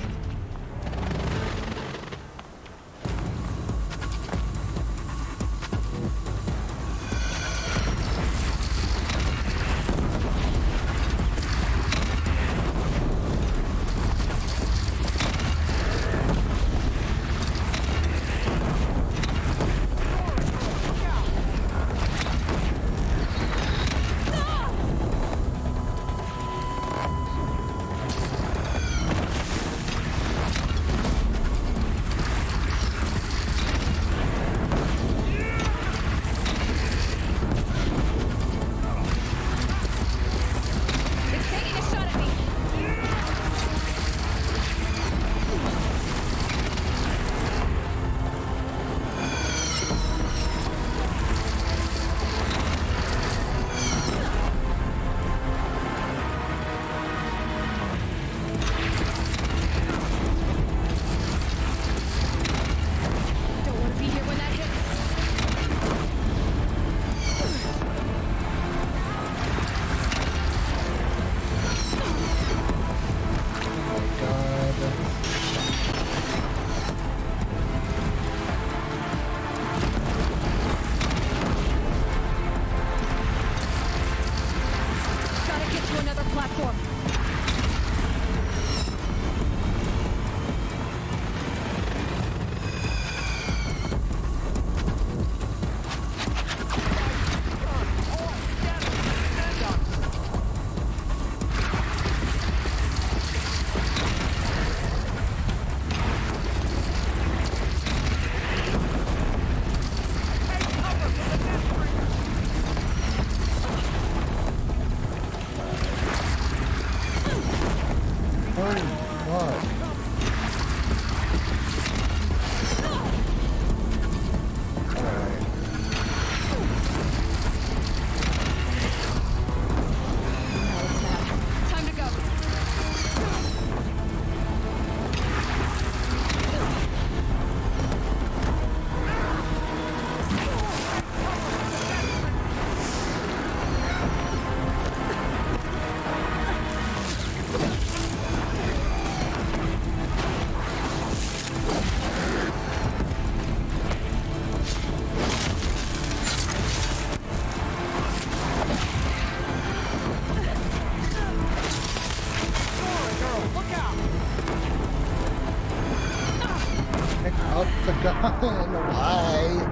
Why?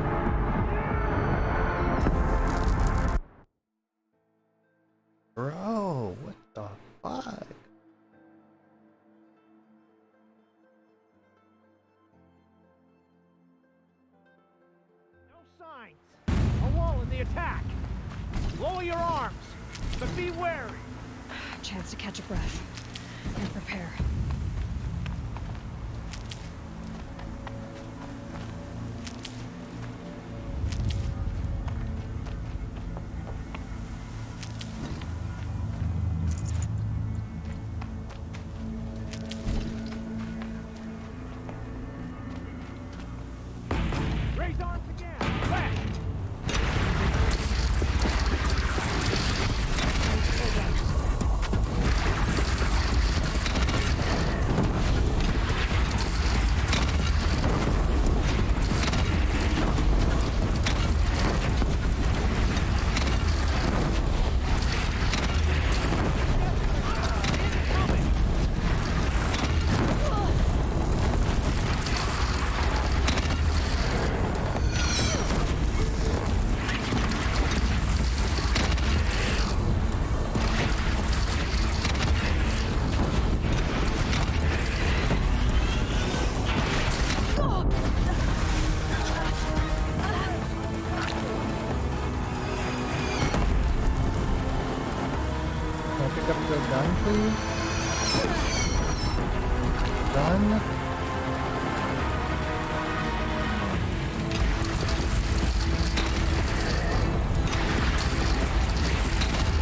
Bro, what the fuck? No signs. A wall in the attack. Lower your arms. But be wary. Chance to catch a breath and prepare. Raise arms again. West. Can I pick up the gun, please? Done.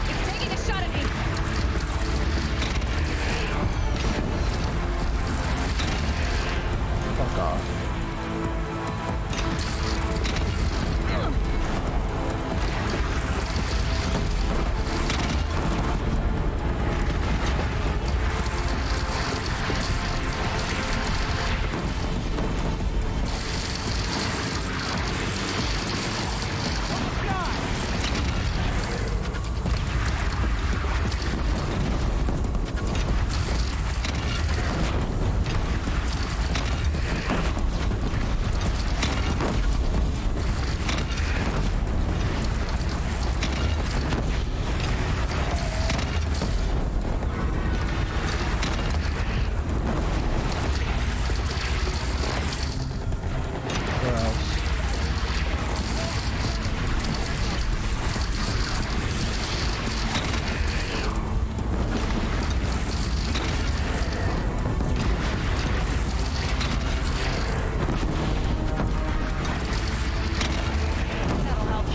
It's taking a shot at me. Fuck off. Where else? That'll help.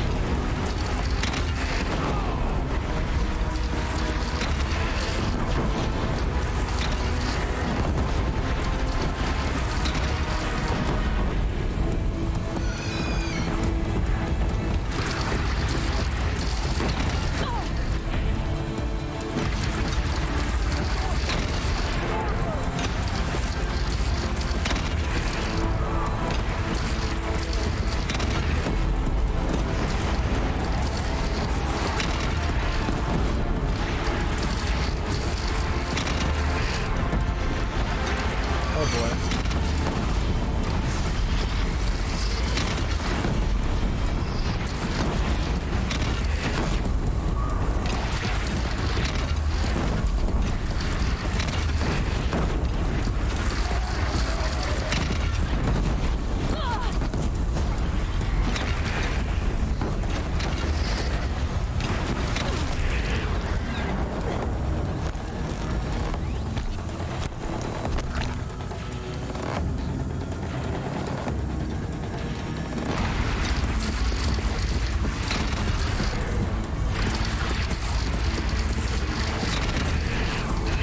Oh boy.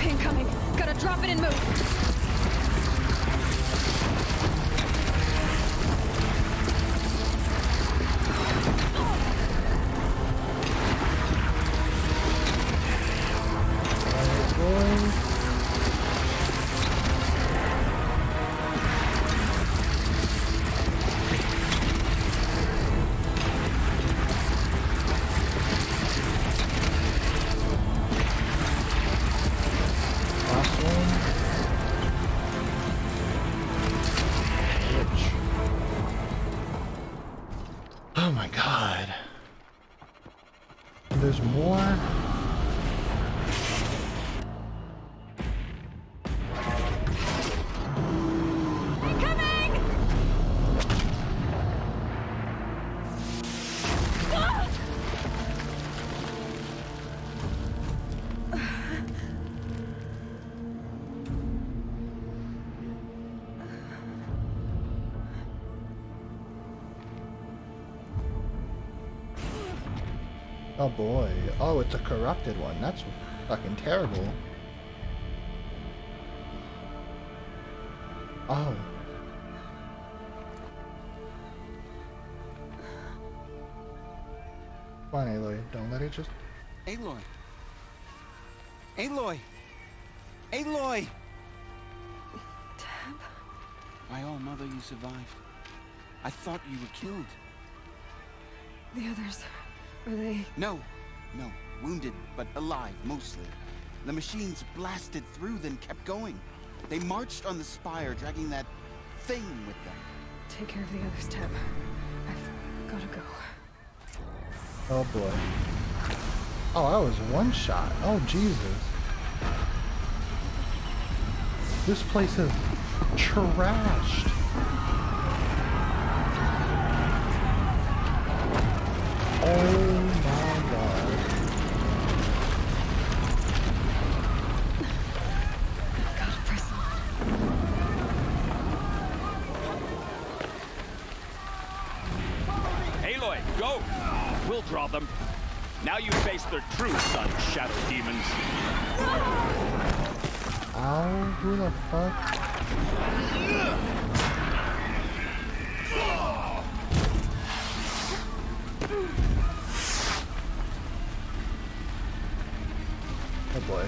Incoming. Gotta drop it and move. Alright, boys. Last one. Rich. Oh my god. There's more. Incoming! Ah! Oh boy. Oh, it's a corrupted one. That's fucking terrible. Oh. Come on, Aloy. Don't let it just... Aloy! Aloy! Aloy! My own mother, you survived. I thought you were killed. The others, are they... No. Wounded, but alive, mostly. The machines blasted through, then kept going. They marched on the spire, dragging that thing with them. Take care of the others, Teb. I've gotta go. Oh boy. Oh, that was one shot. Oh, Jesus. This place is trashed. Oh my god. their true sun, shadow demons. Ow, who the fuck? Oh boy.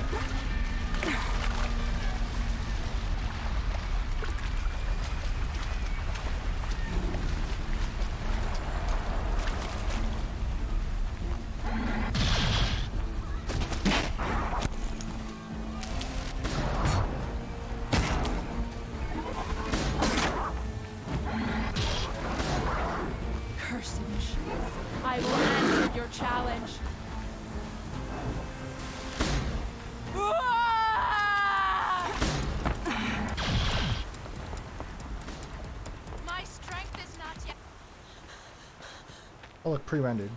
Cursed machines. I will answer your challenge. My strength is not yet. Oh look, pre-rendered.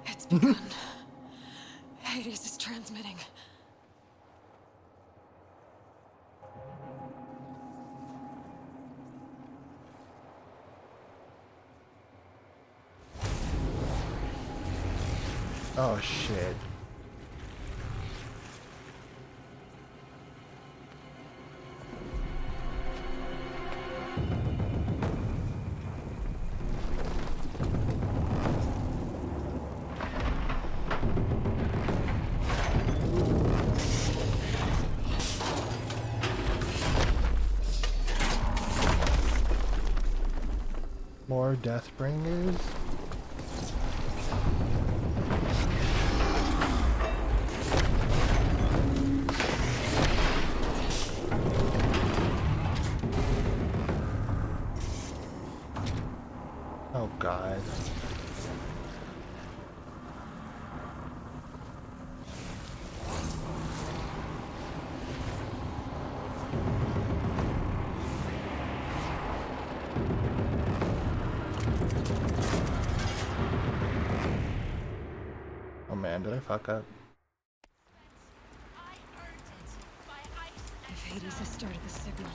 It's begun. Hades is transmitting. Oh shit. More Deathbringers? Oh god. Oh man, did I fuck up? If Hades has started the signal,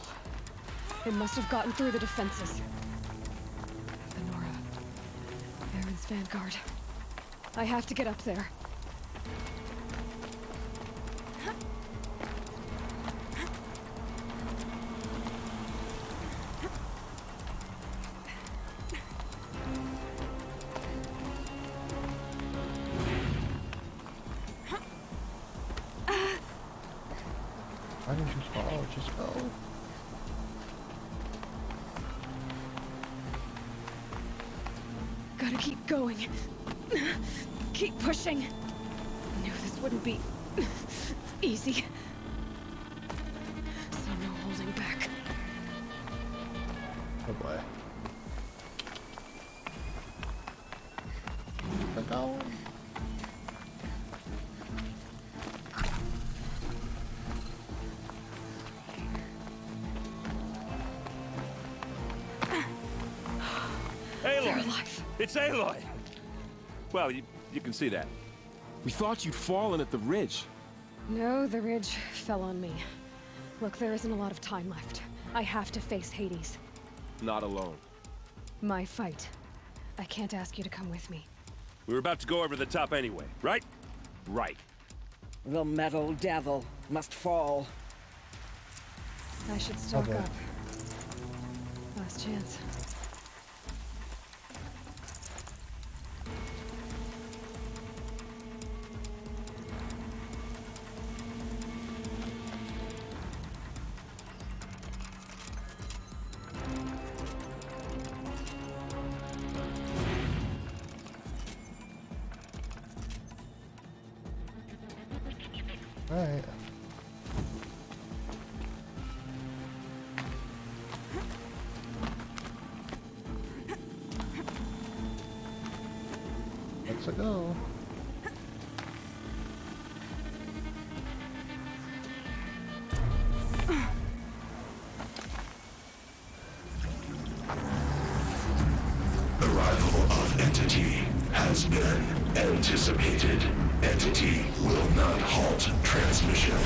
it must have gotten through the defenses. Benora. Baron's vanguard. I have to get up there. Why didn't you fall? Just go. Gotta keep going. Keep pushing. Knew this wouldn't be easy. So no holding back. Oh boy. Keep going. Aloy! It's Aloy! Well, you can see that. We thought you'd fallen at the ridge. No, the ridge fell on me. Look, there isn't a lot of time left. I have to face Hades. Not alone. My fight. I can't ask you to come with me. We were about to go over the top anyway, right? Right. The metal devil must fall. I should stock Okay. up. Last chance. Alright. Let's go. Arrival of Entity has been anticipated. Entity will not halt transmission.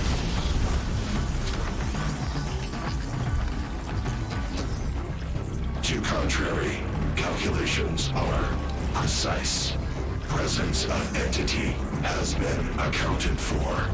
To contrary, calculations are precise. presence of entity has been accounted for.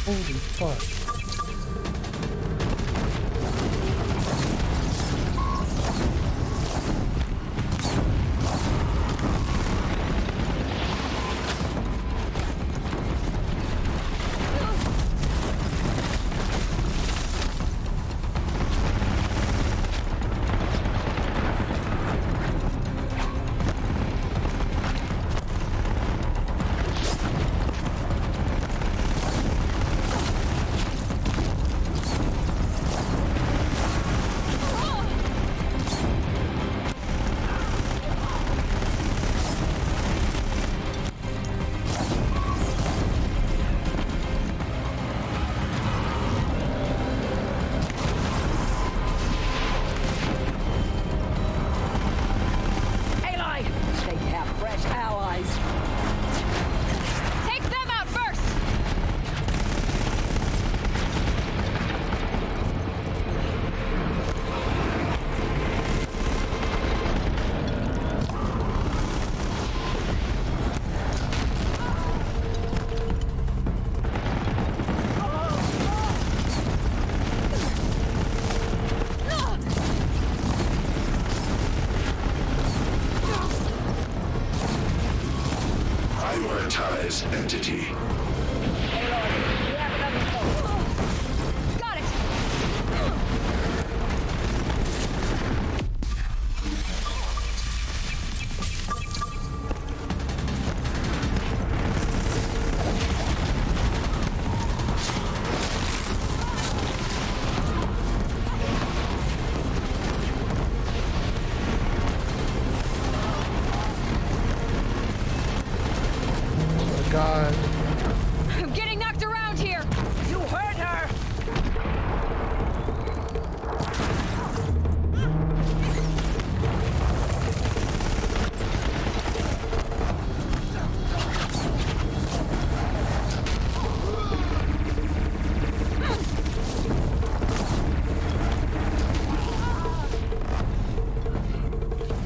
Holy fuck. Prioritize entity. Got it! God. I'm getting knocked around here! You heard her!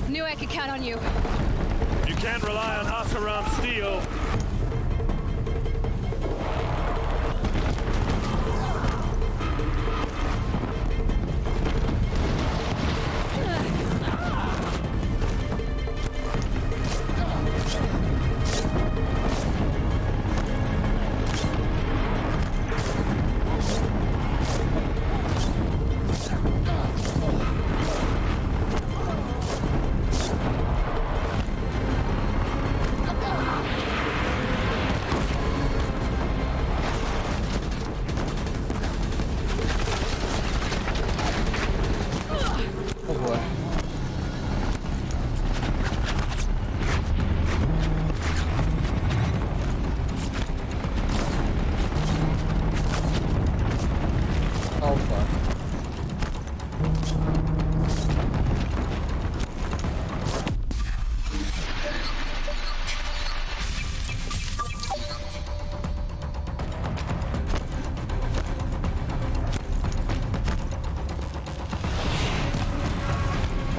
Knew I could count on you. You can't rely on Oseram's steel.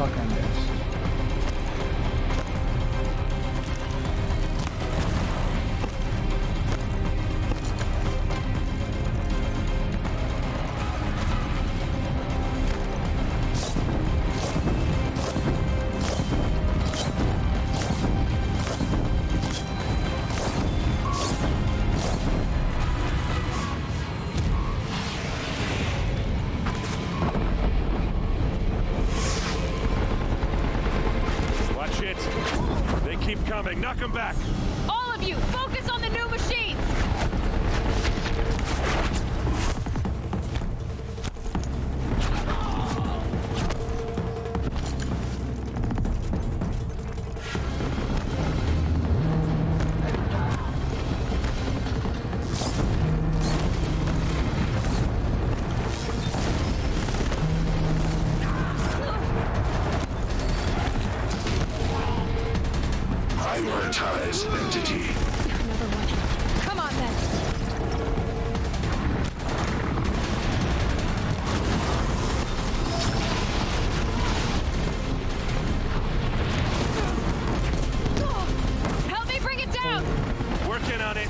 fuck I missed? Watch it. They keep coming. Knock them back. All of you, focus on the new machines! Prioritize entity. Come on then! Help me bring it down! Working on it.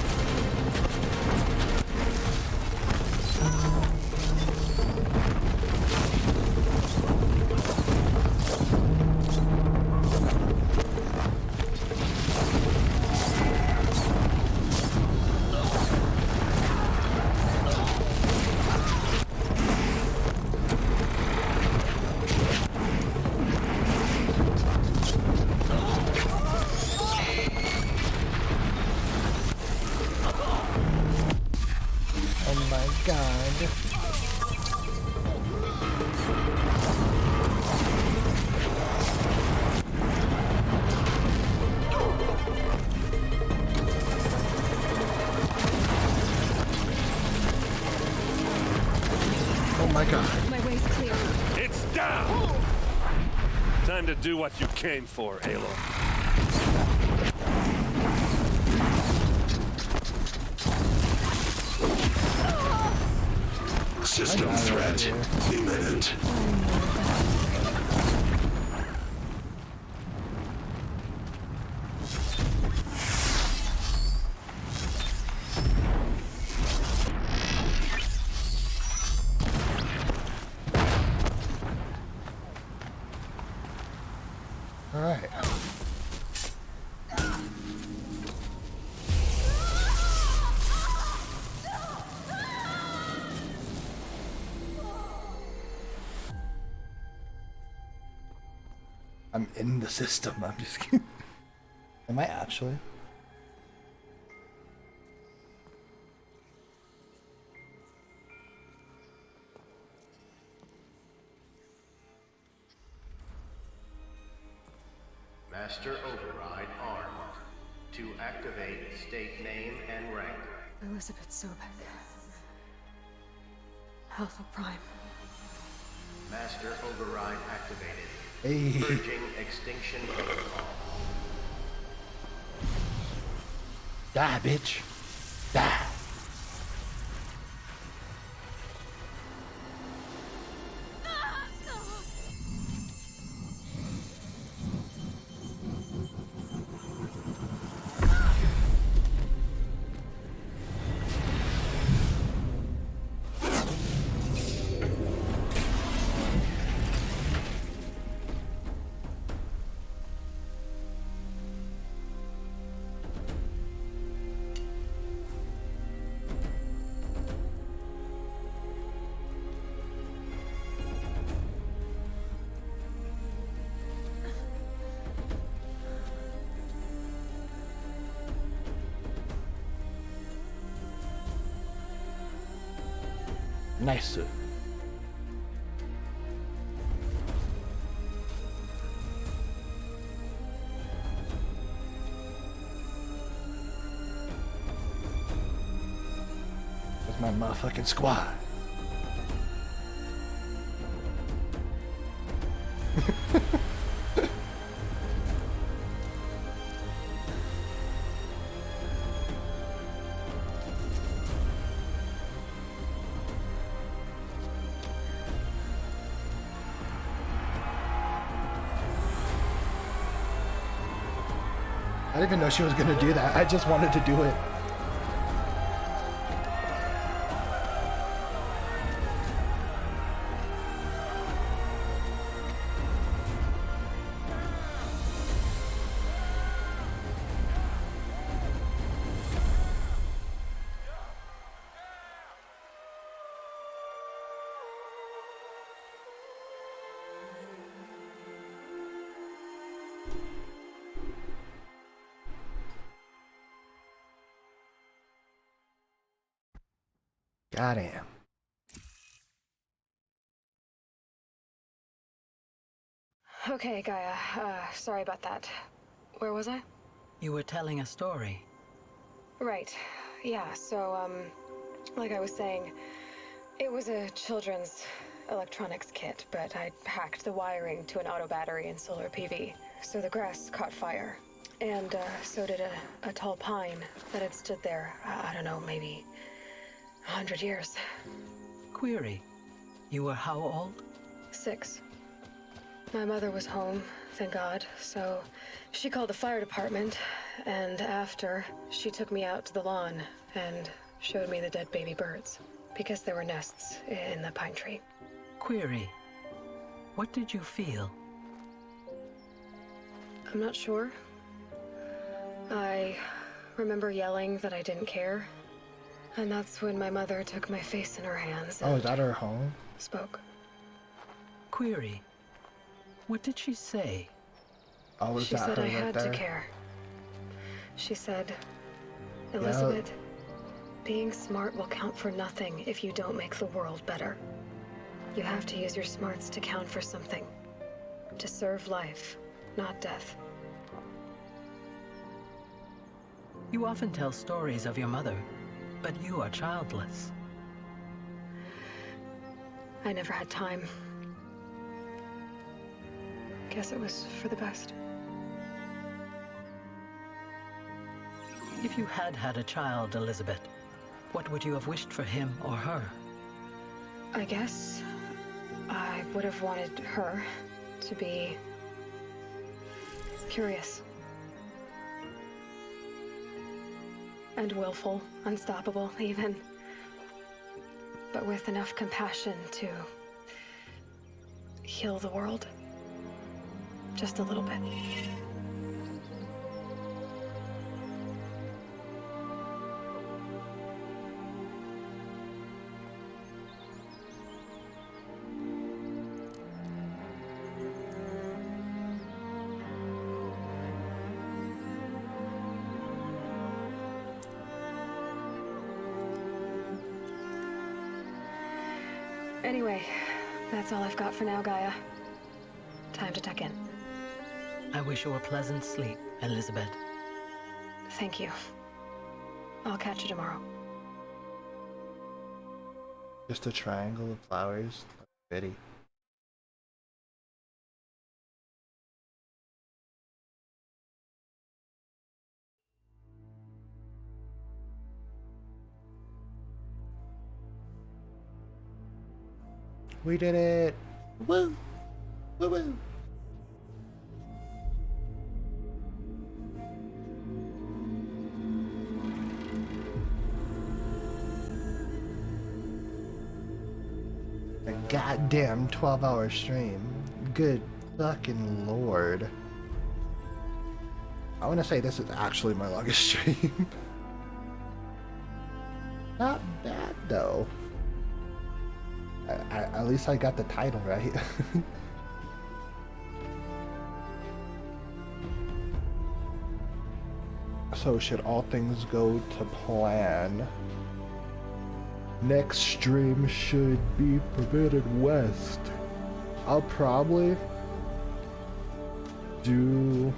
Oh my god. Oh my god. My way's clear. It's down! Time to do what you came for, Aloy. System threat imminent. All right. I'm in the system. I'm just kidding. Am I actually? Master Override armed. To activate, state name and rank. Elizabeth Sobek. Alpha Prime. Master Override activated. Hey. Purging extinction protocol. Die, bitch. Die. Nice. That's my motherfucking squad. I didn't even know she was gonna do that. I just wanted to do it. Goddamn. Okay, Gaia. Sorry about that. Where was I? You were telling a story. Right. Yeah, so, like I was saying, it was a children's electronics kit, but I'd hacked the wiring to an auto battery and solar PV. So the grass caught fire. And, so did a tall pine that had stood there, I don't know, maybe 100 years. Query. You were how old? 6. My mother was home, thank God, so she called the fire department, and after, she took me out to the lawn and showed me the dead baby birds, because there were nests in the pine tree. Query. What did you feel? I'm not sure. I remember yelling that I didn't care, and that's when my mother took my face in her hands Oh, and is that her home? spoke. Query. What did she say? Oh, is She that said her I right had there? to care. She said, Elizabeth, being smart will count for nothing if you don't make the world better. You have to use your smarts to count for something. To serve life, not death. You often tell stories of your mother, but you are childless. I never had time. Guess it was for the best. If you had had a child, Elizabeth, what would you have wished for him or her? I guess I would have wanted her to be curious. And willful, unstoppable, even. But with enough compassion to heal the world. Just a little bit. Anyway, that's all I've got for now, Gaia. Time to tuck in. I wish you a pleasant sleep, Elizabeth. Thank you. I'll catch you tomorrow. Just a triangle of flowers. Pretty. We did it! Woo! Woo woo! A goddamn 12-hour stream. Good fucking lord. I want to say this is actually my longest stream. Not bad though. At least I got the title right. So should all things go to plan, next stream should be Forbidden West. I'll probably do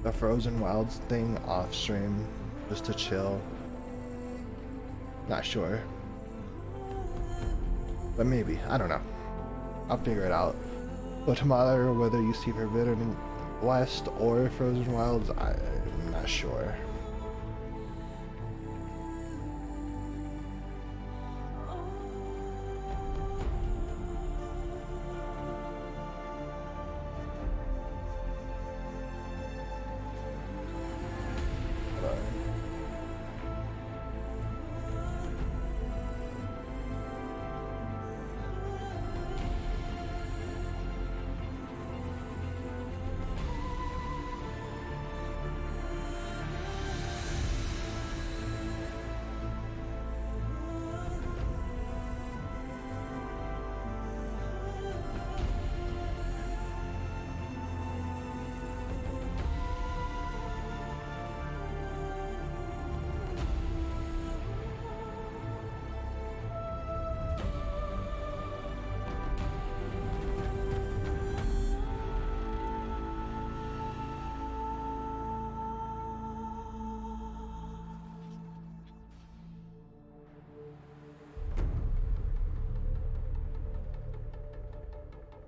the Frozen Wilds thing off stream just to chill. Not sure. But maybe, I don't know. I'll figure it out. But tomorrow, whether you see Forbidden West or Frozen Wilds, I'm not sure.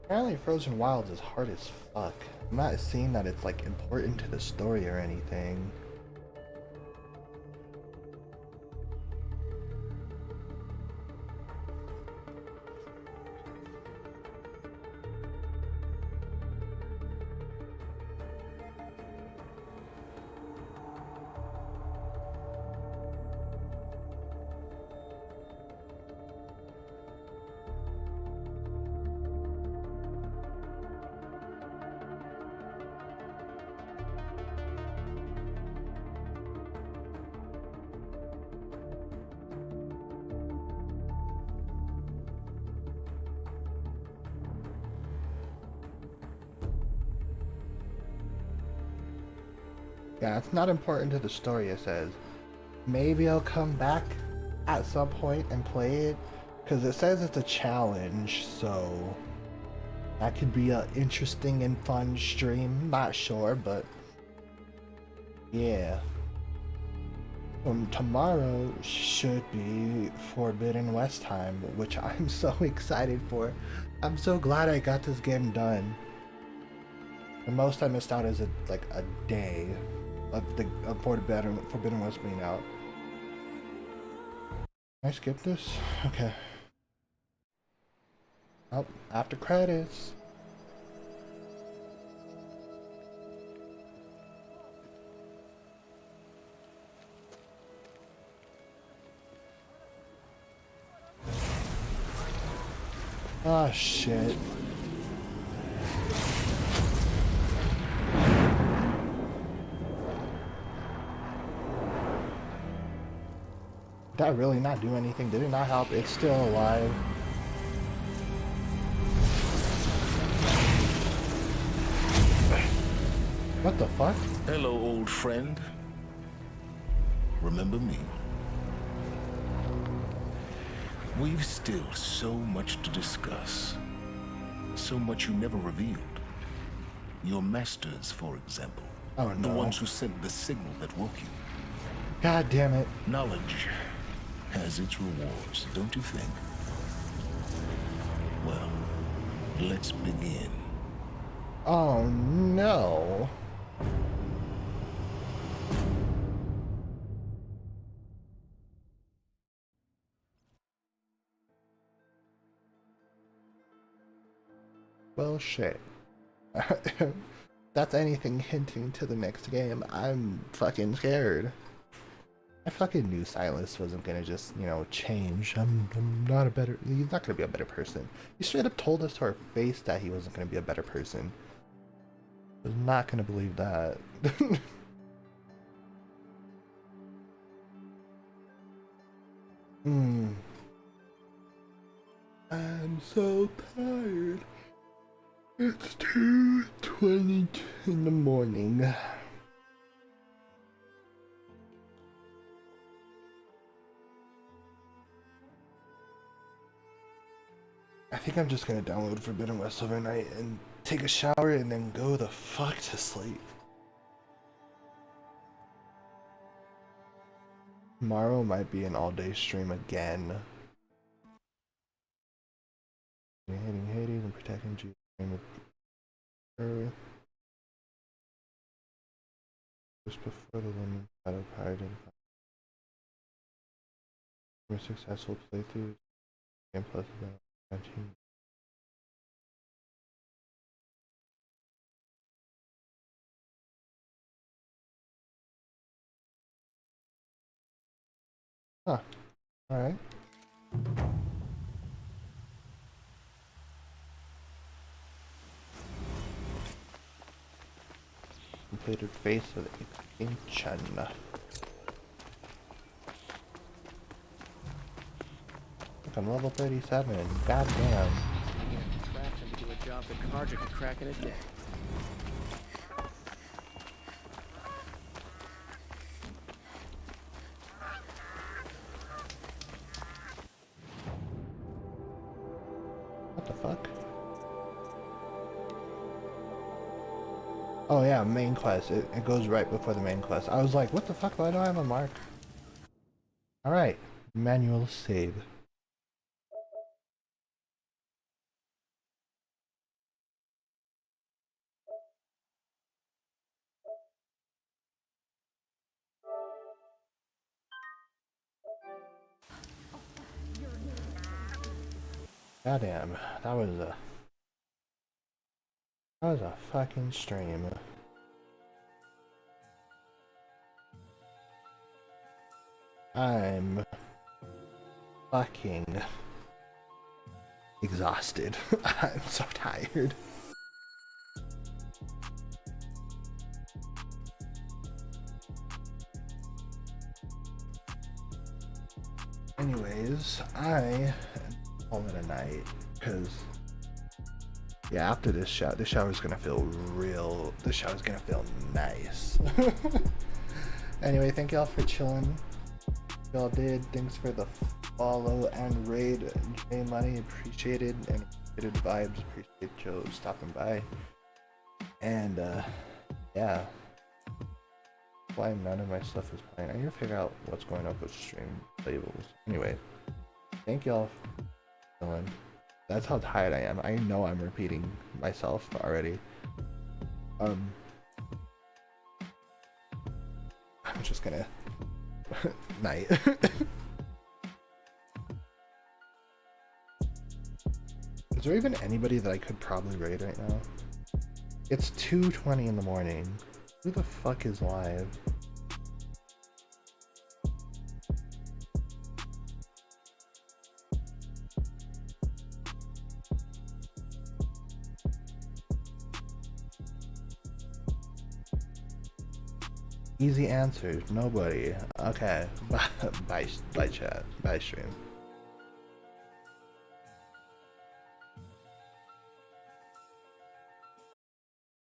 Apparently Frozen Wilds is hard as fuck. I'm not seeing that it's like important to the story or anything. Yeah, it's not important to the story, it says. Maybe I'll come back at some point and play it, because it says it's a challenge, so that could be an interesting and fun stream. Not sure, but yeah. Tomorrow should be Forbidden West time, which I'm so excited for. I'm so glad I got this game done. The most I missed out is like a day of Forbidden West being out. Can I skip this? Okay. Oh, after credits. Oh shit. Did that really not do anything? Did it not help? It's still alive. What the fuck? Hello, old friend. Remember me? We've still so much to discuss. So much you never revealed. Your masters, for example. Oh no. The ones who sent the signal that woke you. God damn it. Knowledge has its rewards, don't you think? Well, let's begin. Oh no. Well, shit. That's anything hinting to the next game. I'm fucking scared. I fucking knew Silas wasn't gonna just, you know, change. I'm not a better... He's not gonna be a better person. He straight up told us to our face that he wasn't gonna be a better person. I was not gonna believe that. I'm so tired. It's 2:20 in the morning. I think I'm just gonna download Forbidden West overnight and take a shower and then go the fuck to sleep. Tomorrow might be an all-day stream again. Hating Hades and protecting Jesus with Earth. Just before the limit battle power identified. More successful playthroughs and plus about 19. Huh. Alright. Completed face of Inchan. Look, I'm level 37. God damn. Traction to do a job that Carja could crack in a day. What the fuck? Oh yeah, main quest. It goes right before the main quest. I was like, what the fuck? Why do I have a mark? Alright. Manual save. Goddamn, that was a fucking stream. I'm fucking exhausted. I'm so tired. Anyways, I am calling it a night because, yeah, after this shower's gonna feel real. The shower's gonna feel nice. Anyway, thank y'all for chilling. Y'all did. Thanks for the follow and raid, J Money. Appreciated, and appreciated vibes. Appreciate Joe stopping by. And yeah, why none of my stuff is playing. I need to figure out what's going up with stream labels. Anyway, thank y'all for chilling. That's how tired I am. I know I'm repeating myself already. I'm just gonna night. Is there even anybody that I could probably raid right now? It's 2:20 in the morning. Who the fuck is live? Easy answers. Nobody. Okay. Bye chat. Bye stream.